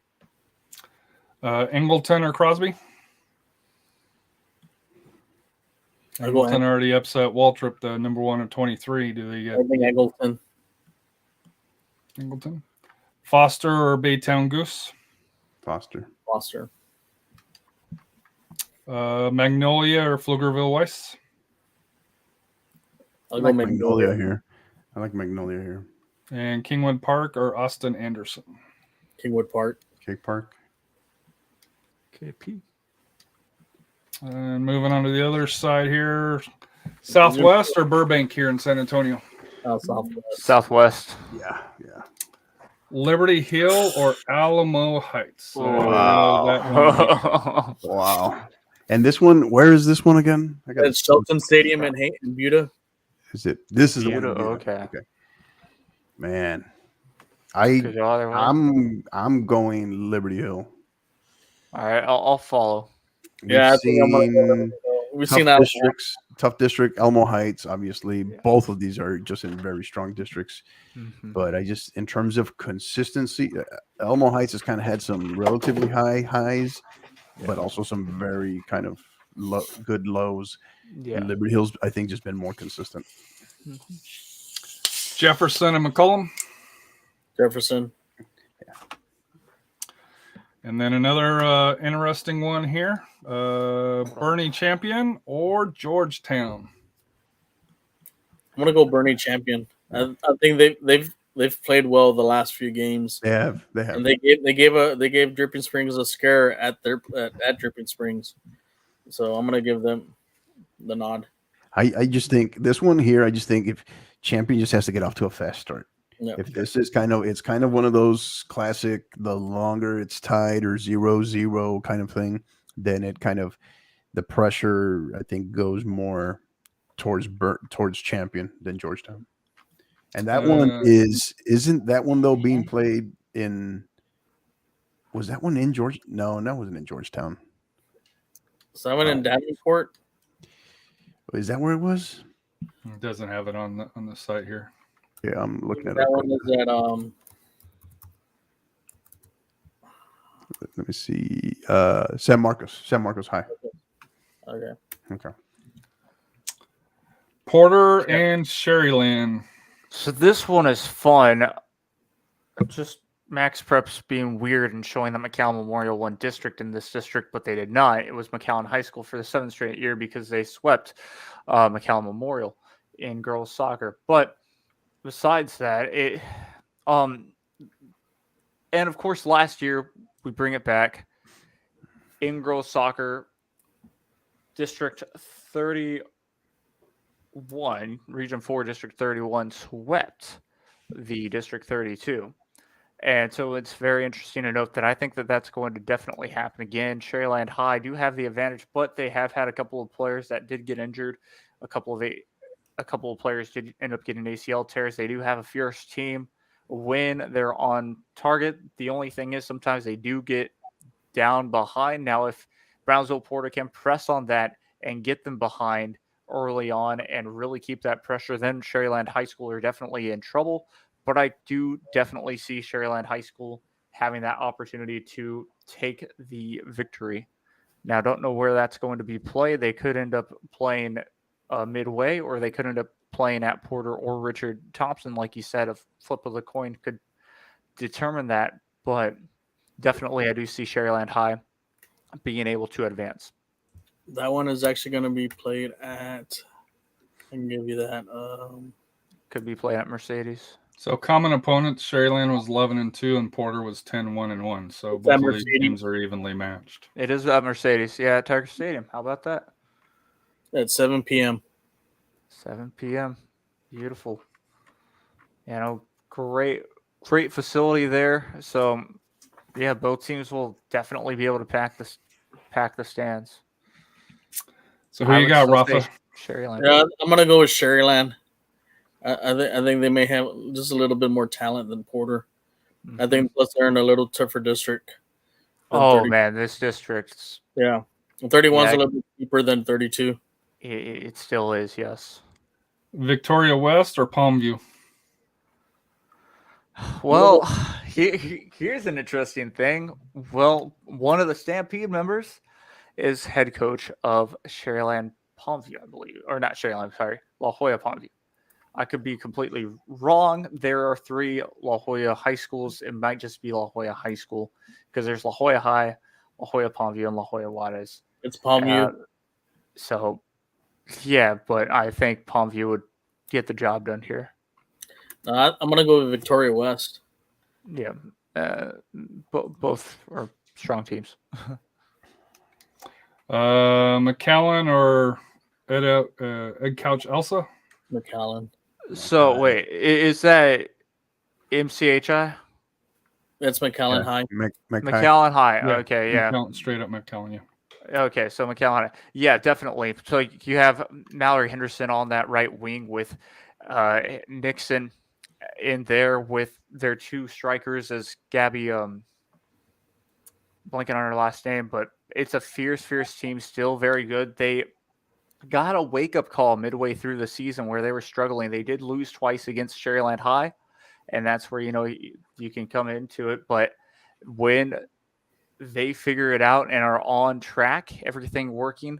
Angleton or Crosby. Angleton already upset Waltrip, the number 1 of 23. Do they get? I think Angleton. Foster or Baytown Goose. Foster. Magnolia or Pflugerville Weiss. I'll I go like Magnolia. Magnolia here. I like Magnolia here. And Kingwood Park or Austin Anderson. Kingwood Park. Cake Park. KP. And moving on to the other side here, Southwest or Burbank here in San Antonio. Southwest. Southwest. Yeah. Liberty Hill or Alamo Heights? Wow. Wow. And this one, where is this one again? I got It's Shelton Stadium in Buda. Is it? This is the Buda, one. okay. Man, Could go either way. I'm going Liberty Hill. All right, I'll follow. Yeah, we've seen that. Tough district, Elmo Heights, obviously. Yeah. Both of these are just in very strong districts. Mm-hmm. But in terms of consistency, Elmo Heights has kind of had some relatively high highs, but also some very kind of good lows. Yeah. And Liberty Hill's, I think, just been more consistent. Mm-hmm. Jefferson and McCollum. Jefferson. Yeah. And then another interesting one here. Bernie Champion or Georgetown? I'm gonna go Bernie Champion. I think they've played well the last few games. They have. And they gave Dripping Springs a scare at Dripping Springs. So I'm gonna give them the nod. I just think this one here. I just think if Champion just has to get off to a fast start. Yep. If this is it's kind of one of those classic, the longer it's tied or 0-0 kind of thing, then it kind of the pressure I think goes more towards Champion than Georgetown. And that one isn't that one though being played in? Was that one in Georgia? No, that wasn't in Georgetown. So that one in Davenport. Is that where it was? It doesn't have it on the site here. Yeah, I'm looking at that one. Is at Let me see. San Marcos High. Okay. Porter and Sherryland. So this one is fun. Just Max Preps being weird and showing that McAllen Memorial won district in this district, but they did not. It was McAllen High School for the 7th straight year because they swept McAllen Memorial in girls soccer. But besides that, and of course last year we bring it back in girls soccer, District 31, Region 4, District 31 swept the District 32. And so it's very interesting to note that I think that that's going to definitely happen again. Sherryland High do have the advantage, but they have had a couple of players that did get injured. A couple of players did end up getting ACL tears. They do have a fierce team when they're on target. The only thing is sometimes they do get down behind. Now, if Brownsville Porter can press on that and get them behind early on and really keep that pressure, then Sherryland High School are definitely in trouble. But I do definitely see Sherryland High School having that opportunity to take the victory. Now, I don't know where that's going to be played. They could end up playing midway, or they could end up playing at Porter or Richard Thompson. Like you said, a flip of the coin could determine that. But definitely I do see Sherryland High being able to advance. That one is actually going to be played at, I can give you that. Could be played at Mercedes. So common opponents, Sherryland was 11-2 and Porter was 10-1-1. So both of these teams are evenly matched. It is at Mercedes. Yeah, at Tiger Stadium. How about that? At 7 p.m. 7 p.m. Beautiful. Great facility there. So, yeah, both teams will definitely be able to pack the stands. So who you got, Rafa? Sherryland. Yeah, I'm gonna go with Sherryland. I think they may have just a little bit more talent than Porter. Mm-hmm. I think plus they're in a little tougher district. Man, this district's 31's a little bit deeper than 32. It still is, yes. Victoria West or Palmview? Well, here's an interesting thing. Well, one of the Stampede members is head coach of Sherryland Palmview, I believe. Or not Sherryland, sorry, La Jolla Palmview. I could be completely wrong. There are 3 La Jolla high schools. It might just be La Jolla High School because there's La Jolla High, La Jolla Palmview, and La Jolla Juarez. It's Palmview. So, yeah, but I think Palmview would get the job done here. I'm going to go with Victoria West. Yeah, both are strong teams. McAllen or Egg Couch Elsa? McAllen. So, wait, is that MCHI? That's McAllen High. McAllen High. Yeah, Okay, yeah. Straight up McAllen, yeah. Okay, so McAllen. Yeah, definitely. So you have Mallory Henderson on that right wing with Nixon in there with their two strikers as Gabby, blanking on her last name, but it's a fierce team, still very good. They got a wake-up call midway through the season where they were struggling. They did lose twice against Cherryland High, and that's where, you can come into it. But when they figure it out and are on track, everything working,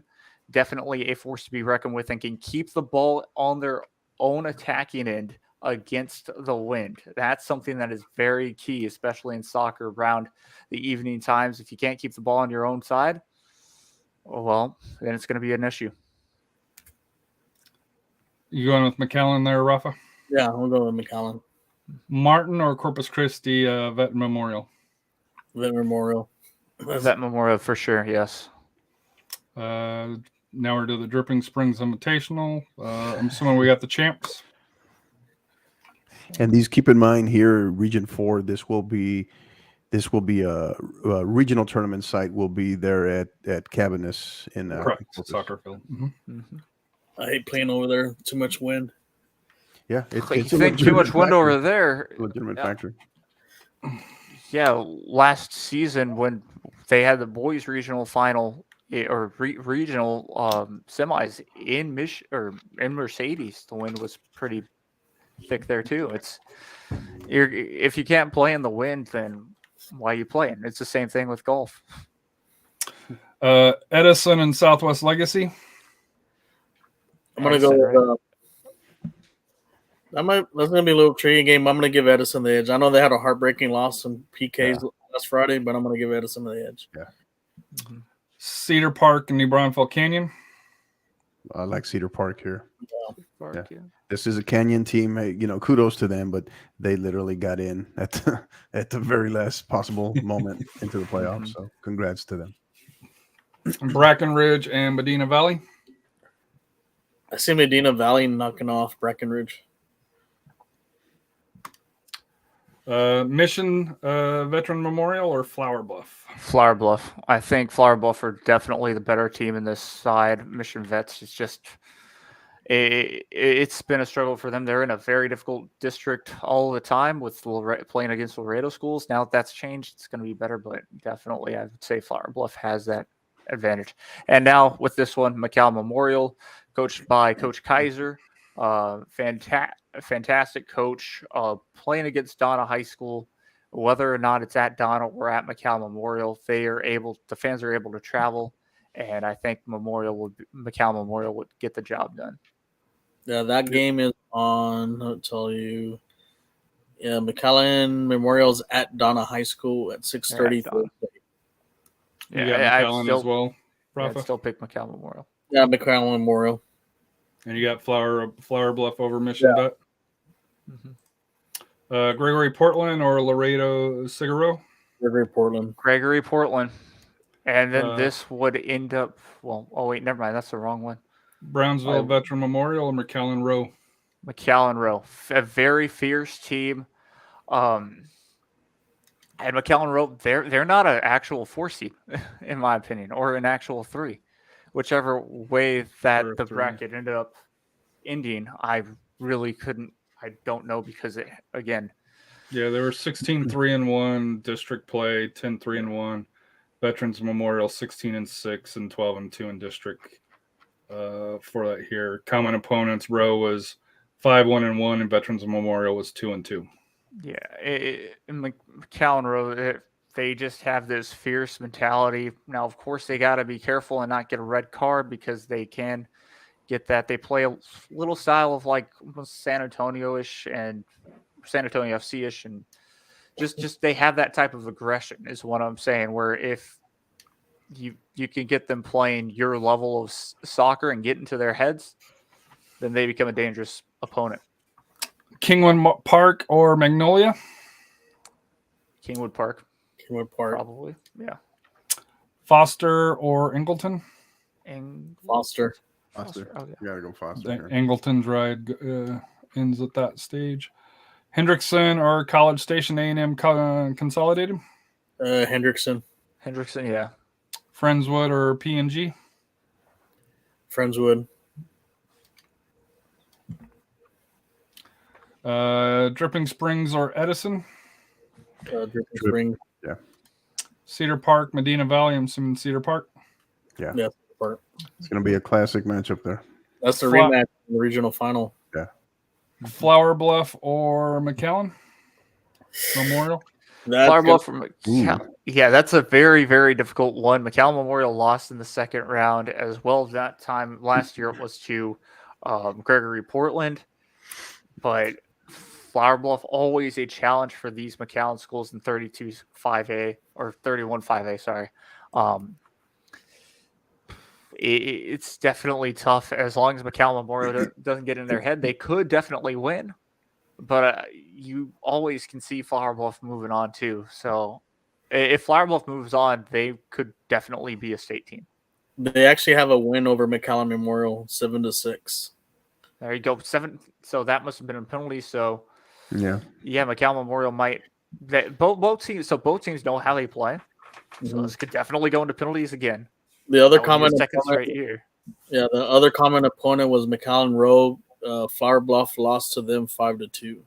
definitely a force to be reckoned with and can keep the ball on their own attacking end against the wind. That's something that is very key, especially in soccer around the evening times. If you can't keep the ball on your own side, well, then it's going to be an issue. You going with McAllen there, Rafa? Yeah, we'll go with McAllen. Martin or Corpus Christi Vet Memorial? Vet Memorial. Vet Memorial for sure, yes. Now we're to the Dripping Springs Invitational. I'm assuming we got the champs. And these, keep in mind here, Region 4, this will be a regional tournament site will be there at Cabinets in soccer field. Mm-hmm. Mm-hmm. I hate playing over there. Too much wind. Yeah, it's too much wind over there. Legitimate factory. Yeah, last season when they had the boys regional final or regional semis in Mercedes, the wind was pretty thick there too. If you can't play in the wind, then why are you playing? It's the same thing with golf. Edison and Southwest Legacy. I'm gonna go with that's gonna be a little tricky game. I'm gonna give Edison the edge. I know they had a heartbreaking loss in PKs last Friday, but I'm gonna give Edison the edge. Yeah. Mm-hmm. Cedar Park and New Braunfels Canyon. I like Cedar Park here. Yeah. This is a Canyon team. Hey, kudos to them, but they literally got in at the very last possible moment into the playoffs. So congrats to them. Brackenridge and Medina Valley. I see Medina Valley knocking off Brackenridge. Mission Veteran Memorial or Flower Bluff? Flower Bluff. I think Flower Bluff are definitely the better team in this side. Mission Vets is just it's been a struggle for them. They're in a very difficult district all the time with playing against Laredo schools. Now that that's changed, it's going to be better, but definitely I would say Flower Bluff has that advantage. And now with this one, McAllen Memorial, coached by Coach Kaiser, fantastic coach, playing against Donna High School. Whether or not it's at Donna or at McAllen Memorial, the fans are able to travel, and I think McAllen Memorial would get the job done. Yeah, that game is on. I'll tell you. Yeah, McAllen Memorial's at Donna High School at 6:30. Yeah, McAllen as well. I'd still pick McAllen Memorial. Yeah, McAllen Memorial. And you got Flower Bluff over Mission Vet. Mm-hmm. Gregory Portland or Laredo Cigarro? Gregory Portland. And then this would end up. Well, oh wait, never mind. That's the wrong one. Brownsville Veteran Memorial or McAllen Row? McAllen Row, a very fierce team. And McAllen Row, they're not an actual 4 seed, in my opinion, or an actual 3, whichever way that the bracket ended up ending. I really couldn't. I don't know because again. Yeah, they were 16-3-1 district play, 10-3-1. Veterans Memorial 16-6 and 12-2 in district. For that here, common opponents Row was 5-1-1 and Veterans Memorial was 2-2. Yeah, McAllen Row, they just have this fierce mentality. Now, of course, they got to be careful and not get a red card because they can get that. They play a little style of like San Antonio-ish and San Antonio FC-ish, and just they have that type of aggression is what I'm saying, where if you can get them playing your level of soccer and get into their heads, then they become a dangerous opponent. Kingwood Park or Magnolia? Kingwood Park. Probably, yeah. Foster or Ingleton? Foster. Okay. You gotta go Foster. Ingleton's ride ends at that stage. Hendrickson or College Station A&M Consolidated? Hendrickson. Henderson, yeah. Friendswood or P&G? Friendswood. Dripping Springs or Edison? Dripping Springs. Yeah. Cedar Park, Medina Valley. I'm assuming Cedar Park. Yeah. Yeah. Park. It's going to be a classic matchup there. That's the rematch in the regional final. Yeah. Flower Bluff or McAllen Memorial? Flower Bluff from McAllen. Yeah, that's a very, very difficult one. McAllen Memorial lost in the second round as well. That time last year it was to Gregory Portland. But Flower Bluff always a challenge for these McAllen schools in 32-5A or 31-5A, sorry. It's definitely tough. As long as McAllen Memorial doesn't get in their head, they could definitely win. But you always can see Flower Bluff moving on too. So if Flower Bluff moves on, they could definitely be a state team. They actually have a win over McAllen Memorial, 7-6. There you go, 7. So that must have been a penalty. So yeah, McAllen Memorial might. Both teams. So both teams know how they play. So this could definitely go into penalties again. The other common second straight year. Yeah, the other common opponent was McAllen Road. Flower Bluff lost to them 5-2.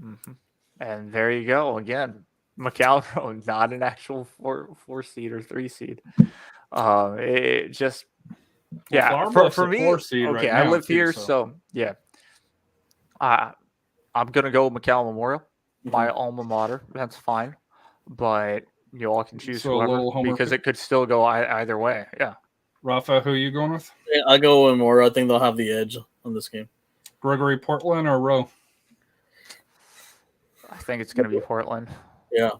Mm-hmm. And there you go again. McAllen Road, not an actual 4 seed or 3 seed. It just for me. Okay, right I now, live too, here, so yeah. I'm gonna go McAllen Memorial, my alma mater. That's fine, but you all can choose whoever because it could still go either way. Yeah. Rafa, who are you going with? Yeah, I'll go with Memorial. I think they'll have the edge on this game. Gregory Portland or Rowe? I think it's going to be Portland. Yeah.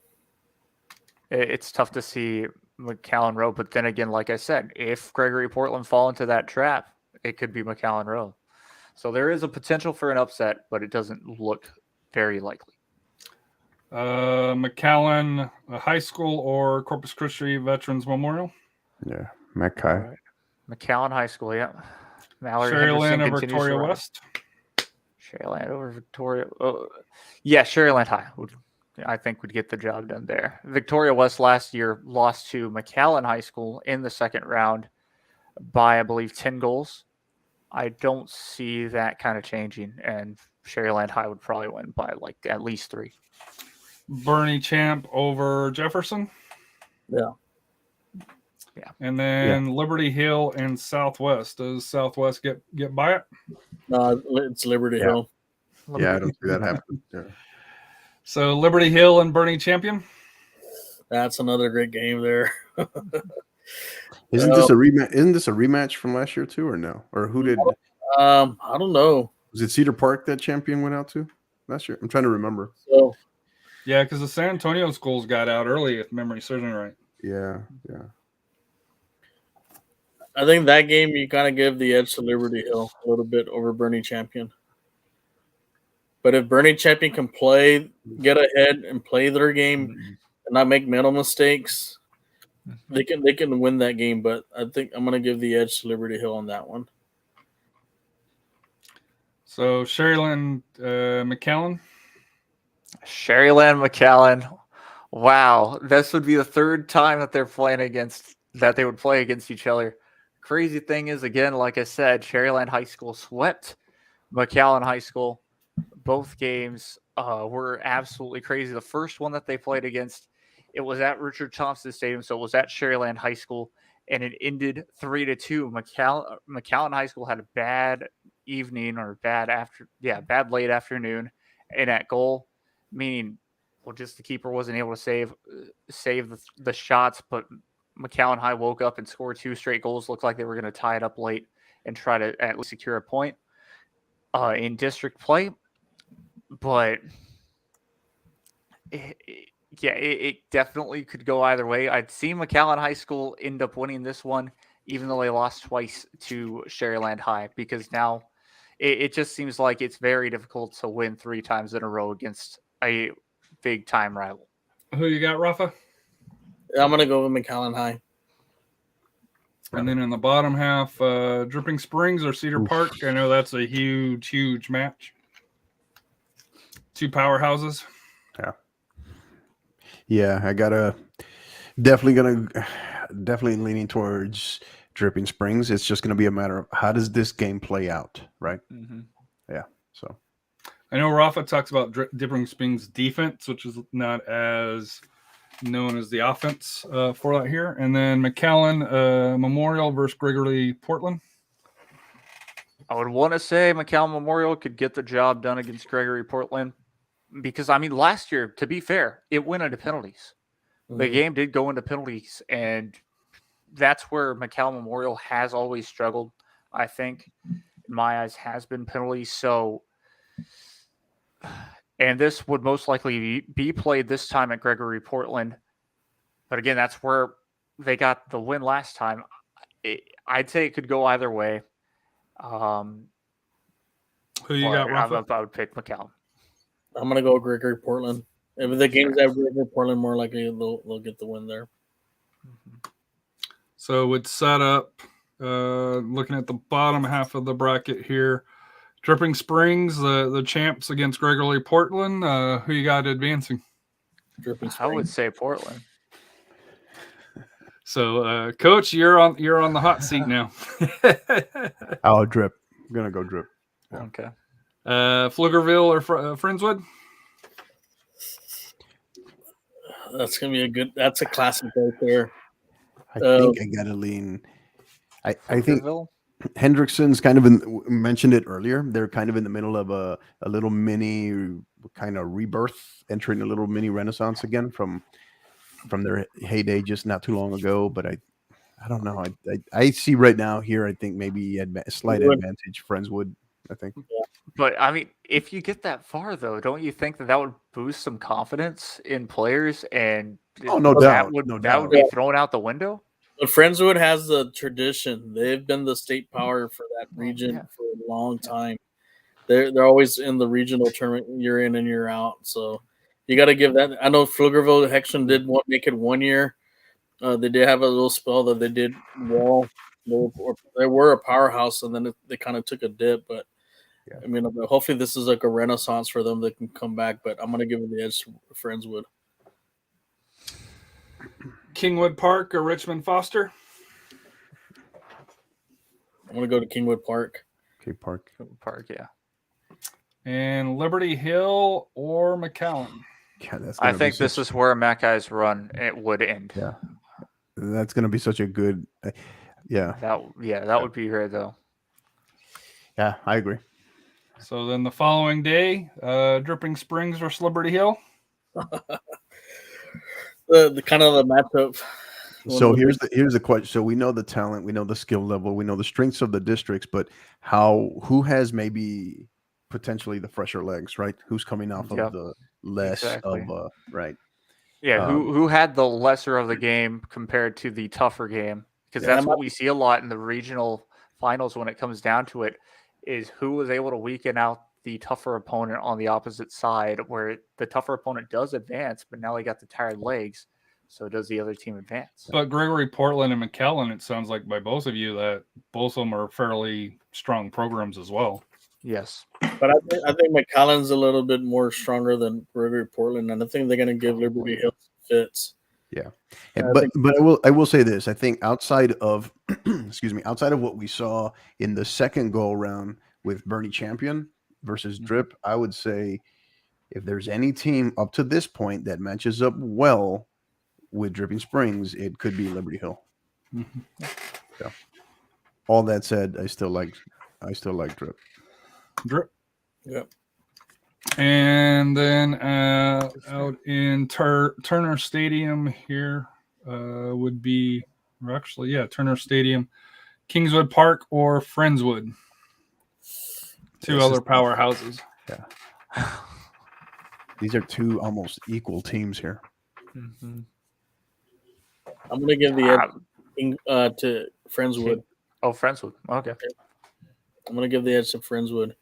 It's tough to see McAllen Rowe, but then again, like I said, if Gregory Portland fall into that trap, it could be McAllen Rowe. So there is a potential for an upset, but it doesn't look very likely. McAllen High School or Corpus Christi Veterans Memorial? Yeah, Mackay. Right. McAllen High School, yeah. Sherryland or Victoria West? Sherryland over Victoria. Yeah, Sherryland High I think would get the job done there. Victoria West last year lost to McAllen High School in the second round by, I believe, 10 goals. I don't see that kind of changing, and Sherryland High would probably win by like at least 3. Bernie Champ over Jefferson? Yeah. Yeah. And then Liberty Hill and Southwest. Does Southwest get by it? No, it's Liberty Hill. Yeah, I don't see that happening. Yeah. So Liberty Hill and Bernie Champion? That's another great game there. Isn't this a rematch? Isn't this a rematch from last year too, or no? Or who did? I don't know. Was it Cedar Park that champion went out to last year? I'm trying to remember. So yeah, because the San Antonio schools got out early, if memory serves me right. Yeah. I think that game you gotta give the edge to Liberty Hill a little bit over Bernie Champion. But if Bernie Champion can get ahead and play their game and not make mental mistakes, they can win that game. But I think I'm gonna give the edge to Liberty Hill on that one. So Sherryland McAllen? Sherryland McAllen. Wow, this would be the third time that they would play against each other. Crazy thing is, again, like I said, Sherryland High School swept McAllen High School. Both games were absolutely crazy. The first one that they played against, it was at Richard Thompson Stadium, so it was at Sherryland High School, and it ended 3-2. McAllen High School had a bad evening or bad late afternoon, and at goal, meaning just the keeper wasn't able to save the shots, but McAllen High woke up and scored 2 straight goals. Looked like they were going to tie it up late and try to at least secure a point in district play. But it definitely could go either way. I'd see McAllen High School end up winning this one, even though they lost twice to Sherryland High, because now it just seems like it's very difficult to win 3 times in a row against a big-time rival. Who you got, Rafa? I'm going to go with McAllen High. And then in the bottom half, Dripping Springs or Cedar Park. I know that's a huge, huge match. Two powerhouses. Yeah, I gotta definitely leaning towards Dripping Springs. It's just gonna be a matter of how does this game play out, right? Mm-hmm. Yeah. So I know Rafa talks about Dripping Springs defense, which is not as known as the offense for that here. And then McAllen Memorial versus Gregory Portland. I would want to say McAllen Memorial could get the job done against Gregory Portland because, I mean, last year, to be fair, it went into penalties. The game did go into penalties, and that's where McAllen Memorial has always struggled, I think, in my eyes, has been penalties. So, and this would most likely be played this time at Gregory Portland. But again, that's where they got the win last time. I'd say it could go either way. Who you got, Rafa? I would pick McAllen. I'm gonna go Gregory Portland. If the game's at Gregory Portland, more likely they'll get the win there. So it's set up. Looking at the bottom half of the bracket here, Dripping Springs, the champs against Gregory Portland. Who you got advancing? Dripping I would Springs. say Portland. So, Coach, you're on the hot seat now. I'll Drip. I'm gonna go Drip. Yeah. Okay. Pflugerville or Friendswood? That's gonna be that's a classic right there. I think I gotta lean. I think Pflugerville? Hendrickson's mentioned it earlier. They're kind of in the middle of a little mini kind of rebirth, entering a little mini renaissance again from their heyday just not too long ago. But I don't know. I see right now here. I think maybe slight advantage Friendswood. I think. But I mean, if you get that far, though, don't you think that would boost some confidence in players? And no doubt, no that doubt. would be thrown out the window. But Friendswood has the tradition. They've been the state power for that region for a long time. They're always in the regional tournament year in and year out. So you got to give that. I know Pflugerville Hexion did make it 1 year. They did have a little spell that they did well. They were a powerhouse, and then they kind of took a dip. But I mean, hopefully this is like a renaissance for them. They can come back. But I'm going to give them the edge to Friendswood. Kingwood Park or Richmond Foster? I'm going to go to Kingwood Park. Okay, Park, yeah. And Liberty Hill or McAllen? Yeah, I think this is where Mackay's run it would end. Yeah, that's going to be such a good. That would be great though. Yeah, I agree. So then the following day, Dripping Springs versus Liberty Hill. The kind of the matchup. So here's the question. So we know the talent, we know the skill level, we know the strengths of the districts, but who has maybe potentially the fresher legs, right? Who's coming off of the less of right? Yeah, who had the lesser of the game compared to the tougher game? Because that's what we see a lot in the regional finals when it comes down to it, is who was able to weaken out the tougher opponent on the opposite side, where the tougher opponent does advance, but now they got the tired legs. So does the other team advance? But Gregory Portland and McAllen, it sounds like by both of you that both of them are fairly strong programs as well. Yes. But I think McAllen's a little bit more stronger than Gregory Portland, and I think they're going to give Liberty Hill fits. Yeah. But I will say this. I think outside of outside of what we saw in the second go around with Bernie Champion versus Drip, I would say if there's any team up to this point that matches up well with Dripping Springs, it could be Liberty Hill. Mm-hmm. So, all that said, I still like Drip. Yep. And then out in Turner Stadium here would be, Turner Stadium, Kingswood Park or Friendswood. Two other powerhouses. Yeah. These are two almost equal teams here. Mm-hmm. I'm going to give the edge to Friendswood. Oh, Friendswood. Okay. I'm going to give the edge to Friendswood.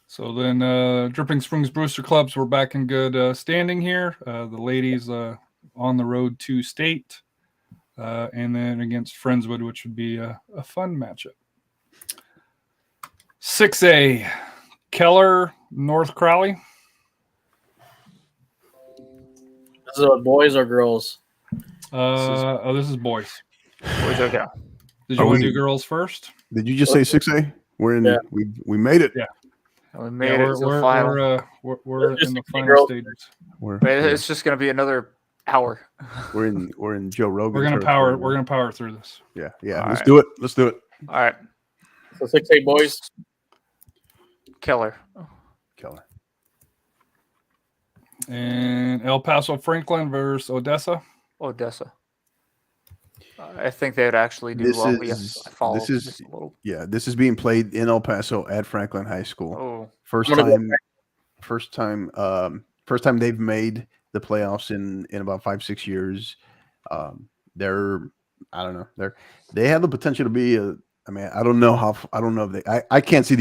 So then Dripping Springs Brewster Clubs were back in good standing here. The ladies on the road to state. And then against Friendswood, which would be a fun matchup. 6A, Keller North Crowley. This is boys or girls? This is boys. Boys, okay. Did you Are want to we- do girls first? Did you just say 6A? We're in. Yeah. We made it. Yeah. We made it to the we're final. we're Just in the 60 final girls. stages. We're But it's just gonna be another hour. we're in Joe Rogan. We're gonna territory. power through this. Yeah. All Let's right. do it. Let's do it. All right, So 6A boys. Keller. Keller. And El Paso Franklin versus Odessa. Odessa. I think they would actually do This well. is- I follow this is- just a little. Yeah, this is being played in El Paso at Franklin High School. Oh, First I'm gonna time they've made the playoffs in about 5-6 years. I don't know. They have the potential to be I don't know if I can't see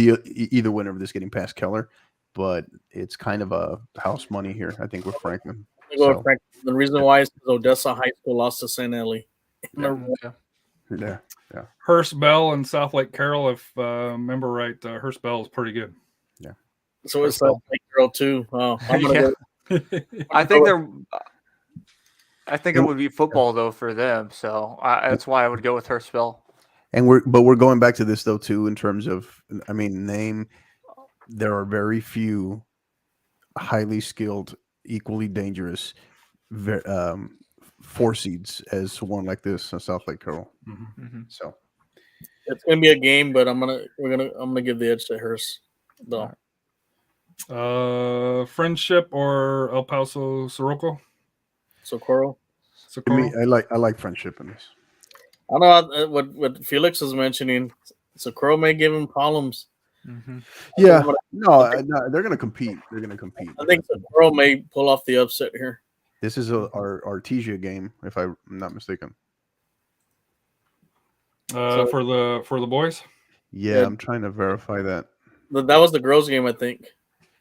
either winner of this getting past Keller, but it's kind of a house money here, I think, with Franklin. I'm gonna go with So- Frank. The reason why is because Odessa High School lost to St. Ellie. okay. Yeah. Hurst Bell and South Lake Carroll. If remember right, Hurst Bell is pretty good. So it's that like girl too. Oh, I'm gonna Yeah. go. I think it would be football though for them, so that's why I would go with her spell. And we're going back to this though too, in terms of, name. There are very few highly skilled, equally dangerous, 4 seeds as one like this in South Lake Carroll. Mm-hmm. So It's gonna be a game, but I'm gonna give the edge to Hearst. Though. Friendship or El Paso Sirocco? Socorro. to me, I like friendship in this. I don't know what Felix is mentioning. Socorro may give him problems. Mm-hmm. Yeah, no, they're going to compete. They're going to compete. I think Socorro may pull off the upset here. This is our Artesia game, if I'm not mistaken. For the boys. Yeah, Yeah. I'm trying to verify that. That was the girls' game, I think.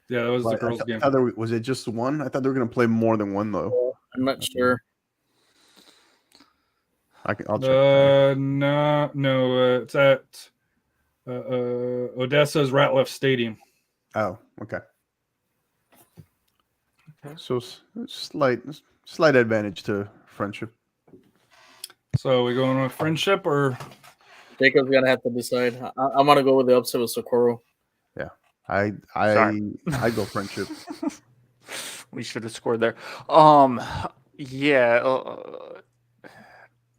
Yeah, that was the But girls' game. was it just one? I thought they were going to play more than one though. I'm not sure. I'll check. No, it's at Odessa's Ratliff Stadium. Oh, okay. So slight advantage to friendship. So we going with friendship or Jacob's gonna have to decide. I'm gonna go with the upset with Socorro. I go friendship. We should have scored there. Yeah.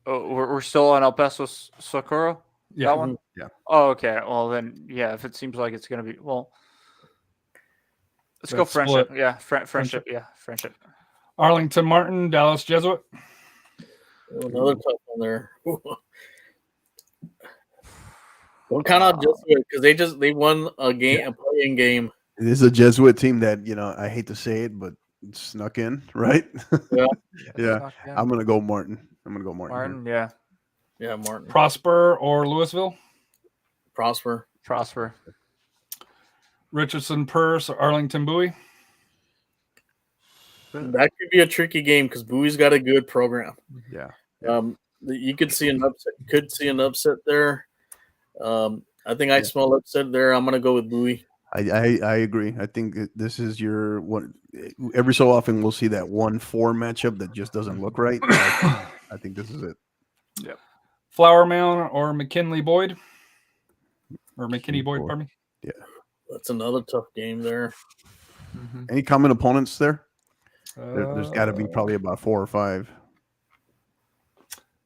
We're still on El Paso Socorro. yeah? That one. Yeah. Oh, okay. Well, then, yeah. If it seems like it's gonna be, well, let's go That's friendship. split. Yeah, friendship. Yeah, friendship. Arlington Martin, Dallas Jesuit. Another tough one there. Don't count out Jesuit because they won a game, a playing game. This is a Jesuit team that I hate to say it, but snuck in, right? Yeah. I'm gonna go Martin. Martin. Yeah. Yeah, Martin. Prosper or Louisville. Prosper. Richardson Purse or Arlington Bowie. That could be a tricky game because Bowie's got a good program. Yeah. You could see an upset. Could see an upset there. I think I smell upset there. I'm gonna go with Bowie. I agree. I think this is your one. Every so often we'll see that 1-4 matchup that just doesn't look right. I think this is it. Yep. Flower Mound or McKinley Boyd. Or McKinney Boyd, pardon me. Yeah. That's another tough game there. Any common opponents there? There's got to be probably about 4 or 5.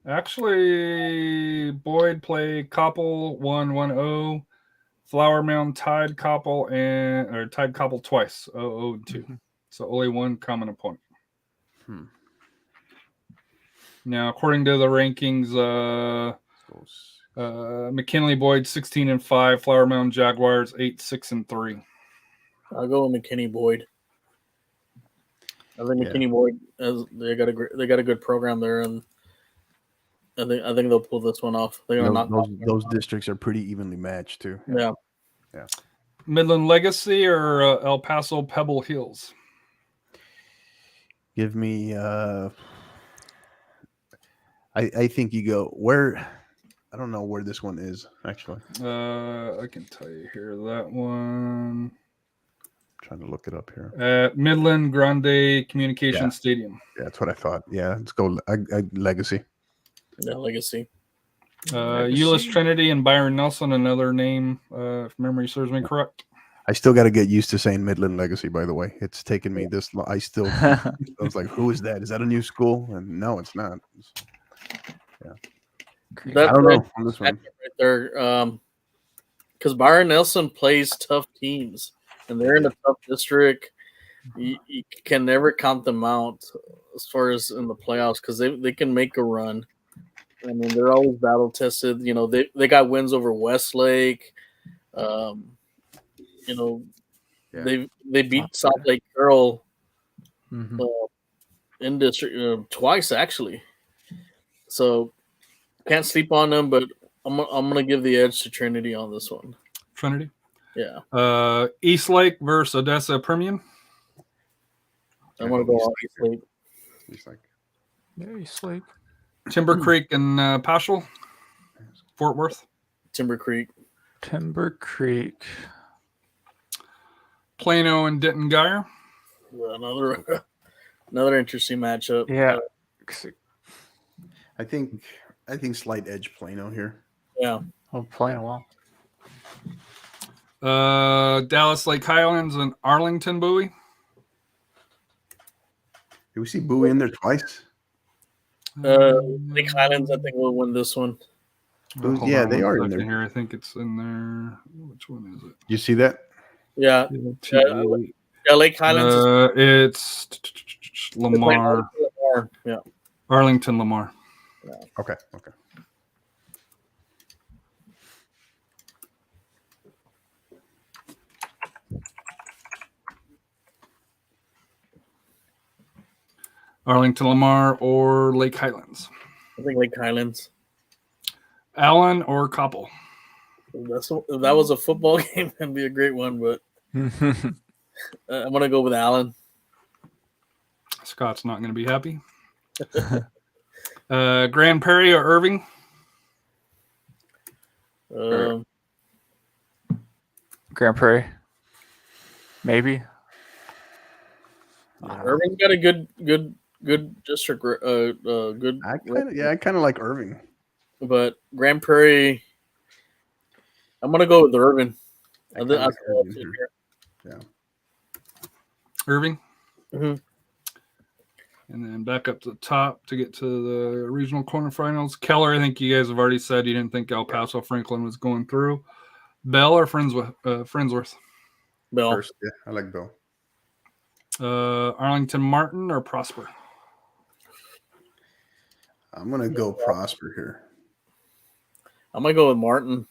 Actually, Boyd played Koppel 1-1-0. Flower Mound tied Koppel twice, 0-2. So only one common opponent. Now, according to the rankings, McKinley Boyd 16-5, Flower Mound Jaguars 8-6-3. I'll go with McKinney Boyd. I think McKinney Boyd they got a good program there, and I think they'll pull this one off. They're gonna knock Those districts are pretty evenly matched too. Yeah. Midland Legacy or El Paso Pebble Hills? Give me. I think you go where. I don't know where this one is actually. I can tell you here. That one. trying to look it up here. At Midland Grande Communication Stadium. Yeah, that's what I thought. Yeah, let's go Legacy. Yeah, Legacy. Euless Trinity and Byron Nelson, another name, if memory serves me correct. I still got to get used to saying Midland Legacy, by the way. It's taken me this long. I was like, who is that? Is that a new school? And no, it's not. Yeah. That's I don't know on this one. right there. Because Byron Nelson plays tough teams, and they're in a tough district. You can never count them out as far as in the playoffs because they can make a run. I mean, they're always battle tested. You know, they got wins over Westlake. You know, they beat South Lake Carroll in district twice actually. So can't sleep on them, but I'm gonna give the edge to Trinity on this one. Trinity. Yeah. Eastlake versus Odessa Permian. I'm gonna go on Eastlake. Eastlake. Yeah, Eastlake. Timber Creek and Paschal. Fort Worth. Timber Creek. Timber Creek. Plano and Denton Geyer. Another interesting matchup. Yeah. I think slight edge Plano here. Yeah. Oh, Plano. Well. Dallas Lake Highlands and Arlington Bowie. Did we see Bowie in there twice? Lake Highlands, I think, will win this one. Yeah, they are in there. Here, I think it's in there. Which one is it? You see that? Yeah. Lake Highlands. It's Lamar. Yeah. Arlington Lamar. Yeah. Okay. Arlington Lamar or Lake Highlands. I think Lake Highlands. Allen or Koppel. If that was a football game, that'd be a great one, but I'm going to go with Allen. Scott's not going to be happy. Grand Prairie or Irving? Grand Prairie. Maybe. Irving's got a good district. Good. I kind of like Irving, but Grand Prairie. I'm gonna go with Irving. Yeah. Irving. Mm-hmm. And then back up to the top to get to the regional quarterfinals. Keller, I think you guys have already said you didn't think El Paso Franklin was going through. Bell or Friendsworth? Bell. First, yeah, I like Bell. Arlington Martin or Prosper? I'm gonna go Prosper here. I'm gonna go with Martin.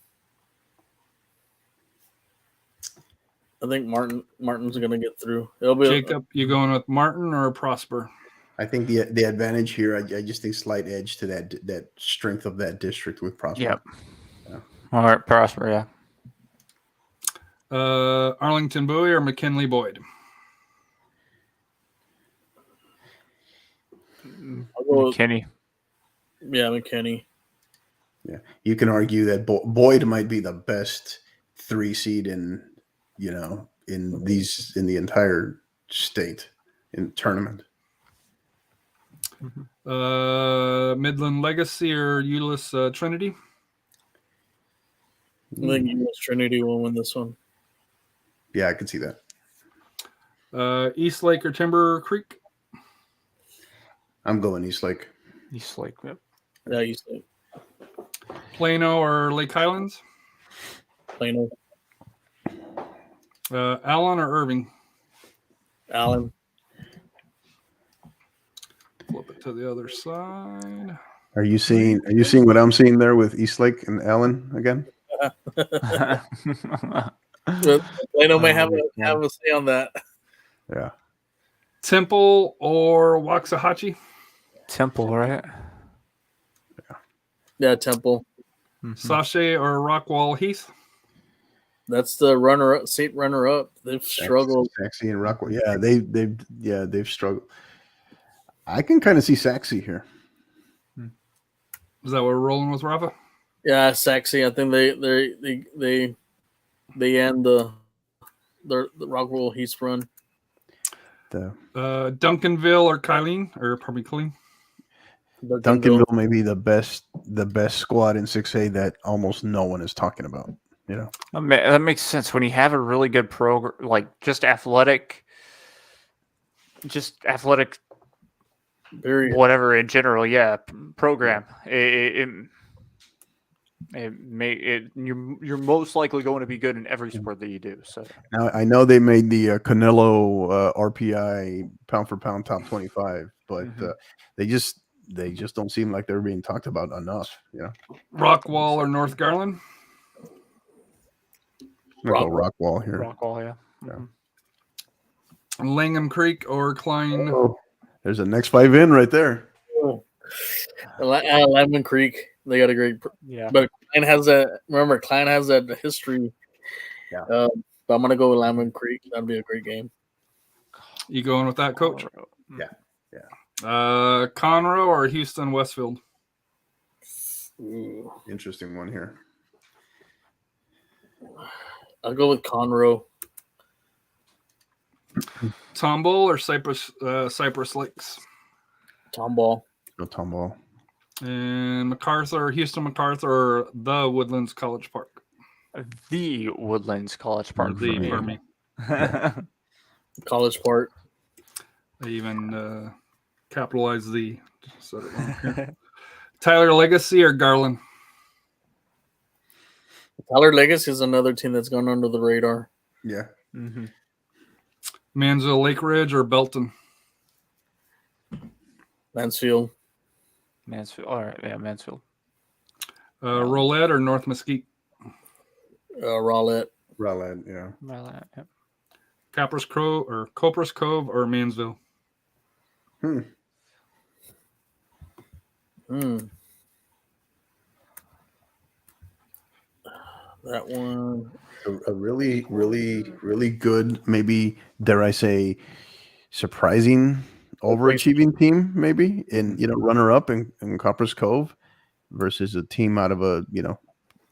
I think Martin's gonna get through. It'll be Jacob, you going with Martin or Prosper? I think the advantage here, I just think slight edge to that strength of that district with Prosper. Yep. Yeah. All right, Prosper, yeah. Arlington Bowie or McKinley Boyd? McKinney. McKinney. Yeah, you can argue that Boyd might be the best 3 seed in the entire state in tournament. Midland Legacy or Euless Trinity? I think Euless Trinity will win this one. Yeah, I could see that. Eastlake or Timber Creek? I'm going Eastlake. Eastlake, yep. Yeah, Eastlake. Plano or Lake Highlands? Plano. Allen or Irving? Allen. Flip it to the other side. Are you seeing what I'm seeing there with Eastlake and Allen again? Plano may have a say on that. Yeah. Temple or Waxahachie? Temple, right? Yeah, Temple. Sachet or Rockwall Heath? That's the state runner-up. They've struggled. Saxe and Rockwell. Yeah, they've struggled. I can kind of see Saxe here. Is that what we're rolling with, Rafa? Yeah, Saxe. I think they end the the Rockville East run. Duncanville or Colleen, or probably Colleen. Duncanville may be the best squad in 6A that almost no one is talking about. You know, That makes sense when you have a really good program, like just athletic, Period. whatever in general. Yeah, program. You're most likely going to be good in every sport that you do. So now I know they made the Canelo RPI pound for pound top 25, but they just don't seem like they're being talked about enough. You know, Rockwall or North Garland. I'm gonna go Rockwall here. Rockwall, yeah. Langham Creek or Klein. Oh, there's a next 5 in right there. Lemon Creek, they got a great. Yeah. But Klein has that. Remember, Klein has that history. Yeah. But I'm gonna go with Lemon Creek. That'd be a great game. You going with that, Coach? Yeah. Conroe or Houston Westfield? Ooh. Interesting one here. I'll go with Conroe. Tomball or Cypress Lakes? Tomball. Go Tomball. And MacArthur, Houston MacArthur, or the Woodlands College Park? The Woodlands College Park. Pardon me. College Park. I even capitalized the. Said it wrong here. Tyler Legacy or Garland? Tyler Legacy is another team that's gone under the radar. Yeah. Mansville Lake Ridge or Belton? Mansfield. Mansfield. All right, yeah, Mansfield. Rolette or North Mesquite? Rowlett. Rowlett, yeah. Yeah. Copperas Cove or Mansville? That one. A really, really, really good, maybe dare I say, surprising, overachieving team, maybe in runner up in Copperas Cove versus a team out of a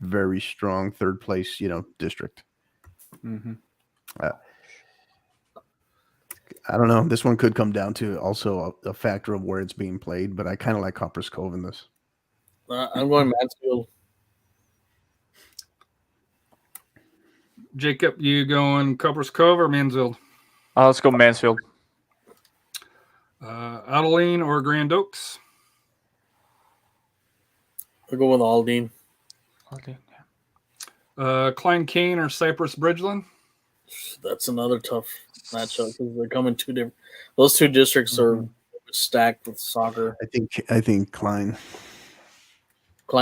very strong third place district. I don't know. This one could come down to also a factor of where it's being played, but I kind of like Copperas Cove in this. I'm going Mansfield. Jacob, you going Copperas Cove or Mansfield? Let's go Mansfield. Adeline or Grand Oaks? I'll go with Aldine. Klein Kane or Cypress Bridgeland? That's another tough matchup because they're coming two different. Those two districts are stacked with soccer. I think Klein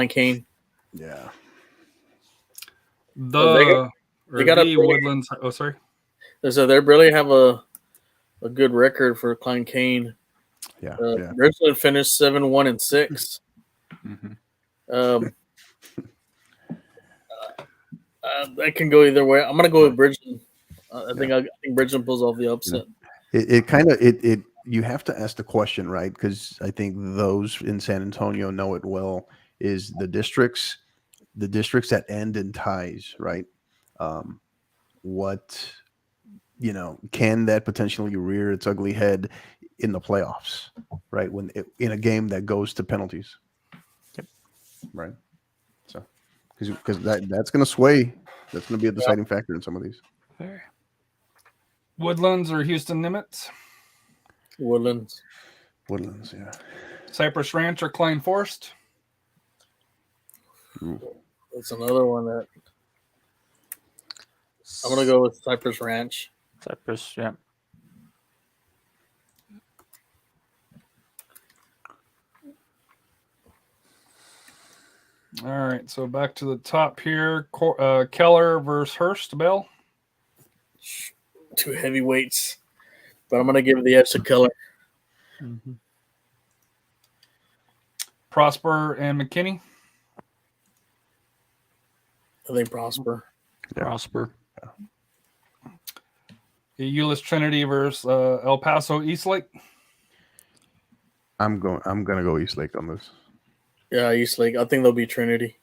Kane. Yeah. They got a Woodlands. Oh, sorry. So they really have a good record for Klein Kane. Yeah. Bridgeland finished 7-1-6. That can go either way. I'm gonna go with Bridgeland. I think Bridgeland pulls off the upset. It you have to ask the question, right? Because I think those in San Antonio know it well. Is the districts that end in ties, right? What can that potentially rear its ugly head in the playoffs, right? In a game that goes to penalties, right? So because that's going to sway. That's going to be a deciding factor in some of these. Woodlands or Houston Nimitz? Woodlands, yeah. Cypress Ranch or Klein Forest? That's another one that I'm gonna go with Cypress Ranch. Cypress, yeah. All right, so back to the top here. Keller versus Hearst, Bell. Two heavyweights, but I'm gonna give the edge to Keller. Prosper and McKinney. I think Prosper. Yeah. Prosper. Euless Trinity versus El Paso Eastlake. I'm gonna go Eastlake on this. Yeah, Eastlake. I think they'll be Trinity.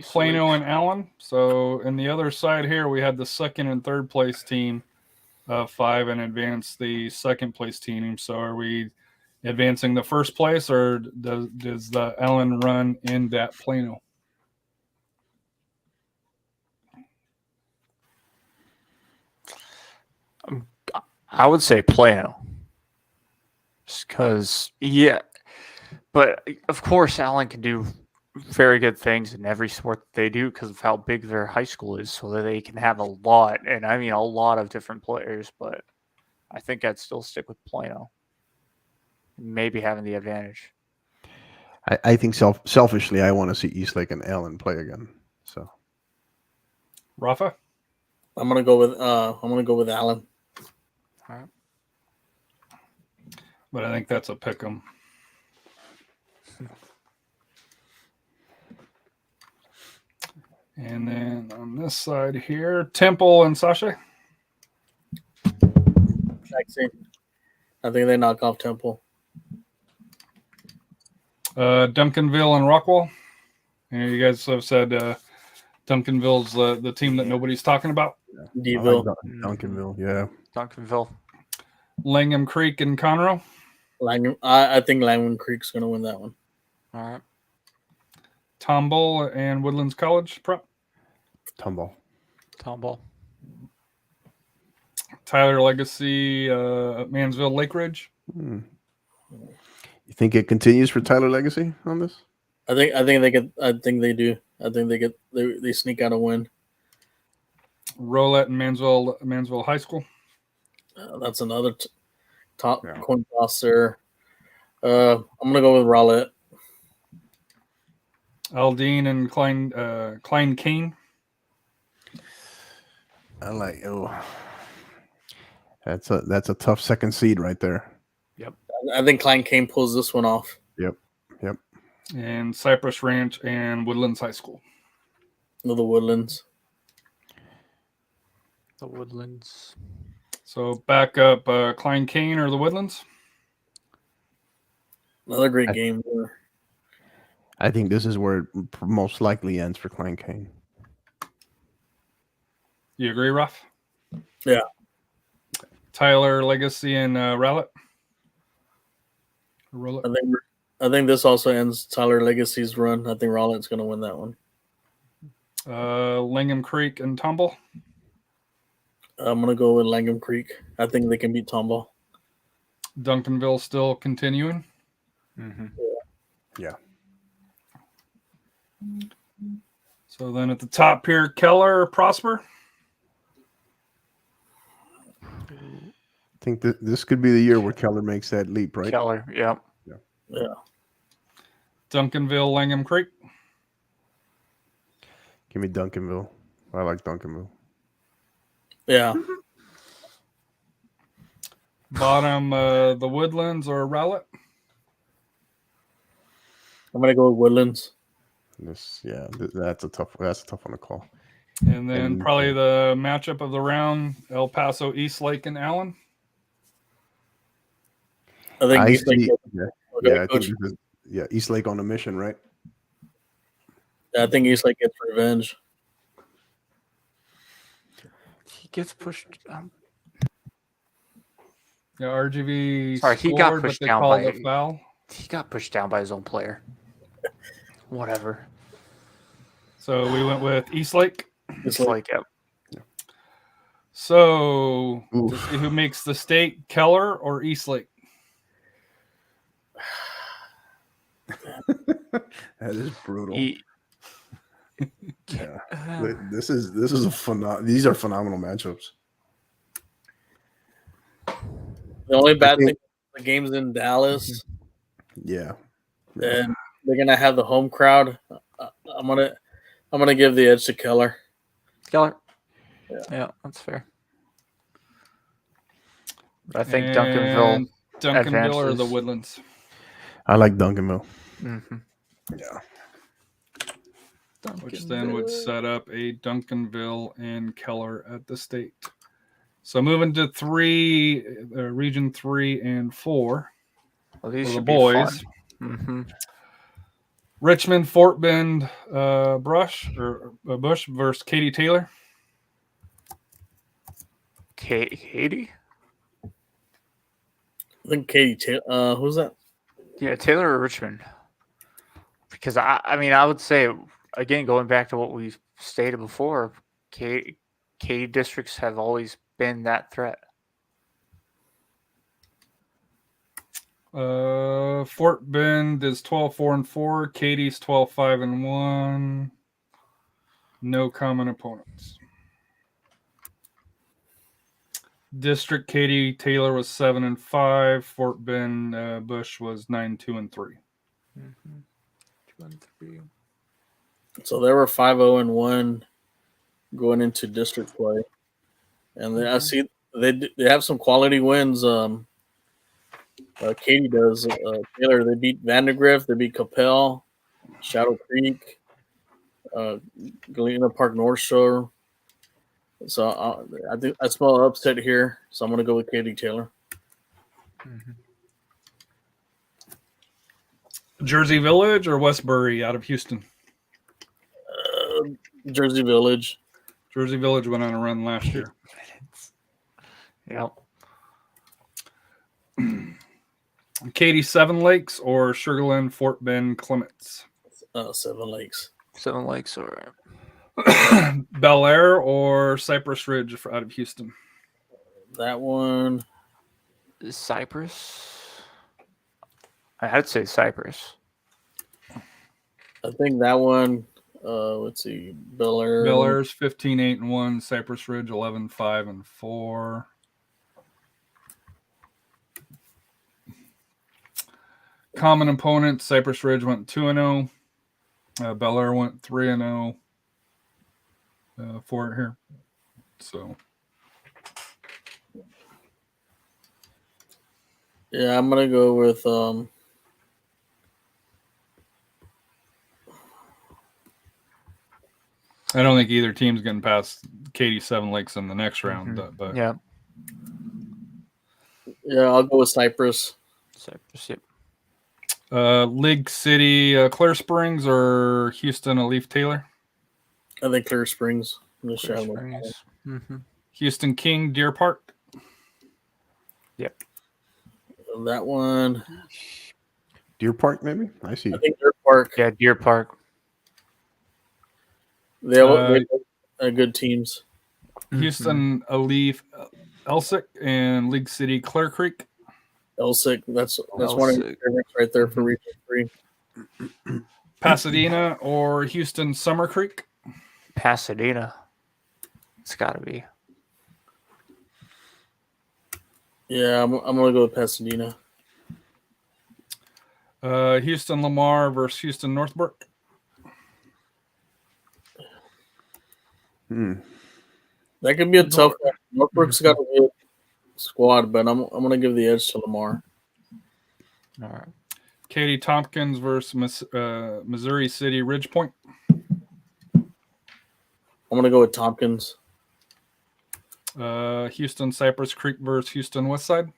Plano and Allen. So in the other side here, we had the second and third place team of 5 and advance the second place team. So are we advancing the first place, or does the Allen run in that Plano? I would say Plano. Just because, yeah. But of course, Allen can do very good things in every sport that they do because of how big their high school is, so that they can have a lot, and I mean a lot of different players. But I think I'd still stick with Plano. Maybe having the advantage. I think selfishly, I want to see Eastlake and Allen play again. So, Rafa? I'm gonna go with Allen. All right. But I think that's a pick 'em. And then on this side here, Temple and Sasha. I think they knock off Temple. Duncanville and Rockwall. And you guys have said Duncanville's the team that nobody's talking about. Deville. Duncanville, yeah. Duncanville. Langham Creek and Conroe. I think Langham Creek's going to win that one. All right. Tomball and Woodlands College Prep. Tomball. Tyler Legacy, Mansville Lake Ridge. You think it continues for Tyler Legacy on this? I think they get. I think they do. I think they sneak out a win. Rolette and Mansville High School. That's another top coin toss there. I'm gonna go with Rolette. Aldine and Klein Kane. That's a tough second seed right there. Yep. I think Klein Kane pulls this one off. Yep. And Cypress Ranch and Woodlands High School. No, the Woodlands. The Woodlands. So back up Klein Kane or the Woodlands. Another great game there. I think this is where it most likely ends for Klein Kane. You agree, Ruff? Yeah. Tyler Legacy and Rowlett. I think this also ends Tyler Legacy's run. I think Rollett's going to win that one. Langham Creek and Tomball. I'm going to go with Langham Creek. I think they can beat Tomball. Duncanville still continuing. Mm-hmm. Yeah. So then at the top here, Keller, Prosper. I think this could be the year where Keller makes that leap, right? Keller, yep. Yeah. Duncanville, Langham Creek. Give me Duncanville. I like Duncanville. Yeah. Bottom, the Woodlands or Rowlett. I'm going to go with Woodlands. That's a tough one to call. And then probably the matchup of the round, El Paso, Eastlake, and Allen. I think Eastlake. Eastlake on a mission, right? I think Eastlake gets revenge. He gets pushed. Yeah, RGV. Sorry, he got pushed down by a foul. He got pushed down by his own player. Whatever. So we went with Eastlake. Eastlake, yep. So who makes the state, Keller or Eastlake? That is brutal. This is a these are phenomenal matchups. The only bad thing, the game's in Dallas. Yeah. And they're gonna have the home crowd. I'm gonna give the edge to Keller. Yeah, that's fair. I think Duncanville or the Woodlands. I like Duncanville. Mm-hmm. Yeah. Which then would set up a Duncanville and Keller at the state. So moving to region 3 and 4. Well, these for the should boys. Be fun. Mm-hmm. Richmond Fort Bend Bush versus Katie Taylor. Katie? I think Katie Taylor. Who's that? Yeah, Taylor or Richmond? Because I mean, I would say again, going back to what we stated before, Katie districts have always been that threat. Fort Bend is 12-4-4. Katie's 12-5-1. No common opponents. District Katie Taylor was 7-5. Fort Bend Bush was 9-2-3. 2-3. So they were 5-0-1 going into district play, and I see they have some quality wins. Katie does. Taylor, they beat Vandergrift, they beat Capel, Shadow Creek, Galena Park North Shore. So I think I smell an upset here. So I'm going to go with Katie Taylor. Jersey Village or Westbury out of Houston? Jersey Village. Jersey Village went on a run last year. Yep. Katie Seven Lakes or Sugarland Fort Bend Clements? Seven Lakes. Seven Lakes, all right. Bel Air or Cypress Ridge out of Houston? That one. Cypress? I'd say Cypress. I think that one. Let's see. Bel Air. Bel Air's 15-8-1. Cypress Ridge 11-5-4. Common opponents: Cypress Ridge went 2-0. Bel Air went 3-0 for it here. So, yeah, I'm gonna go with I don't think either team's getting past Katie Seven Lakes in the next round. But Yeah. Yeah, I'll go with Cypress. Cypress, yep. League City, Clear Springs or Houston, Alif Taylor? I think Clear Springs. Clear Springs. Houston King, Deer Park? Yep. That one. Deer Park, maybe? I see. I think Deer Park. Yeah, Deer Park. They have good teams. Houston, Alif, Elsick, and League City, Clear Creek? Elsick. That's one of your favorites right there for Region 3. Pasadena or Houston, Summer Creek? Pasadena. It's got to be. Yeah, I'm gonna go with Pasadena. Houston, Lamar versus Houston, Northbrook? That could be a tough one. Northbrook's got a good squad, but I'm gonna give the edge to Lamar. All right. Katie Tompkins versus Missouri City, Ridgepoint? I'm gonna go with Tompkins. Houston, Cypress Creek versus Houston, Westside?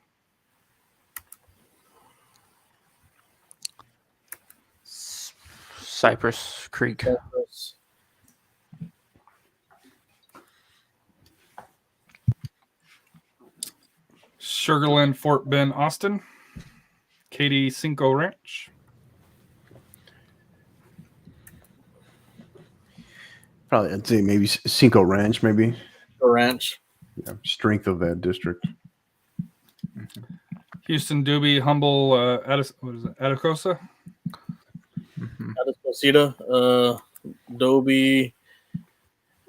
Cypress Creek. Sugarland, Fort Bend, Austin? Katie Cinco Ranch? Probably, I'd say maybe Cinco Ranch, maybe. Ranch. Yeah, strength of that district. Houston, Doobie, Humble, Atacosa? Atascocita, Dobie.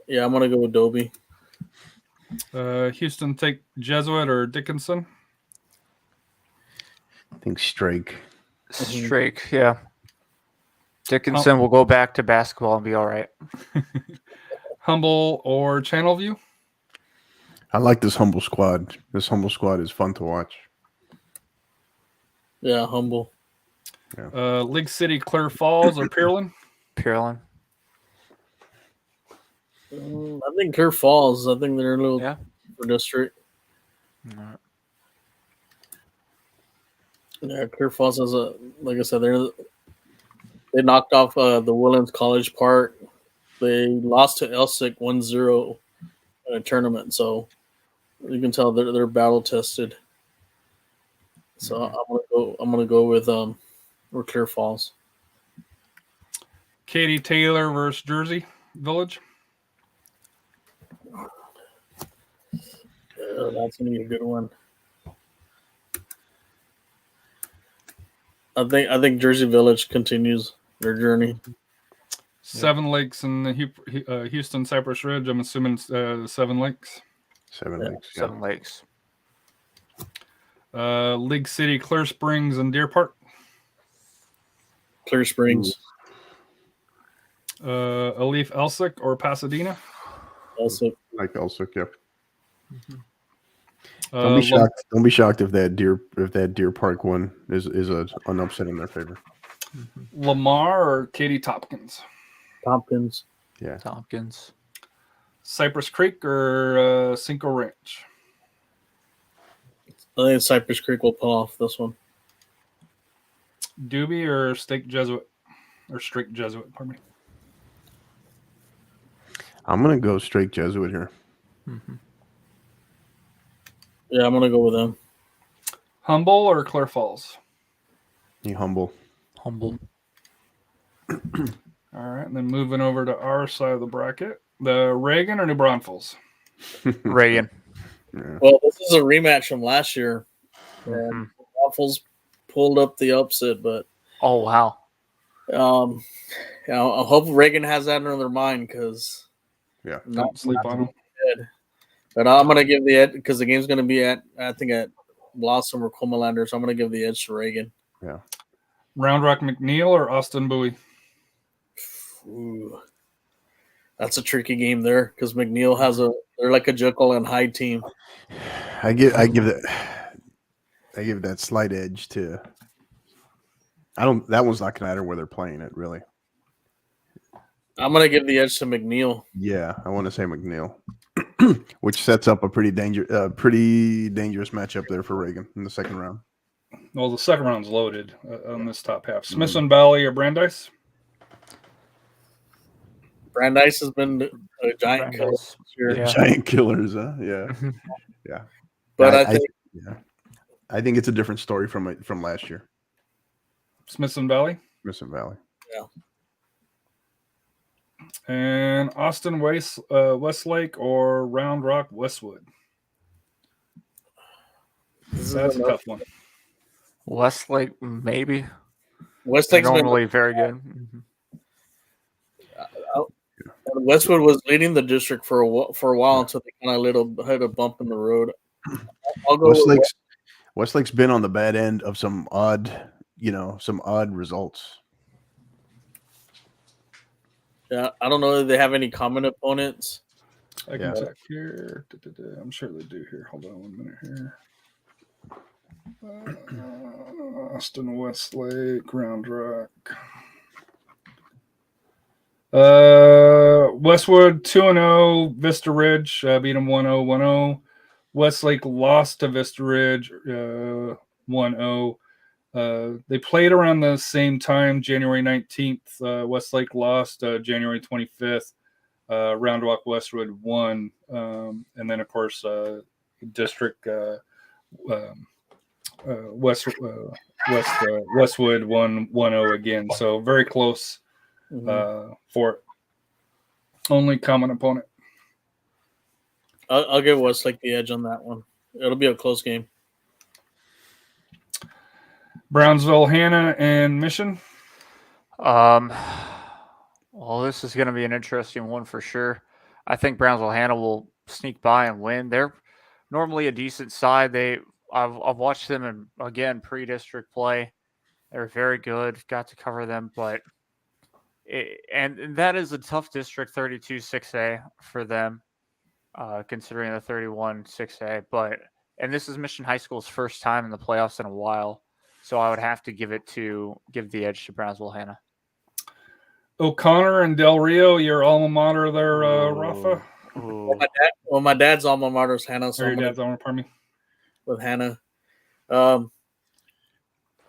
Yeah, I'm gonna go with Dobie. Houston, take Jesuit or Dickinson? I think Strake. Strake, yeah. Dickinson will go back to basketball and be all right. Humble or Channelview? I like this Humble squad. This Humble squad is fun to watch. Yeah, Humble. Yeah. League City, Clear Falls or Pearland? Pearland. I think Clear Falls. I think they're a little for district. Right. Yeah, Clear Falls has like I said, they're They knocked off the Woodlands College Park. They lost to Elsick 1-0 in a tournament, so you can tell they're battle tested. So I'm gonna go with Clear Falls. Katie Taylor versus Jersey Village. That's gonna be a good one. I think Jersey Village continues their journey. Seven Lakes and the Houston Cypress Ridge. I'm assuming it's Seven Lakes. Seven Lakes. Yeah. Seven Lakes. League City, Clear Springs, and Deer Park. Clear Springs. Alif Elsick or Pasadena. Also, Like Elsick, yep. Uh, Don't be shocked. Don't be shocked if that Deer Park one is an upset in their favor. Lamar or Katy Tompkins. Tompkins. Yeah. Tompkins. Cypress Creek or Cinco Ranch. I think Cypress Creek will pull off this one. Doobie or Stake Jesuit or Straight Jesuit. Pardon me. I'm gonna go straight Jesuit here. Yeah, I'm gonna go with them. Humble or Clear Falls. You humble. Humble. All right, and then moving over to our side of the bracket, the Reagan or New Braunfels. Reagan. Yeah. Well, this is a rematch from last year. And Waffles pulled up the upset, but Oh, wow. I hope Reagan has that in their mind because Yeah. Don't sleep on them. But I'm gonna give the edge because the game's gonna be at Blossom or Comalander, so I'm gonna give the edge to Reagan. Yeah. Round Rock McNeil or Austin Bowie. Ooh, that's a tricky game there because McNeil they're like a Jekyll and Hyde team. I give that slight edge to. That one's not gonna matter where they're playing it, really. I'm gonna give the edge to McNeil. Yeah, I want to say McNeil, which sets up a pretty dangerous matchup there for Reagan in the second round. Well, the second round's loaded on this top half. Smithson Valley or Brandeis. Brandeis has been a giant killer Brandeis. this year. Yeah. Giant killers, huh? Yeah, yeah. But I think it's a different story from last year. Smithson Valley. Smithson Valley. And Austin Westlake or Round Rock Westwood. That's a tough one. Westlake, maybe. Westlake's been Normally very good. Westwood was leading the district for a while until they kind of hit a bump in the road. I'll go with Westlake's been on the bad end of some odd results. Mm-hmm. Yeah, I don't know if they have any common opponents. I can check here. I'm sure they do here. Hold on 1 minute here. Austin Westlake, Round Rock. Westwood 2-0, Vista Ridge beat them 1-0. Westlake lost to Vista Ridge 1-0. They played around the same time, January 19th. Westlake lost January 25th. Round Rock Westwood won. And then, of course, District Westwood won 1-0 again. So very close for it. Only common opponent. I'll give Westlake the edge on that one. It'll be a close game. Brownsville, Hannah, and Mission. Well, this is going to be an interesting one for sure. I think Brownsville Hannah will sneak by and win. They're normally a decent side. I've watched them in, again, pre-district play. They're very good. Got to cover them, but and that is a tough district, 32 6A for them, considering the 31 6A. And this is Mission High School's first time in the playoffs in a while, so I would have to give the edge to Brownsville Hannah. O'Connor and Del Rio, your alma mater there, Rafa. Well, my dad's alma mater is Hannah, so Or your dad's alma, pardon me. with Hannah. I'm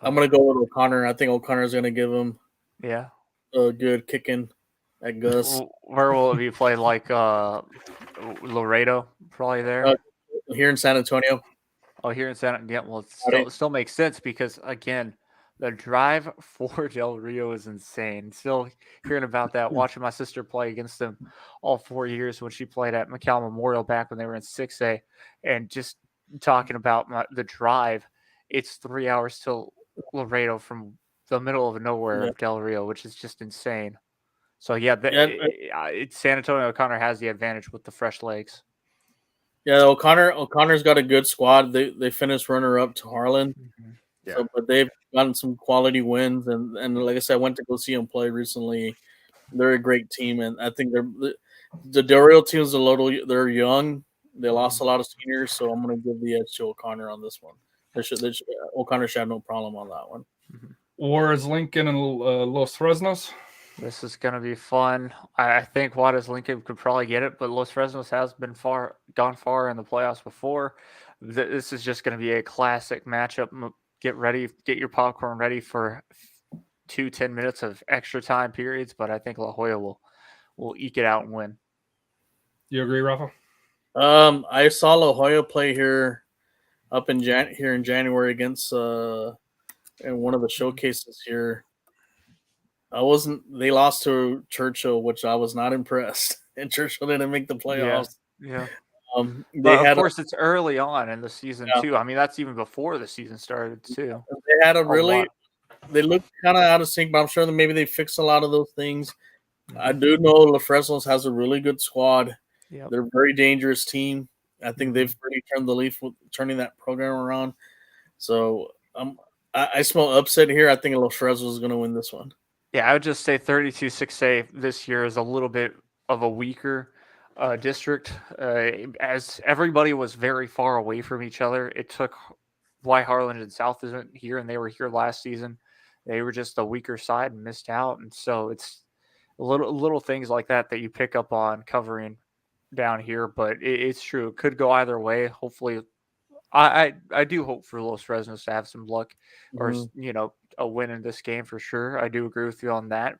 gonna go with O'Connor. I think O'Connor's gonna give him. Yeah, good kicking at Gus. Where will it be played? Like Laredo, probably there. Here in San Antonio. Oh, here in San Antonio. Well, it still makes sense because again, the drive for Del Rio is insane. Still hearing about that, watching my sister play against them all 4 years when she played at McCall Memorial back when they were in 6A, and just talking about the drive. It's 3 hours to Laredo from the middle of nowhere of Del Rio, which is just insane. So it's San Antonio. O'Connor has the advantage with the fresh legs. Yeah, O'Connor's got a good squad. They finished runner up to Harlan, so, but they've gotten some quality wins. And like I said, I went to go see them play recently. They're a great team, and I think the Del Rio team is they're young. They lost a lot of seniors, so I'm going to give the edge to O'Connor on this one. O'Connor should have no problem on that one. Juarez Lincoln and Los Fresnos. This is going to be fun. I think Juarez Lincoln could probably get it, but Los Fresnos has gone far in the playoffs before. This is just going to be a classic matchup. Get ready, get your popcorn ready for 10 minutes of extra time periods, but I think La Jolla will eke it out and win. You agree, Rafa? I saw La Jolla play here up in January against in one of the showcases here. They lost to Churchill, which I was not impressed. And Churchill didn't make the playoffs. Yeah. Of course, it's early on in the season too. I mean, that's even before the season started too. They had they looked kind of out of sync, but I'm sure that maybe they fixed a lot of those things. I do know La Fresnos has a really good squad. Yep. They're a very dangerous team. I think they've really turned the leaf with turning that program around. So I smell upset here. I think Los Fresnos is going to win this one. Yeah, I would just say 32-6A this year is a little bit of a weaker district. As everybody was very far away from each other, it took why Harlan and South isn't here, and they were here last season. They were just a weaker side and missed out. And so it's little things like that you pick up on covering down here. But it's true. It could go either way. Hopefully, I do hope for Los Fresnos to have some luck or, a win in this game for sure. I do agree with you on that.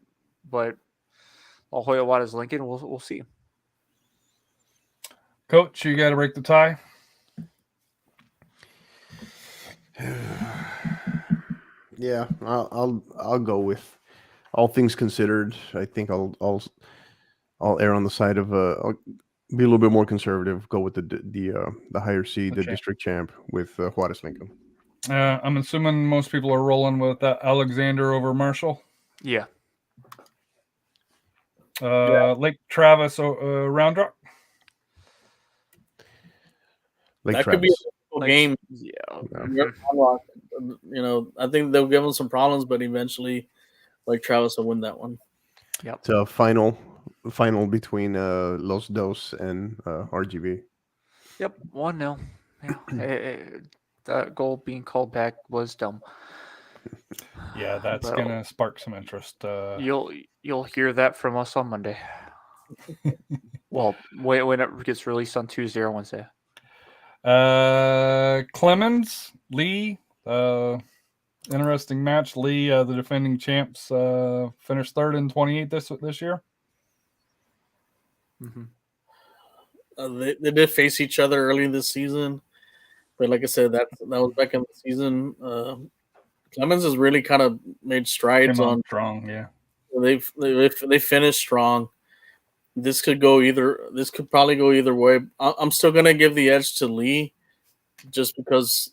But La Jolla Juarez Lincoln, we'll see. Coach, you got to break the tie. Yeah, I'll go with all things considered. I think I'll err on the side of I'll be a little bit more conservative. Go with the higher seed, the district champ with Juarez Lincoln. I'm assuming most people are rolling with Alexander over Marshall. Yeah. Lake Travis Round Rock. Lake that Travis. Could be a game. Yeah. I think they'll give them some problems, but eventually, Lake Travis will win that one. Yep. It's a final between Los Dos and RGB. Yep. 1-0. Yeah. That goal being called back was dumb. Yeah, that's gonna spark some interest. You'll hear that from us on Monday. Well, when it gets released on Tuesday or Wednesday. Clemens, Lee, interesting match. Lee, the defending champs, finished third in 28 this year. Mm-hmm. They did face each other early in the season, but like I said, that was back in the season. Clemens has really kind of made strides on strong. Yeah, they finished strong. This could probably go either way. I'm still gonna give the edge to Lee, just because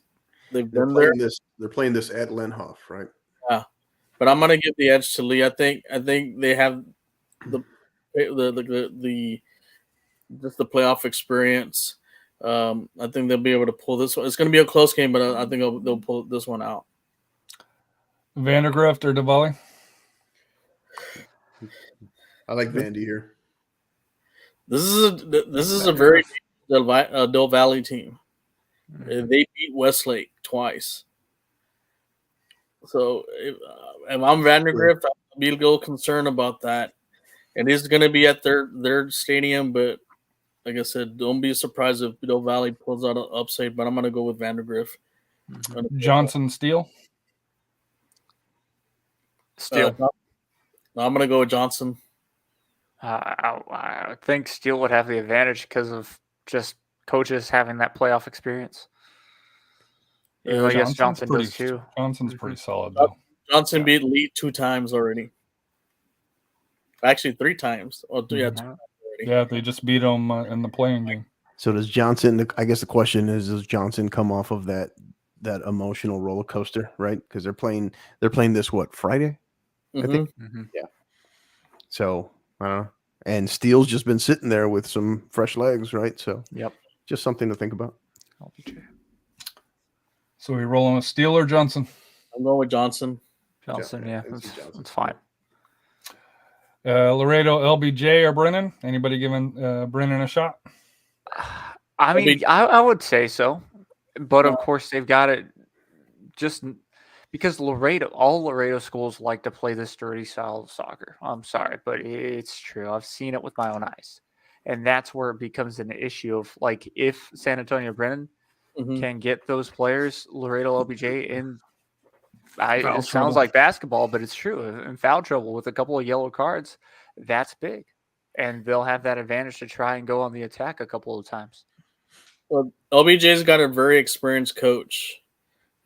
they're playing this at Lenhoff, right? Yeah, but I'm gonna give the edge to Lee. I think they have the just the playoff experience. I think they'll be able to pull this one. It's gonna be a close game, but I think they'll pull this one out. Vandergrift or Diwali? I like Vandy here. This is a very Del Valley team. They beat Westlake twice. So if I'm Vandergrift, I'll be a little concerned about that. It is going to be at their stadium, but like I said, don't be surprised if Del Valley pulls out an upset. But I'm going to go with Vandergrift. Johnson Steele. Steele. I'm gonna go with Johnson. I think Steele would have the advantage because of just coaches having that playoff experience. Even though I guess Johnson does too. Johnson's pretty solid though. Johnson beat Lee 2 times already. Actually, 3 times. Oh, yeah, 2 times already. Yeah, they just beat them in the playing game. So does Johnson? I guess the question is, does Johnson come off of that emotional roller coaster, right? Because they're playing this Friday, I think. Mm-hmm. Yeah. So I don't know. And Steele's just been sitting there with some fresh legs, right? So Yep, just something to think about. So we rolling with Steele or Johnson? I'm going with Johnson. Johnson, yeah, Johnson. that's fine. Laredo, LBJ, or Brennan? Anybody giving Brennan a shot? I mean, I would say so, but of course they've got it just because all Laredo schools like to play this dirty style of soccer. I'm sorry, but it's true. I've seen it with my own eyes, and that's where it becomes an issue of like if San Antonio Brennan can get those players, Laredo LBJ, in. It sounds like basketball, but it's true. In foul trouble with a couple of yellow cards, that's big. And they'll have that advantage to try and go on the attack a couple of times. Well, LBJ's got a very experienced coach.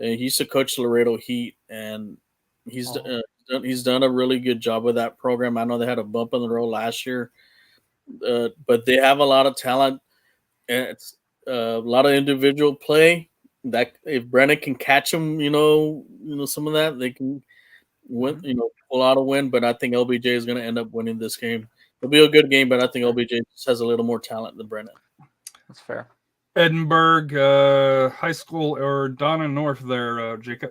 He used to coach Laredo Heat, and he's done a really good job with that program. I know they had a bump in the road last year, but they have a lot of talent. And it's a lot of individual play. That if Brennan can catch them, some of that, they can win, pull out a win. But I think LBJ is going to end up winning this game. It'll be a good game, but I think LBJ just has a little more talent than Brennan. That's fair. Edinburgh High School or Donna North there, Jacob?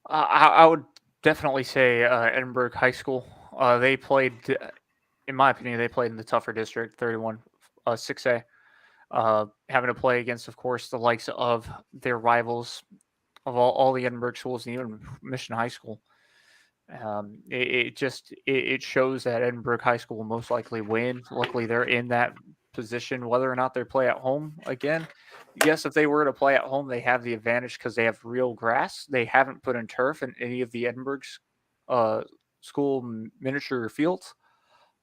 I would definitely say Edinburgh High School. They played, in my opinion, in the tougher district, 31 6A. Having to play against, of course, the likes of their rivals of all the Edinburgh schools and even Mission High School. It shows that Edinburgh High School will most likely win. Luckily, they're in that position. Whether or not they play at home again, yes, if they were to play at home, they have the advantage because they have real grass. They haven't put in turf in any of the Edinburgh's school miniature fields.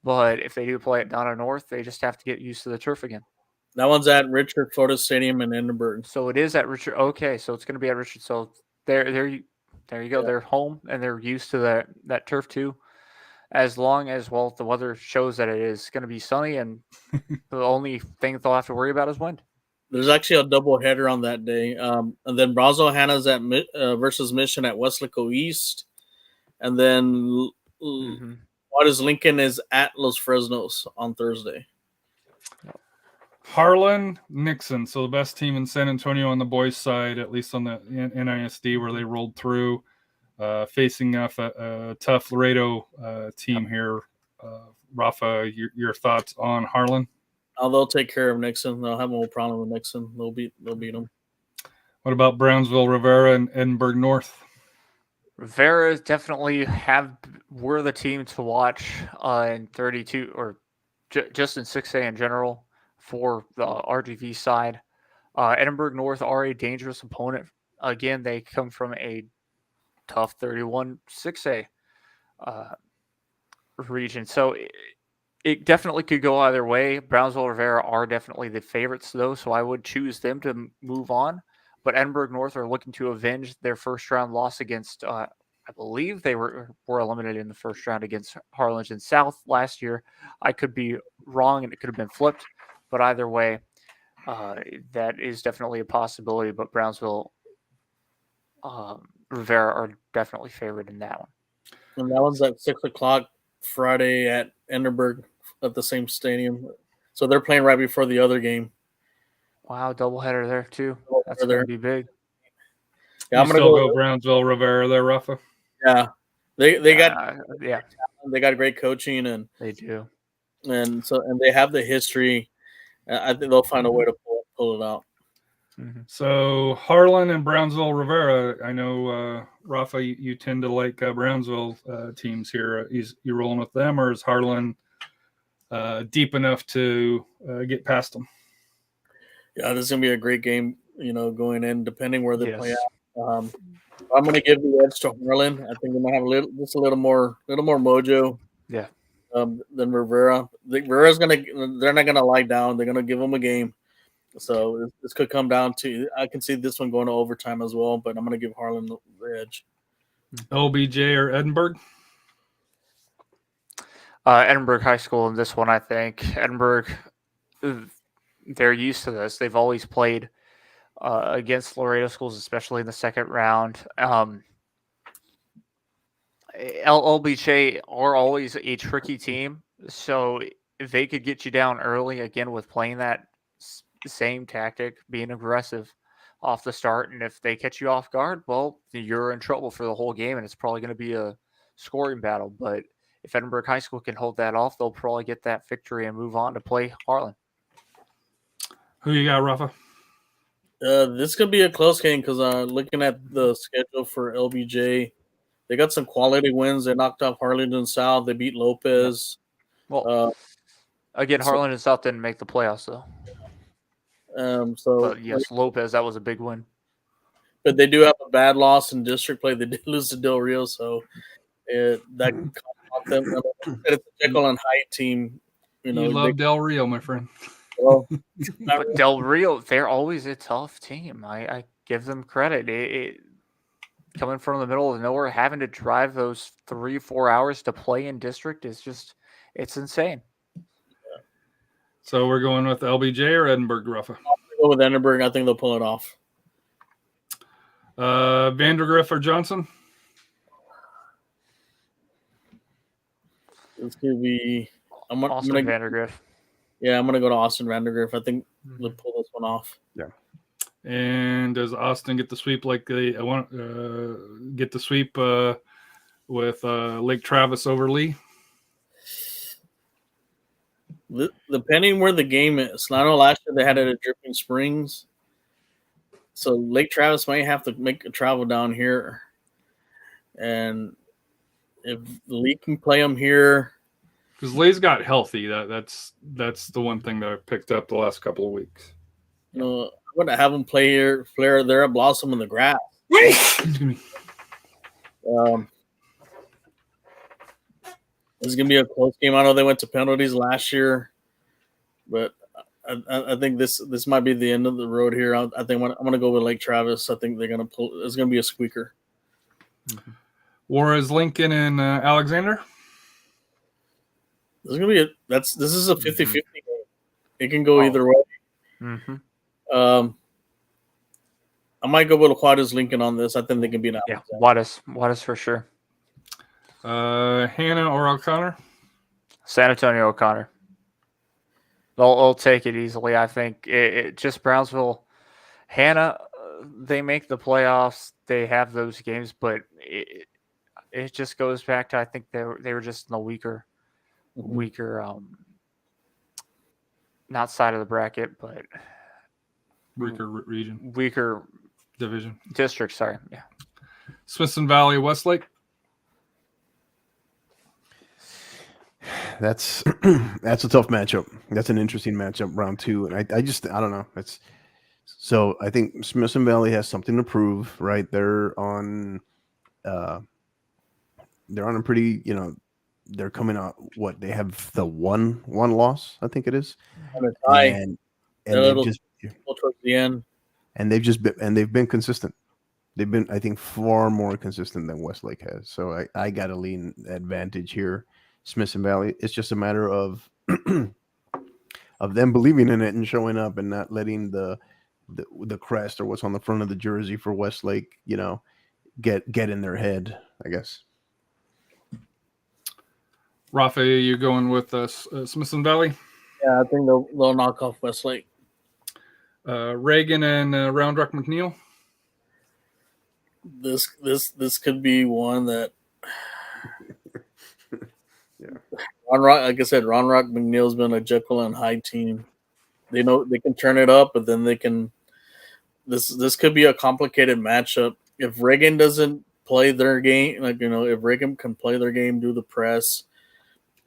But if they do play at Donna North, they just have to get used to the turf again. That one's at Richard Photo Stadium in Edinburgh. So it is at Richard. Okay, so it's going to be at Richard. So there you go. Yeah. They're home and they're used to that turf too. As long as the weather shows that it is going to be sunny, and the only thing they'll have to worry about is wind. There's actually a double header on that day, and then Brownsville Hannah's at versus Mission at Westlaco East, and then what is Lincoln is at Los Fresnos on Thursday. Harlan Nixon, so the best team in San Antonio on the boys' side, at least on the NISD, where they rolled through, facing off a tough Laredo team here. Rafa, your thoughts on Harlan? They'll take care of Nixon. They'll have no problem with Nixon. They'll beat them. What about Brownsville, Rivera, and Edinburgh North? Rivera definitely were the team to watch in 32 or just in 6A in general. For the RGV side, Edinburgh North are a dangerous opponent. Again, they come from a tough 31 6A region. So it definitely could go either way. Brownsville Rivera are definitely the favorites, though, so I would choose them to move on. But Edinburgh North are looking to avenge their first-round loss against, I believe they were eliminated in the first round against Harlingen South last year. I could be wrong, and it could have been flipped. But either way, that is definitely a possibility. But Brownsville, Rivera are definitely favored in that one. And that one's at 6:00 Friday at Edinburgh at the same stadium. So they're playing right before the other game. Wow, doubleheader there too. That's going to be big. Yeah, I'm going to go Brownsville, Rivera there, Rafa. Yeah, they got they got great coaching and they do, and they have the history. I think they'll find a way to pull it out. Mm-hmm. So Harlan and Brownsville Rivera. I know Rafa, you tend to like Brownsville teams here. You rolling with them, or is Harlan deep enough to get past them? Yeah, this is gonna be a great game. Going in, depending where they play out. I'm going to give the edge to Harlan. I think they might have a little more mojo. Yeah. Than Rivera. Rivera's they're not gonna lie down. They're gonna give them a game. So this could come down to. I can see this one going to overtime as well, but I'm gonna give Harlan the edge. LBJ or Edinburgh? Edinburgh High School in this one, I think. Edinburgh, they're used to this. They've always played against Laredo schools, especially in the second round. LBJ are always a tricky team, so if they could get you down early again with playing that same tactic, being aggressive off the start, and if they catch you off guard, well, you're in trouble for the whole game, and it's probably going to be a scoring battle. But if Edinburgh High School can hold that off, they'll probably get that victory and move on to play Harlan. Who you got, Rafa? This could be a close game because looking at the schedule for LBJ, they got some quality wins. They knocked off Arlington South. They beat Lopez. Well, again, Harlan and South didn't make the playoffs, though. But yes, Lopez, that was a big win. But they do have a bad loss in district play. They did lose to Del Rio, so that caught them. It's a Jekyll and Hyde team. You love Del Rio, my friend. Well, but Del Rio, they're always a tough team. I give them credit. Coming from the middle of nowhere, having to drive those 3-4 hours to play in district is just, it's insane. So we're going with LBJ or Edinburgh, Rafa? I'll go with Edinburgh. I think they'll pull it off. Vandergriff or Johnson? It's going to be Austin Vandergriff. Yeah, I'm going to go to Austin Vandergriff. I think they'll pull this one off. Yeah. And does Austin get the sweep like they want? Get the sweep with Lake Travis over Lee? Depending where the game is. I know last year they had it at Dripping Springs. So Lake Travis might have to make a travel down here. And if Lee can play them here. Because Lee's got healthy. That's the one thing that I picked up the last couple of weeks. I'm going to have them play there at Blossom in the grass. Excuse me. It's going to be a close game. I know they went to penalties last year, but I think this might be the end of the road here. I think I'm going to go with Lake Travis. I think they're going to pull. It's going to be a squeaker. Juarez, Lincoln, and Alexander. This is going to be this is a 50-50 game. It can go either way. Mm-hmm. I might go with Juarez Lincoln on this. I think they can beat out. Yeah, Juarez for sure. Hannah or O'Connor? San Antonio O'Connor. They'll take it easily. I think it just Brownsville. Hannah, they make the playoffs. They have those games, but it just goes back to I think they were just in the weaker, not side of the bracket, but Weaker region. Weaker division. District, sorry. Yeah. Smithson Valley, Westlake. That's a tough matchup. That's an interesting matchup, round 2. And I don't know. So I think Smithson Valley has something to prove, right? They're on a pretty, they're coming out. What they have the one loss, I think it is, and they've just towards the end, and they've been consistent. They've been, I think, far more consistent than Westlake has. So I got to lean advantage here. Smithson Valley. It's just a matter of them believing in it and showing up and not letting the crest or what's on the front of the jersey for Westlake, get in their head, I guess. Rafa, you going with Smithson Valley? Yeah, I think they'll knock off Westlake. Reagan and Round Rock McNeil. This could be one that. Yeah. Like I said, Ron Rock McNeil's been a Jekyll and Hyde team. They know they can turn it up, but then they can. This could be a complicated matchup if Reagan doesn't play their game. If Reagan can play their game, do the press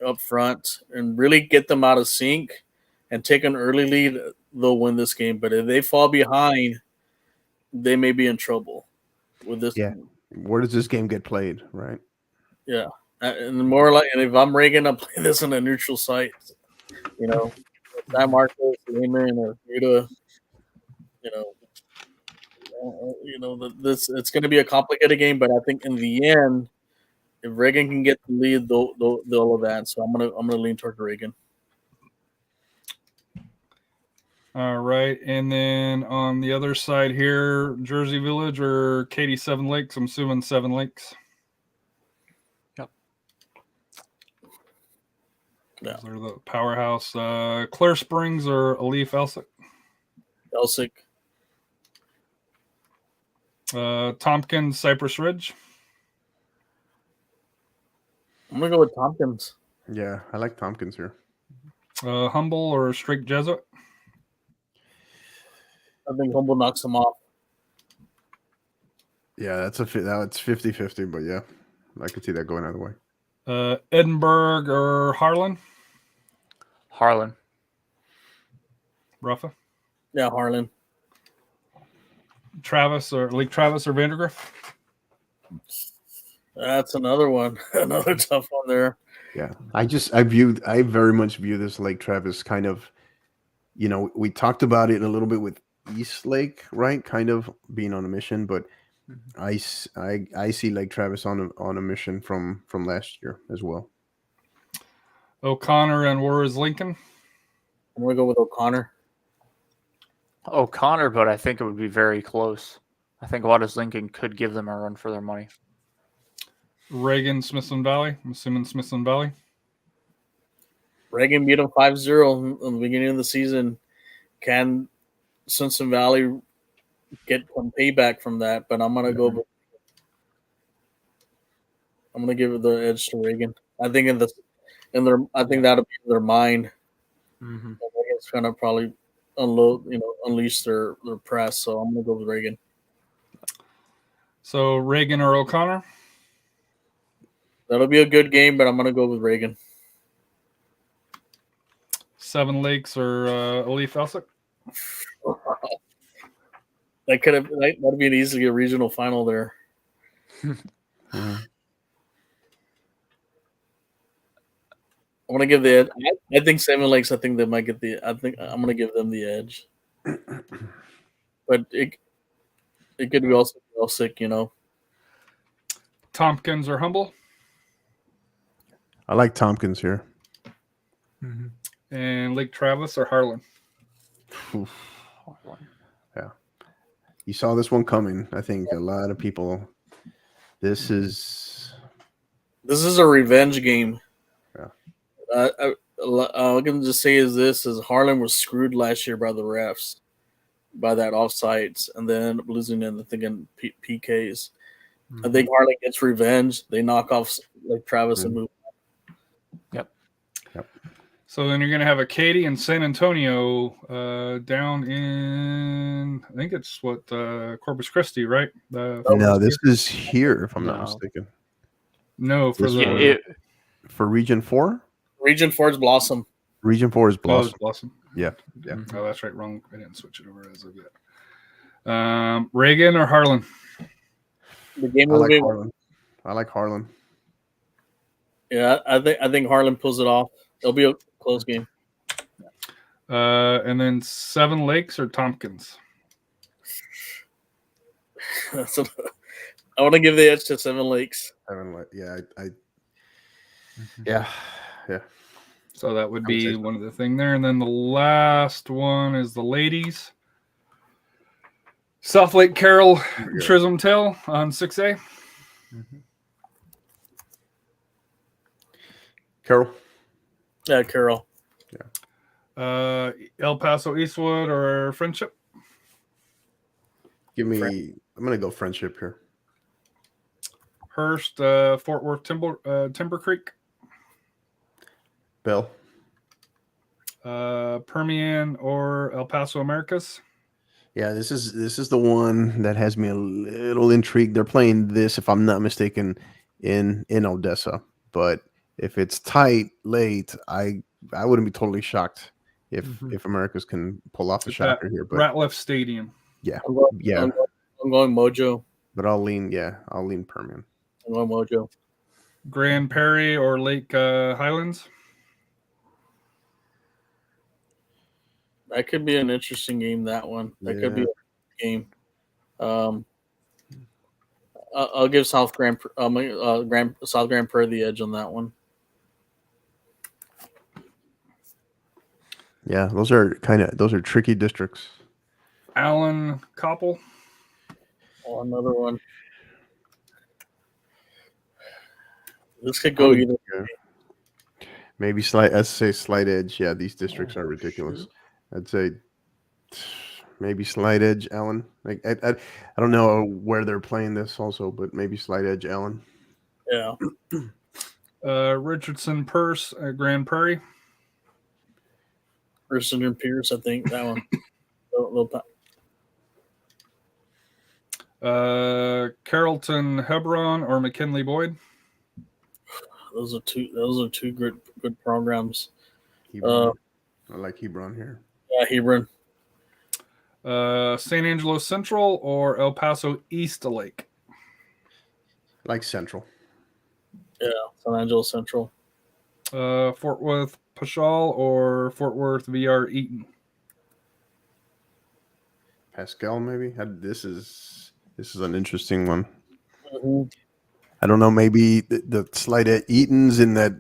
up front, and really get them out of sync and take an early lead, they'll win this game. But if they fall behind, they may be in trouble with this. Yeah. Where does this game get played? Right. Yeah, and more like, and if I'm Reagan, I'm playing this on a neutral site. You know, San Marcos, Lehman, or Utah. This it's going to be a complicated game, but I think in the end, if Reagan can get the lead, they'll advance. So I'm gonna lean toward Reagan. All right, and then on the other side here, Jersey Village or Katy Seven Lakes. I'm assuming Seven Lakes. Yep. Yeah. They're the powerhouse. Clear Springs or Alif Elsick. Elsick. Tompkins, Cypress Ridge. I'm gonna go with Tompkins. Yeah, I like Tompkins here. Humble or Straight Jesuit. I think Humble knocks him off. Yeah, that's 50-50, but yeah, I could see that going either way. Edinburgh or Harlan. Harlan. Rafa. Yeah, Harlan. Travis or Vandergrift. That's another one. Another tough one there. Yeah, I very much view this Lake Travis kind of, we talked about it a little bit with East Lake, right? Kind of being on a mission, but I see Lake Travis on a mission from last year as well. O'Connor and Warriors Lincoln. I'm gonna go with O'Connor. O'Connor, but I think it would be very close. I think Waters Lincoln could give them a run for their money. Reagan, Smithson Valley. I'm assuming Smithson Valley. Reagan beat them 5-0 in the beginning of the season. Can Smithson Valley get some payback from that? But I'm gonna go. I'm gonna give the edge to Reagan. I think I think that'll be in their mind. Mm-hmm. Reagan's gonna probably unleash their press. So I'm gonna go with Reagan. So Reagan or O'Connor. That'll be a good game, but I'm gonna go with Reagan. Seven Lakes or Alif Elsick. That'd be an easily a regional final there. Yeah. I want to give the edge. I think Seven Lakes. I think they might get the. I think I'm going to give them the edge. But it could be also sick, Tompkins or Humble. I like Tompkins here. Mm-hmm. And Lake Travis or Harlan. Oof. Yeah, you saw this one coming. I think a lot of people. This is a revenge game. Yeah. All I can just say is Harlan was screwed last year by the refs, by that offsides, and then ended up losing in the thinking PKs. I think Harlan gets revenge. They knock off Lake Travis and move. Yep. So then you're going to have a Katy and San Antonio down in, I think it's Corpus Christi, right? No, this is here, if I'm not mistaken. No, for for Region 4? Region 4 is Blossom. Region 4 is Blossom. Oh, it's Blossom. Yeah. Oh, that's right. Wrong. I didn't switch it over as of yet. Reagan or Harlan? The game I like Harlan. I like Harlan. Yeah, I think Harlan pulls it off. It'll be a close game. And then Seven Lakes or Tompkins? I want to give the edge to Seven Lakes. Yeah, yeah. So that would be one of the thing there. And then the last one is the ladies. South Lake Carroll Trism Tail on 6A. Mm-hmm. Carroll. Yeah, Carroll. Yeah. El Paso Eastwood or Friendship? I'm going to go Friendship here. Hearst, Fort Worth Timber Creek. Bell. Permian or El Paso Americas. Yeah, this is the one that has me a little intrigued. They're playing this, if I'm not mistaken, in Odessa. But if it's tight late, I wouldn't be totally shocked if Americas can pull off a shocker here. But Ratliff Stadium. Yeah, I'm going Mojo. but I'll lean Permian. One Mojo. Grand Prairie or Lake Highlands? That could be an interesting game. That one. That could be a game. I'll give South Grand Prairie the edge on that one. Yeah, those are tricky districts. Allen Koppel? Oh, another one. This could go either. Yeah. Maybe I'd say slight edge. Yeah, these districts are ridiculous. I'd say maybe slight edge, Allen. Like I don't know where they're playing this also, but maybe slight edge, Allen. Yeah. Richardson Purse at Grand Prairie. Richardson and Pierce, I think that one. Carrollton Hebron or McKinley Boyd? Those are two good programs. Hebron. I like Hebron here. Yeah, Hebron. San Angelo Central or El Paso East Lake? Like Central. Yeah, San Angelo Central. Fort Worth Pashal or Fort Worth VR Eaton? Pascal, maybe. This is an interesting one. Mm-hmm. I don't know. Maybe the slight at Eaton's in that.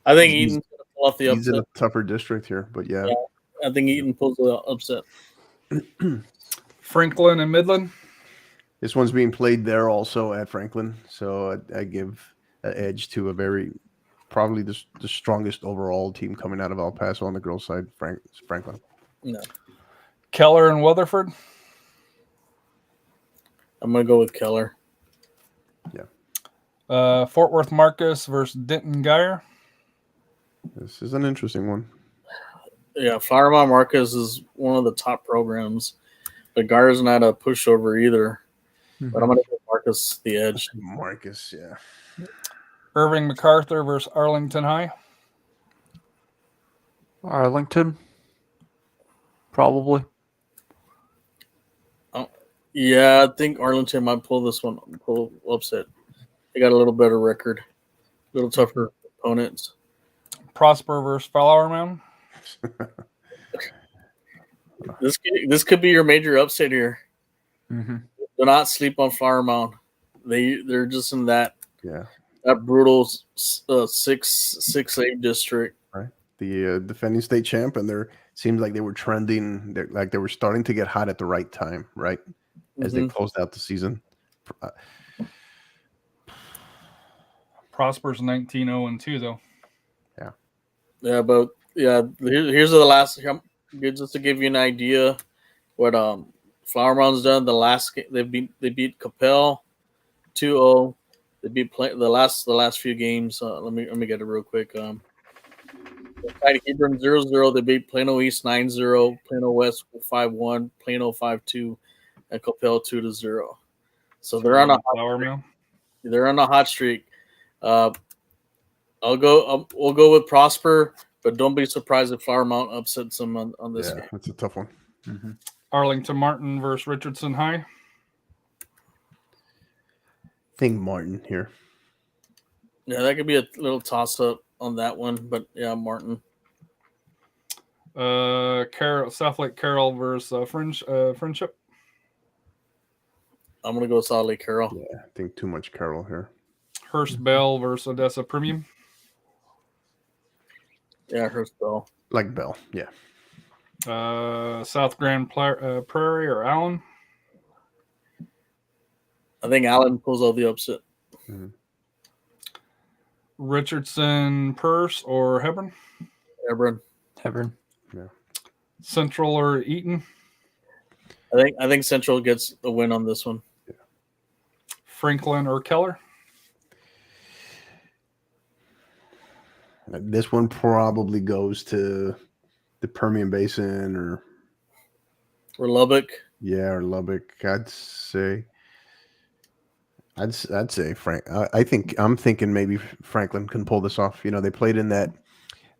I think Eaton's going to pull off the upset. He's in a tougher district here, but yeah. I think Eaton pulls the upset. Franklin and Midland. This one's being played there also at Franklin, so I give an edge to probably the strongest overall team coming out of El Paso on the girls' side, Franklin. No. Keller and Weatherford. I'm going to go with Keller. Yeah. Fort Worth Marcus versus Denton Geyer. This is an interesting one. Yeah, Flowermont Marcus is one of the top programs, but Geyer's not a pushover either. Mm-hmm. But I'm going to give Marcus the edge. Marcus, yeah. Irving MacArthur versus Arlington High. Arlington, probably. Yeah, I think Arlington might pull upset. They got a little better record, a little tougher opponents. Prosper versus Flower Mound. This could be your major upset here. Mm-hmm. Do not sleep on Flower Mound. They're just in that brutal 6A district. Right. The defending state champ, and seems like they were trending. They were starting to get hot at the right time, right? As they closed out the season. Prosper's 19-0-2 though. Yeah, but here's the last. Just to give you an idea, what Flower Mound's done. The last game they beat Capel 2-0. They beat the last few games. Let me get it real quick. They tied Hebron 0-0. They beat Plano East 9-0. Plano West 5-1. Plano 5-2. And Capel 2-0. So they're on a hot streak. We'll go with Prosper, but don't be surprised if Flower Mound upsets them on this game. That's a tough one. Mm-hmm. Arlington Martin versus Richardson High. I think Martin here. Yeah, that could be a little toss up on that one, but yeah, Martin. South Lake Carroll versus Friendship. I'm gonna go South Lake Carroll. Yeah, I think too much Carroll here. Hurst Bell versus Odessa Premium. Yeah, Hurst Bell. Like Bell, yeah. South Grand Prairie or Allen. I think Allen pulls out the upset. Mm-hmm. Richardson Purse or Hebron. Hebron. Yeah. Central or Eaton. I think Central gets the win on this one. Yeah. Franklin or Keller. This one probably goes to the Permian Basin or Lubbock. Yeah, or Lubbock. I'd say Frank. I'm thinking maybe Franklin can pull this off. They played in that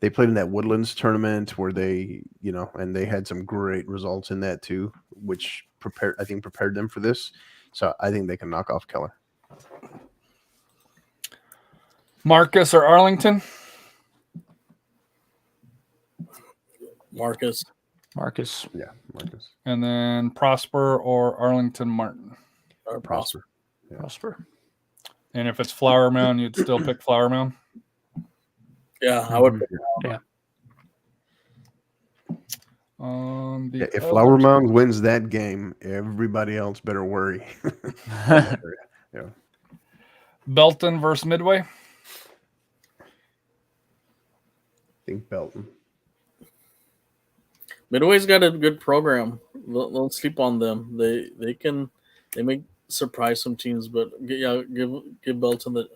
Woodlands tournament where they, and they had some great results in that too, which prepared them for this. So I think they can knock off Keller. Marcus or Arlington? Marcus. Yeah, Marcus. And then Prosper or Arlington Martin? Or Prosper. Yeah. Prosper. And if it's Flower Mound, you'd still pick Flower Mound? Yeah, I would pick Yeah. If Flower Mound wins that game, everybody else better worry. Yeah. Belton versus Midway? I think Belton. Midway's got a good program. Don't sleep on them. They may surprise some teams, but give Belton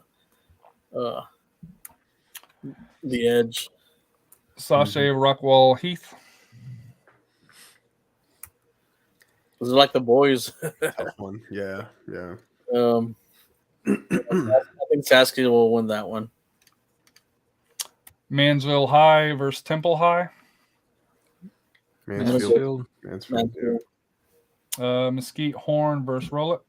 the edge. Sasha Rockwall Heath? This is like the boys. Tough one. Yeah. I think Sasky will win that one. Mansville High versus Temple High? Mansfield. Yeah. Mesquite Horn versus Rolett?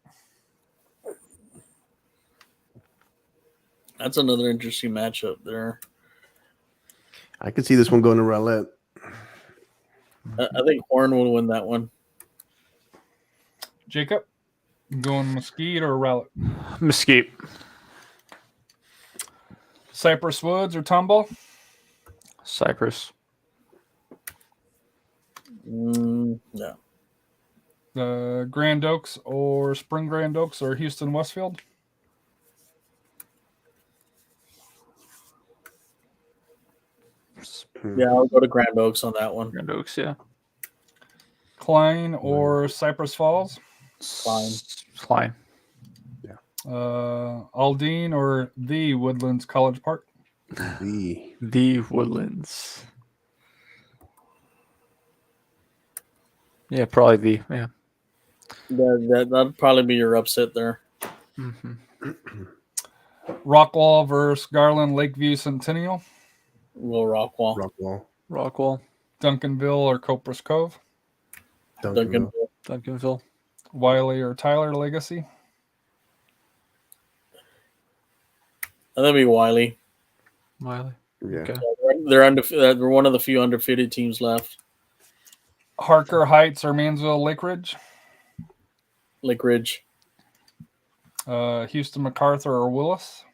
That's another interesting matchup there. I could see this one going to Roulette. I think Horn will win that one. Jacob? Going Mesquite or Rolett? Mesquite. Cypress Woods or Tomball? Cypress. No. Grand Oaks or Spring Grand Oaks or Houston Westfield? Yeah, I'll go to Grand Oaks on that one. Grand Oaks, yeah. Klein or Cypress Falls? Klein. Aldine or the Woodlands College Park? The Woodlands. Yeah, probably the. Yeah. That'd probably be your upset there. Mm-hmm. Rockwall versus Garland Lakeview Centennial? Will Rockwall. Rockwall. Duncanville or Copras Cove? Duncanville. Wiley or Tyler Legacy? That'd be Wiley. Wiley. Yeah. Okay. They're one of the few undefeated teams left. Harker Heights or Mansville Lake Ridge? Lake Ridge. Houston MacArthur or Willis?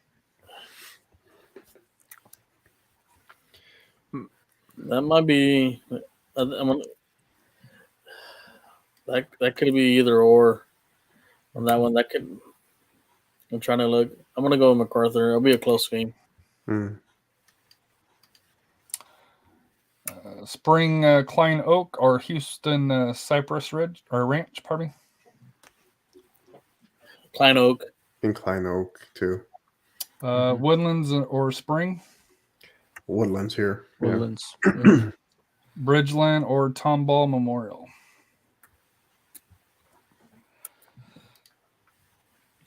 That might be. That could be either or on that one. That could. I'm trying to look. I'm gonna go with MacArthur. It'll be a close game. Spring Klein Oak or Houston Cypress Ridge or Ranch? Pardon me. Klein Oak. In Klein Oak too. Woodlands or Spring? Woodlands here. Woodlands. Yeah. Bridgeland or Tomball Memorial?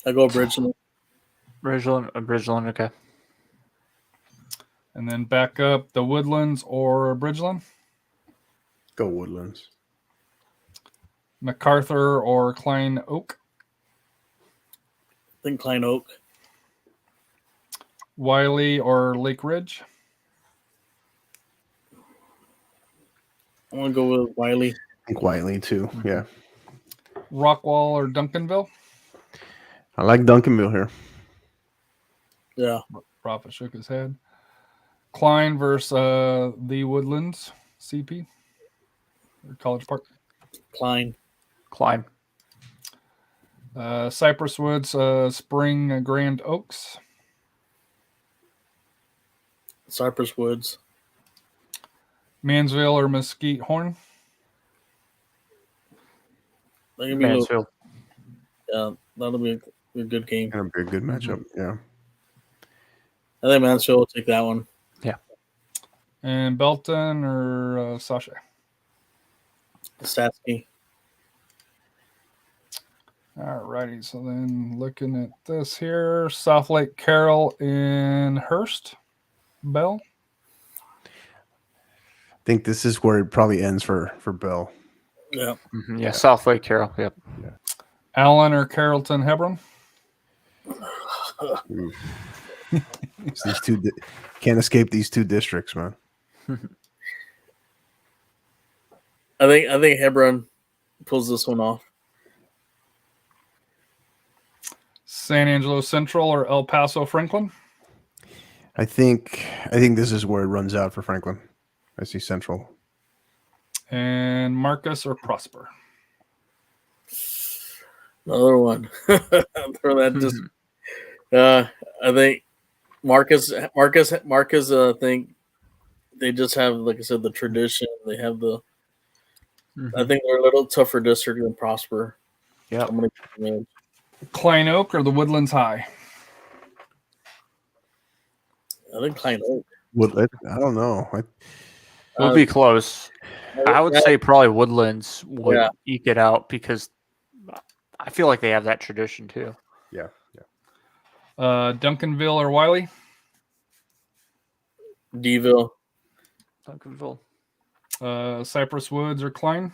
I go Bridgeland. Bridgeland, okay. And then back up the Woodlands or Bridgeland? Go Woodlands. MacArthur or Klein Oak? I think Klein Oak. Wiley or Lake Ridge? I want to go with Wiley. I think Wiley too. Yeah. Rockwall or Duncanville? I like Duncanville here. Yeah. Prophet shook his head. Klein versus the Woodlands CP or College Park? Klein. Cypress Woods, Spring Grand Oaks? Cypress Woods. Mansville or Mesquite Horn? Mansfield. Yeah, that'll be a good game. Gonna be a good matchup. Yeah. I think Mansfield will take that one. Yeah. And Belton or Sasha? Statsky. All righty. So then looking at this here, South Lake Carroll in Hearst. Bell? I think this is where it probably ends for Bell. Yeah. Mm-hmm. Yeah, South Lake Carroll. Yep. Allen or Carrollton Hebron? These two can't escape these two districts, man. I think Hebron pulls this one off. San Angelo Central or El Paso Franklin? I think this is where it runs out for Franklin. I see Central. And Marcus or Prosper? Another one. Throw that just. I think Marcus. I think they just have, like I said, the tradition. They have the. I think they're a little tougher district than Prosper. Yeah. I'm gonna give them Klein Oak or the Woodlands High? I think Klein Oak. I don't know. We'll be close. I would say probably Woodlands would eke it out because I feel like they have that tradition too. Yeah. Duncanville or Wiley? Deville. Duncanville. Cypress Woods or Klein?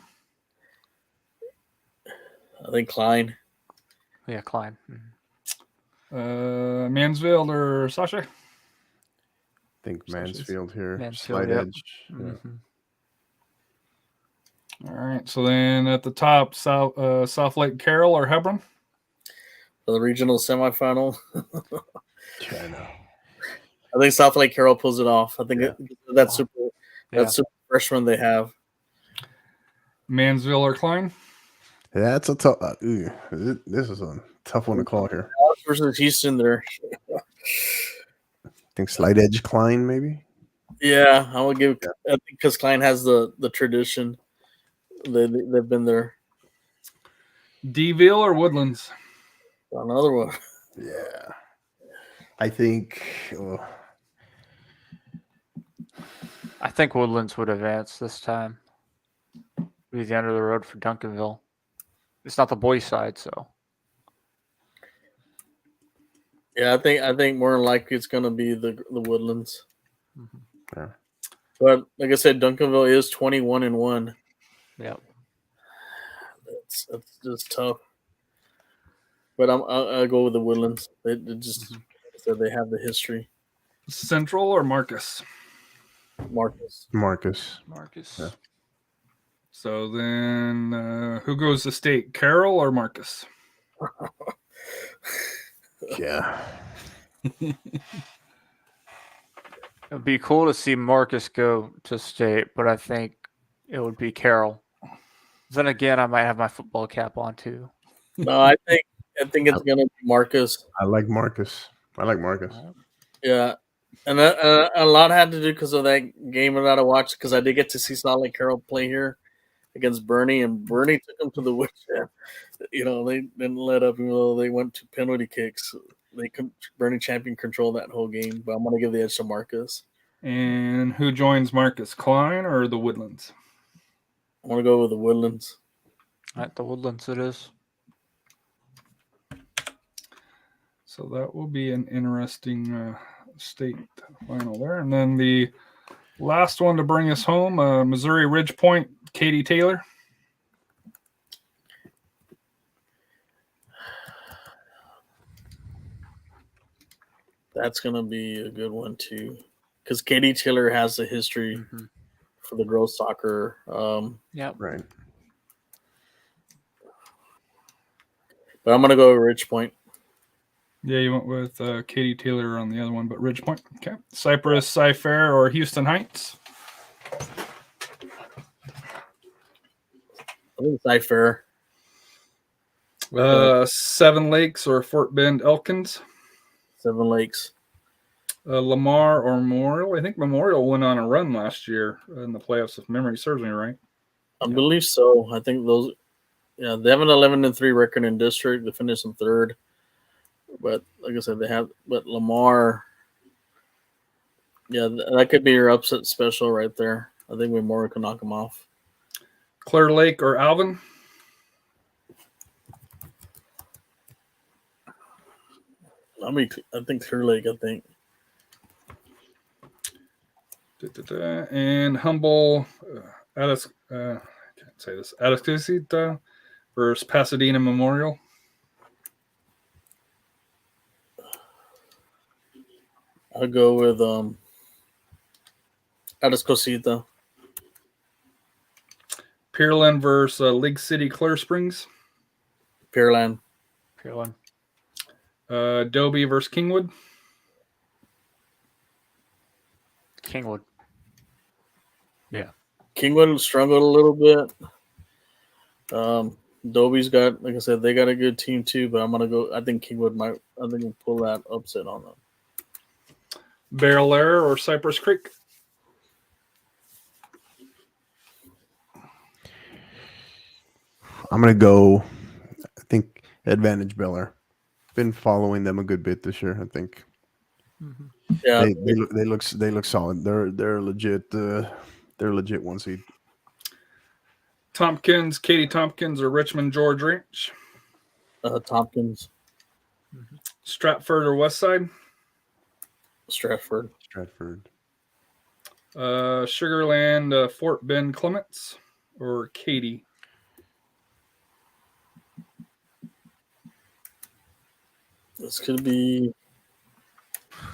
I think Klein. Yeah, Klein. Mansfield or Sasha? I think Mansfield here. Mansfield, Slight yep. edge. Mm-hmm. All right. So then at the top, South Lake Carroll or Hebron? For the regional semifinal. Yeah, I know. I think South Lake Carroll pulls it off. I think that's super. Yeah. That's super freshman they have. Mansfield or Klein? That's a tough. This is a tough one to call here. Versus Houston, there. I think slight edge Klein, maybe. Yeah, I would give. I think because Klein has the tradition. They've been there. Deville or Woodlands? Another one. Yeah. I think. I think Woodlands would advance this time. Be the end of the road for Duncanville. It's not the boys' side, so. Yeah, I think more than likely it's going to be the Woodlands. Mm-hmm. Yeah. But like I said, Duncanville is 21-1. Yep. That's just tough. But I'll go with the Woodlands. They just like I said, they have the history. Central or Marcus? Marcus. Yeah. So then who goes to state, Carroll or Marcus? Yeah. It would be cool to see Marcus go to state, but I think it would be Carroll. Then again, I might have my football cap on too. No, I think it's gonna be Marcus. I like Marcus. Yeah, and a lot had to do because of that game that I watched. Because I did get to see Salt Lake Carroll play here against Bernie, and Bernie took them to the woodshed. You know, they didn't let up, even though they went to penalty kicks. Bernie Champion controlled that whole game, but I'm gonna give the edge to Marcus. And who joins Marcus, Klein or the Woodlands? I want to go with the Woodlands. At the Woodlands, it is. So that will be an interesting state final there. And then the last one to bring us home, Missouri Ridge Point, Katie Taylor. That's gonna be a good one too, because Katie Taylor has a history for the girls soccer. Yep. Right. But I'm gonna go with Ridge Point. Yeah, you went with Katie Taylor on the other one, but Ridge Point. Okay. Cypress, Cy-Fair, or Houston Heights? I think Cy-Fair. Seven Lakes or Fort Bend Elkins? Seven Lakes. Lamar or Memorial? I think Memorial went on a run last year in the playoffs, if memory serves me right. I believe so. I think those. Yeah, they have an 11-3 record in district. They finished in third. But like I said, they have. But Lamar. Yeah, that could be your upset special right there. I think Memorial can knock them off. Clear Lake or Alvin? I think Clear Lake. I think. And Humble, I can't say this, Atascocita versus Pasadena Memorial. I'll go with Atascosita. Pearland versus League City Clear Springs. Pearland. Pearland. Dobie versus Kingwood. Kingwood. Yeah. Kingwood struggled a little bit. Dobie's got, like I said, they got a good team too, but I'm gonna go. I think Kingwood might. I think we'll pull that upset on them. Barrel Air or Cypress Creek. I'm gonna go. I think Advantage Bel Air. Been following them a good bit this year. I think Yeah, they look solid. They're legit. They're legit 1 seed. Tompkins, Katie Tompkins or Richmond George Ranch. Tompkins, Stratford or Westside. Stratford. Sugarland, Fort Bend Clements or Katy. This could be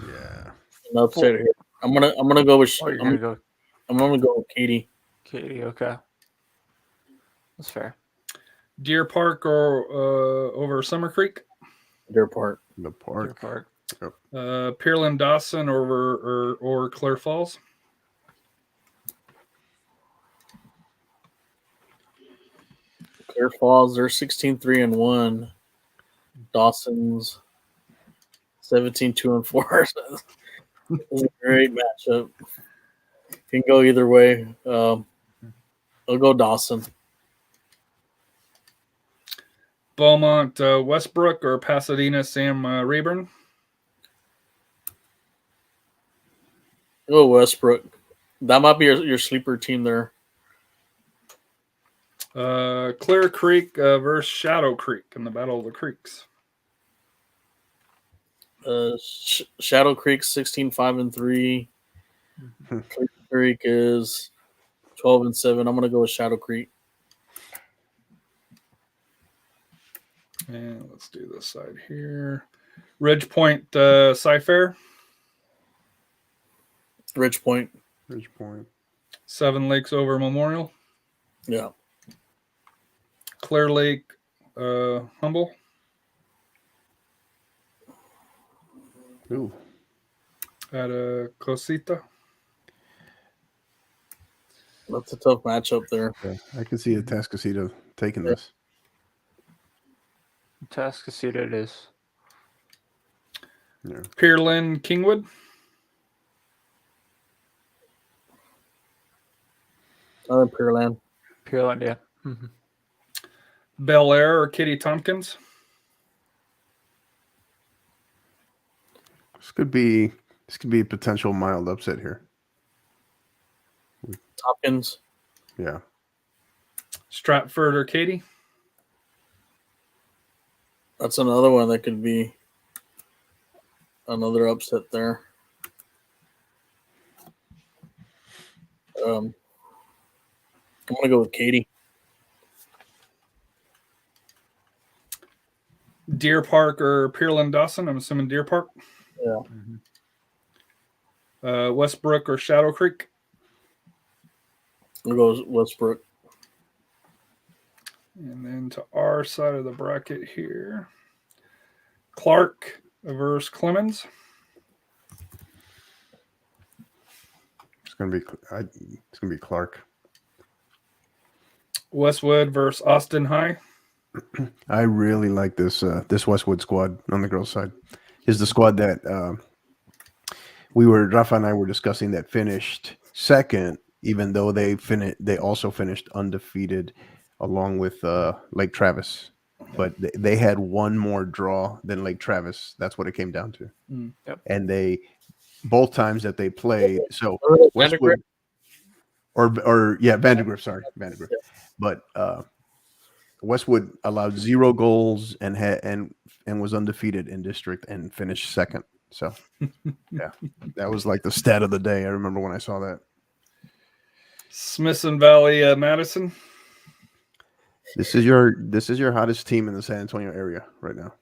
Yeah. an upset here. I'm gonna go with. Oh, you're gonna go I'm gonna go with Katie. Katie. Okay, that's fair. Deer Park or over Summer Creek. Deer Park. The Deer park. Park. Pearland Dawson or Clear Falls. Clear Falls. They're 16-3-1. Dawson's 17-2-4. It's a great matchup. Can go either way. I'll go Dawson. Beaumont, Westbrook or Pasadena, Sam Rayburn. Go Westbrook. That might be your sleeper team there. Clear Creek versus Shadow Creek in the Battle of the Creeks. Shadow Creek 16-5-3. Clear Creek is 12-7. I'm gonna go with Shadow Creek. And let's do this side here. Ridge Point, Cy-Fair. Ridge Point. Seven Lakes over Memorial. Yeah. Clear Lake, Humble. Ooh. At Cosita. That's a tough matchup there. Yeah, I can see Atascosita taking this. Atascosita it is. Yeah. Pearland, Kingwood. Pearland. Pearland, yeah. Mm-hmm. Bel Air or Kitty Tompkins. This could be a potential mild upset here. Tompkins. Yeah. Stratford or Katy. That's another one that could be another upset there. I'm gonna go with Katy. Deer Park or Pearland Dawson. I'm assuming Deer Park. Yeah. Westbrook or Shadow Creek. I'll go Westbrook. And then to our side of the bracket here, Clark versus Clemens. It's gonna be Clark. Westwood versus Austin High. I really like this Westwood squad on the girls' side. Is the squad that Rafa and I were discussing that finished second, even though they also finished undefeated along with Lake Travis. But they had one more draw than Lake Travis. That's what it came down to. Yep. And they both times that they played, so Vandergrift. Vandergrift, sorry, Vandergrift. But Westwood allowed 0 goals and was undefeated in district and finished second. So yeah, that was like the stat of the day. I remember when I saw that. Smithson Valley, Madison. This is your hottest team in the San Antonio area right now.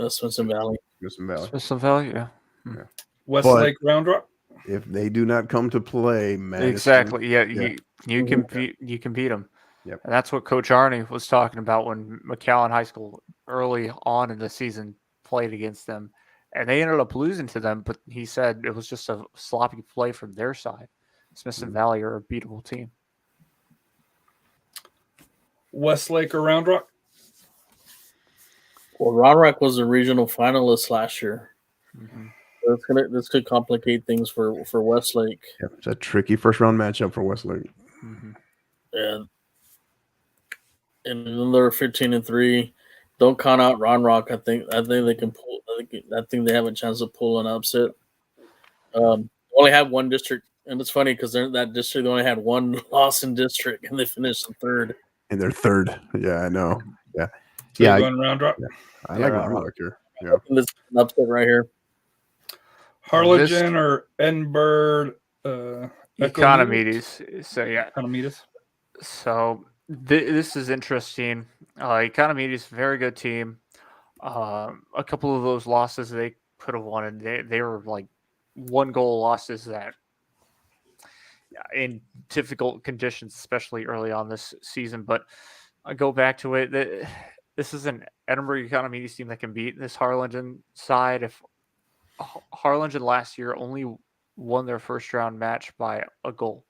Smithson Valley. Smithson Valley. Smithson Valley, yeah. Yeah. Westlake Round Rock. If they do not come to play, Madison, Exactly. Yeah, Yeah. you can beat them. Yep. And that's what Coach Arney was talking about when McAllen High School early on in the season played against them, and they ended up losing to them. But he said it was just a sloppy play from their side. Smithson Valley are a beatable team. Westlake or Round Rock? Well, Round Rock was a regional finalist last year. This could complicate things for Westlake. Yeah, it's a tricky first round matchup for Westlake. And then they're 15-3. Don't count out Round Rock. I think they can pull. I think they have a chance of pulling an upset. Only had one district, and it's funny because they're in that district. They only had one loss in district, and they finished in third. And they're third. Yeah, I know. Yeah. So Yeah, you're going Round Rock. I like Round Round Rock here. Yeah. This is an upset right here. Harlingen or Edinburgh? Economides. So yeah. Economides. So this is interesting. Economides, very good team. A couple of those losses they could have won, and they were like 1-goal losses that in difficult conditions, especially early on this season. But I go back to it. This is an Edinburgh Economides team that can beat this Harlingen side. If Harlingen last year only won their first round match by a goal,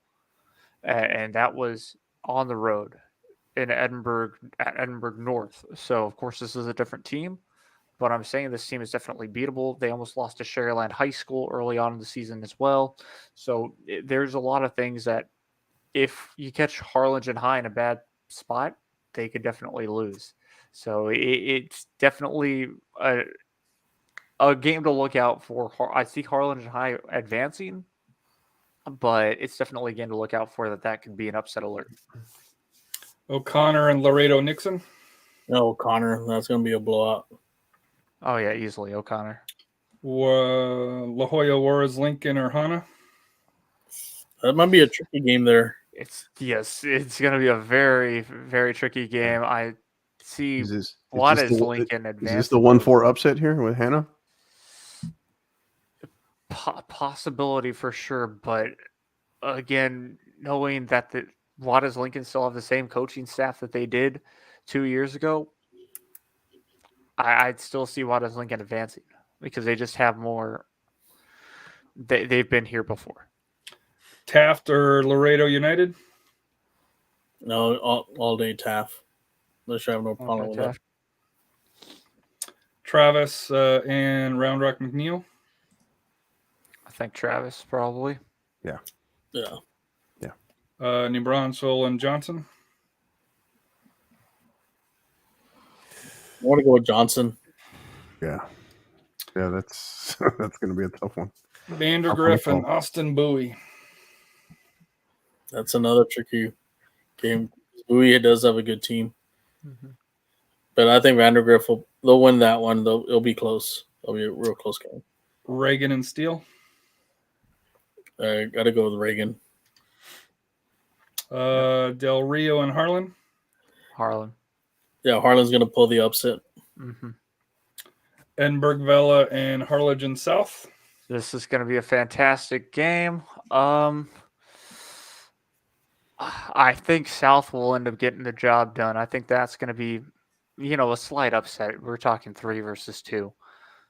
and that was on the road in Edinburgh at Edinburgh North. So of course this is a different team, but I'm saying this team is definitely beatable. They almost lost to Sharyland High School early on in the season as well. So there's a lot of things that if you catch Harlingen High in a bad spot, they could definitely lose. So it's definitely a game to look out for. I see Harlingen High advancing, but it's definitely a game to look out for that could be an upset alert. O'Connor and Laredo Nixon. No, O'Connor. That's going to be a blowout. Oh, yeah, easily O'Connor. La Jolla Juarez, Lincoln, or Hana. That might be a tricky game there. It's going to be a very, very tricky game. I see Lincoln advancing. Is this the 1-4 upset here with Hannah? Possibility for sure, but again, knowing that the Juarez Lincoln still have the same coaching staff that they did 2 years ago, I'd still see Juarez Lincoln advancing because they just have more. They've been here before. Taft or Laredo United? No, all day Taft. I have no problem with that. Travis and Round Rock McNeil. I think Travis probably. Yeah. New Brownsville and Johnson. I want to go with Johnson. Yeah, that's going to be a tough one. Vandergriff and Austin Bowie. That's another tricky game. Bowie does have a good team. But I think Vandergriff they'll win that one. It'll be close. It'll be a real close game. Reagan and Steele. I got to go with Reagan. Del Rio and Harlan. Yeah, Harlan's going to pull the upset. Edinburgh Vella and Harlingen South. This is going to be a fantastic game. I think South will end up getting the job done. I think that's going to be, a slight upset. We're talking 3 versus 2.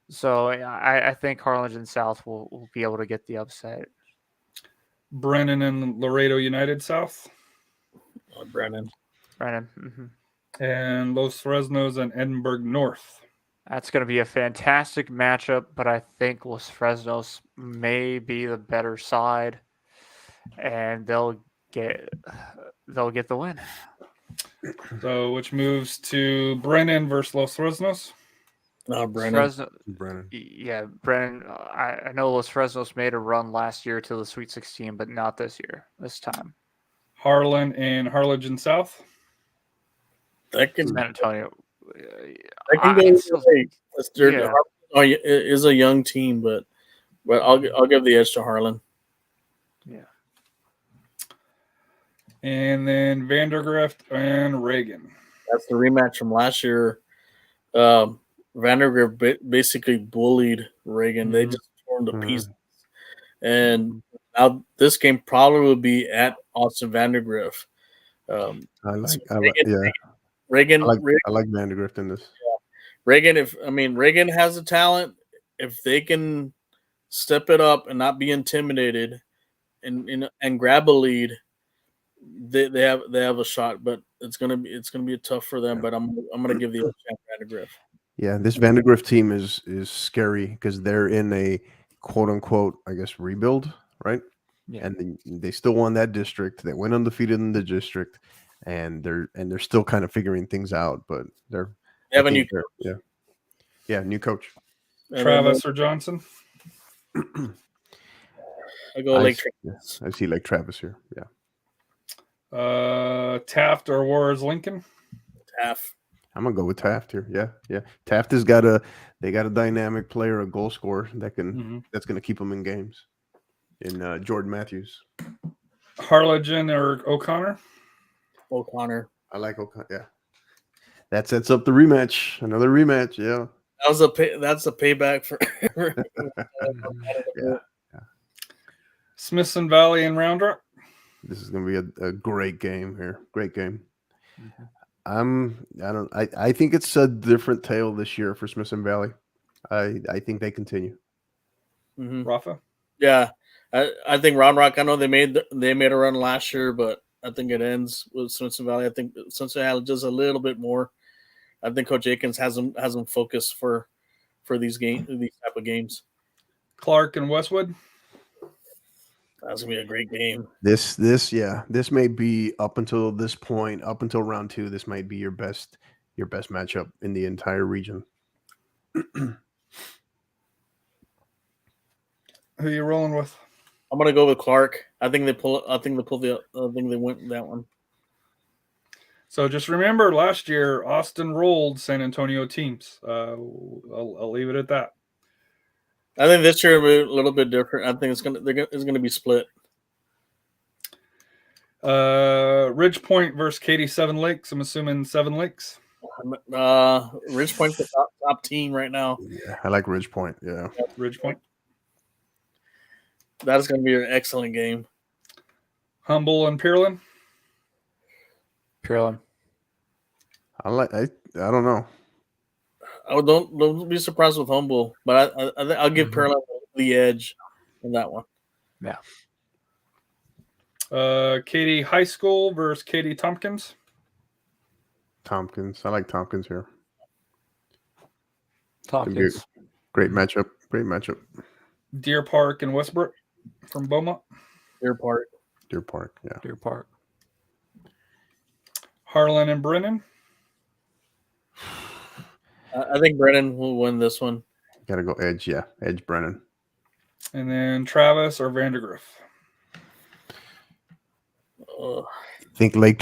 So I think Harlingen South will be able to get the upset. Brennan and Laredo United South. Brennan. And Los Fresnos and Edinburgh North. That's going to be a fantastic matchup, but I think Los Fresnos may be the better side, and they'll get the win. So, which moves to Brennan versus Los Fresnos? Brennan. Yeah, Brennan. I know Los Fresnos made a run last year to the Sweet 16, but not this time. Harlan and Harlingen South. That can San Antonio. That can go it is a young team, but I'll give the edge to Harlan. Yeah. And then Vandergrift and Reagan. That's the rematch from last year. Vandergrift basically bullied Reagan. They just tore him to pieces. and now this game probably will be at Austin Vandergrift. Reagan, I like Vandergrift in this. Reagan. Reagan has the talent. If they can step it up and not be intimidated, and grab a lead, they have a shot. But it's gonna be tough for them. But I'm gonna give the edge to Vandergrift. Yeah, this Vandergrift team is scary because they're in a quote unquote, I guess, rebuild, right? Yeah. And they still won that district. They went undefeated in the district, and they're still kind of figuring things out. But they have a new coach. New coach. Travis or Johnson? I go Lake Travis. I see Lake Travis here. Yeah. Taft or Warres Lincoln? Taft. I'm gonna go with Taft here. Yeah. Taft has got a dynamic player, a goal scorer that's gonna keep them in games. In Jordan Matthews. Harlingen or O'Connor? O'Connor. I like O'Connor. Yeah. That sets up the rematch. Another rematch. Yeah. That's a payback for. Yeah. Smithson Valley and Round Rock. This is going to be a great game here. Great game. I think it's a different tale this year for Smithson Valley. I think they continue. Rafa? Yeah. I think Round Rock, I know they made a run last year, but I think it ends with Smithson Valley. I think Smithson Valley just a little bit more. I think Coach Akins has them focused for these type of games. Clark and Westwood. That's gonna be a great game. This may be up until this point, up until round 2. This might be your best matchup in the entire region. Who are you rolling with? I'm gonna go with Clark. I think they went that one. So just remember, last year Austin rolled San Antonio teams. I'll leave it at that. I think this year will be a little bit different. I think it's gonna be split. Ridge Point versus Katy Seven Lakes. I'm assuming Seven Lakes. Ridge Point's the top team right now. Yeah, I like Ridge Point. Yeah, Ridge Point. That is going to be an excellent game. Humble and Pearland. Pearland. I don't know. Don't be surprised with Humble, but I'll give Pearland the edge in that one. Yeah. Katy High School versus Katy Tompkins. Tompkins. I like Tompkins here. Tompkins. Great matchup. Great matchup. Deer Park and Westbrook from Beaumont. Deer Park. Yeah. Deer Park. Harlan and Brennan. I think Brennan will win this one. Got to go edge. Yeah, edge Brennan. And then Travis or Vandergrift. I think Lake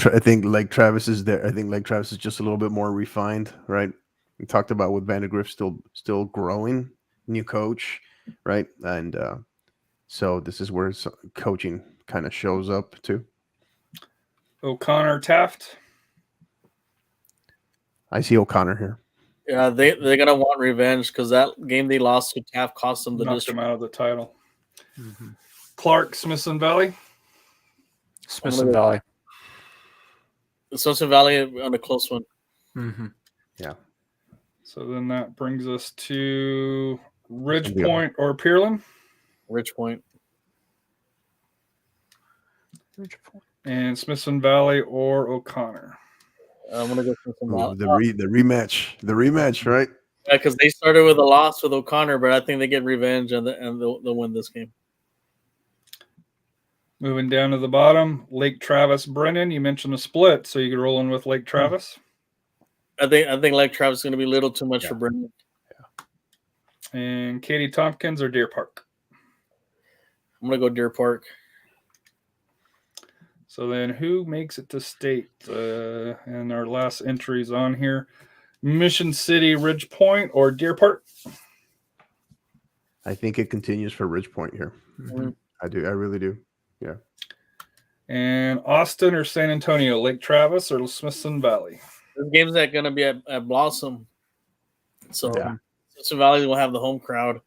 Travis is there. I think Lake Travis is just a little bit more refined, right? We talked about with Vandergrift still growing, new coach, right? And so this is where coaching kind of shows up too. O'Connor Taft. I see O'Connor here. Yeah, they're gonna want revenge because that game they lost to Taft cost them the Knocked district. them out of the title. Clark, Smithson Valley. Smithson Valley. Smithson Valley on a close one. Yeah. So then that brings us to Ridge Point or Pearland. Ridge Point. And Smithson Valley or O'Connor. I'm gonna go Smithson Valley. The rematch, right? Yeah, because they started with a loss with O'Connor, but I think they get revenge and they'll win this game. Moving down to the bottom, Lake Travis, Brennan. You mentioned a split, so you could roll in with Lake Travis. I think Lake Travis is going to be a little too much for Brennan. Yeah. And Katy Tompkins or Deer Park. I'm going to go Deer Park. So then, who makes it to state? And our last entries on here: Mission City, Ridge Point, or Deer Park. I think it continues for Ridge Point here. I do. I really do. Yeah. And Austin or San Antonio, Lake Travis or Smithson Valley. This game's not going to be at Blossom, so Smithson Valley will have the home crowd.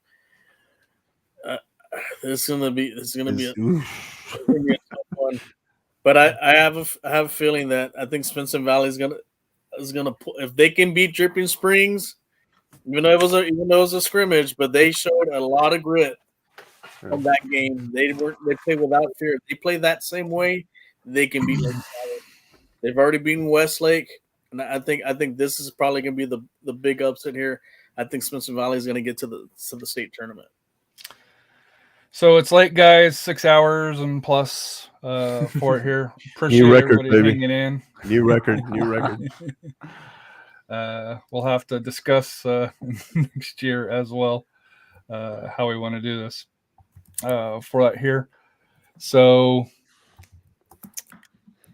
This is gonna be a Oof. tough one. But I have a feeling that I think Spencer Valley is gonna pull, if they can beat Dripping Springs, even though it was a scrimmage, but they showed a lot of grit from that game. They played without fear. If they play that same way, they can beat Lake Valley. They've already beaten Westlake, and I think this is probably gonna be the big upset here. I think Spencer Valley is gonna get to the state tournament. So it's late, guys. 6 hours and plus for it here. Appreciate New record, everybody baby. hanging in. New record. We'll have to discuss next year as well how we want to do this for that here. So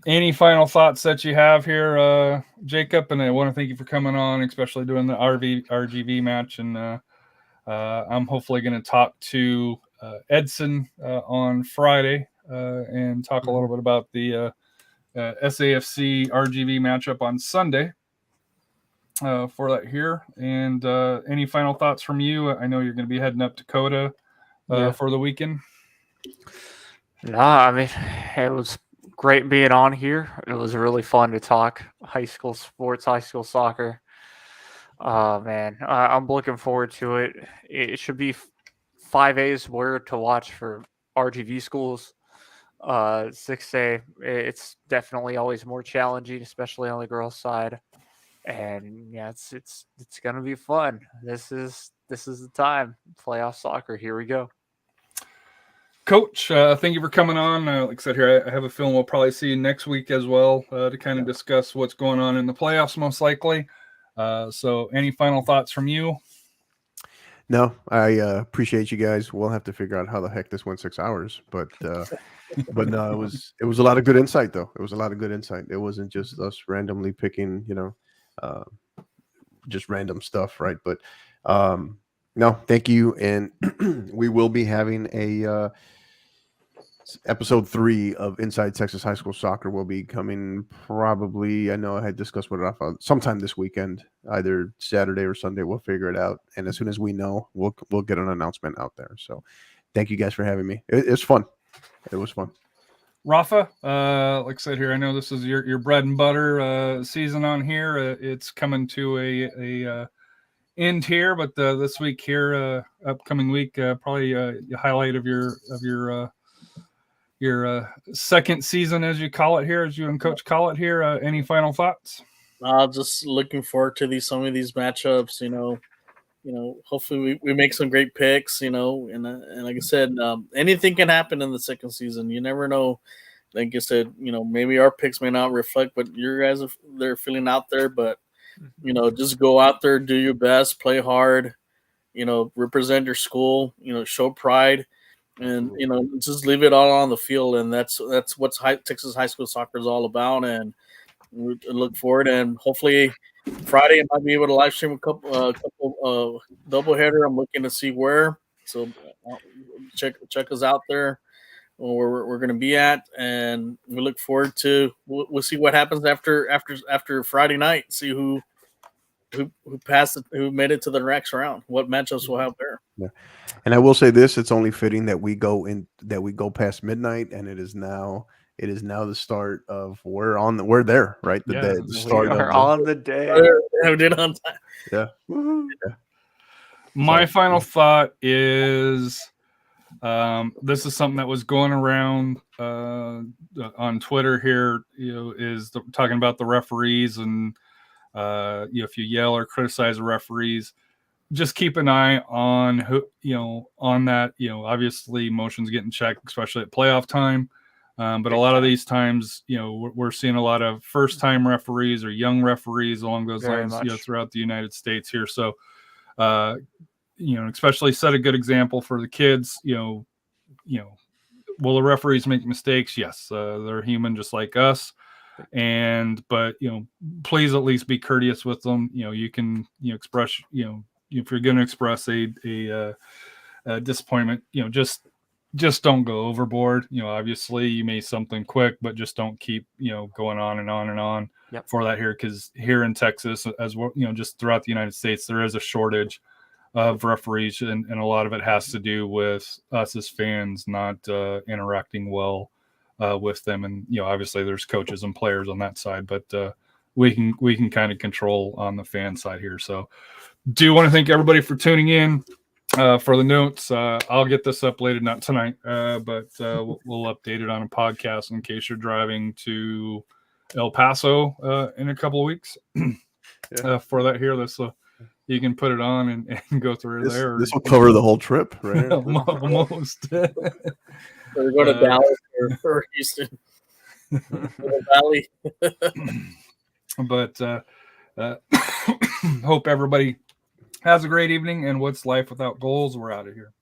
any final thoughts that you have here, Jacob? And I want to thank you for coming on, especially doing the RGV match. And I'm hopefully going to talk to Edson on Friday and talk a little bit about the SAFC RGV matchup on Sunday for that here. And any final thoughts from you? I know you're going to be heading up to Dakota for the weekend. Nah, I mean, it was great being on here. It was really fun to talk high school sports, high school soccer. Man, I'm looking forward to it. It should be 5A's where to watch for RGV schools. 6A, it's definitely always more challenging, especially on the girls' side. And yeah, it's gonna be fun. This is the time. Playoff soccer. Here we go. Coach, thank you for coming on. Like I said here, I have a feeling we'll probably see you next week as well to kind of discuss what's going on in the playoffs, most likely. So any final thoughts from you? No, I appreciate you guys. We'll have to figure out how the heck this went 6 hours, but no, it was a lot of good insight though. It was a lot of good insight. It wasn't just us randomly picking, just random stuff, right? But no, thank you, and we will be having a episode 3 of Inside Texas High School Soccer will be coming probably. I know I had discussed with Rafa sometime this weekend, either Saturday or Sunday. We'll figure it out, and as soon as we know, we'll get an announcement out there. So, thank you guys for having me. It's fun. It was fun. Rafa, like I said here, I know this is your bread and butter season on here. It's coming to a end here, but this week here, upcoming week, probably a highlight of your second season, as you call it here, as you and Coach call it here. Any final thoughts? Just looking forward to some of these matchups. Hopefully we make some great picks. And like I said, anything can happen in the second season. You never know. Like I said, maybe our picks may not reflect what your guys they're feeling out there, but just go out there, do your best, play hard. Represent your school. Show pride. And just leave it all on the field, and that's what Texas high school soccer is all about. And we look forward, and hopefully Friday I might be able to live stream a couple doubleheader. I'm looking to see where, so check us out there where we're going to be at, and we look forward to we'll see what happens after Friday night. See who passed it, who made it to the next round, what matchups we'll have there. Yeah. And I will say this, it's only fitting that we go past midnight, and it is now the start of we're there, right? The start we are of on the day. We did on time. Yeah. Yeah. My final thought is this is something that was going around on Twitter here, talking about the referees and if you yell or criticize the referees, just keep an eye on who, on that, obviously motions getting checked, especially at playoff time. But a lot of these times, we're seeing a lot of first time referees or young referees along those lines, throughout the United States here. So, especially set a good example for the kids, will the referees make mistakes? Yes. They're human just like us. But please at least be courteous with them. You can express, if you're going to express a disappointment, just don't go overboard. Obviously you may something quick, but just don't keep going on and on and on for that here, because here in Texas, as well, just throughout the United States, there is a shortage of referees, and a lot of it has to do with us as fans not interacting well with them. And obviously there's coaches and players on that side, but we can kind of control on the fan side here. So do want to thank everybody for tuning in. For the notes, I'll get this uploaded, not tonight, but we'll update it on a podcast in case you're driving to El Paso in a couple of weeks. For that here, this you can put it on and go through there. This will cover the whole trip, right? Almost. Or go to Dallas or Houston. Valley. But hope everybody has a great evening. And what's life without goals? We're out of here.